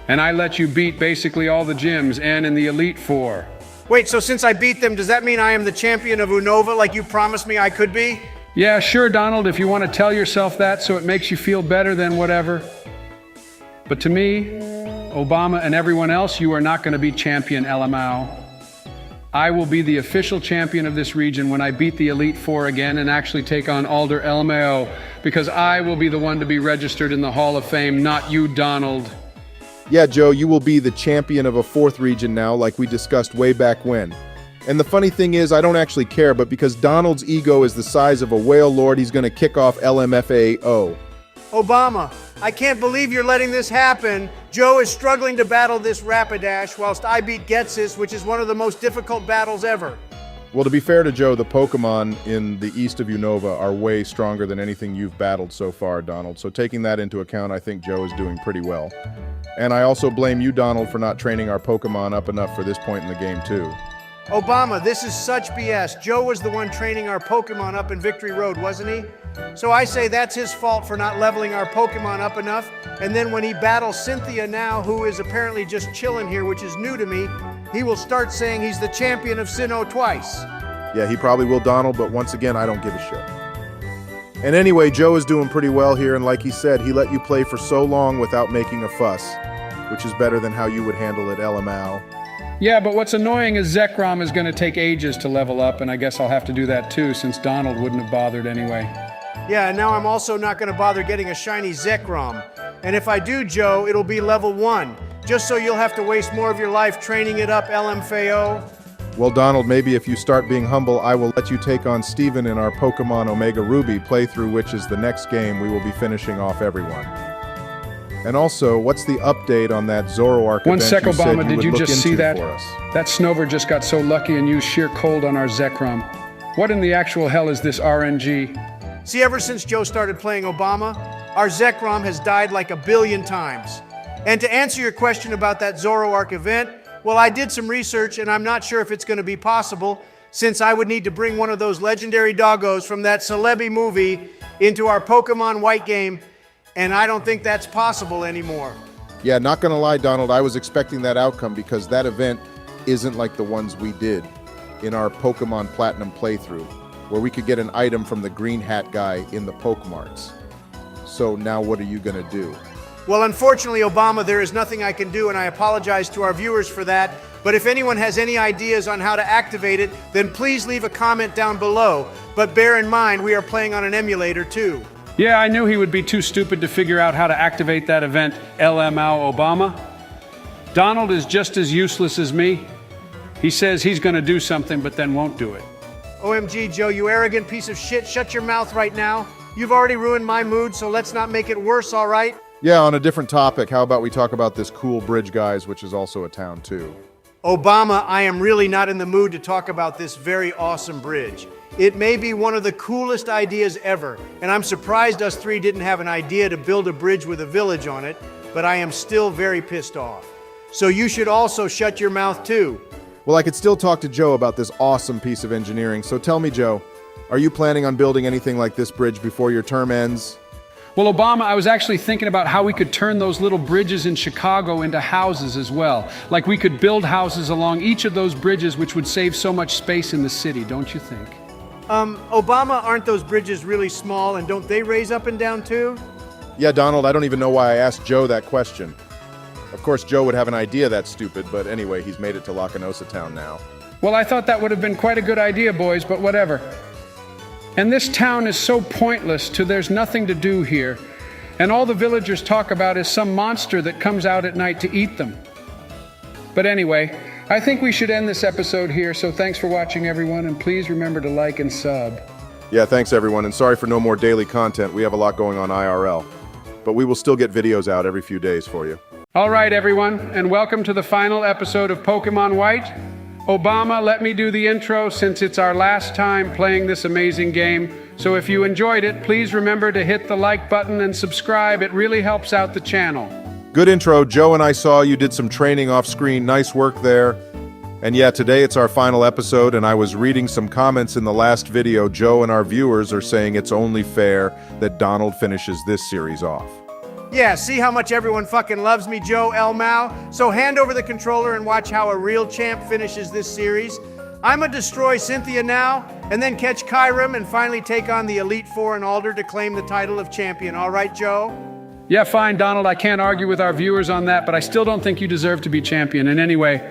And I let you beat basically all the gyms and in the Elite Four. Wait, so since I beat them, does that mean I am the champion of Unova like you promised me I could be? Yeah, sure, Donald, if you want to tell yourself that so it makes you feel better, then whatever. But to me, Obama and everyone else, you are not going to be champion LMAO. I will be the official champion of this region when I beat the Elite Four again and actually take on Alder LMAO, because I will be the one to be registered in the Hall of Fame, not you, Donald. Yeah, Joe, you will be the champion of a fourth region now, like we discussed way back when. And the funny thing is, I don't actually care, but because Donald's ego is the size of a whale lord, he's going to kick off LMFAO. Obama, I can't believe you're letting this happen. Joe is struggling to battle this Rapidash whilst I beat Getsis, which is one of the most difficult battles ever. Well, to be fair to Joe, the Pokemon in the east of Unova are way stronger than anything you've battled so far, Donald. So taking that into account, I think Joe is doing pretty well. And I also blame you, Donald, for not training our Pokemon up enough for this point in the game, too. Obama, this is such BS. Joe was the one training our Pokemon up in Victory Road, wasn't he? So I say that's his fault for not leveling our Pokemon up enough. And then when he battles Cynthia now, who is apparently just chilling here, which is new to me, he will start saying he's the champion of Sinnoh twice. Yeah, he probably will, Donald, but once again, I don't give a shit. And anyway, Joe is doing pretty well here, and like he said, he let you play for so long without making a fuss, which is better than how you would handle it, LMAO. Yeah, but what's annoying is Zekrom is going to take ages to level up, and I guess I'll have to do that too, since Donald wouldn't have bothered anyway. Yeah, and now I'm also not going to bother getting a shiny Zekrom. And if I do, Joe, it'll be level 1, just so you'll have to waste more of your life training it up, LMFAO. Well, Donald, maybe if you start being humble, I will let you take on Steven in our Pokemon Omega Ruby playthrough, which is the next game we will be finishing off everyone. And also, what's the update on that Zoroark One event sec, you said Obama, you did would you look just see into that? for us? That Snover just got so lucky and used sheer cold on our Zekrom. What in the actual hell is this RNG? See, ever since Joe started playing Obama, our Zekrom has died like 1 billion times. And to answer your question about that Zoroark event, well, I did some research and I'm not sure if it's going to be possible, since I would need to bring one of those legendary doggos from that Celebi movie into our Pokemon White game, and I don't think that's possible anymore. Yeah, not gonna lie, Donald, I was expecting that outcome because that event isn't like the ones we did in our Pokemon Platinum playthrough, where we could get an item from the green hat guy in the Pokemarts. So now what are you gonna do? Well, unfortunately, Obama, there is nothing I can do, and I apologize to our viewers for that. But if anyone has any ideas on how to activate it, then please leave a comment down below. But bear in mind, we are playing on an emulator too. Yeah, I knew he would be too stupid to figure out how to activate that event, LMAO Obama. Donald is just as useless as me. He says he's going to do something, but then won't do it. OMG, Joe, you arrogant piece of shit, shut your mouth right now. You've already ruined my mood, so let's not make it worse, all right? Yeah, on a different topic, how about we talk about this cool bridge, guys, which is also a town too. Obama, I am really not in the mood to talk about this very awesome bridge. It may be one of the coolest ideas ever, and I'm surprised us three didn't have an idea to build a bridge with a village on it, but I am still very pissed off. So you should also shut your mouth too. Well, I could still talk to Joe about this awesome piece of engineering, so tell me, Joe, are you planning on building anything like this bridge before your term ends? Well, Obama, I was actually thinking about how we could turn those little bridges in Chicago into houses as well. Like we could build houses along each of those bridges, which would save so much space in the city, don't you think? Obama, aren't those bridges really small, and don't they raise up and down too? Yeah, Donald, I don't even know why I asked Joe that question. Of course, Joe would have an idea that's stupid, but anyway, he's made it to Lacanosa Town now. Well, I thought that would have been quite a good idea, boys, but whatever. And this town is so pointless to there's nothing to do here. And all the villagers talk about is some monster that comes out at night to eat them. But anyway, I think we should end this episode here, so thanks for watching, everyone, and please remember to like and sub. Yeah, thanks everyone, and sorry for no more daily content. We have a lot going on IRL. But we will still get videos out every few days for you. All right, everyone, and welcome to the final episode of Pokémon White. Obama, let me do the intro since it's our last time playing this amazing game. So if you enjoyed it, please remember to hit the like button and subscribe. It really helps out the channel. Good intro. Joe and I saw you did some training off screen. Nice work there. And yeah, today it's our final episode, and I was reading some comments in the last video. Joe and our viewers are saying it's only fair that Donald finishes this series off. Yeah, see how much everyone fucking loves me, Joe L. Mao? So hand over the controller and watch how a real champ finishes this series. I'ma destroy Cynthia now, and then catch Kyram and finally take on the Elite Four and Alder to claim the title of champion. All right, Joe? Yeah, fine, Donald. I can't argue with our viewers on that, but I still don't think you deserve to be champion. And anyway,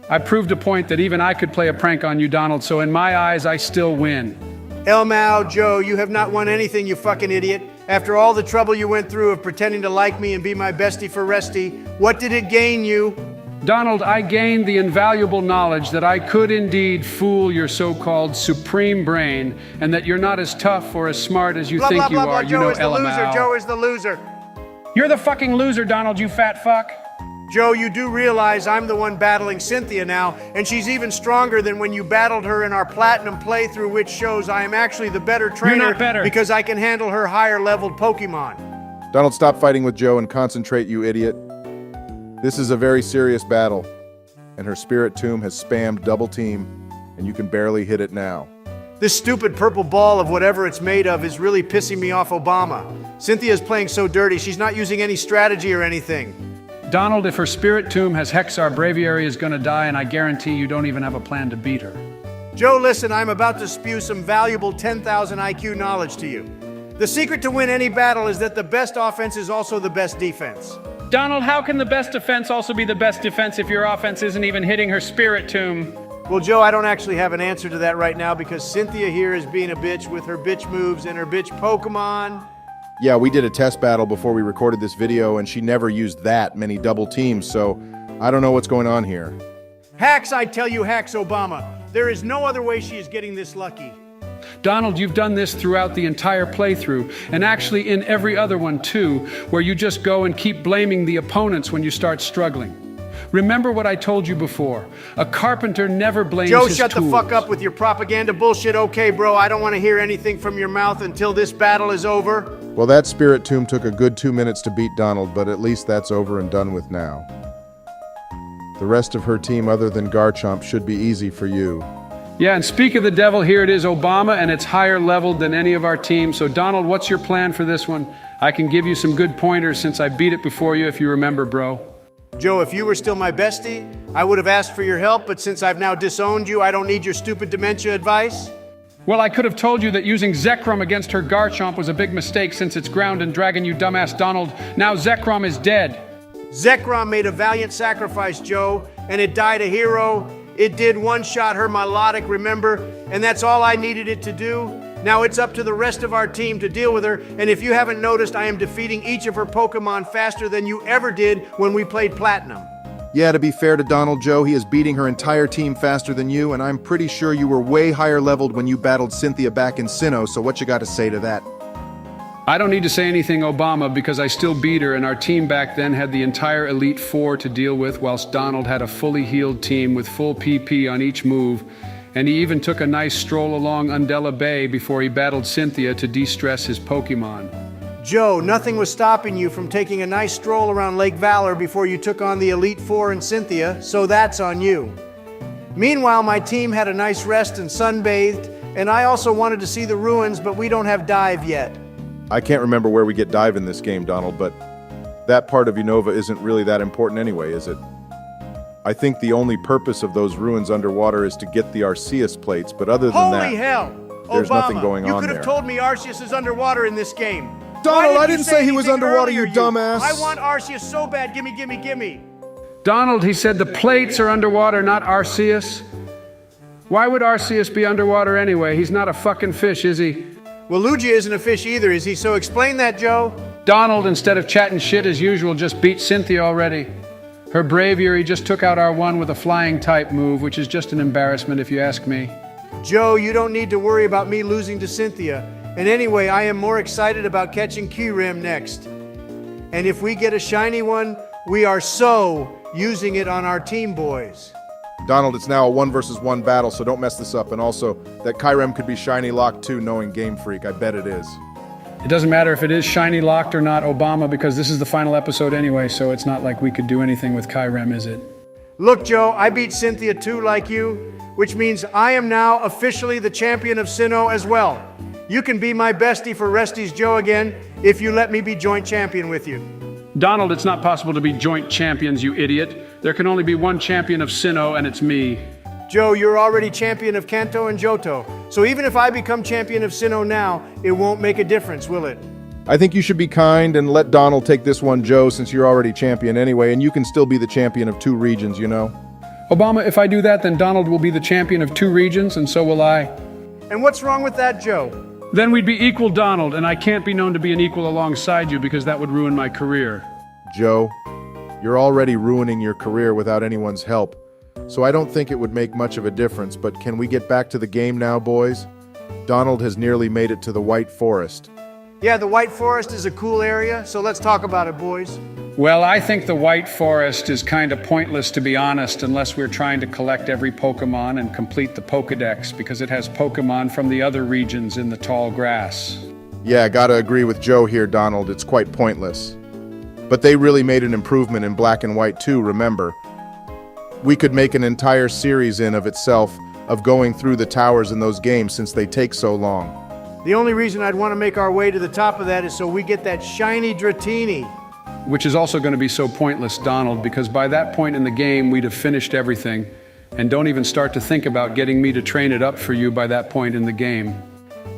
I proved a point that even I could play a prank on you, Donald, so in my eyes, I still win. Elmao, Joe, you have not won anything, you fucking idiot. After all the trouble you went through of pretending to like me and be my bestie for Resty, what did it gain you? Donald, I gained the invaluable knowledge that I could indeed fool your so-called supreme brain, and that you're not as tough or as smart as you Blah, think blah, you blah, blah. are. You Joe know, is the loser. Joe is the loser. You're the fucking loser, Donald, you fat fuck. Joe, you do realize I'm the one battling Cynthia now, and she's even stronger than when you battled her in our Platinum playthrough, which shows I am actually the better trainer. You're not better. Because I can handle her higher-leveled Pokemon. Donald, stop fighting with Joe and concentrate, you idiot. This is a very serious battle, and her spirit tomb has spammed double team, and you can barely hit it now. This stupid purple ball of whatever it's made of is really pissing me off, Obama. Cynthia's playing so dirty, she's not using any strategy or anything. Donald, if her spirit tomb has Hex, our Braviary is gonna die, and I guarantee you don't even have a plan to beat her. Joe, listen, I'm about to spew some valuable 10,000 IQ knowledge to you. The secret to win any battle is that the best offense is also the best defense. Donald, how can the best defense also be the best defense if your offense isn't even hitting her spirit tomb? Well, Joe, I don't actually have an answer to that right now because Cynthia here is being a bitch with her bitch moves and her bitch Pokemon. Yeah, we did a test battle before we recorded this video, and she never used that many double teams, so I don't know what's going on here. Hacks, I tell you, hacks, Obama. There is no other way she is getting this lucky. Donald, you've done this throughout the entire playthrough, and actually in every other one too, where you just go and keep blaming the opponents when you start struggling. Remember what I told you before. A carpenter never blames Joe, his shut tools. the fuck up with your propaganda bullshit. Okay, bro, I don't want to hear anything from your mouth until this battle is over. Well, that spirit tomb took a good 2 minutes to beat Donald, but at least that's over and done with now. The rest of her team, other than Garchomp, should be easy for you. Yeah, and speak of the devil, here it is, Obama, and it's higher leveled than any of our teams. So Donald, what's your plan for this one? I can give you some good pointers since I beat it before you, if you remember, bro. Joe, if you were still my bestie, I would have asked for your help, but since I've now disowned you, I don't need your stupid dementia advice. Well, I could have told you that using Zekrom against her Garchomp was a big mistake since it's ground and dragon, you dumbass Donald. Now Zekrom is dead. Zekrom made a valiant sacrifice, Joe, and it died a hero. It did one-shot her melodic, remember? And that's all I needed it to do. Now it's up to the rest of our team to deal with her, and if you haven't noticed, I am defeating each of her Pokemon faster than you ever did when we played Platinum. Yeah, to be fair to Donald, Joe, he is beating her entire team faster than you, and I'm pretty sure you were way higher leveled when you battled Cynthia back in Sinnoh, so what you got to say to that? I don't need to say anything, Obama, because I still beat her, and our team back then had the entire Elite Four to deal with, whilst Donald had a fully healed team with full PP on each move, and he even took a nice stroll along Undella Bay before he battled Cynthia to de-stress his Pokemon. Joe, nothing was stopping you from taking a nice stroll around Lake Valor before you took on the Elite Four and Cynthia, so that's on you. Meanwhile, my team had a nice rest and sunbathed, and I also wanted to see the ruins, but we don't have dive yet. I can't remember where we get dive in this game, Donald, but that part of Unova isn't really that important anyway, is it? I think the only purpose of those ruins underwater is to get the Arceus plates, but other than that, Holy hell! there's Obama, nothing going you on could have there. told me Arceus is underwater in this game. Donald, Why I didn't you say he was anything underwater, you earlier, dumbass. I want Arceus so bad. Gimme, gimme, gimme. Donald, he said the plates are underwater, not Arceus. Why would Arceus be underwater anyway? He's not a fucking fish, is he? Well, Lugia isn't a fish either, is he? So explain that, Joe. Donald, instead of chatting shit as usual, just beat Cynthia already. Her Braviary just took out our one with a flying type move, which is just an embarrassment if you ask me. Joe, you don't need to worry about me losing to Cynthia. And anyway, I am more excited about catching Kyurem next. And if we get a shiny one, we are so using it on our team boys. Donald, it's now a 1 versus 1 battle, so don't mess this up. And also, that Kyurem could be shiny locked too, knowing Game Freak. I bet it is. It doesn't matter if it is shiny locked or not, Obama, because this is the final episode anyway, so it's not like we could do anything with Kyurem, is it? Look, Joe, I beat Cynthia too, like you, which means I am now officially the champion of Sinnoh as well. You can be my bestie for Resty's Joe again if you let me be joint champion with you. Donald, it's not possible to be joint champions, you idiot. There can only be one champion of Sinnoh, and it's me. Joe, you're already champion of Kanto and Johto, so even if I become champion of Sinnoh now, it won't make a difference, will it? I think you should be kind and let Donald take this one, Joe, since you're already champion anyway, and you can still be the champion of 2 regions, you know? Obama, if I do that, then Donald will be the champion of 2 regions, and so will I. And what's wrong with that, Joe? Then we'd be equal, Donald, and I can't be known to be an equal alongside you because that would ruin my career. Joe, you're already ruining your career without anyone's help, so I don't think it would make much of a difference, but can we get back to the game now, boys? Donald has nearly made it to the White Forest. Yeah, the White Forest is a cool area, so let's talk about it, boys. Well, I think the White Forest is kind of pointless, to be honest, unless we're trying to collect every Pokemon and complete the Pokedex, because it has Pokemon from the other regions in the tall grass. Yeah, gotta agree with Joe here, Donald. It's quite pointless. But they really made an improvement in Black and White too, remember. We could make an entire series in of itself of going through the towers in those games since they take so long. The only reason I'd want to make our way to the top of that is so we get that shiny Dratini. Which is also going to be so pointless, Donald, because by that point in the game, we'd have finished everything, and don't even start to think about getting me to train it up for you by that point in the game.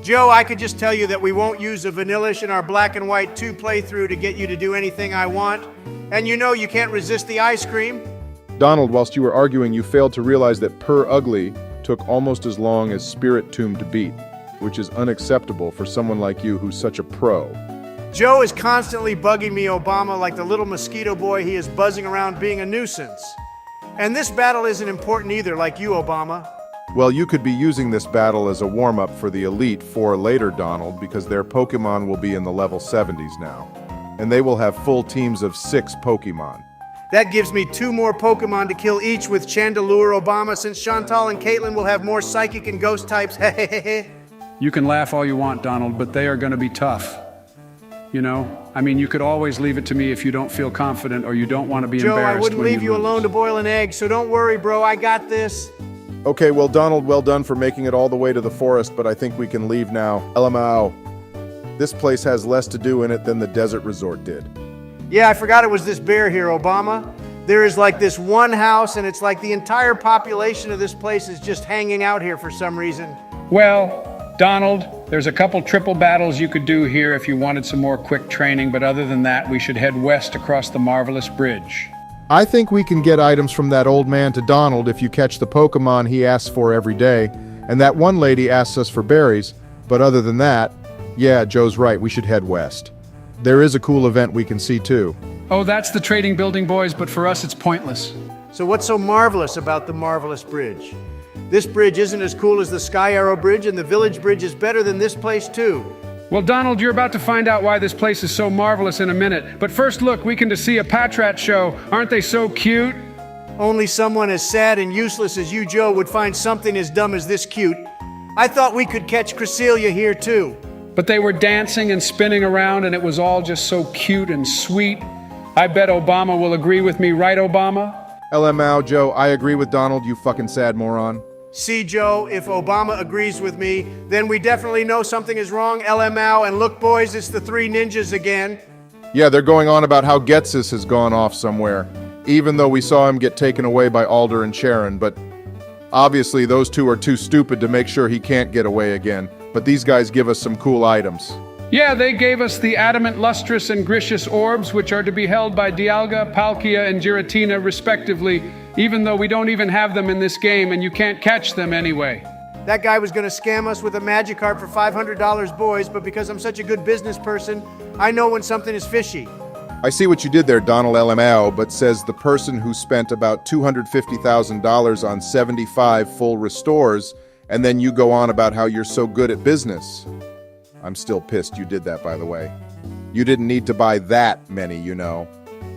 Joe, I could just tell you that we won't use a Vanillish in our Black and White 2 playthrough to get you to do anything I want, and you know you can't resist the ice cream. Donald, whilst you were arguing, you failed to realize that Per Ugly took almost as long as Spirit Tomb to beat, which is unacceptable for someone like you who's such a pro. Joe is constantly bugging me, Obama, like the little mosquito boy he is buzzing around being a nuisance. And this battle isn't important either, like you, Obama. Well, you could be using this battle as a warm-up for the Elite Four later, Donald, because their Pokemon will be in the level 70s now. And they will have full teams of 6 Pokemon. That gives me 2 more Pokemon to kill each with Chandelure, Obama, since Chantal and Caitlin will have more Psychic and Ghost types. You can laugh all you want, Donald, but they are going to be tough. You know? I mean, you could always leave it to me if you don't feel confident or you don't want to be Joe, embarrassed. I wouldn't leave you lose. alone to boil an egg, so don't worry, bro. I got this. Okay, well, Donald, well done for making it all the way to the forest, but I think we can leave now. LMAO. This place has less to do in it than the desert resort did. Yeah, I forgot it was this bear here, Obama. There is like this one house, and it's like the entire population of this place is just hanging out here for some reason. Well, Donald, there's a couple triple battles you could do here if you wanted some more quick training, but other than that, we should head west across the Marvelous Bridge. I think we can get items from that old man to Donald if you catch the Pokemon he asks for every day, and that one lady asks us for berries, but other than that, yeah, Joe's right, we should head west. There is a cool event we can see too. Oh, that's the trading building, boys, but for us it's pointless. So what's so marvelous about the Marvelous Bridge? This bridge isn't as cool as the Sky Arrow Bridge, and the Village Bridge is better than this place too. Well, Donald, you're about to find out why this place is so marvelous in a minute. But first, look, we can to see a Patrat show. Aren't they so cute? Only someone as sad and useless as you, Joe, would find something as dumb as this cute. I thought we could catch Castelia here too. But they were dancing and spinning around, and it was all just so cute and sweet. I bet Obama will agree with me, right, Obama? LMAO, Joe, I agree with Donald, you fucking sad moron. See, Joe, if Obama agrees with me, then we definitely know something is wrong, LMAO, and look, boys, it's the 3 ninjas again. Yeah, they're going on about how Getsis has gone off somewhere, even though we saw him get taken away by Alder and Sharon, but obviously those 2 are too stupid to make sure he can't get away again. But these guys give us some cool items. Yeah, they gave us the Adamant Lustrous and Gricious Orbs, which are to be held by Dialga, Palkia, and Giratina, respectively, even though we don't even have them in this game, and you can't catch them anyway. That guy was going to scam us with a Magikarp for $500, boys, but because I'm such a good business person, I know when something is fishy. I see what you did there, Donald LMAO, but says the person who spent about $250,000 on 75 full restores, and then you go on about how you're so good at business. I'm still pissed you did that, by the way. You didn't need to buy that many, you know.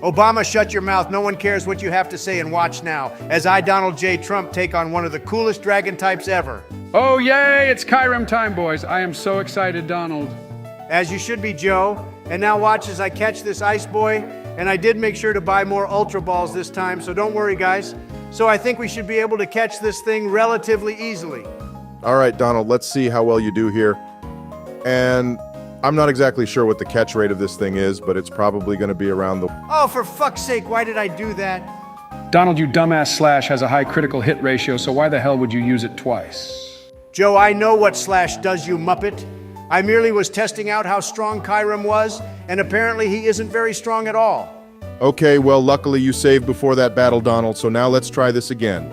Obama, shut your mouth. No one cares what you have to say, and watch now, as I, Donald J. Trump, take on one of the coolest dragon types ever. Oh, yay! It's Kyurem time, boys. I am so excited, Donald. As you should be, Joe. And now watch as I catch this Ice Boy, and I did make sure to buy more Ultra Balls this time, so don't worry, guys. So I think we should be able to catch this thing relatively easily. All right, Donald, let's see how well you do here. And I'm not exactly sure what the catch rate of this thing is, but it's probably going to be around the... Oh, for fuck's sake, why did I do that? Donald, you dumbass Slash has a high critical hit ratio, so why the hell would you use it twice? Joe, I know what Slash does, you muppet. I merely was testing out how strong Kyram was, and apparently he isn't very strong at all. Okay, well, luckily you saved before that battle, Donald, so now let's try this again.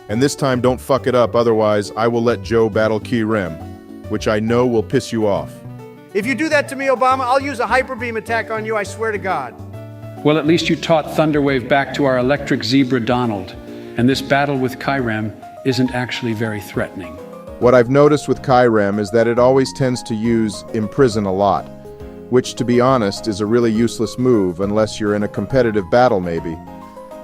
And this time don't fuck it up, otherwise I will let Joe battle Kyram, which I know will piss you off. If you do that to me, Obama, I'll use a hyper beam attack on you, I swear to God. Well, at least you taught Thunderwave back to our electric zebra Donald, and this battle with Kyram isn't actually very threatening. What I've noticed with Kyram is that it always tends to use Imprison a lot, which, to be honest, is a really useless move unless you're in a competitive battle maybe.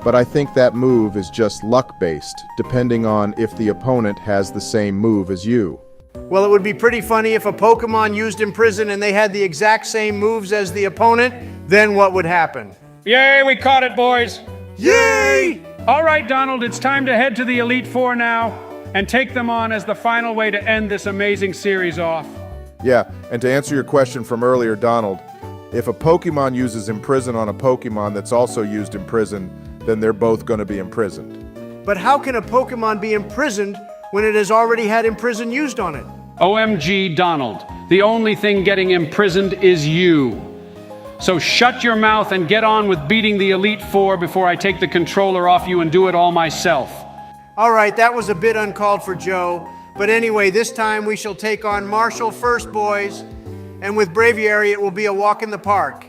But I think that move is just luck-based, depending on if the opponent has the same move as you. Well, it would be pretty funny if a Pokemon used Imprison and they had the exact same moves as the opponent, then what would happen? Yay, we caught it, boys! Yay! All right, Donald, it's time to head to the Elite Four now and take them on as the final way to end this amazing series off. Yeah, and to answer your question from earlier, Donald, if a Pokemon uses Imprison on a Pokemon that's also used Imprison, then they're both going to be imprisoned. But how can a Pokemon be imprisoned when it has already had Imprison used on it? OMG, Donald, the only thing getting imprisoned is you. So shut your mouth and get on with beating the Elite Four before I take the controller off you and do it all myself. All right, that was a bit uncalled for, Joe. But anyway, this time we shall take on Marshall first, boys. And with Braviary, it will be a walk in the park.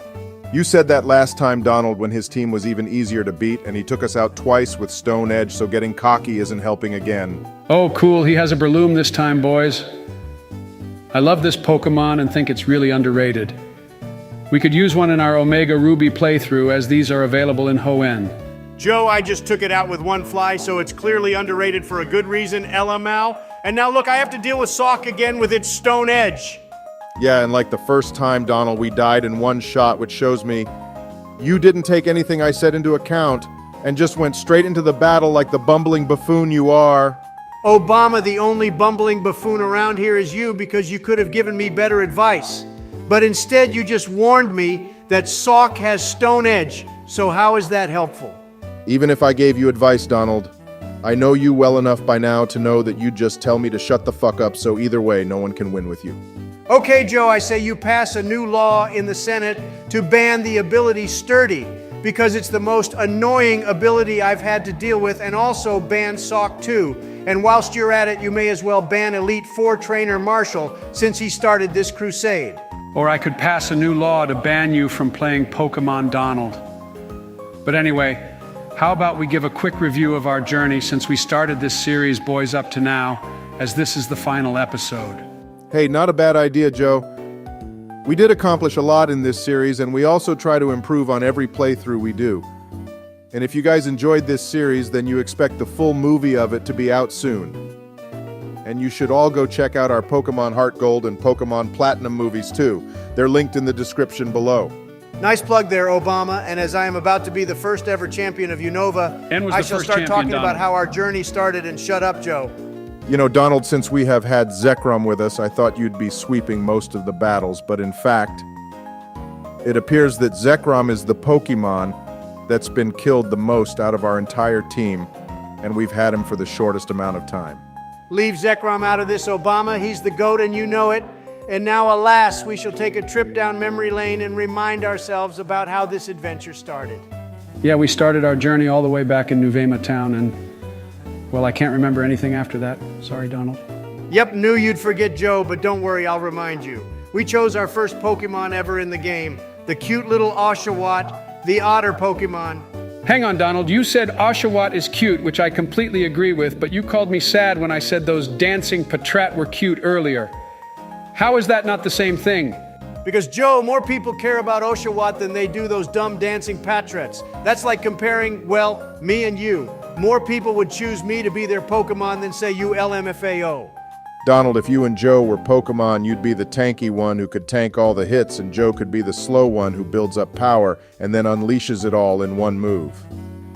You said that last time, Donald, when his team was even easier to beat, and he took us out twice with Stone Edge, so getting cocky isn't helping again. Oh, cool, he has a Breloom this time, boys. I love this Pokemon and think it's really underrated. We could use one in our Omega Ruby playthrough, as these are available in Hoenn. Joe, I just took it out with one fly, so it's clearly underrated for a good reason, LMAO. And now look, I have to deal with Sawk again with its Stone Edge. Yeah, and like the first time, Donald, we died in one shot, which shows me you didn't take anything I said into account and just went straight into the battle like the bumbling buffoon you are. Obama, the only bumbling buffoon around here is you because you could have given me better advice. But instead, you just warned me that Sawk has Stone Edge. So how is that helpful? Even if I gave you advice, Donald, I know you well enough by now to know that you'd just tell me to shut the fuck up, so either way, no one can win with you. Okay, Joe, I say you pass a new law in the Senate to ban the ability Sturdy, because it's the most annoying ability I've had to deal with, and also ban Sawk too. And whilst you're at it, you may as well ban Elite Four trainer Marshall, since he started this crusade. Or I could pass a new law to ban you from playing Pokemon Donald. But anyway, how about we give a quick review of our journey since we started this series, boys, up to now, as this is the final episode. Hey, not a bad idea, Joe. We did accomplish a lot in this series, and we also try to improve on every playthrough we do. And if you guys enjoyed this series, then you expect the full movie of it to be out soon. And you should all go check out our Pokemon Heart Gold and Pokemon Platinum movies too. They're linked in the description below. Nice plug there, Obama, and as I am about to be the first ever champion of Unova, I shall start talking about how our journey started, and shut up, Joe. You know, Donald, since we have had Zekrom with us, I thought you'd be sweeping most of the battles, but in fact, it appears that Zekrom is the Pokemon that's been killed the most out of our entire team, and we've had him for the shortest amount of time. Leave Zekrom out of this, Obama. He's the GOAT and you know it. And now, alas, we shall take a trip down memory lane and remind ourselves about how this adventure started. Yeah, we started our journey all the way back in Nuvema Town, and, well, I can't remember anything after that. Sorry, Donald. Yep, knew you'd forget, Joe, but don't worry, I'll remind you. We chose our first Pokemon ever in the game, the cute little Oshawott, the otter Pokemon. Hang on, Donald. You said Oshawott is cute, which I completely agree with, but you called me sad when I said those dancing Patrat were cute earlier. How is that not the same thing? Because, Joe, more people care about Oshawott than they do those dumb dancing Patrats. That's like comparing, well, me and you. More people would choose me to be their Pokemon than, say, you LMFAO. Donald, if you and Joe were Pokemon, you'd be the tanky one who could tank all the hits, and Joe could be the slow one who builds up power and then unleashes it all in one move.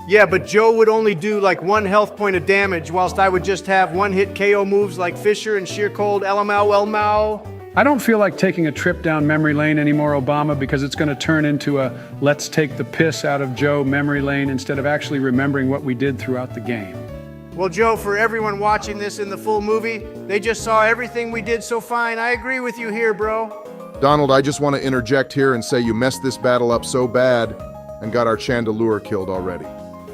Yeah, but Joe would only do like 1 health point of damage, whilst I would just have one-hit KO moves like Fisher and Sheer Cold, LMAO, Elmao. I don't feel like taking a trip down memory lane anymore, Obama, because it's going to turn into a let's take the piss out of Joe memory lane instead of actually remembering what we did throughout the game. Well, Joe, for everyone watching this in the full movie, they just saw everything we did so fine. I agree with you here, bro. Donald, I just want to interject here and say you messed this battle up so bad and got our Chandelure killed already.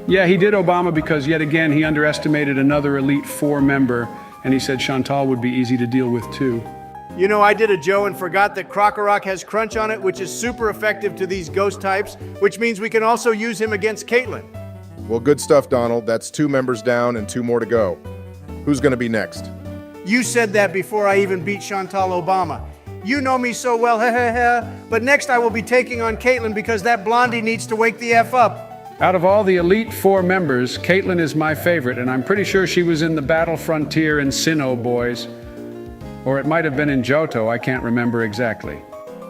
Yeah, he did, Obama, because yet again he underestimated another Elite Four member, and he said Chantal would be easy to deal with too. You know, I did a Joe and forgot that Krokorok has crunch on it, which is super effective to these ghost types, which means we can also use him against Caitlin. Well, good stuff, Donald. That's 2 members down and 2 more to go. Who's going to be next? You said that before I even beat Chantal Obama. You know me so well, but next I will be taking on Caitlin because that blondie needs to wake the F up. Out of all the Elite Four members, Caitlin is my favorite, and I'm pretty sure she was in the Battle Frontier in Sinnoh, boys. Or it might have been in Johto, I can't remember exactly.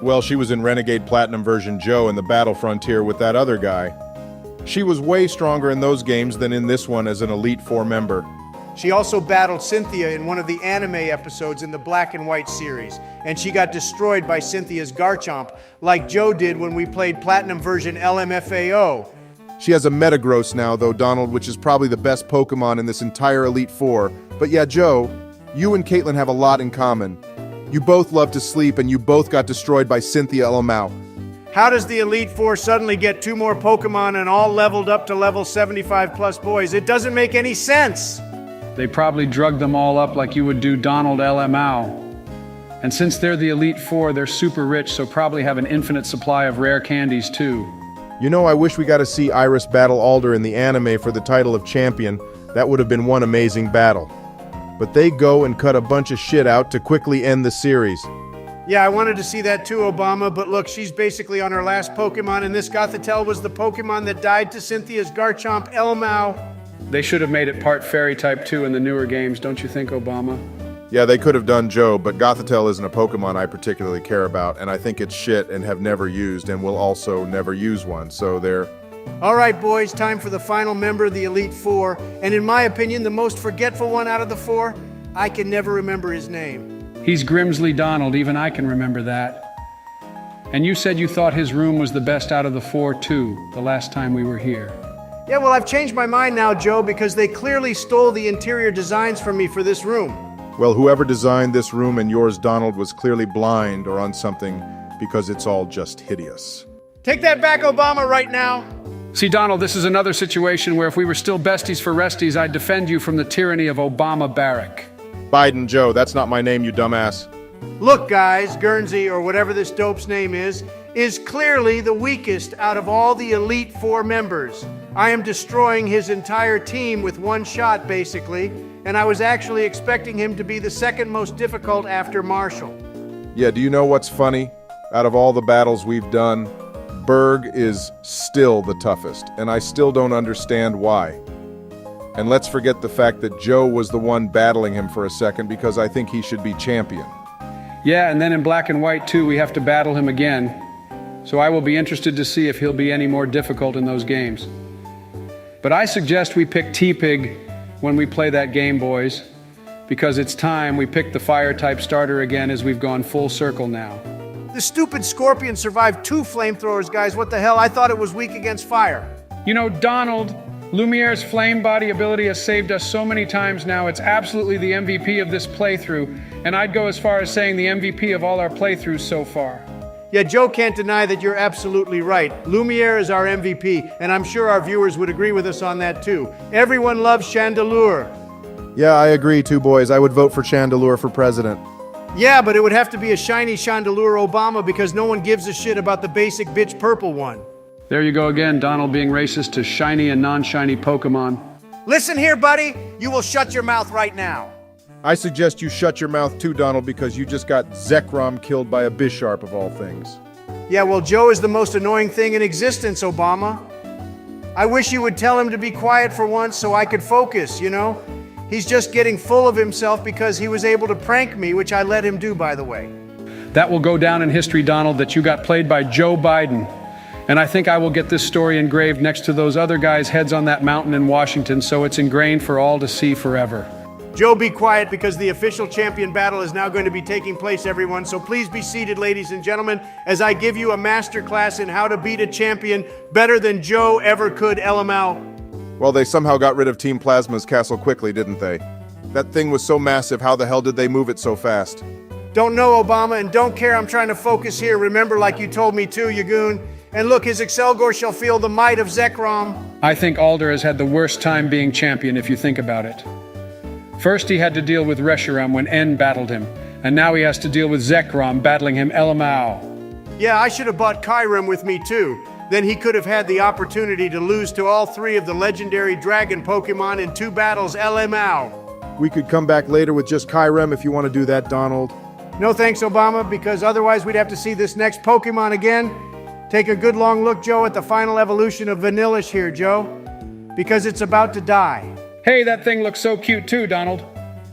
Well, she was in Renegade Platinum version Joe in the Battle Frontier with that other guy. She was way stronger in those games than in this one as an Elite Four member. She also battled Cynthia in one of the anime episodes in the Black and White series, and she got destroyed by Cynthia's Garchomp, like Joe did when we played Platinum version LMFAO. She has a Metagross now, though, Donald, which is probably the best Pokemon in this entire Elite Four. But yeah, Joe, you and Caitlin have a lot in common. You both love to sleep, and you both got destroyed by Cynthia Lamau. How does the Elite Four suddenly get 2 more Pokemon and all leveled up to level 75 plus, boys? It doesn't make any sense. They probably drugged them all up like you would do Donald LMAO. And since they're the Elite Four, they're super rich, so probably have an infinite supply of rare candies too. You know, I wish we got to see Iris battle Alder in the anime for the title of champion. That would have been one amazing battle. But they go and cut a bunch of shit out to quickly end the series. Yeah, I wanted to see that too, Obama, but look, she's basically on her last Pokemon, and this Gothitelle was the Pokemon that died to Cynthia's Garchomp, Elmao. They should have made it part fairy type too in the newer games, don't you think, Obama? Yeah, they could have done Joe, but Gothitelle isn't a Pokemon I particularly care about, and I think it's shit and have never used and will also never use one, so they're... All right, boys, time for the final member of the Elite Four, and in my opinion, the most forgetful one out of the 4. I can never remember his name. He's Grimsley Donald, even I can remember that. And you said you thought his room was the best out of the 4 too, the last time we were here. Yeah, well, I've changed my mind now, Joe, because they clearly stole the interior designs from me for this room. Well, whoever designed this room and yours, Donald, was clearly blind or on something because it's all just hideous. Take that back, Obama, right now. See, Donald, this is another situation where if we were still besties for resties, I'd defend you from the tyranny of Obama Barack. Biden Joe, that's not my name, you dumbass. Look, guys, Guernsey, or whatever this dope's name is clearly the weakest out of all the Elite Four members. I am destroying his entire team with one shot, basically, and I was actually expecting him to be the second most difficult after Marshall. Yeah, do you know what's funny? Out of all the battles we've done, Berg is still the toughest, and I still don't understand why. And let's forget the fact that Joe was the one battling him for a second because I think he should be champion. Yeah, and then in Black and White too, we have to battle him again. So I will be interested to see if he'll be any more difficult in those games. But I suggest we pick T-Pig when we play that game, boys, because it's time we pick the fire-type starter again as we've gone full circle now. The stupid Scorpion survived 2 flamethrowers, guys. What the hell? I thought it was weak against fire. You know, Donald, Lumiere's flame body ability has saved us so many times now. It's absolutely the MVP of this playthrough, and I'd go as far as saying the MVP of all our playthroughs so far. Yeah, Joe can't deny that you're absolutely right. Lumiere is our MVP, and I'm sure our viewers would agree with us on that too. Everyone loves Chandelure. Yeah, I agree too, boys. I would vote for Chandelure for president. Yeah, but it would have to be a shiny Chandelure Obama because no one gives a shit about the basic bitch purple one. There you go again, Donald being racist to shiny and non-shiny Pokemon. Listen here, buddy. You will shut your mouth right now. I suggest you shut your mouth too, Donald, because you just got Zekrom killed by a Bisharp of all things. Yeah, well, Joe is the most annoying thing in existence, Obama. I wish you would tell him to be quiet for once so I could focus, you know? He's just getting full of himself because he was able to prank me, which I let him do, by the way. That will go down in history, Donald, that you got played by Joe Biden. And I think I will get this story engraved next to those other guys' heads on that mountain in Washington so it's ingrained for all to see forever. Joe, be quiet because the official champion battle is now going to be taking place, everyone. So please be seated, ladies and gentlemen, as I give you a master class in how to beat a champion better than Joe ever could, LML. Well, they somehow got rid of Team Plasma's castle quickly, didn't they? That thing was so massive, how the hell did they move it so fast? Don't know, Obama, and don't care. I'm trying to focus here. Remember, like you told me to, you goon. And look, his Excelgor shall feel the might of Zekrom. I think Alder has had the worst time being champion if you think about it. First he had to deal with Reshiram when N battled him, and now he has to deal with Zekrom battling him Elamau. Yeah, I should have bought Kyurem with me too. Then he could have had the opportunity to lose to all three of the legendary dragon Pokemon in 2 battles Elamau. We could come back later with just Kyurem if you want to do that, Donald. No thanks, Obama, because otherwise we'd have to see this next Pokemon again. Take a good long look, Joe, at the final evolution of Vanillish here, Joe, because it's about to die. Hey, that thing looks so cute too, Donald.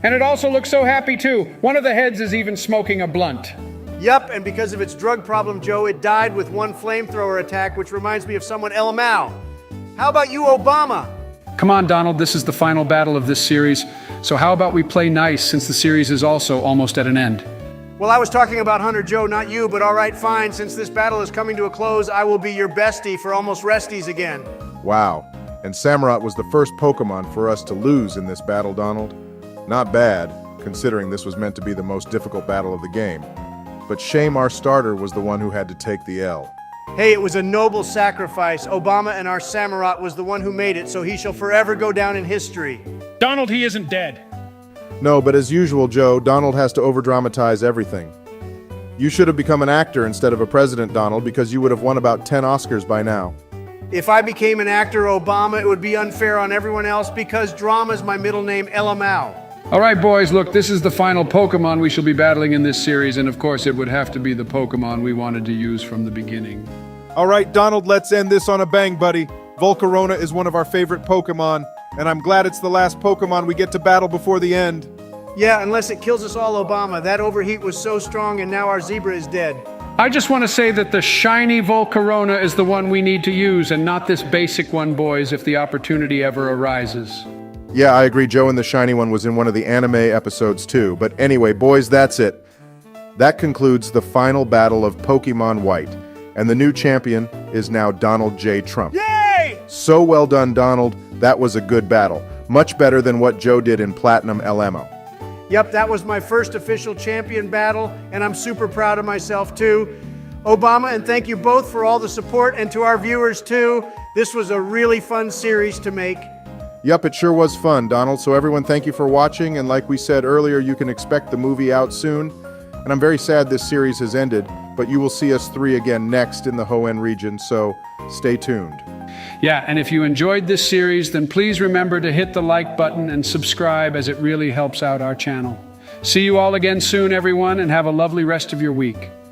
And it also looks so happy too. One of the heads is even smoking a blunt. Yup, and because of its drug problem, Joe, it died with 1 flamethrower attack, which reminds me of someone Elamau. How about you, Obama? Come on, Donald, this is the final battle of this series, so how about we play nice since the series is also almost at an end? Well, I was talking about Hunter Joe, not you, but all right, fine. Since this battle is coming to a close, I will be your bestie for almost resties again. Wow. And Samurott was the first Pokemon for us to lose in this battle, Donald. Not bad, considering this was meant to be the most difficult battle of the game. But shame our starter was the one who had to take the L. Hey, it was a noble sacrifice. Obama and our Samurott was the one who made it, so he shall forever go down in history. Donald, he isn't dead. No, but as usual, Joe, Donald has to overdramatize everything. You should have become an actor instead of a president, Donald, because you would have won about 10 Oscars by now. If I became an actor, Obama, it would be unfair on everyone else because drama is my middle name, Elamau. All right, boys, look, this is the final Pokemon we shall be battling in this series, and of course it would have to be the Pokemon we wanted to use from the beginning. All right, Donald, let's end this on a bang, buddy. Volcarona is one of our favorite Pokemon, and I'm glad it's the last Pokemon we get to battle before the end. Yeah, unless it kills us all, Obama. That overheat was so strong and now our zebra is dead. I just want to say that the shiny Volcarona is the one we need to use and not this basic one, boys, if the opportunity ever arises. Yeah, I agree, Joe, and the shiny one was in one of the anime episodes too. But anyway, boys, that's it. That concludes the final battle of Pokémon White, and the new champion is now Donald J. Trump. Yay! So well done, Donald. That was a good battle. Much better than what Joe did in Platinum LMO. Yep, that was my first official champion battle, and I'm super proud of myself too. Obama, and thank you both for all the support, and to our viewers too. This was a really fun series to make. Yup, it sure was fun, Donald. So everyone, thank you for watching, and like we said earlier, you can expect the movie out soon. And I'm very sad this series has ended, but you will see us 3 again next in the Hoenn region, so stay tuned. Yeah, and if you enjoyed this series, then please remember to hit the like button and subscribe, as it really helps out our channel. See you all again soon, everyone, and have a lovely rest of your week.